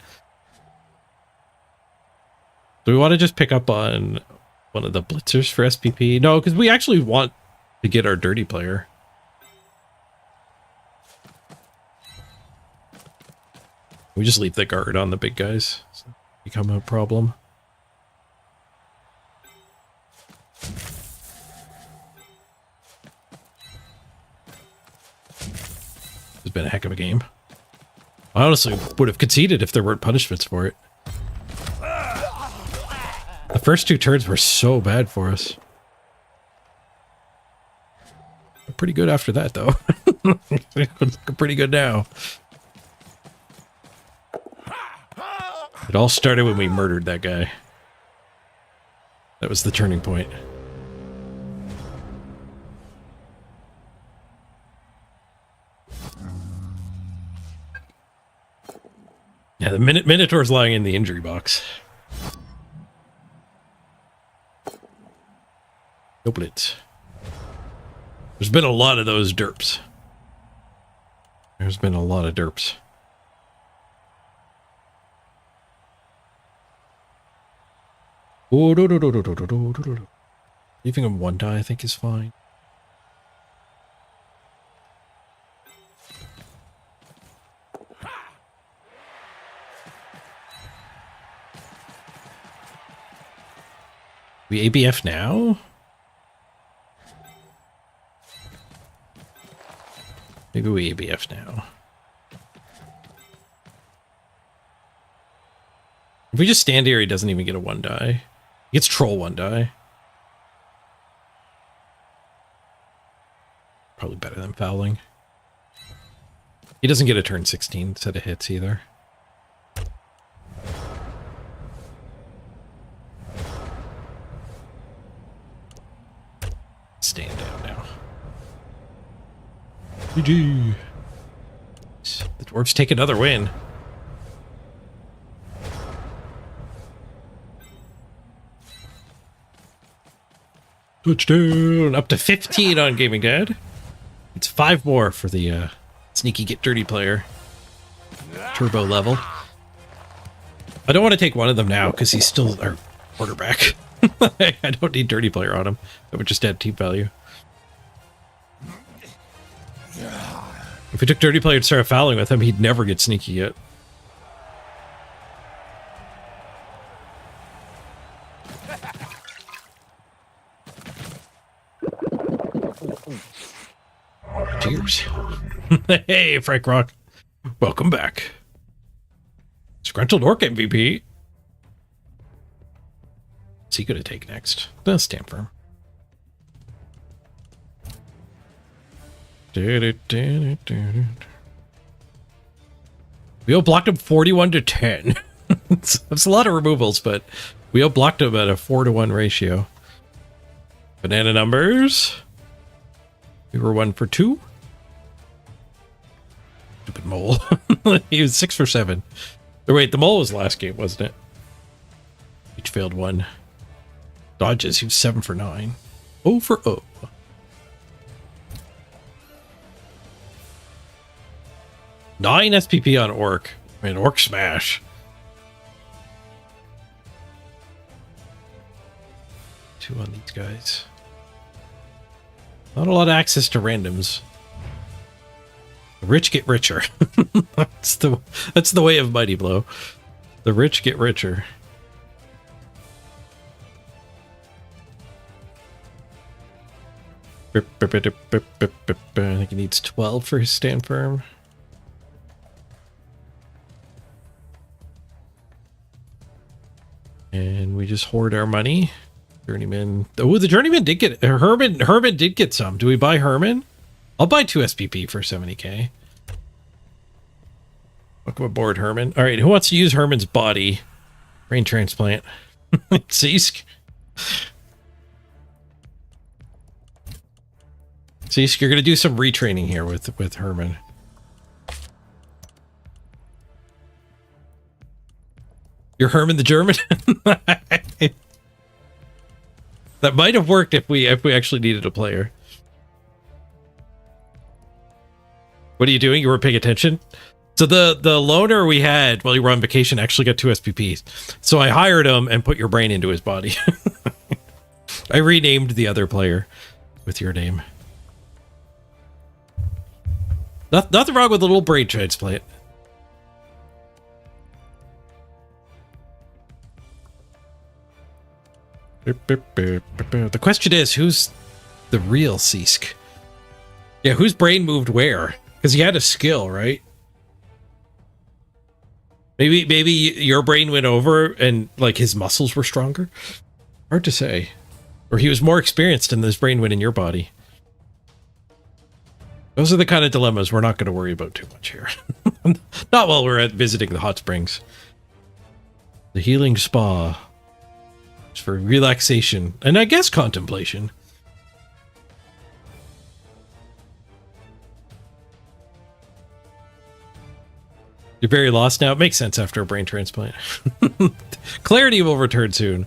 Do we want to just pick up on one of the blitzers for SPP? No, because we actually want to get our dirty player. We just leave the guard on the big guys. So become a problem. It's been a heck of a game. I honestly would have conceded if there weren't punishments for it. The first two turns were so bad for us. pretty good after that, though. Looking pretty good now. It all started when we murdered that guy. That was the turning point. Yeah, the Minotaur's lying in the injury box. No blitz. There's been a lot of those derps. There's been a lot of derps. Oh, leaving him one die, I think, is fine. We ABF now? Maybe we ABF now. If we just stand here, he doesn't even get a 1 die. He gets troll 1 die. Probably better than fouling. He doesn't get a turn 16 set of hits either. Stand down now. GG. The dwarves take another win. Touchdown! Up to 15 on Gaming Dad. It's 5 more for the sneaky get dirty player. Turbo level. I don't want to take one of them now because he's still our quarterback. I don't need dirty player on him. That would just add team value. If we took dirty player and started fouling with him, he'd never get sneaky yet. Cheers. Hey, Frank Rock. Welcome back. Scrunchel Orc MVP. What's he gonna take next? The stand firm. We all blocked him 41 to 10. That's a lot of removals, but we all blocked him at a 4-to-1 ratio. Banana numbers. We were 1 for 2. Stupid mole. He was 6 for 7. Or wait, the mole was last game, wasn't it? Each failed 1. Dodges, he was 7 for 9. 0 for 0. Nine SPP on Orc. I mean, Orc smash. 2 on these guys. Not a lot of access to randoms. The rich get richer. That's the way of Mighty Blow. The rich get richer. I think he needs 12 for his stand firm. And we just hoard our money. Journeyman. Oh, the Journeyman did get Herman. Herman did get some. Do we buy Herman? I'll buy 2 SPP for 70k. Welcome aboard, Herman. All right, who wants to use Herman's body? Brain transplant. Seesk. Seesk, you're gonna do some retraining here with Herman. You're Herman the German? That might have worked if we actually needed a player. What are you doing? You were paying attention? So the loner we had while you were on vacation actually got 2 SPPs. So I hired him and put your brain into his body. I renamed the other player with your name. Nothing wrong with a little brain transplant. The question is, who's the real Seesk? Yeah, whose brain moved where? Because he had a skill, right? Maybe your brain went over and like his muscles were stronger. Hard to say. Or he was more experienced and his brain went in your body. Those are the kind of dilemmas we're not going to worry about too much here. Not while we're at visiting the hot springs. The healing spa. It's for relaxation and I guess contemplation. You're very lost now. It makes sense after a brain transplant. Clarity will return soon.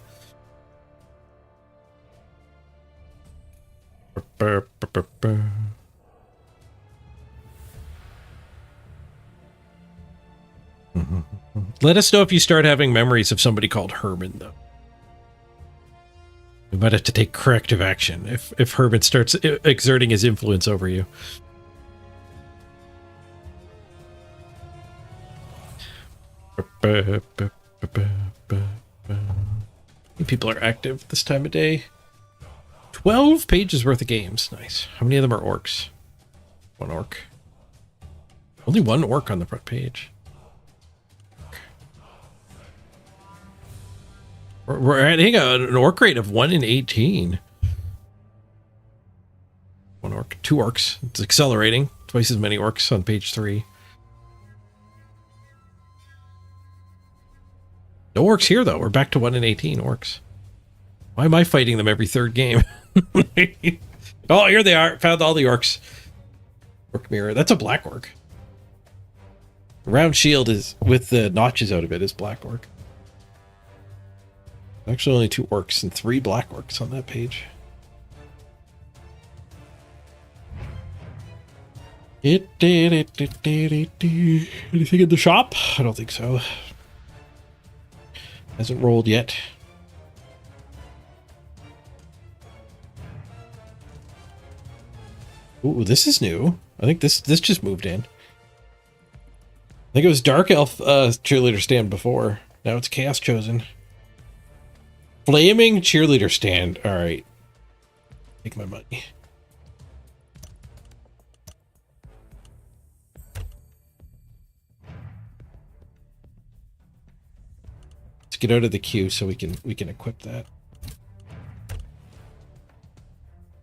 Let us know if you start having memories of somebody called Herman, though. We might have to take corrective action if Herman starts exerting his influence over you. People are active this time of day. 12 pages worth of games. Nice. How many of them are orcs? One orc. Only one orc on the front page. We're at an orc rate of 1 in 18. One orc. 2 orcs. It's accelerating. Twice as many orcs on page 3. No orcs here, though. We're back to 1 in 18 orcs. Why am I fighting them every third game? Oh, here they are. Found all the orcs. Orc mirror. That's a black orc. The round shield is with the notches out of it is black orc. Actually, only 2 orcs and 3 black orcs on that page. Anything in the shop? I don't think so. Hasn't rolled yet. Ooh, this is new. I think this just moved in. I think it was Dark Elf cheerleader stand before. Now it's Chaos Chosen. Flaming cheerleader stand. All right. Take my money. Let's get out of the queue so we can equip that.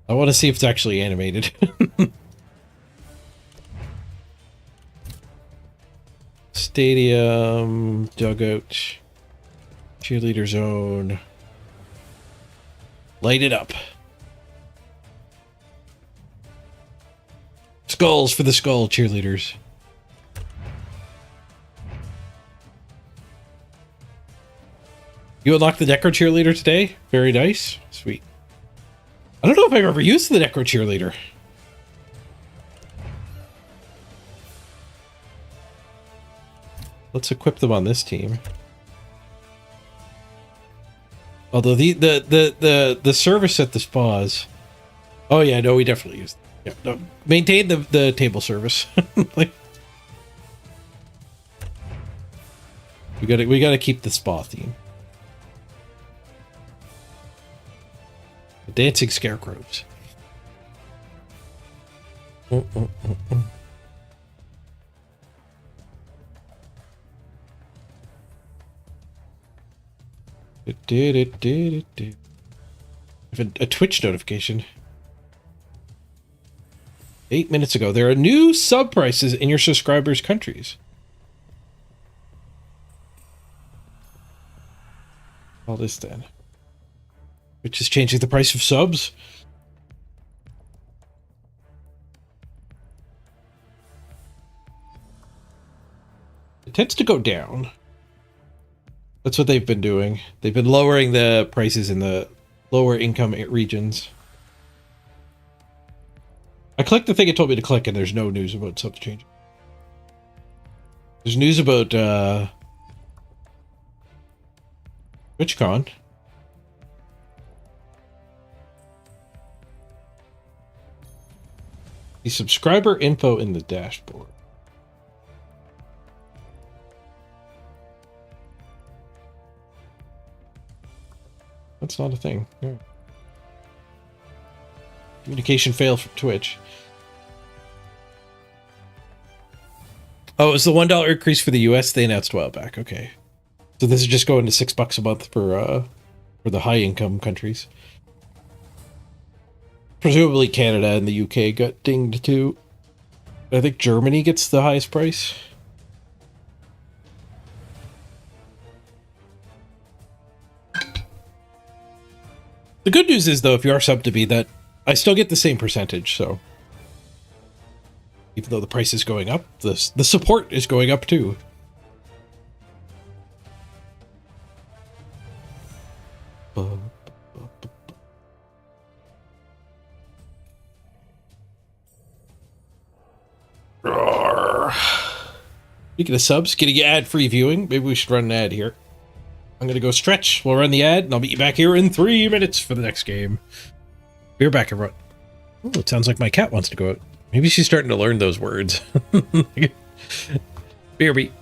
I want to see if it's actually animated. Stadium, dugout, cheerleader zone. Light it up. Skulls for the skull cheerleaders. You unlocked the Necro cheerleader today? Very nice. Sweet. I don't know if I've ever used the Necro cheerleader. Let's equip them on this team. Although the service at the spas. Oh yeah, no, we definitely use. Yeah, no, maintain the table service. Like, we gotta keep the spa theme. The dancing scarecrows. A Twitch notification. 8 minutes ago, there are new sub prices in your subscribers' countries. All this then. Which is changing the price of subs. It tends to go down. That's what they've been doing. They've been lowering the prices in the lower income regions. I clicked the thing it told me to click and there's no news about subs changing. There's news about TwitchCon. The subscriber info in the dashboard. That's not a thing. Yeah. Communication failed from Twitch. Oh, it was the $1 increase for the US they announced a while back. Okay. So this is just going to $6 a month for the high income countries. Presumably Canada and the UK got dinged too. I think Germany gets the highest price. The good news is, though, if you are sub to be, that I still get the same percentage, so... Even though the price is going up, the support is going up, too. Speaking of subs, getting ad-free viewing, maybe we should run an ad here. I'm gonna go stretch, we'll run the ad, and I'll meet you back here in 3 minutes for the next game. Be right back, everyone. Oh, it sounds like my cat wants to go out. Maybe she's starting to learn those words. BRB.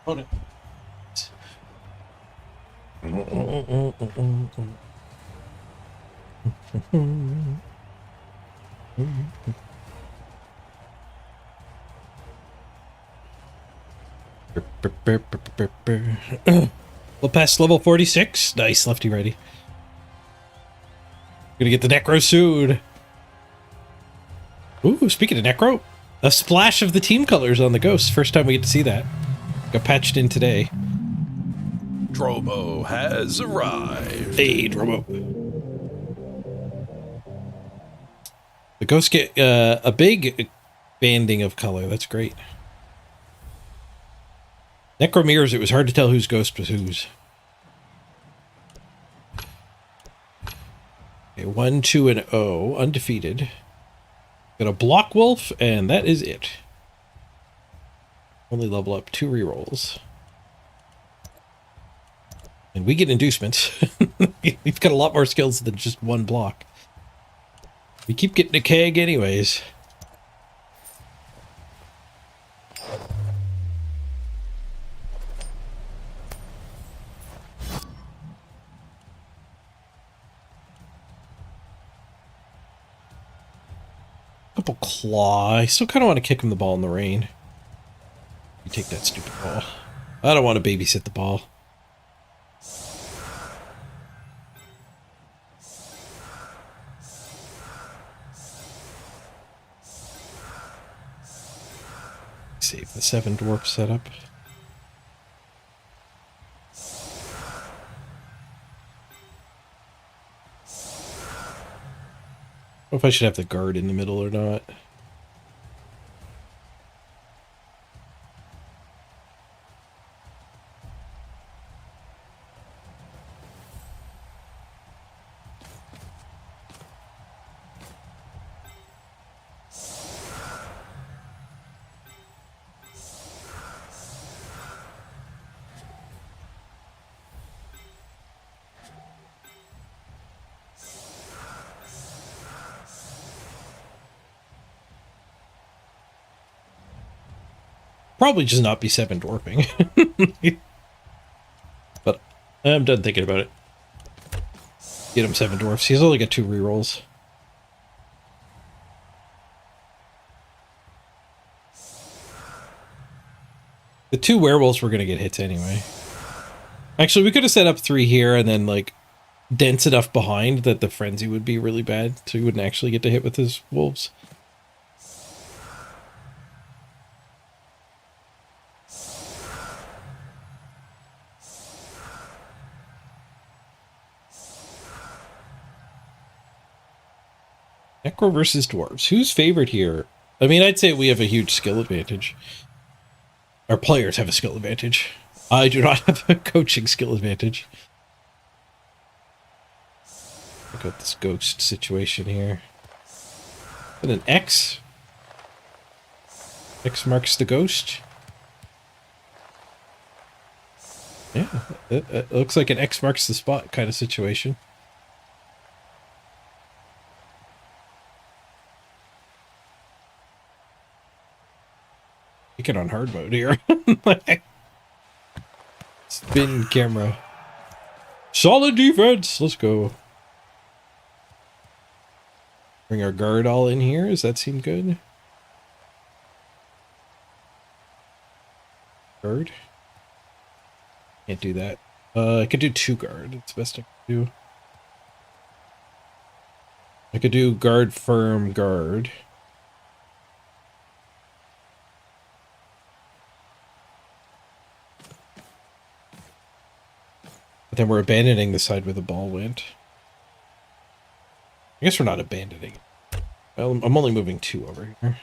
Hold it. We'll pass level 46. Nice, lefty righty. Gonna get the Necro soon. Ooh, speaking of Necro, a splash of the team colors on the Ghost. First time we get to see that. Got patched in today. Drobo has arrived. Hey, Drobo. The Ghosts get a big banding of color. That's great. Necro mirrors, it was hard to tell whose Ghost was whose. Okay, 1, 2, and 0. Undefeated. Got a Block Wolf, and that is it. Only level up 2 rerolls. And we get inducements. We've got a lot more skills than just one block. We keep getting a keg anyways. Couple claw. I still kind of want to kick him the ball in the rain. You take that stupid ball. I don't want to babysit the ball. Save the 7 dwarf setup. I don't know if I should have the guard in the middle or not. Probably just not be 7 dwarfing. But I'm done thinking about it. Get him 7 dwarfs. He's only got 2 rerolls. The 2 werewolves were going to get hits anyway. Actually, we could have set up 3 here and then, like, dense enough behind that the frenzy would be really bad, so he wouldn't actually get to hit with his wolves. Necro versus dwarves. Who's favored here? I mean, I'd say we have a huge skill advantage. Our players have a skill advantage. I do not have a coaching skill advantage. Look at this ghost situation here. And an X. X marks the ghost. Yeah, it looks like an X marks the spot kind of situation. Take it on hard mode here. Spin camera. Solid defense. Let's go. Bring our guard all in here. Does that seem good? Guard. Can't do that. I could do 2 guard. It's best I could do. I could do guard, firm, guard. But then we're abandoning the side where the ball went. I guess we're not abandoning it. Well, I'm only moving 2 over here.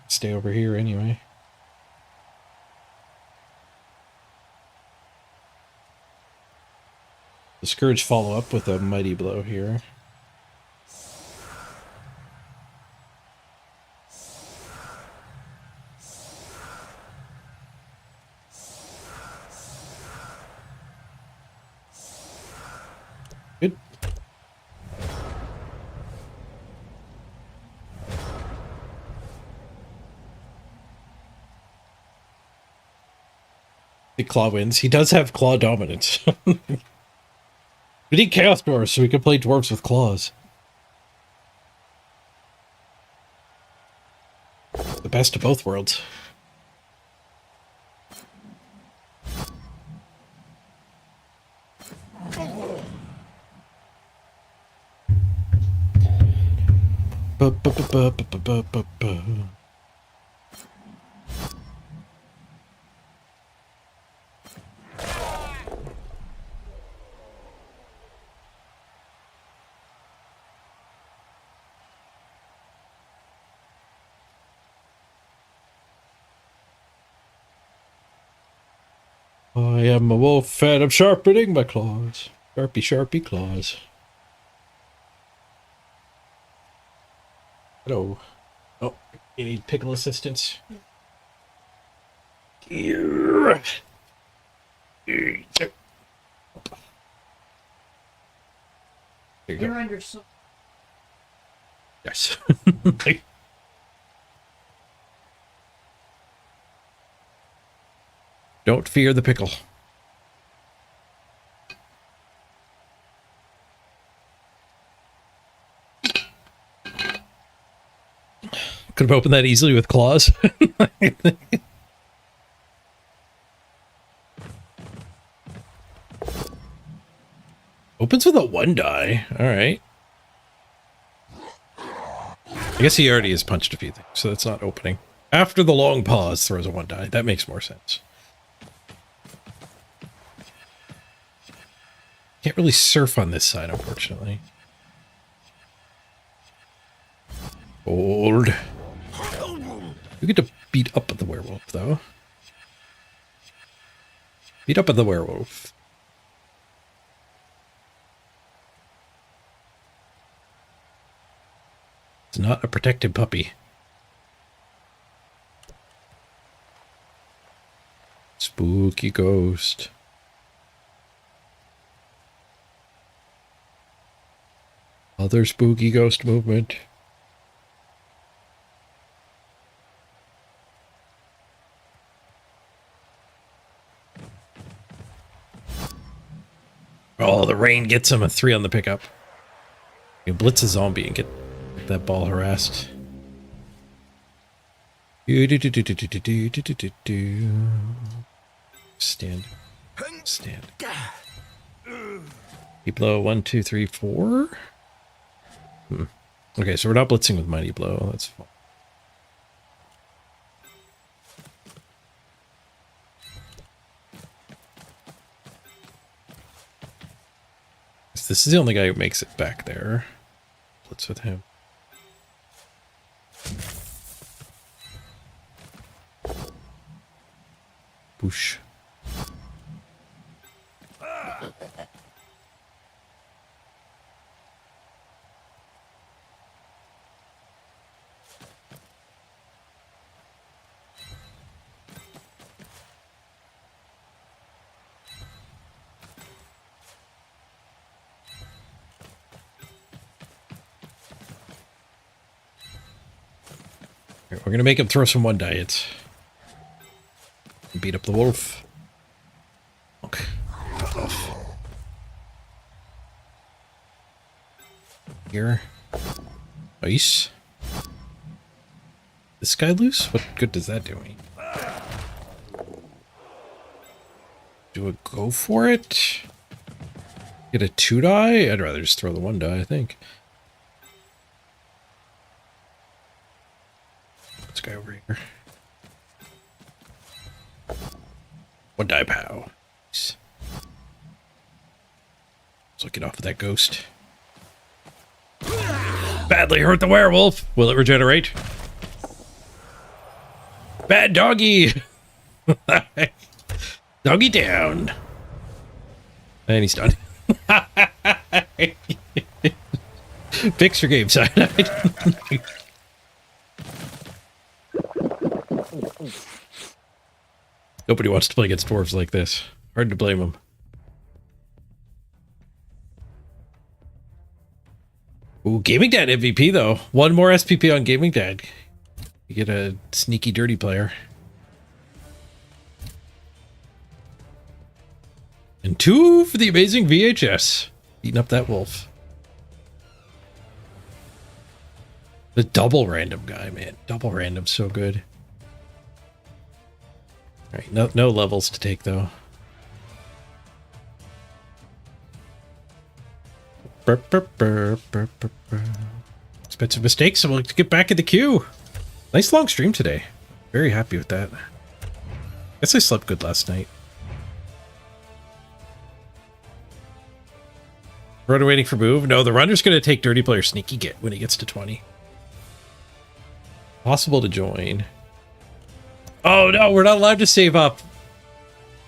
Stay over here anyway. The Scourge follow up with a mighty blow here. Good. The claw wins. He does have claw dominance. We need chaos dwarves so we can play dwarves with claws. The best of both worlds. I am a wolf and I'm sharpening my claws. Sharpie, sharpie claws. Hello. Oh, you need pickle assistance? Here. There you You're go. under so. Yes. Don't fear the pickle. Could have opened that easily with claws. Opens with a 1 die. All right. I guess he already has punched a few things, so that's not opening. After the long pause, throws a 1 die. That makes more sense. Can't really surf on this side, unfortunately. Old. You get to beat up at the werewolf, though. Beat up at the werewolf. It's not a protected puppy. Spooky ghost. Other spooky ghost movement. Oh, the rain gets him a 3 on the pickup. You blitz a zombie and get that ball harassed. Stand. Stand. Keep low. 1, 2, 3, 4. Okay, so we're not blitzing with Mighty Blow. That's fine. This is the only guy who makes it back there. Blitz with him. Boosh. We're gonna make him throw some 1 diets. Beat up the wolf. Okay. Here. Nice. This guy loose? What good does that do me? Do a go for it? Get a 2 die? I'd rather just throw the 1 die, I think. This guy over here. 1 die pow. Nice. Let's get off of that ghost. Badly hurt the werewolf. Will it regenerate? Bad doggy. Doggy down. And he's done. Fix your game side. Nobody wants to play against dwarves like this. Hard to blame them. Ooh, Gaming Dad MVP though. 1 more SPP on Gaming Dad. You get a sneaky dirty player. And 2 for the amazing VHS. Beating up that wolf. The double random guy, man. Double random, so good. Alright, no levels to take though. Expensive mistakes, so we'll get back in the queue. Nice long stream today. Very happy with that. Guess I slept good last night. Runner waiting for move. No, the runner's going to take Dirty Player Sneaky Get when he gets to 20. Possible to join. Oh no, we're not allowed to save up.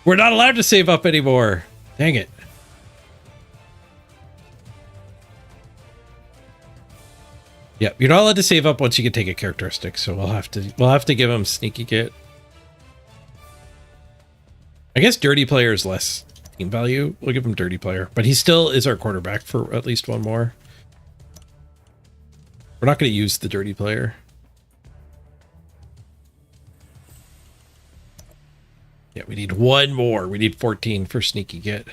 We're not allowed to save up anymore. Dang it. Yeah, you're not allowed to save up once you can take a characteristic, so we'll have to give him Sneaky Get. I guess Dirty Player is less team value. We'll give him Dirty Player, but he still is our quarterback for at least 1 more. We're not going to use the Dirty Player. Yeah, we need 1 more. We need 14 for Sneaky Get.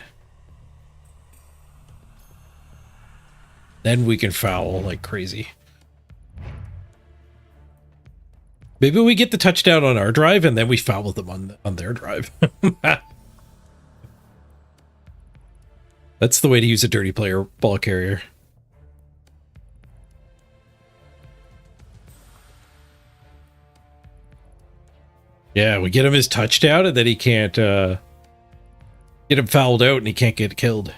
Then we can foul like crazy. Maybe we get the touchdown on our drive and then we foul them on their drive. That's the way to use a dirty player ball carrier. Yeah, we get him his touchdown and then he can't get him fouled out and he can't get killed.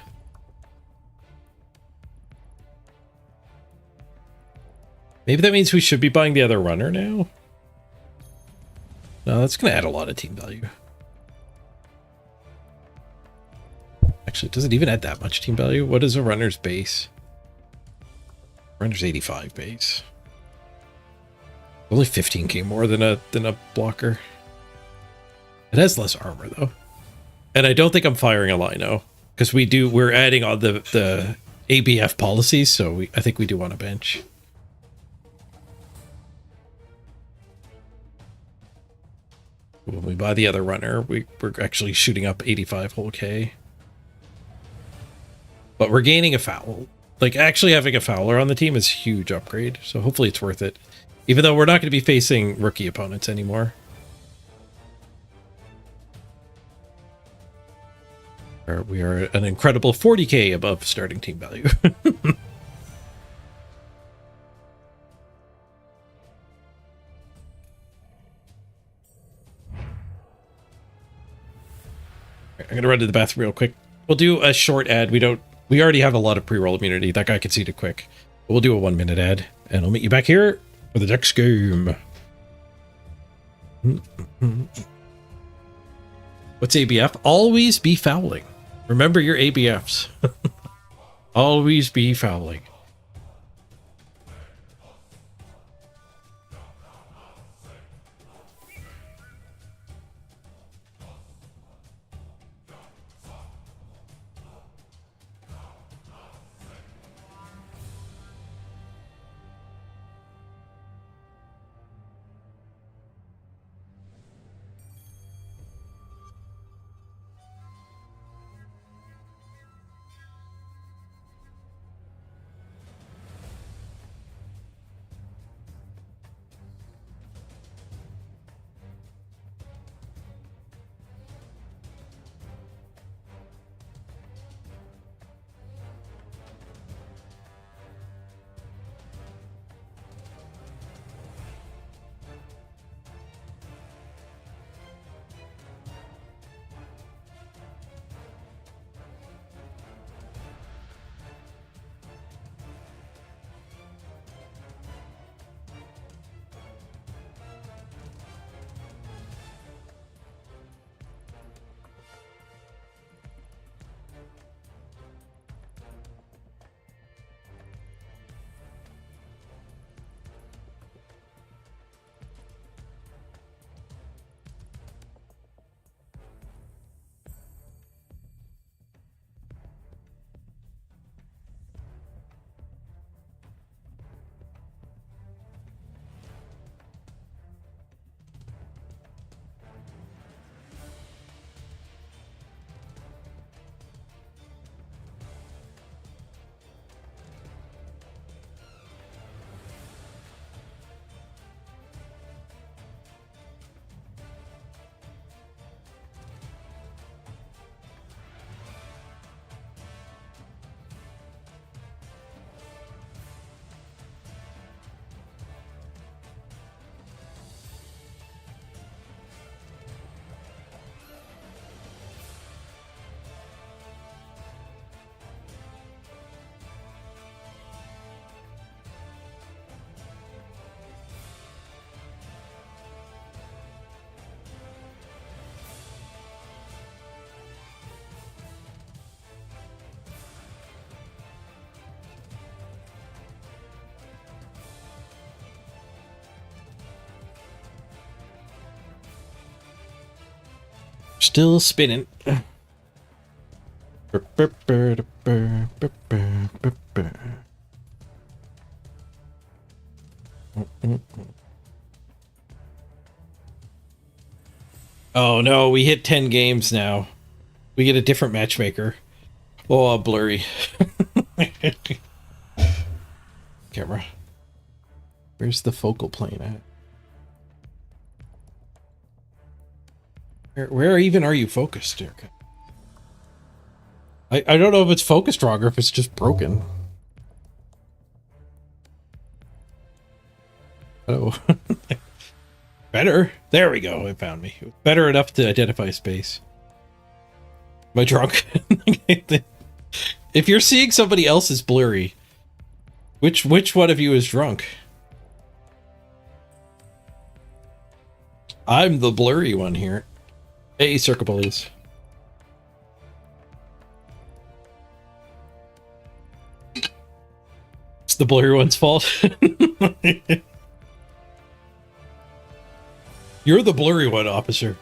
Maybe that means we should be buying the other runner now. No, that's going to add a lot of team value. Actually, does it even add that much team value? What is a runner's base? Runner's 85 base. Only 15k more than a blocker. It has less armor though. And I don't think I'm firing a lino because we're adding on the ABF policies, so I think we do want a bench. When we buy the other runner, we're actually shooting up 85 whole K. But we're gaining a foul. Like, actually having a fouler on the team is a huge upgrade, so hopefully it's worth it. Even though we're not going to be facing rookie opponents anymore. We are an incredible 40k above starting team value. I'm going to run to the bathroom real quick. We'll do a short ad. We already have a lot of pre-roll immunity. That guy conceded quick. But we'll do a 1-minute ad, and I'll meet you back here for the next game. What's ABF? Always be fouling. Remember your ABFs. Always be fouling. Still spinning. Oh no, we hit 10 games now. We get a different matchmaker. Oh, blurry. Camera. Where's the focal plane at? Where even are you focused, Erica? I don't know if it's focused wrong or if it's just broken. Oh. Better. There we go. It found me. Better enough to identify space. Am I drunk? If you're seeing somebody else's blurry, which one of you is drunk? I'm the blurry one here. Hey, Circle Bullies. It's the blurry one's fault. You're the blurry one, officer.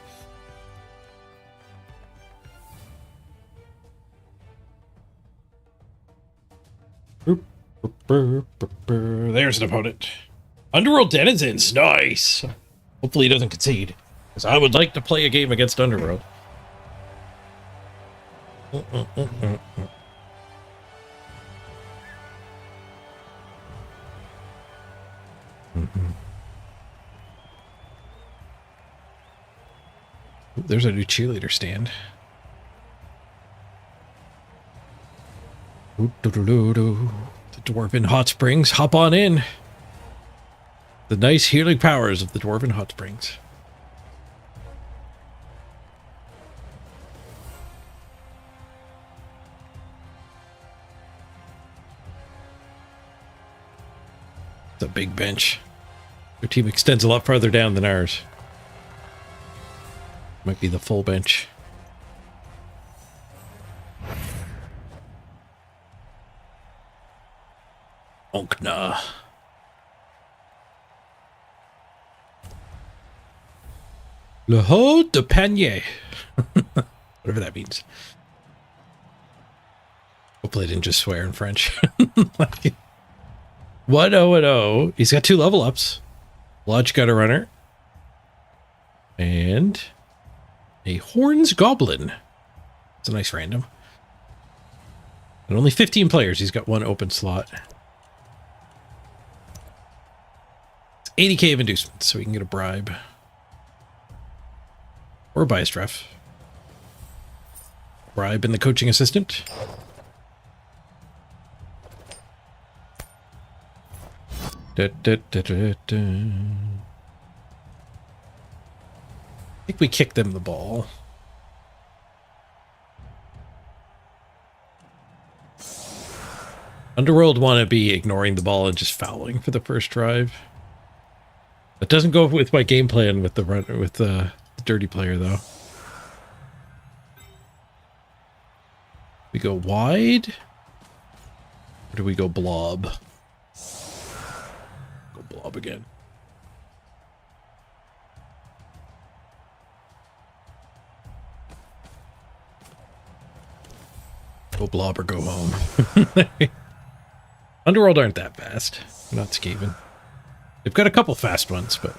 There's an opponent. Underworld Denizens. Nice. Hopefully he doesn't concede, because I would like to play a game against Underworld. There's a new cheerleader stand. The Dwarven Hot Springs. Hop on in. The nice healing powers of the Dwarven Hot Springs. It's a big bench. Their team extends a lot farther down than ours. Might be the full bench. Onkna. Le Haut de Panier. Whatever that means. Hopefully I didn't just swear in French. 1-0-0. He's got 2 level ups. Lodge Gutter Runner. And a Horns Goblin. It's a nice random. And only 15 players. He's got 1 open slot. It's 80k of inducements, so we can get a bribe. Or a biased ref. Bribe in the coaching assistant. I think we kicked them the ball. Underworld want to be ignoring the ball and just fouling for the first drive. That doesn't go with my game plan with the dirty player though. We go wide. Or do we go blob? Go blob again. Go blob or go home. Underworld aren't that fast. They're not Skaven. They've got a couple fast ones, but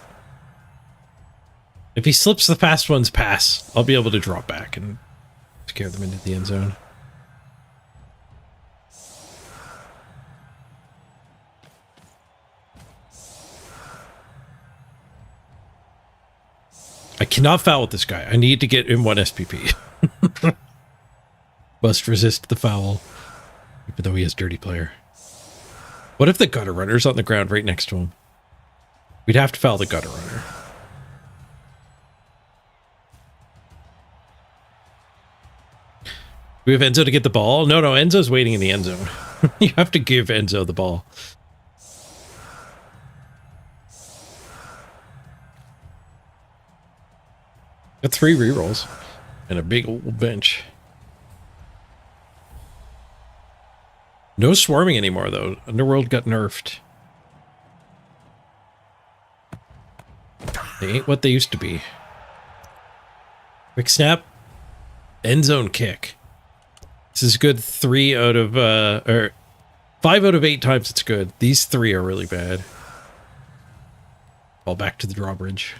if he slips the fast ones pass, I'll be able to drop back and scare them into the end zone. I cannot foul with this guy. I need to get him 1 SPP. Must resist the foul, even though he has dirty player. What if the gutter runner's on the ground right next to him? We'd have to foul the gutter runner. Do we have Enzo to get the ball? No, Enzo's waiting in the end zone. You have to give Enzo the ball. Got 3 rerolls and a big old bench. No swarming anymore, though. Underworld got nerfed. They ain't what they used to be. Quick snap. End zone kick. This is good 3 out of, or 5 out of 8 times it's good. These 3 are really bad. Ball back to the drawbridge.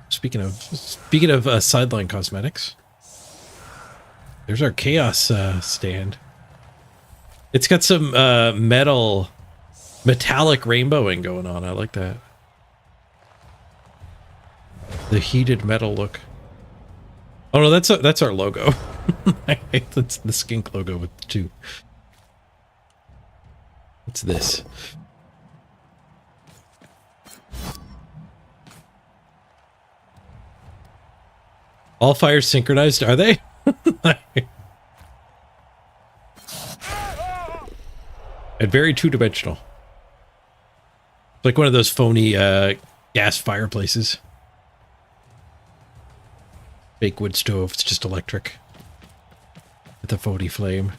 Speaking of sideline cosmetics, there's our chaos stand. It's got some metallic rainbowing going on. I like that. The heated metal look. Oh no, that's our logo. That's the skink logo with the two. What's this? All fires synchronized, are they? And very two-dimensional. Like one of those phony gas fireplaces. Fake wood stove, it's just electric. With a phony flame.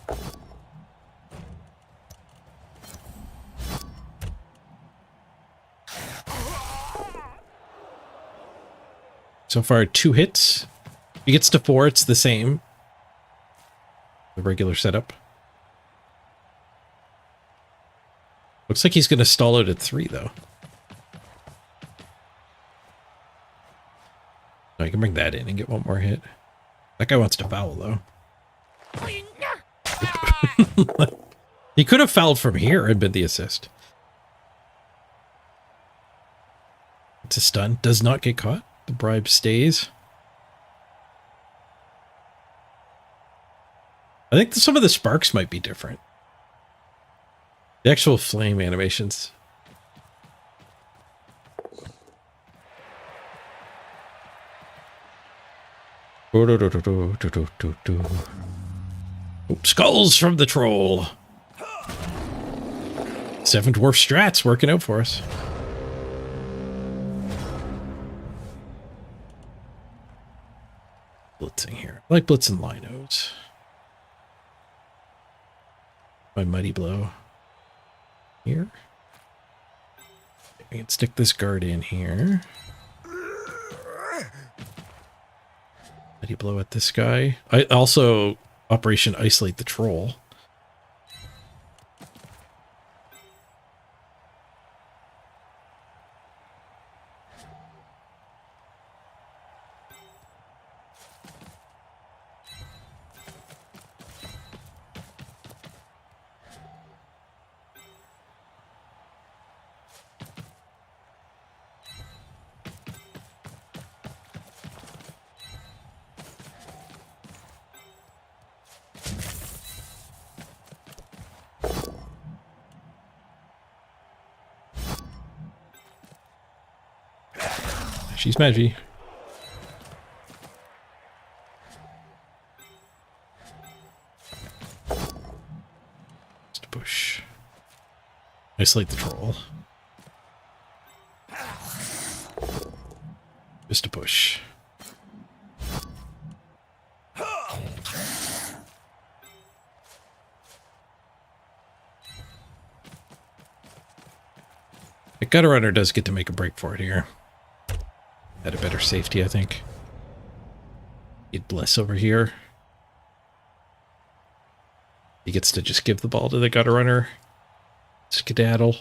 So far, 2 hits. If he gets to 4, it's the same. The regular setup. Looks like he's going to stall out at 3, though. No, you can bring that in and get 1 more hit. That guy wants to foul, though. He could have fouled from here and been the assist. It's a stun. Does not get caught. The bribe stays. I think some of the sparks might be different. The actual flame animations. Oh, skulls from the troll. 7 dwarf strats working out for us. Blitzing here. I like blitzing linos. My mighty blow. Here. I can stick this guard in here. Mighty blow at this guy. I also Operation Isolate the Troll. She's magic. Just a push. Isolate the troll. Just a push. The gutter runner does get to make a break for it here. Had a better safety, I think. He'd bless over here. He gets to just give the ball to the gutter runner. Skedaddle.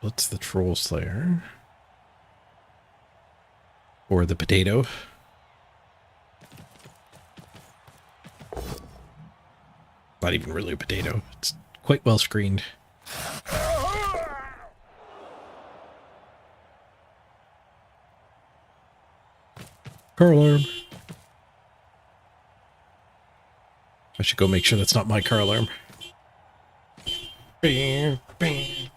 What's the troll slayer? Or the potato? Not even really a potato. It's quite well screened. Car alarm. I should go make sure that's not my car alarm. Bam, bam.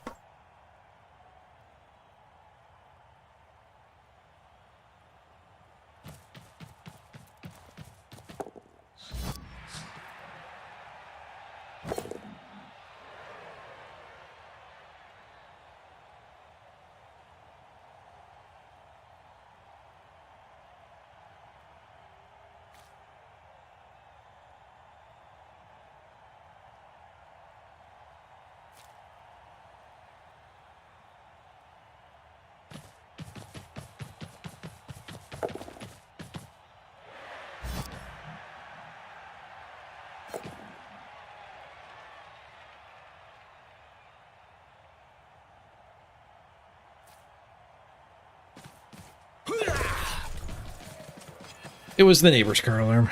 It was the neighbor's car alarm.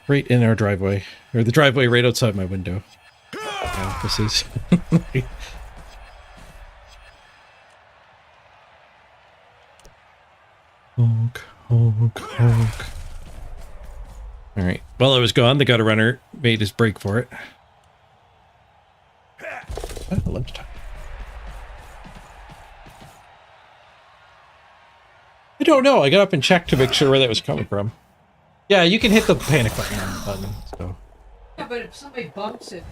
Right in our driveway. Or the driveway right outside my window. Yeah, this is... honk, honk, honk. Alright. While I was gone, the gutter runner made his break for it. Lunchtime. I don't know. I got up and checked to make sure where that was coming from. Yeah, you can hit the panic button. So. Yeah, but if somebody bumps it...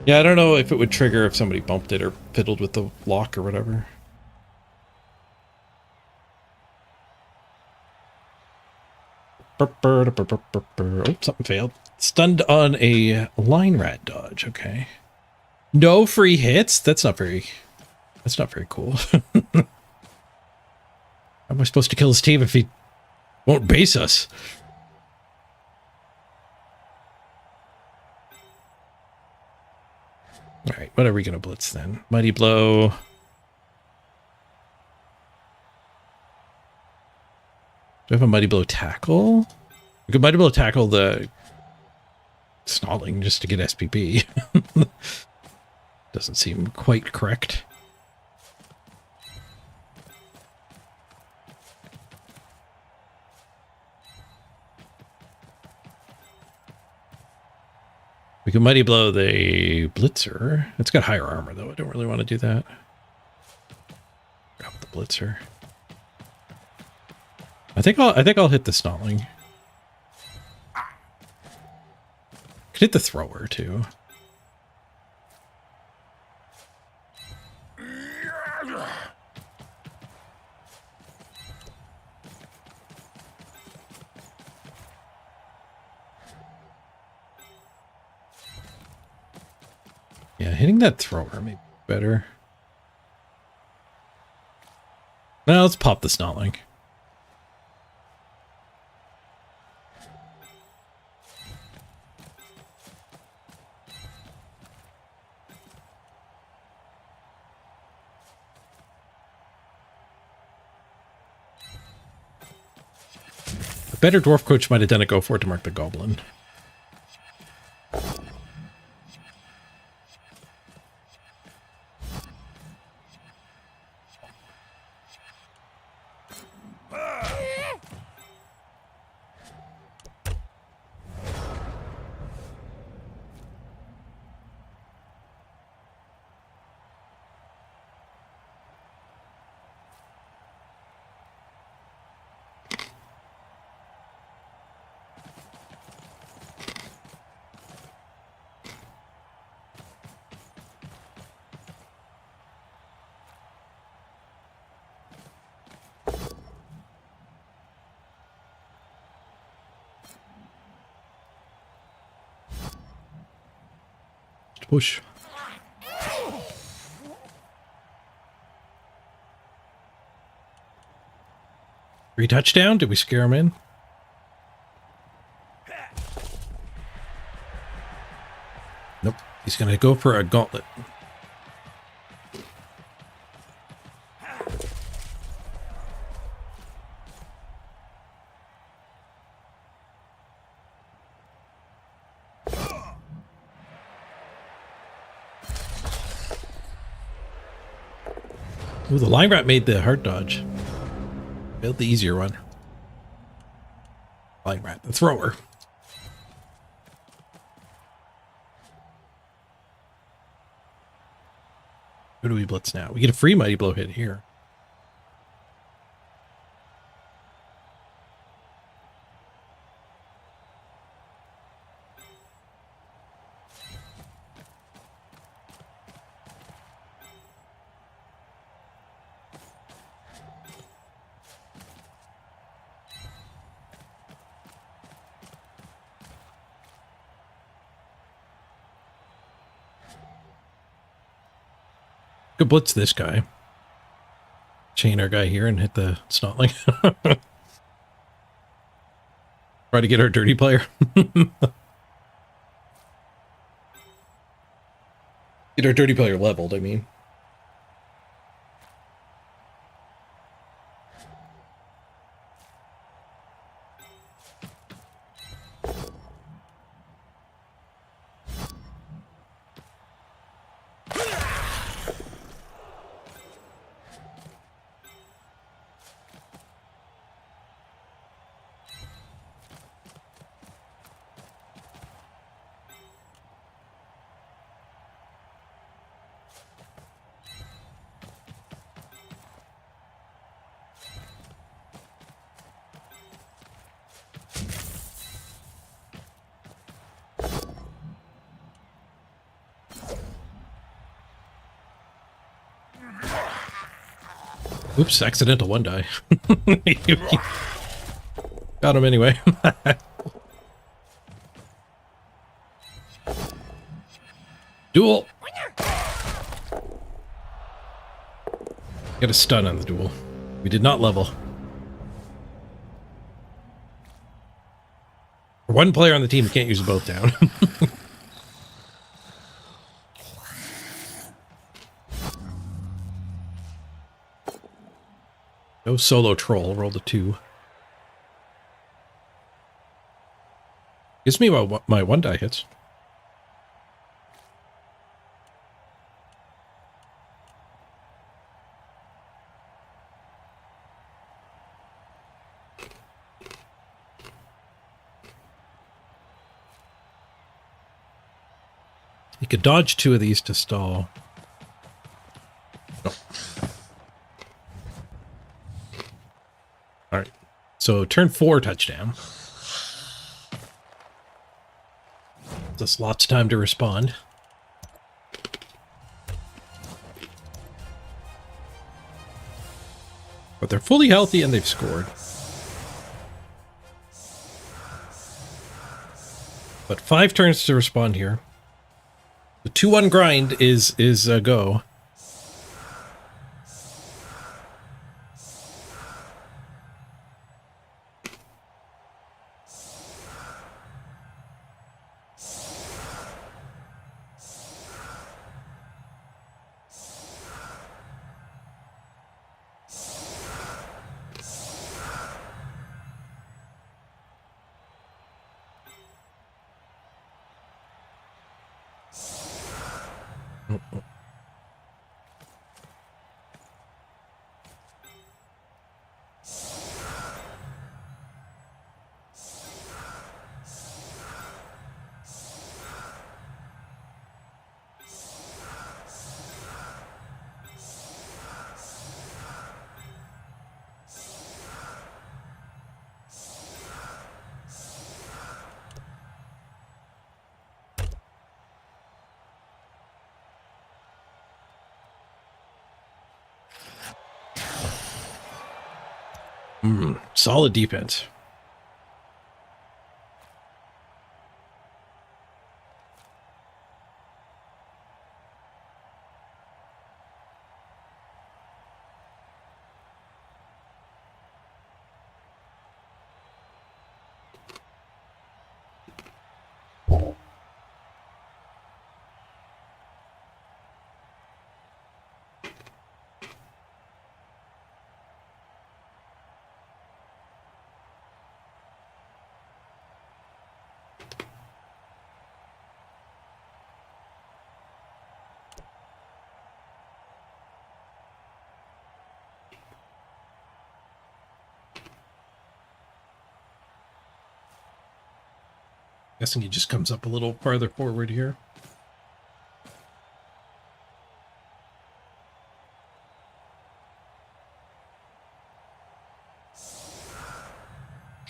Yeah, I don't know if it would trigger if somebody bumped it or fiddled with the lock or whatever. Oh, something failed. Stunned on a line rat dodge. Okay. No free hits? That's not very cool. How am I supposed to kill his team if he won't base us? Alright, what are we gonna blitz then? Mighty Blow. Do I have a Mighty Blow tackle? We could Mighty Blow tackle the Snarling just to get SPP. Doesn't seem quite correct. We can Mighty Blow the Blitzer. It's got higher armor though. I don't really want to do that. Grab the Blitzer. I think I'll hit the Snarling. Could hit the Thrower too. Yeah, hitting that Thrower may be better. Now let's pop the Snotling. A better Dwarf Coach might have done a go for it to mark the Goblin. Push. 3 touchdown? Did we scare him in? Nope. He's going to go for a gauntlet. Ooh, the line rat made the hard dodge. Failed the easier one. Line rat, the thrower. Who do we blitz now? We get a free Mighty Blow hit here. Could blitz this guy. Chain our guy here and hit the Snotling. Try to get our dirty player. Get our dirty player leveled, I mean. Oops, accidental one die. Got him anyway. Duel! Get a stun on the duel. We did not level. For one player on the team, can't use both down. No solo troll, rolled a 2. Gives me my 1 die hits. You could dodge 2 of these to stall. Oh. All right. So turn 4 touchdown. Just lots of time to respond. But they're fully healthy and they've scored. But 5 turns to respond here. The 2-1 grind is a go. Solid defense. Guessing he just comes up a little farther forward here.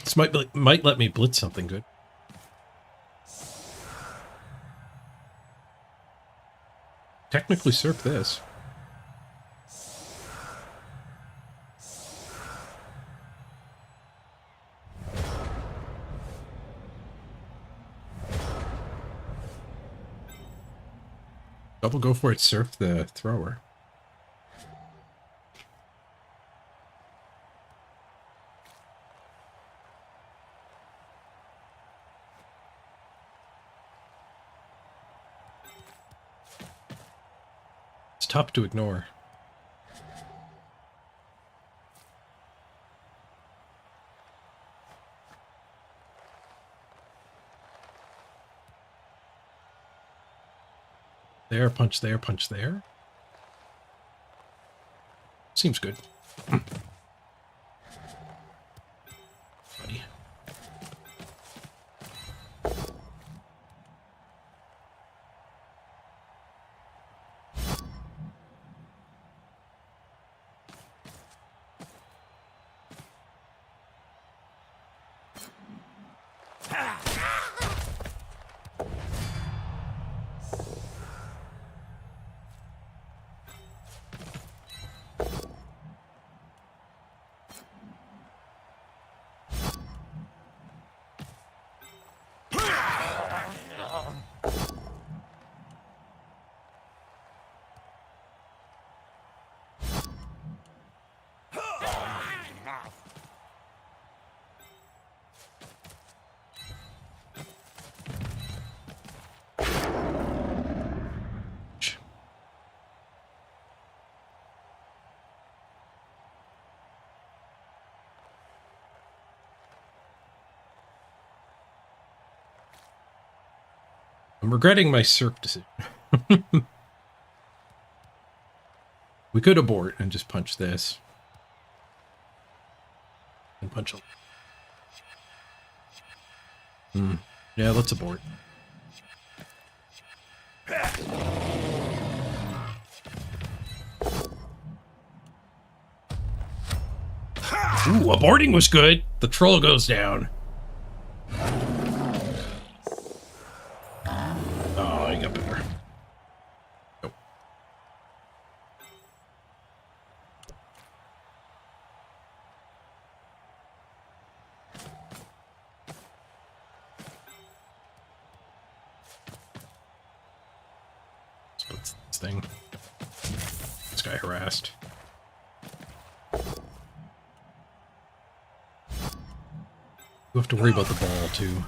This might let me blitz something good. Technically surf this. Double go for it, surf the thrower. It's tough to ignore. There, punch there, punch there. Seems good. Buddy. I'm regretting my Cirque decision. We could abort and just punch this. And punch a... Yeah, let's abort. Ooh, aborting was good. The troll goes down. Oh, you got better. Nope. So what's this thing? This guy harassed. You have to worry about the ball, too.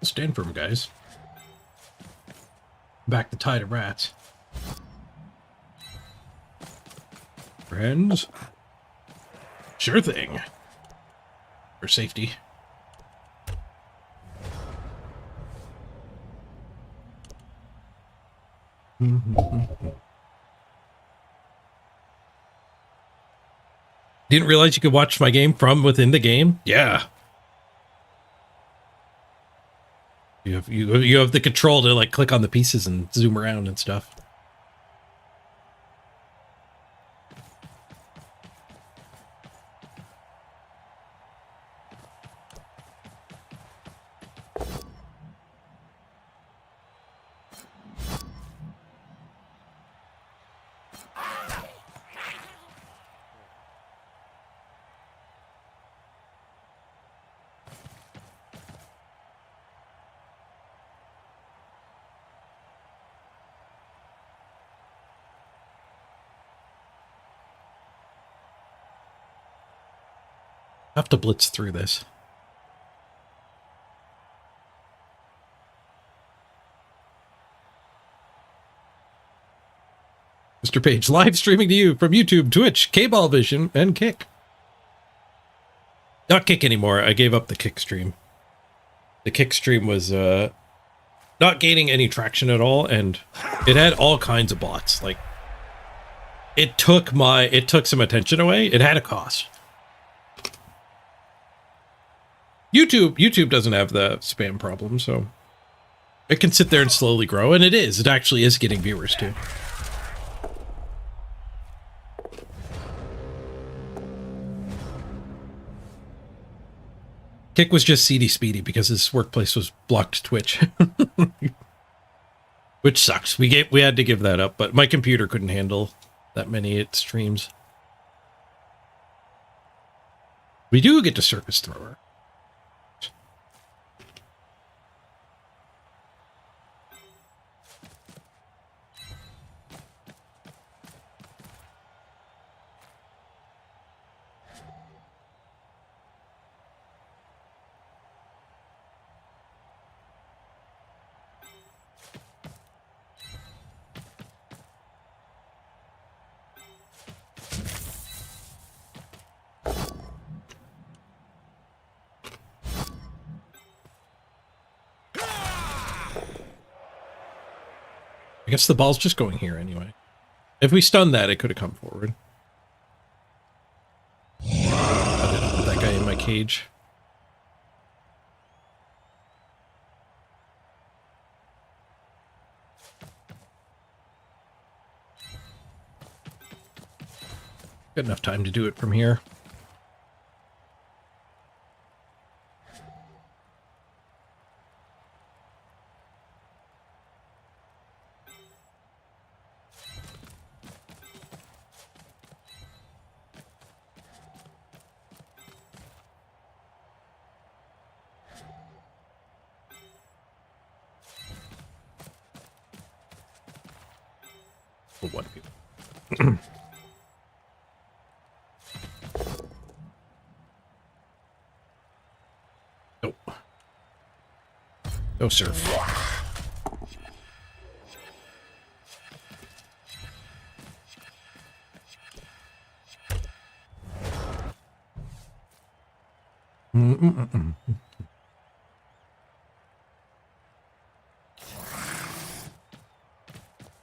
Stand firm, guys. Back the tide of rats. Friends? Sure thing. For safety. Didn't realize you could watch my game from within the game? Yeah. You have the control to like click on the pieces and zoom around and stuff. I have to blitz through this. Mr. Page, live streaming to you from YouTube, Twitch, K-Ball Vision, and Kick. Not Kick anymore. I gave up the Kick stream. The Kick stream was not gaining any traction at all, and it had all kinds of bots. Like, it took some attention away. It had a cost. YouTube doesn't have the spam problem, so it can sit there and slowly grow, and it is. It actually is getting viewers too. Kick was just CD Speedy because his workplace was blocked Twitch. Which sucks. We had to give that up, but my computer couldn't handle that many streams. We do get to Circus Thrower. I guess the ball's just going here anyway. If we stunned that, it could have come forward. I didn't put that guy in my cage. Got enough time to do it from here. For one people. Nope. Go surf.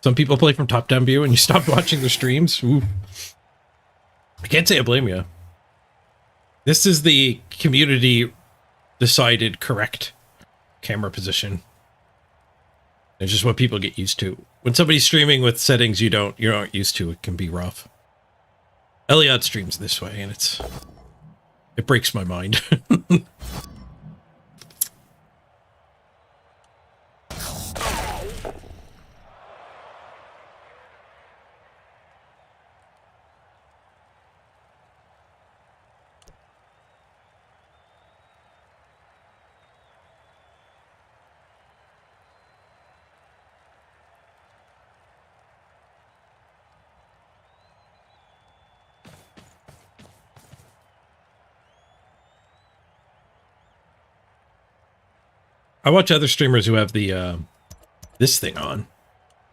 Some people play from top-down view and you stop watching the streams. Ooh. I can't say I blame you. This is the community decided correct camera position. It's just what people get used to. When somebody's streaming with settings you're not used to, it can be rough. Elliot streams this way and it breaks my mind. I watch other streamers who have the this thing on.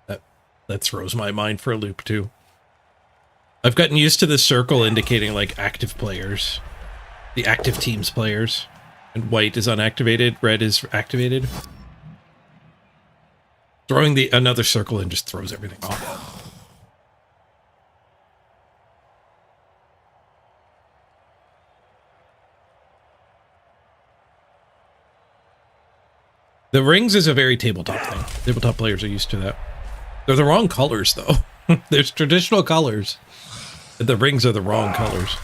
That throws my mind for a loop too. I've gotten used to this circle indicating like active players, the active teams players, and white is unactivated, red is activated. Throwing another circle in just throws everything off. The rings is a very tabletop thing. Tabletop players are used to that. They're the wrong colors, though. There's traditional colors. But the rings are the wrong colors.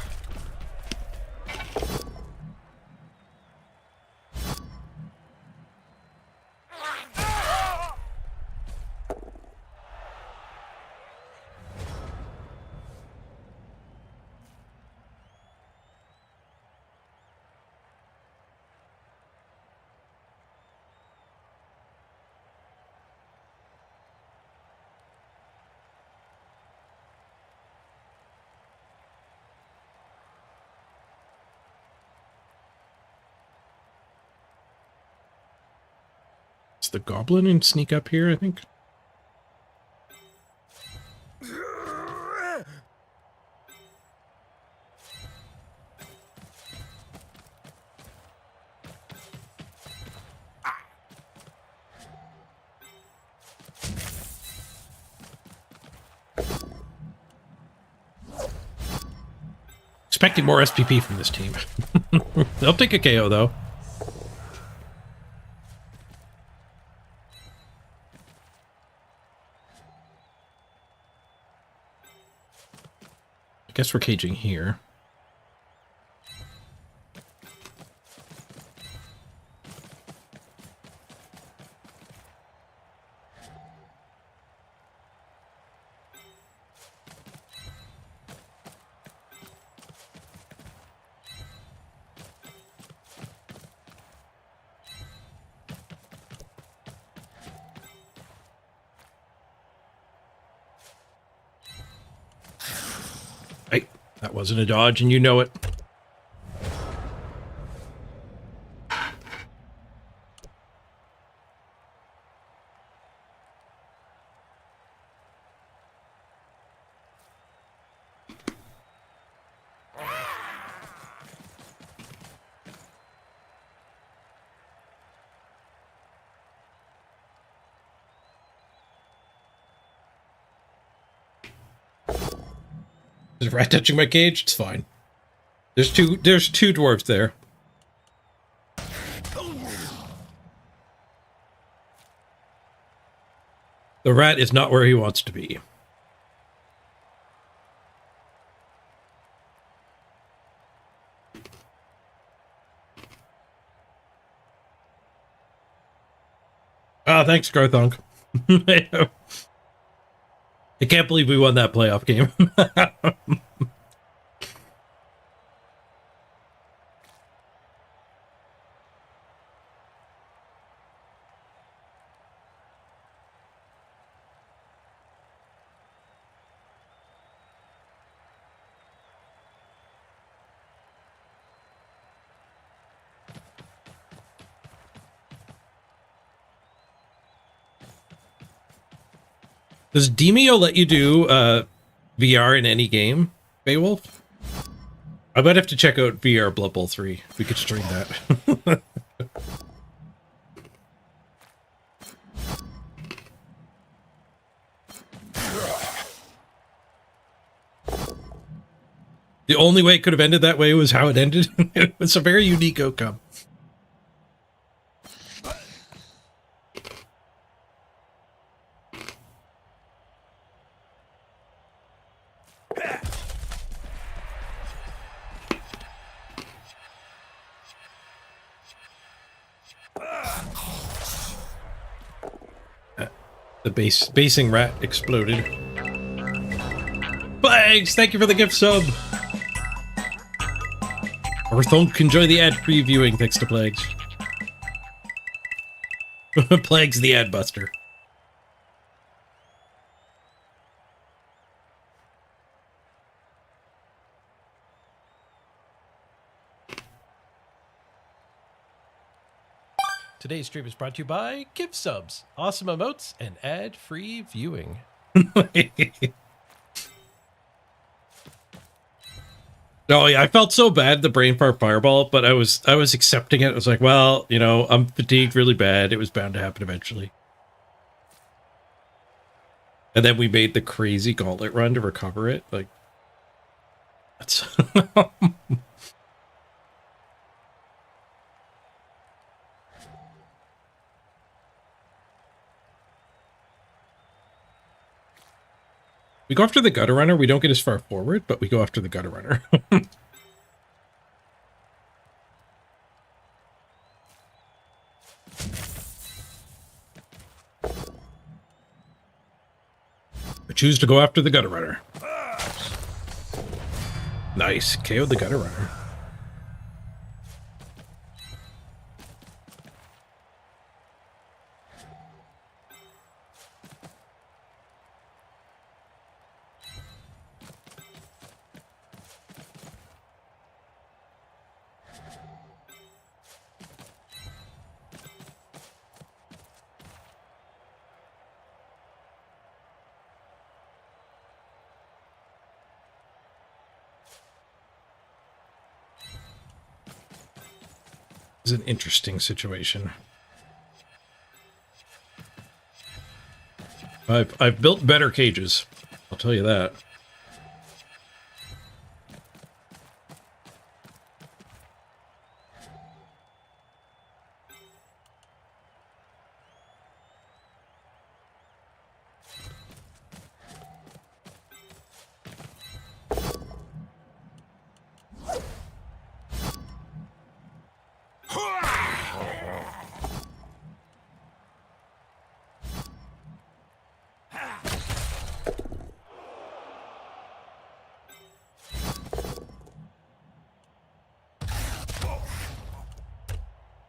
The goblin and sneak up here, I think. Expecting more SPP from this team. They'll take a KO though. Guess we're caging here. That wasn't a dodge, and you know it. Is a rat touching my cage? It's fine. There's two dwarves there. The rat is not where he wants to be. Ah, thanks, Garthunk. I can't believe we won that playoff game. Does Demio let you do VR in any game, Beowulf? I might have to check out VR Blood Bowl 3. We could stream that. The only way it could have ended that way was how it ended. It was a very unique outcome. The basing rat exploded. Plagues, thank you for the gift sub. Orthonk, enjoy the ad-free viewing thanks to Plagues. Plagues the ad buster. Today's stream is brought to you by gift subs, awesome emotes, and ad-free viewing. Oh yeah, I felt so bad the brain fart fireball, but I was accepting it. I was like, well, you know, I'm fatigued really bad. It was bound to happen eventually. And then we made the crazy gauntlet run to recover it. Like, that's we go after the gutter runner. We don't get as far forward, but we go after the gutter runner. I choose to go after the gutter runner. Nice. KO the gutter runner. Is an interesting situation. I've built better cages. I'll tell you that.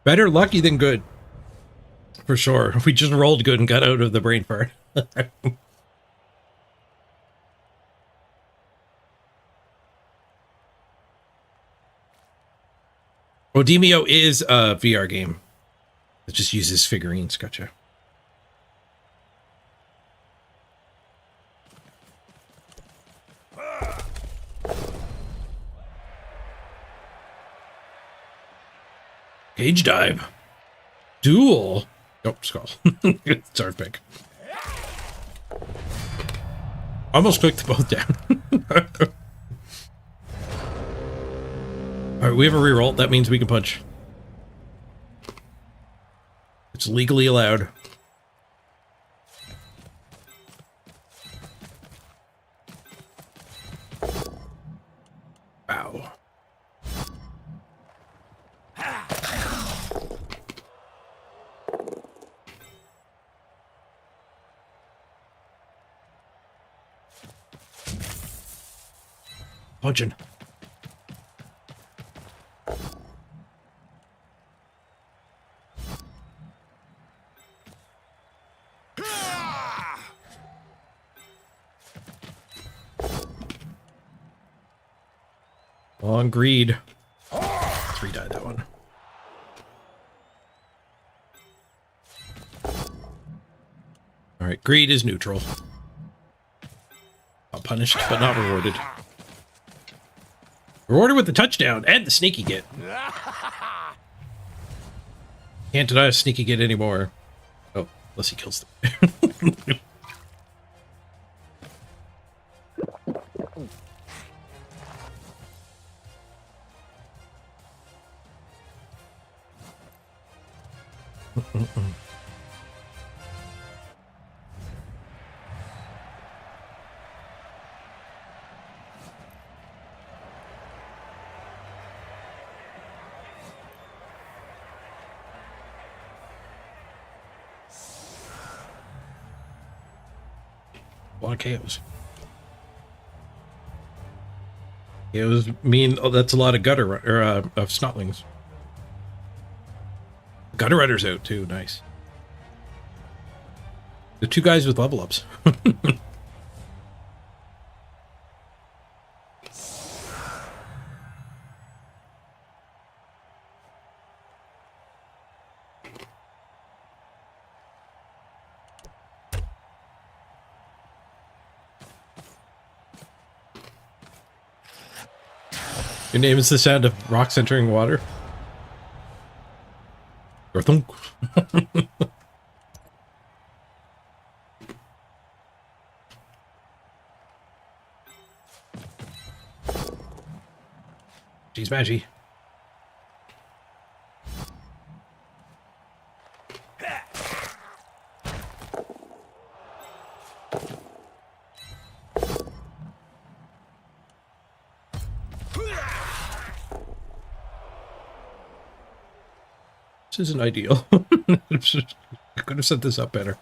Better lucky than good. For sure. We just rolled good and got out of the brain fart. Demio is a VR game. It just uses figurines. Gotcha. Cage dive. Duel. Oh, skull. Sorry, pick. Almost clicked them both down. Alright, we have a reroll. That means we can punch. It's legally allowed. Ow. Punching. Long greed. 3 died that one. Alright, greed is neutral. punished, but not rewarded. Rewarded with the touchdown and the sneaky get. Can't deny a sneaky get anymore. Oh, unless he kills them. A lot of KOs. KOs mean, oh, that's a lot of gutter or of snotlings. Gutter runners out too. Nice. The two guys with level ups. Your name is the sound of rocks entering water. Or thunk. Jeez, Maggie. This isn't ideal. I could have set this up better.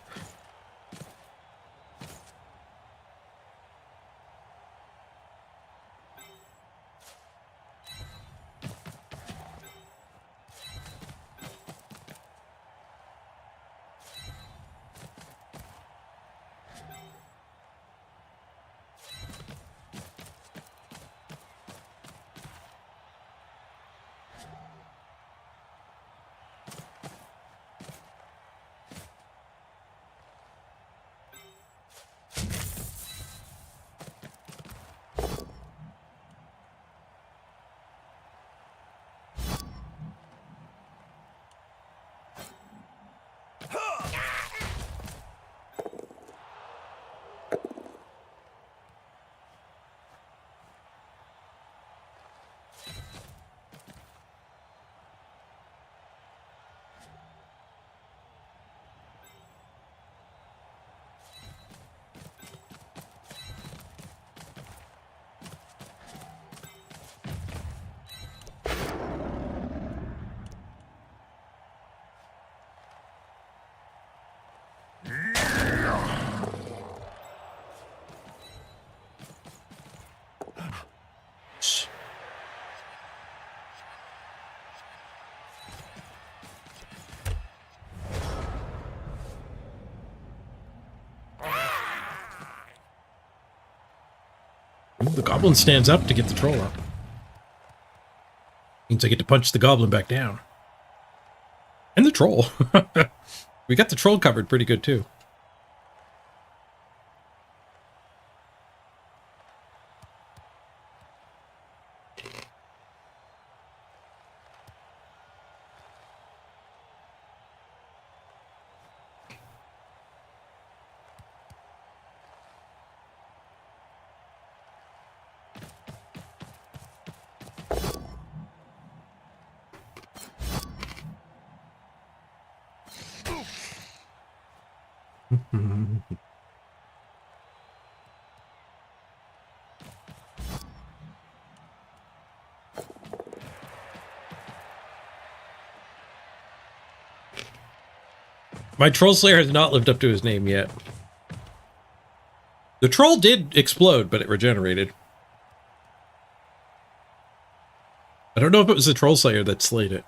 The goblin stands up to get the troll up. Means I get to punch the goblin back down. And the troll. We got the troll covered pretty good too. My Troll Slayer has not lived up to his name yet. The troll did explode, but it regenerated. I don't know if it was the Troll Slayer that slayed it.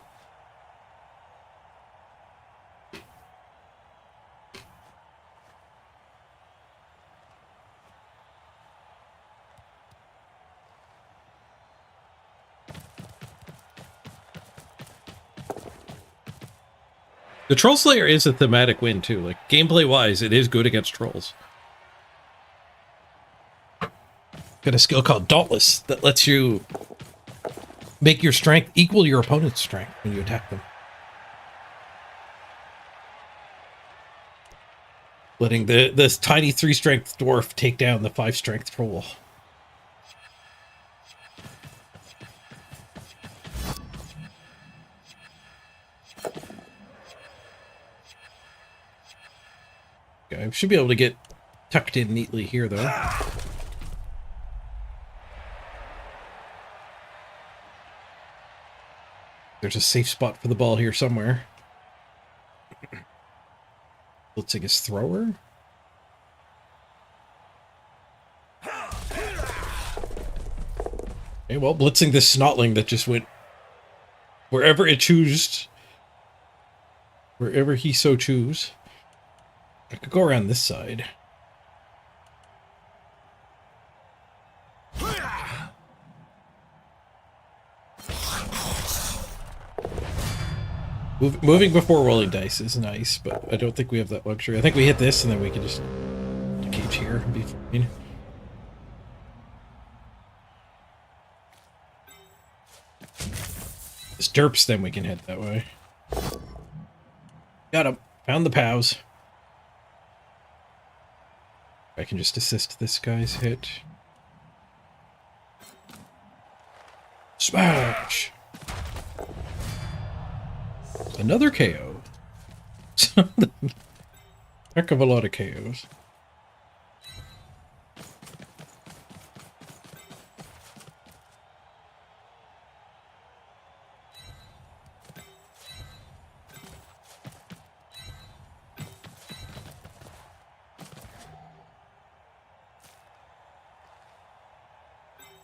The Troll Slayer is a thematic win, too. Like, gameplay-wise, it is good against trolls. Got a skill called Dauntless that lets you make your strength equal your opponent's strength when you attack them. Letting this tiny 3-strength dwarf take down the 5-strength troll. Okay, I should be able to get tucked in neatly here, though. There's a safe spot for the ball here somewhere. Let's take his thrower. Okay, well, blitzing this snotling that just went wherever it chooses. Wherever he so choose. I could go around this side. Moving before rolling dice is nice, but I don't think we have that luxury. I think we hit this and then we can just cage here and be fine. This derps, then we can head that way. Got him. Found the POWs. I can just assist this guy's hit. Smash! Another KO. Heck of a lot of KOs.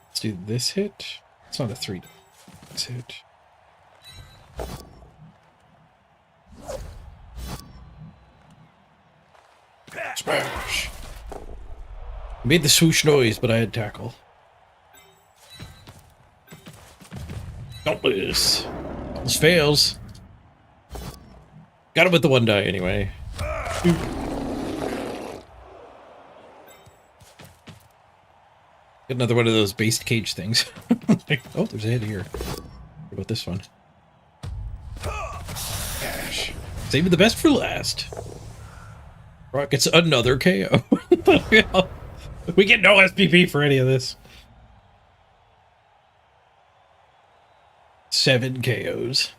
Let's do this hit. It's not a 3. This hit. Smash! Made the swoosh noise, but I had tackle. Dauntless. Dauntless fails. Got him with the 1 die anyway. Get another one of those based cage things. Oh, there's a hit here. What about this one? Gosh. Saving the best for last. Rock gets another KO. We get no SPP for any of this. 7 KOs.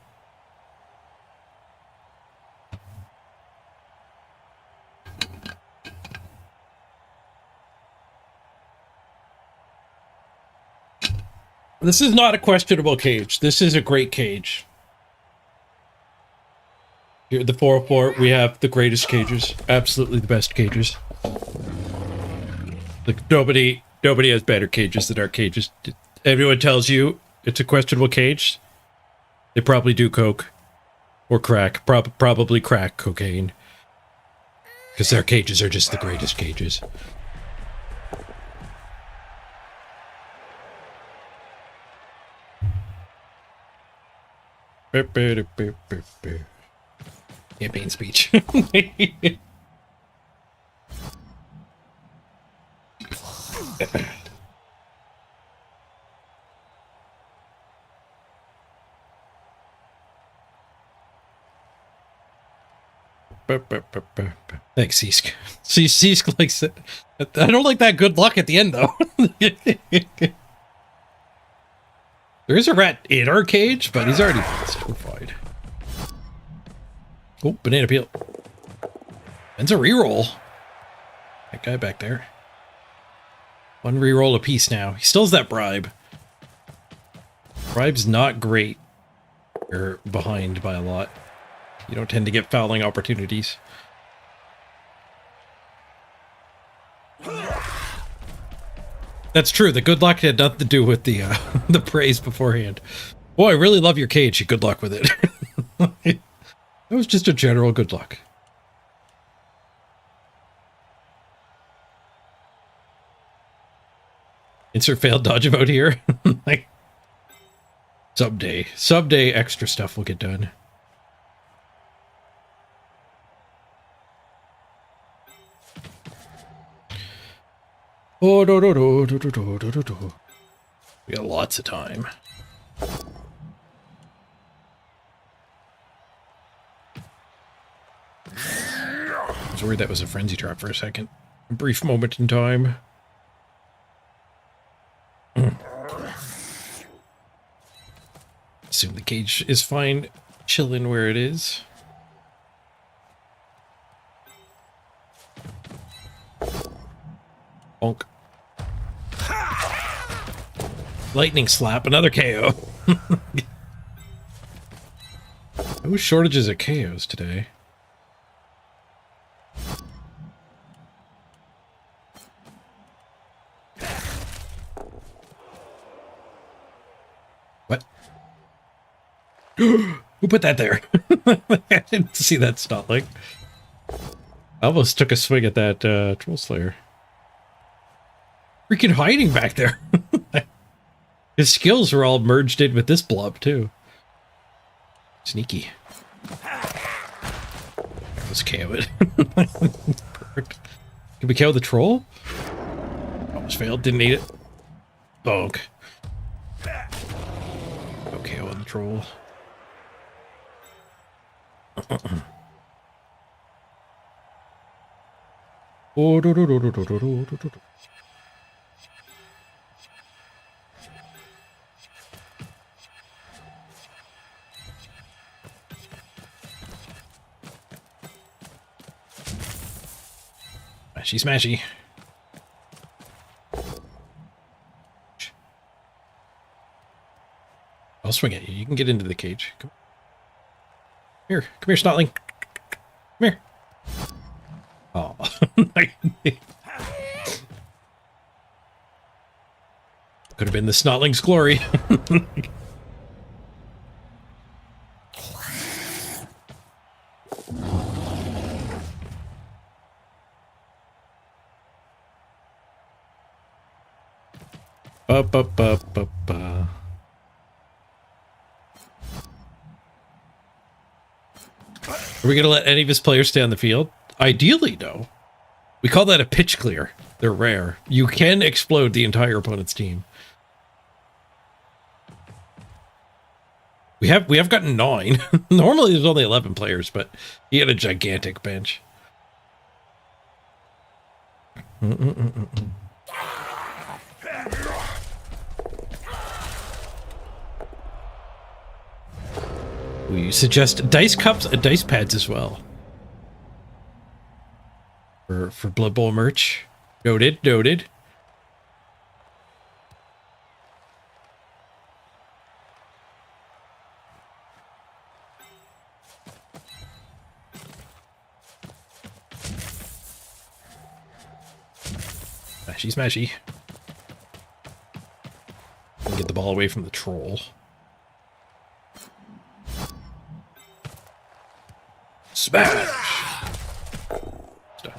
This is not a questionable cage. This is a great cage. Here at the 404, we have the greatest cages. Absolutely the best cages. Like, nobody has better cages than our cages. Everyone tells you it's a questionable cage. They probably do coke. Or crack. Probably crack cocaine. Because their cages are just the greatest cages. Campaign speech. Thanks, Seesk. See, Seesk likes it. I don't like that good luck at the end, though. There is a rat in our cage, but he's already blitzed. We're fine. Oh, banana peel. Ends a reroll. That guy back there. 1 reroll apiece now. He still has that bribe. Bribe's not great. You're behind by a lot. You don't tend to get fouling opportunities. That's true. The good luck had nothing to do with the the praise beforehand. Boy, I really love your cage. Good luck with it. That was just a general good luck. Insert failed dodge about here. Like, someday extra stuff will get done. Oh, do, do, do, do, do, do, do, do, do. We got lots of time. I was worried that was a frenzy trap for a second. A brief moment in time. Assume the cage is fine, chilling where it is. Bonk. Lightning slap, another KO. No shortages of KOs today. What? Who put that there? I didn't see that snotling. I almost took a swing at that troll slayer. Freaking hiding back there. His skills were all merged in with this blob too. Sneaky. Let's KO it. Perfect. Can we KO the troll? Almost failed. Didn't need it. Bonk. No KO on the troll. Oh, do, do, do, do, do, do, do, do, do. Smashy, smashy. I'll swing at you. You can get into the cage. Come here. Come here, Snotling. Come here. Oh. Could have been the Snotling's glory. Ba, ba, ba, ba, ba. Are we going to let any of his players stay on the field? Ideally, no. We call that a pitch clear. They're rare. You can explode the entire opponent's team. We have gotten 9. Normally there's only 11 players, but he had a gigantic bench. We suggest dice cups and dice pads as well. For Blood Bowl merch. Noted, noted. Smashy, smashy. Get the ball away from the troll. Smash! It's done.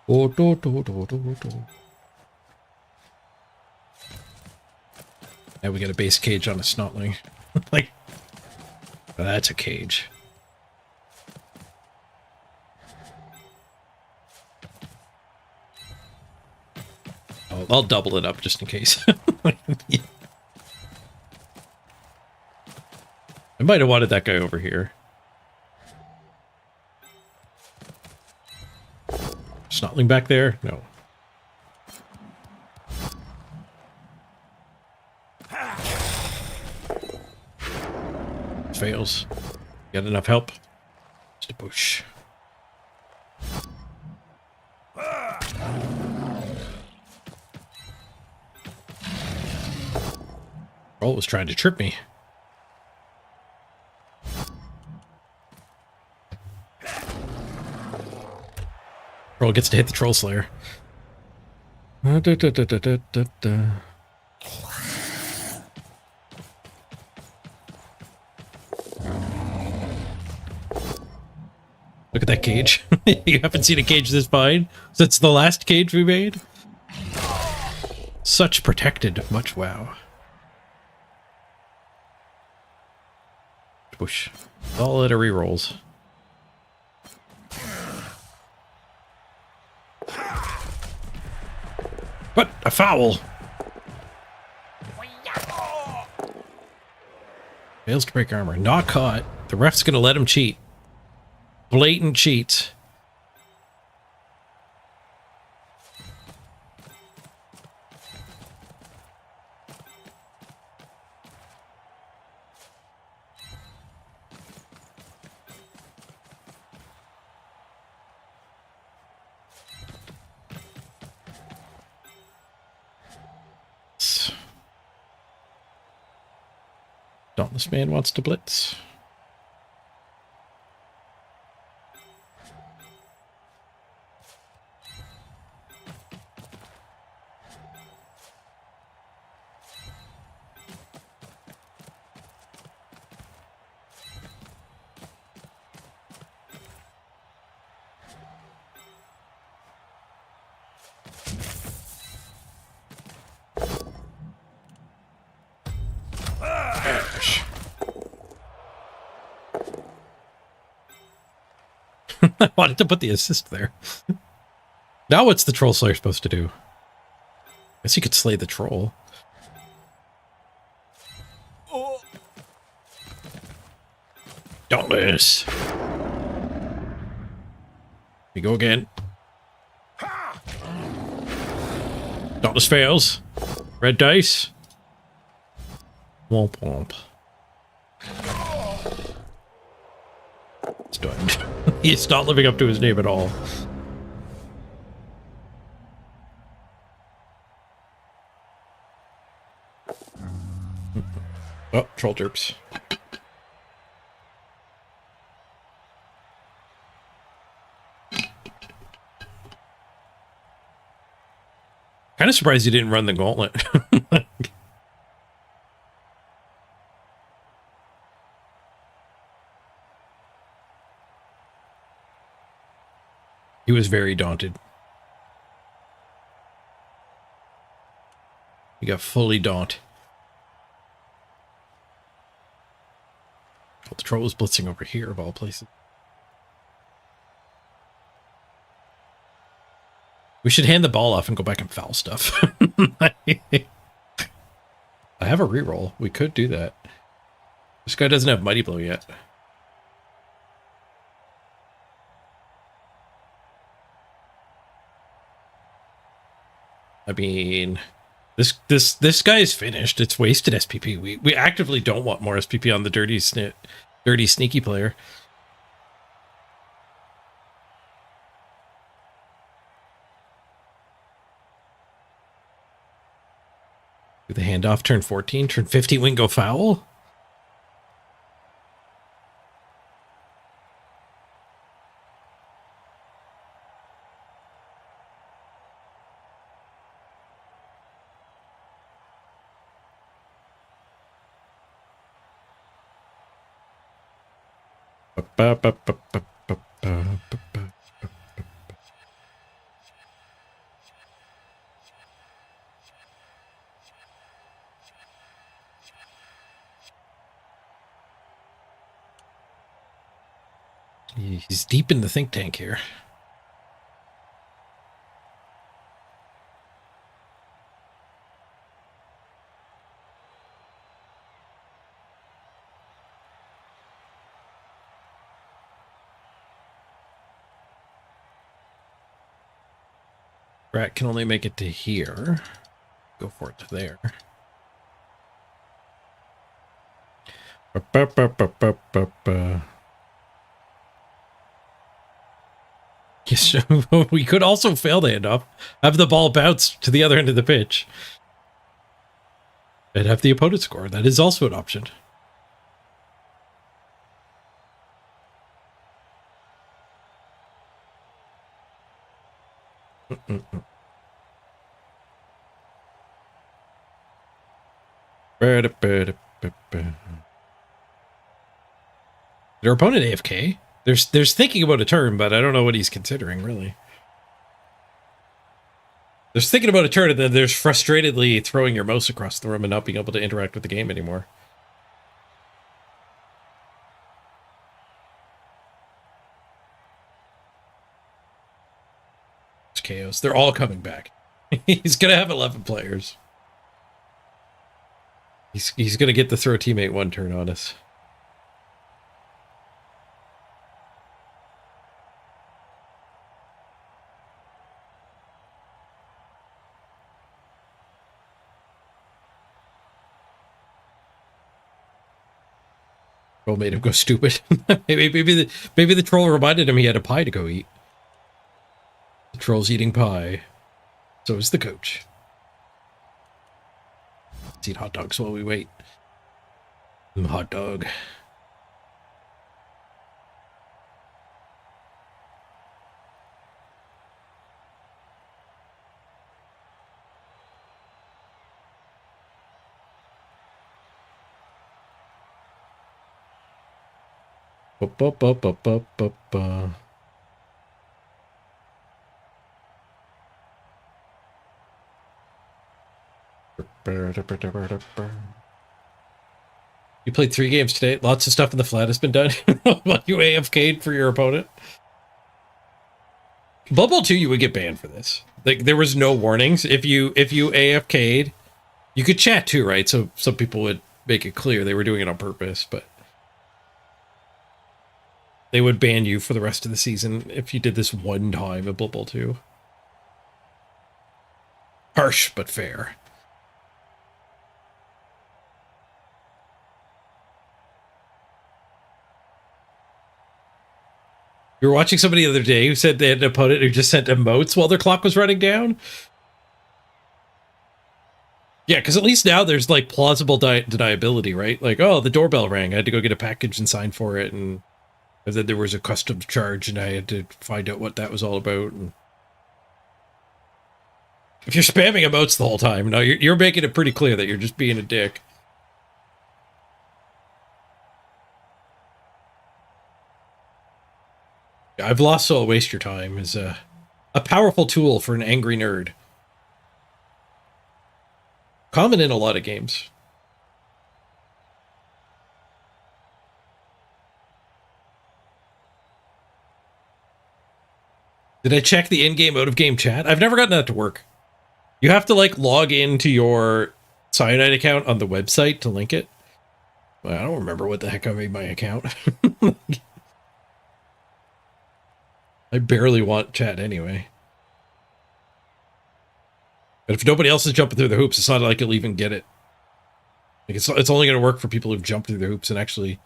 Oh, do, do, do, do, do. Now we got a base cage on a Snotling. Like, that's a cage. Oh, I'll double it up just in case. Yeah. I might have wanted that guy over here. Snotling back there? No. Fails. Got enough help? Just a push. Troll was trying to trip me. Troll gets to hit the Troll Slayer. Look at that cage. You haven't seen a cage this fine since the last cage we made. Such protected, much wow. Push. All at a rerolls. A foul. Fails to break armor. Not caught. The ref's gonna let him cheat. Blatant cheats. Dauntless man wants to blitz. Gosh. I wanted to put the assist there. Now what's the troll slayer supposed to do? Guess he could slay the troll. Dauntless. We go again. Dauntless fails. Red dice. Womp womp. Stunned. He's not living up to his name at all. Oh, troll derps. Kind of surprised he didn't run the gauntlet. He was very daunted. He got fully daunt. Well, the troll was blitzing over here, of all places. We should hand the ball off and go back and foul stuff. I have a reroll. We could do that. This guy doesn't have Mighty Blow yet. I mean, this guy is finished. It's wasted SPP. We actively don't want more SPP on the dirty sneaky player. Do the handoff, turn 14, turn 15, win, go foul. He's deep in the think tank here. Rat can only make it to here. Go for it to there. Yes, we could also fail the handoff. Have the ball bounce to the other end of the pitch. And have the opponent score. That is also an option. Their opponent AFK. There's thinking about a turn, but I don't know what he's considering, really. There's thinking about a turn, and then there's frustratedly throwing your mouse across the room and not being able to interact with the game anymore. It's chaos. They're all coming back. He's gonna have 11 players. He's gonna get to throw teammate one turn on us. Troll made him go stupid. maybe the troll reminded him he had a pie to go eat. The troll's eating pie. So is the coach. Let's eat hot dogs while we wait. Hot dog. Ba-ba-ba-ba-ba-ba-ba. You played 3 games today. Lots of stuff in the flat has been done. While you AFK'd for your opponent. Bubble 2, you would get banned for this. Like, there was no warnings. If you AFK'd, you could chat too, right? So some people would make it clear they were doing it on purpose, but they would ban you for the rest of the season if you did this one time at Bubble 2. Harsh, but fair. You were watching somebody the other day who said they had an opponent who just sent emotes while their clock was running down. Yeah, because at least now there's like plausible deniability, right? Like, oh, the doorbell rang. I had to go get a package and sign for it. And then there was a customs charge and I had to find out what that was all about. And if you're spamming emotes the whole time, no, you're making it pretty clear that you're just being a dick. I've lost so waste your time is a powerful tool for an angry nerd. Common in a lot of games. Did I check the in-game, out-of-game chat? I've never gotten that to work. You have to, like, log into your Cyanide account on the website to link it. Well, I don't remember what the heck I made my account. I barely want chat anyway. But if nobody else is jumping through the hoops, it's not like you'll even get it. Like it's only going to work for people who've jumped through the hoops and actually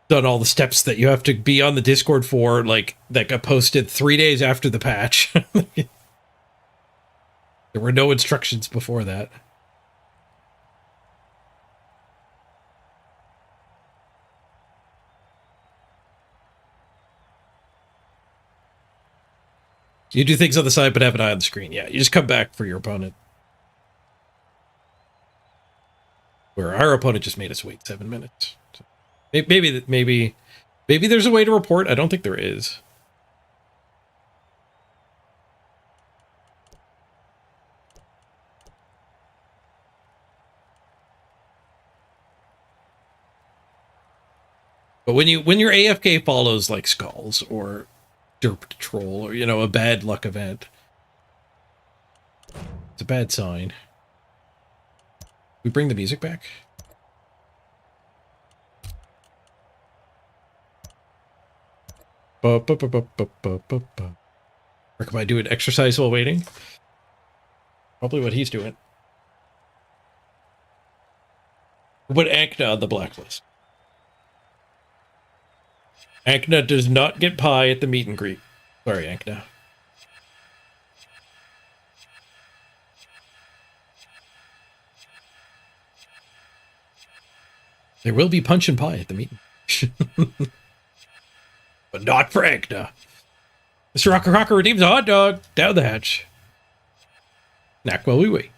done all the steps that you have to be on the Discord for, like, that got posted 3 days after the patch. There were no instructions before that. You do things on the side, but have an eye on the screen. Yeah, you just come back for your opponent. Where our opponent just made us wait 7 minutes. So maybe there's a way to report. I don't think there is. But when your AFK follows like skulls or derp troll or, you know, a bad luck event, it's a bad sign. We bring the music back. Recommend doing exercise while waiting. Probably what he's doing. Put Ankna on the blacklist. Ankna does not get pie at the meet and greet. Sorry, Ankna. There will be punch and pie at the meeting. But not for Ankna. Mr. Rocker Rocker redeems a hot dog. Down the hatch. Knack while we wait.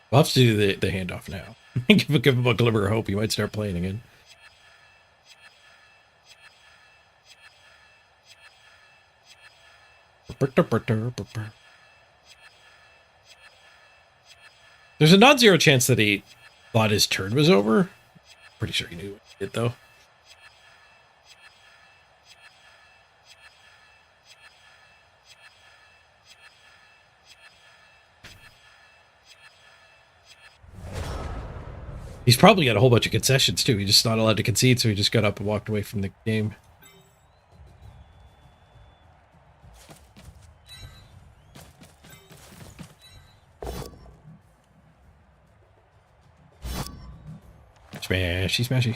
We'll have to do the handoff now. give him a glimmer of hope. He might start playing again. There's a non-zero chance that he thought his turn was over. Pretty sure he knew what he did, though. He's probably got a whole bunch of concessions too. He's just not allowed to concede, so he just got up and walked away from the game. Smashy, smashy.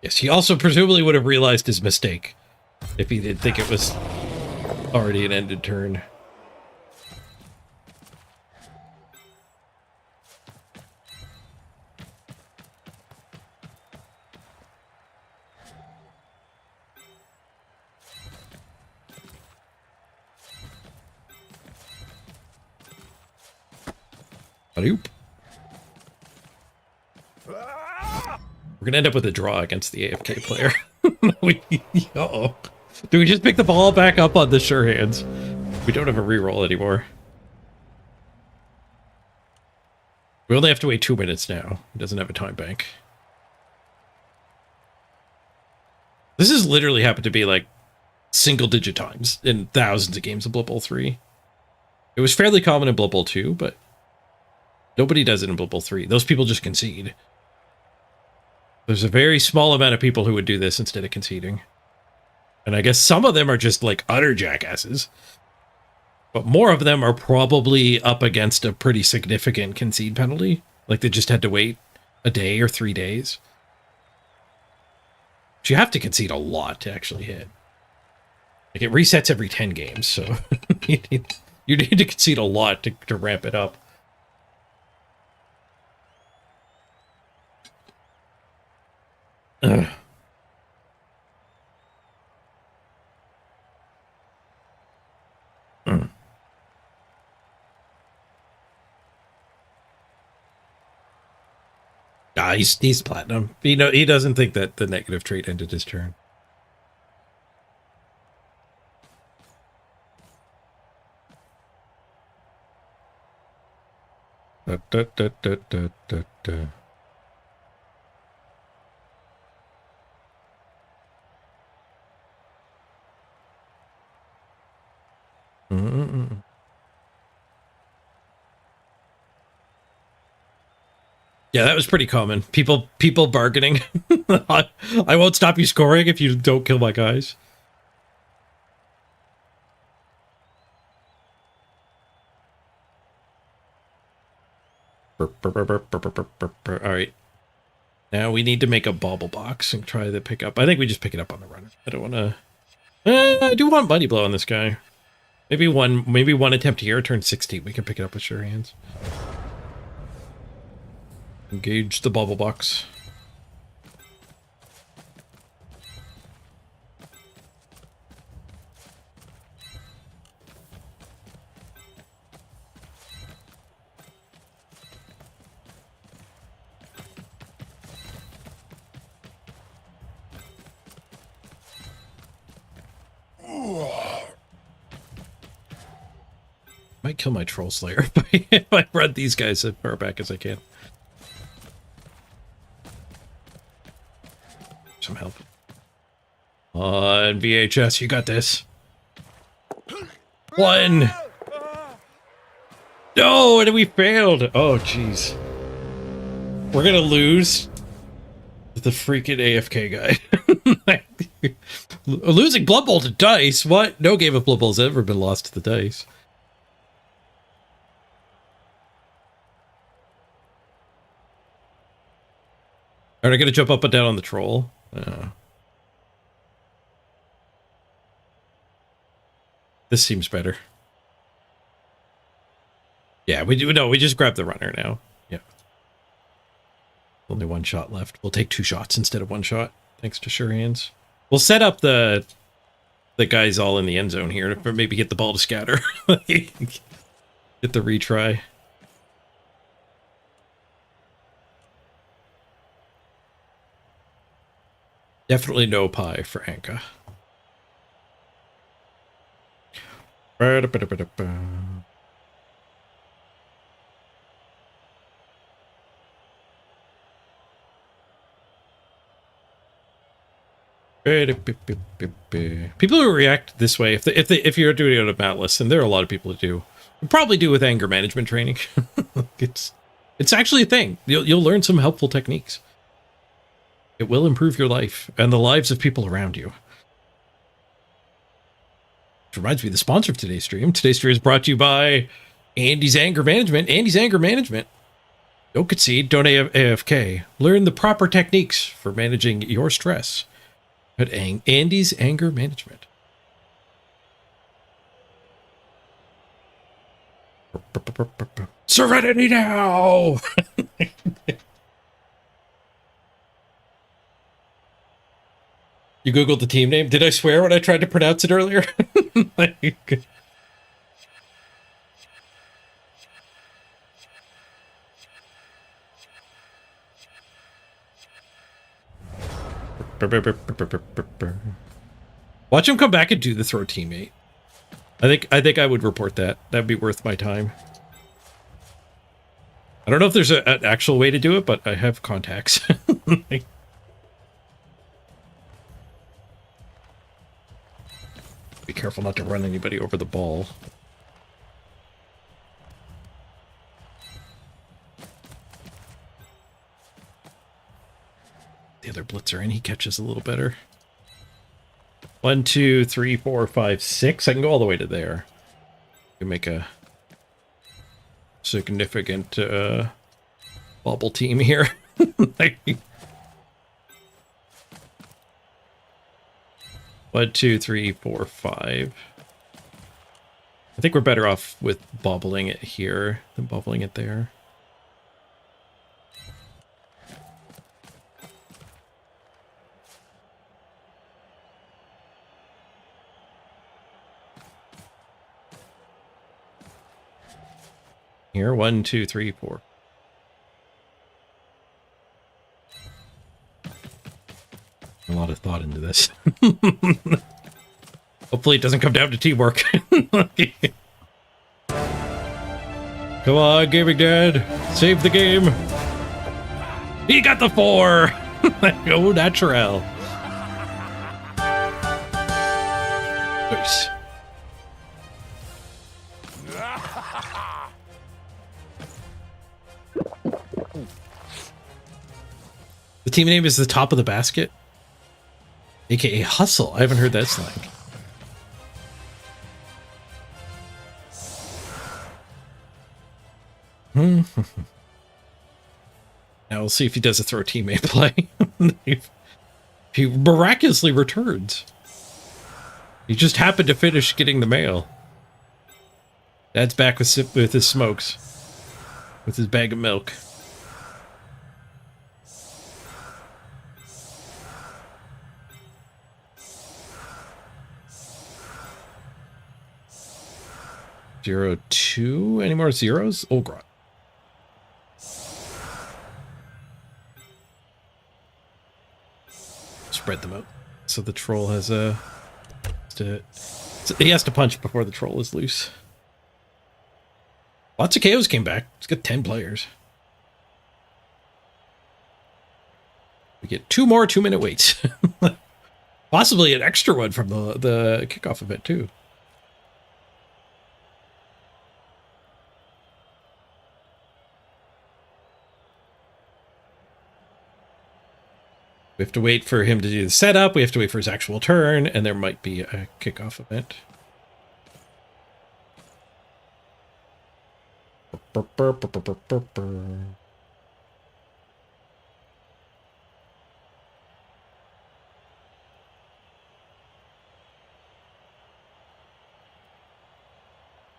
Yes, he also presumably would have realized his mistake if he didn't think it was already an ended turn. Oop. We're gonna end up with a draw against the AFK player. Uh-oh. Do we just pick the ball back up on the sure hands? We don't have a reroll anymore. We only have to wait 2 minutes now. It doesn't have a time bank. This has literally happened to be like single-digit times in thousands of games of Blood Bowl 3. It was fairly common in Blood Bowl 2, but nobody does it in Blood Bowl 3. Those people just concede. There's a very small amount of people who would do this instead of conceding. And I guess some of them are just like utter jackasses. But more of them are probably up against a pretty significant concede penalty. Like they just had to wait a day or 3 days. But you have to concede a lot to actually hit. Like it resets every 10 games, so you need to concede a lot to ramp it up. Ugh. He's platinum. He doesn't think that the negative trait ended his turn. Da, da, da, da, da, da, da. Mm-mm-mm. Yeah, that was pretty common. People bargaining. I won't stop you scoring if you don't kill my guys. All right. Now we need to make a bobble box and try to pick up. I think we just pick it up on the runner. I don't want to. I do want Buddy Blow on this guy. Maybe one attempt here, turn 16. We can pick it up with sure hands. Engage the bubble box. Might kill my Troll Slayer if I run these guys as far back as I can. Some help. On VHS, you got this. One. No, and we failed. Oh, jeez. We're gonna lose the freaking AFK guy. Losing Blood Bowl to dice? What? No game of Blood Bowl has ever been lost to the dice. Are they gonna jump up and down on the troll? This seems better. Yeah, we do. No, we just grab the runner now. Yeah. Only one shot left. We'll take 2 shots instead of 1 shot, thanks to sure hands. We'll set up the guys all in the end zone here to maybe get the ball to scatter. Get the retry. Definitely no pie for Anka. People who react this way, if you're doing it on a Atlas, and there are a lot of people who do, probably do with anger management training. it's actually a thing. You'll learn some helpful techniques. It will improve your life and the lives of people around you. Which reminds me, the sponsor of today's stream. Today's stream is brought to you by Andy's Anger Management. Andy's Anger Management. Don't concede, don't AFK. Learn the proper techniques for managing your stress at Andy's Anger Management. Serenity now! You Googled the team name? Did I swear when I tried to pronounce it earlier? Like... Watch him come back and do the throw teammate. I think I would report that. That'd be worth my time. I don't know if there's an actual way to do it, but I have contacts. Be careful not to run anybody over the ball. The other blitzer in, he catches a little better. 1, 2, 3, 4, 5, 6. I can go all the way to there. I can make a significant bubble team here. One, 2, 3, 4, 5. I think we're better off with bobbling it here than bobbling it there. Here, 1, 2, 3, 4. A lot of thought into this. Hopefully it doesn't come down to teamwork. Come on, Gaming Dad. Save the game. He got the 4. Oh, natural. Nice. The team name is the top of the basket. AKA hustle. I haven't heard that slang. Now we'll see if he does a throw teammate play. If he miraculously returns. He just happened to finish getting the mail. Dad's back with his smokes. With his bag of milk. Zero, 2. Any more zeros? Oh, God. Spread them out. So the troll has a... he has to punch before the troll is loose. Lots of KOs came back. It's got 10 players. We get 2 more 2-minute waits. Possibly an extra one from the kickoff event, too. We have to wait for him to do the setup, we have to wait for his actual turn, and there might be a kickoff event.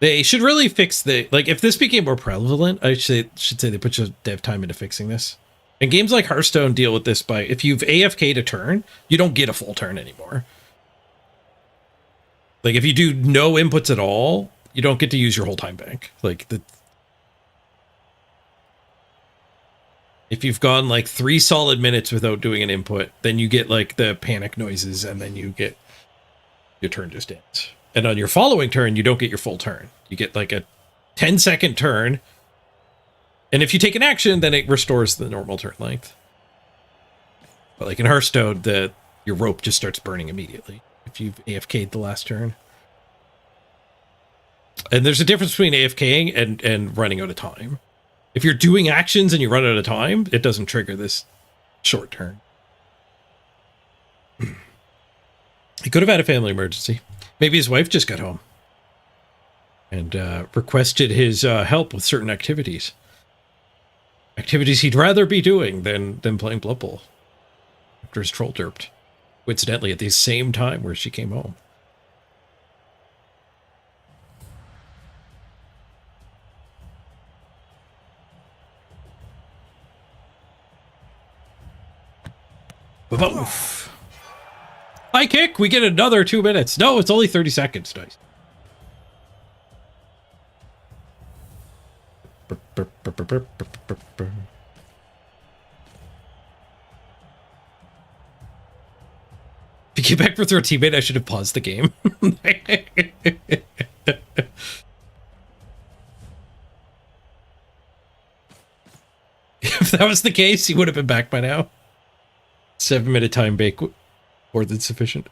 They should really fix the... Like, if this became more prevalent, I should say they put some dev time into fixing this. And games like Hearthstone deal with this by, if you've AFK'd a turn, you don't get a full turn anymore. Like, if you do no inputs at all, you don't get to use your whole time bank. Like, if you've gone, like, 3 solid minutes without doing an input, then you get, like, the panic noises, and then you get your turn just ends. And on your following turn, you don't get your full turn. You get like a 10-second turn. And if you take an action, then it restores the normal turn length. But like in Hearthstone, your rope just starts burning immediately if you've AFK'd the last turn. And there's a difference between AFKing and running out of time. If you're doing actions and you run out of time, it doesn't trigger this short turn. He could have had a family emergency. Maybe his wife just got home and requested his help with certain activities. Activities he'd rather be doing than playing Blood Bowl after his troll derped. Coincidentally, at the same time where she came home. Boof. High kick, we get another 2 minutes. No, it's only 30 seconds. Nice. If you came back for third teammate, I should have paused the game. If that was the case, he would have been back by now. 7-minute time bake, more than sufficient.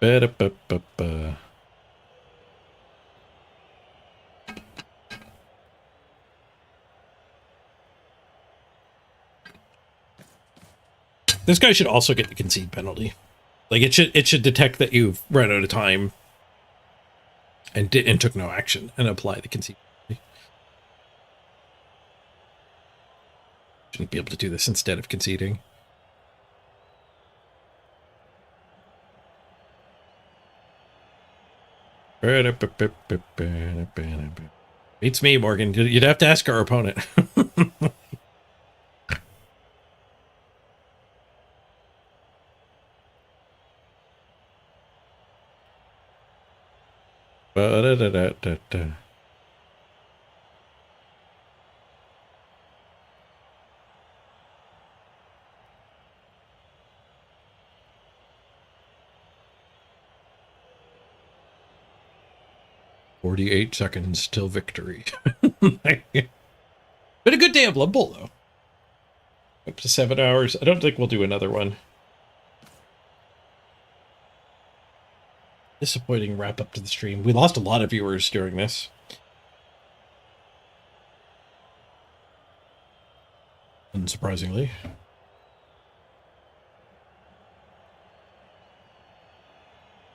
Ba-da-ba-ba-ba. This guy should also get the concede penalty. Like it should detect that you've run out of time and took no action and apply the concede penalty. Shouldn't be able to do this instead of conceding. Beats me, Morgan. You'd have to ask our opponent. Ba-da-da-da-da-da. 48 seconds till victory. Been a good day of Blood Bowl, though. Up to 7 hours. I don't think we'll do another one. Disappointing wrap up to the stream. We lost a lot of viewers during this. Unsurprisingly.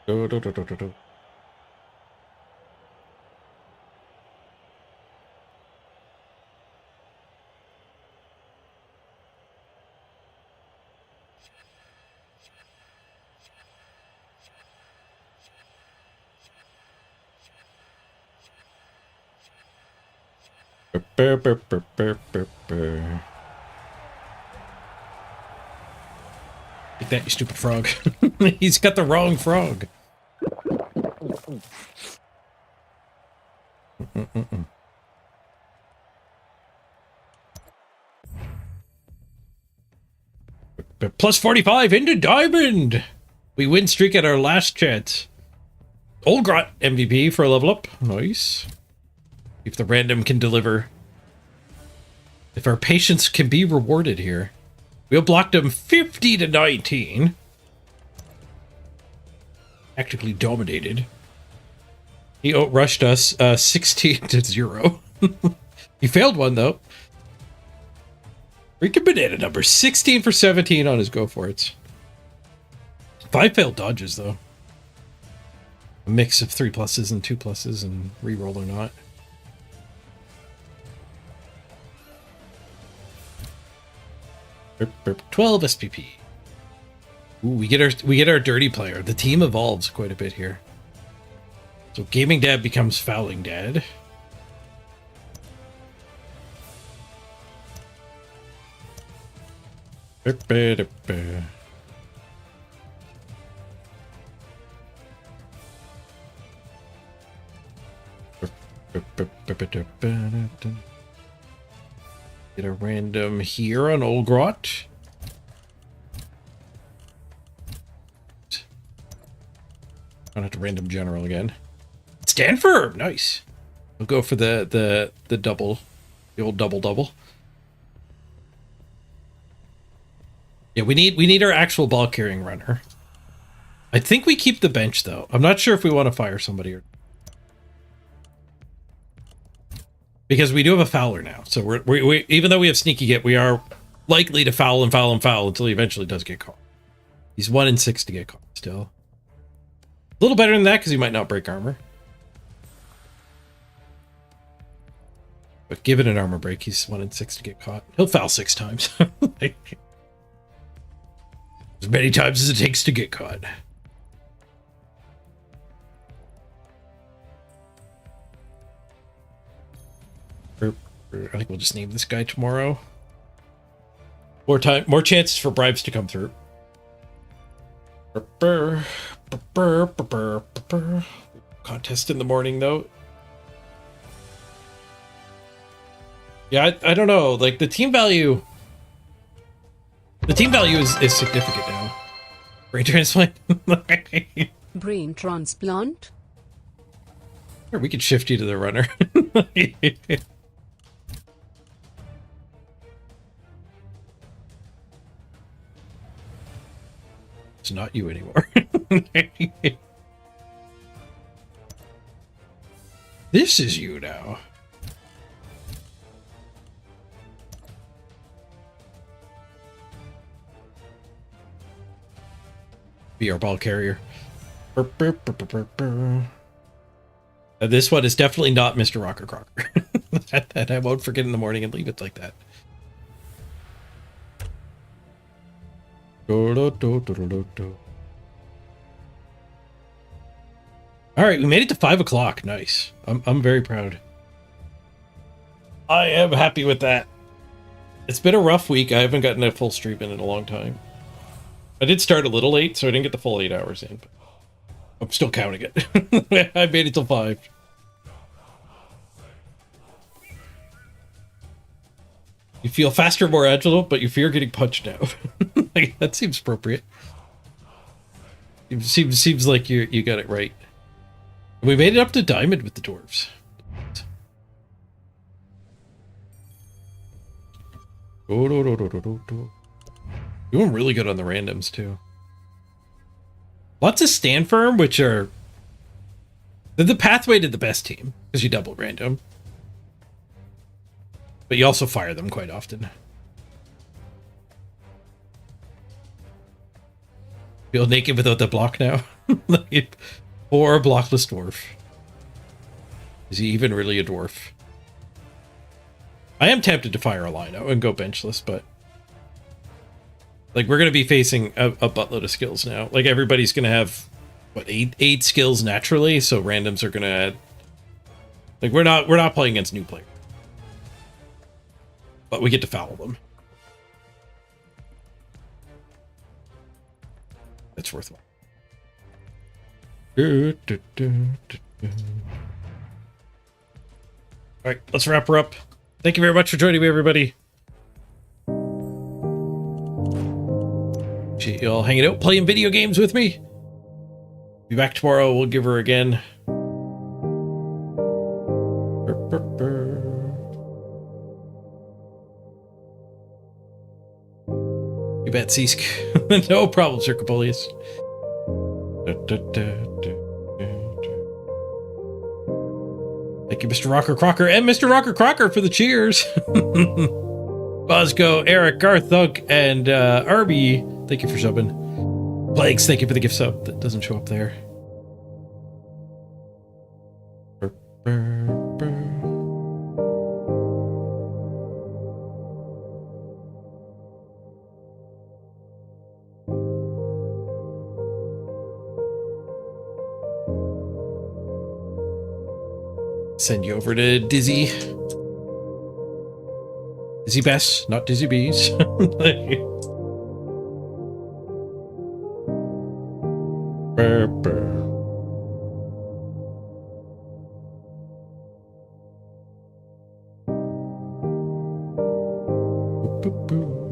Do, do, do, do, do, do. Burr, burr, burr, burr, burr, burr. Take that, you stupid frog. He's got the wrong frog. Plus 45 into diamond. We win streak at our last chance. Old Grot MVP for a level up. Nice. If the random can deliver. If our patience can be rewarded here. We blocked him 50 to 19. Tactically dominated. He outrushed us 16 to 0. He failed one though. Freaking banana number 16 for 17 on his go for it. 5 failed dodges though. A mix of 3 pluses and 2 pluses and reroll or not. Burp, burp, 12 SPP. Ooh, we get our dirty player. The team evolves quite a bit here. So gaming dad becomes fouling dad. Burp, burp, burp. Get a random here on Old Grot. Don't have to random general again. Stanford, nice. We'll go for the double, the old double. Yeah, we need our actual ball carrying runner. I think we keep the bench though. I'm not sure if we want to fire somebody or because we do have a fouler now. So we even though we have sneaky get, we are likely to foul until he eventually does get caught. He's 1 in 6 to get caught still. A little better than that because he might not break armor. But given an armor break, he's 1 in 6 to get caught. He'll foul 6 times. As many times as it takes to get caught. I think we'll just name this guy tomorrow. More chances for bribes to come through. Contest in the morning though. Yeah, I don't know. Like the team value is significant now. Brain transplant. Brain transplant? Or we could shift you to the runner. It's not you anymore. This is you now. Be our ball carrier. This one is definitely not Mr. Rocker Crocker. that I won't forget in the morning and leave it like that. All right, we made it to 5 o'clock. Nice. I'm very proud. I am happy with that. It's been a rough week. I haven't gotten a full stream in a long time. I did start a little late, so I didn't get the full 8 hours in. But I'm still counting it. I made it till 5. You feel faster, more agile, but you fear getting punched out. Like, that seems appropriate. It seems like you got it right. We made it up to diamond with the dwarves. Doing really good on the randoms too. Lots of stand firm, which are the pathway to the best team because you double random, but you also fire them quite often. Feel naked without the block now. Like, or a blockless dwarf. Is he even really a dwarf? I am tempted to fire a Lino and go benchless, but like we're gonna be facing a buttload of skills now. Like everybody's gonna have what eight skills naturally, so randoms are gonna add. Like we're not playing against new players, but we get to foul them. That's worthwhile. All right, let's wrap her up. Thank you very much for joining me, everybody. Appreciate you all hanging out, playing video games with me. Be back tomorrow. We'll give her again. You bet, Seask. No problem, Sir Capolius. Thank you, Mr. Rocker Crocker and Mr. Rocker Crocker for the cheers. Bosco, Eric, Garth, Thug, and Arby, thank you for subbing. Plagues, thank you for the gift sub that doesn't show up there. Send you over to Dizzy. Dizzy Bess, not Dizzy Bees. Burr, burr. boop, boop.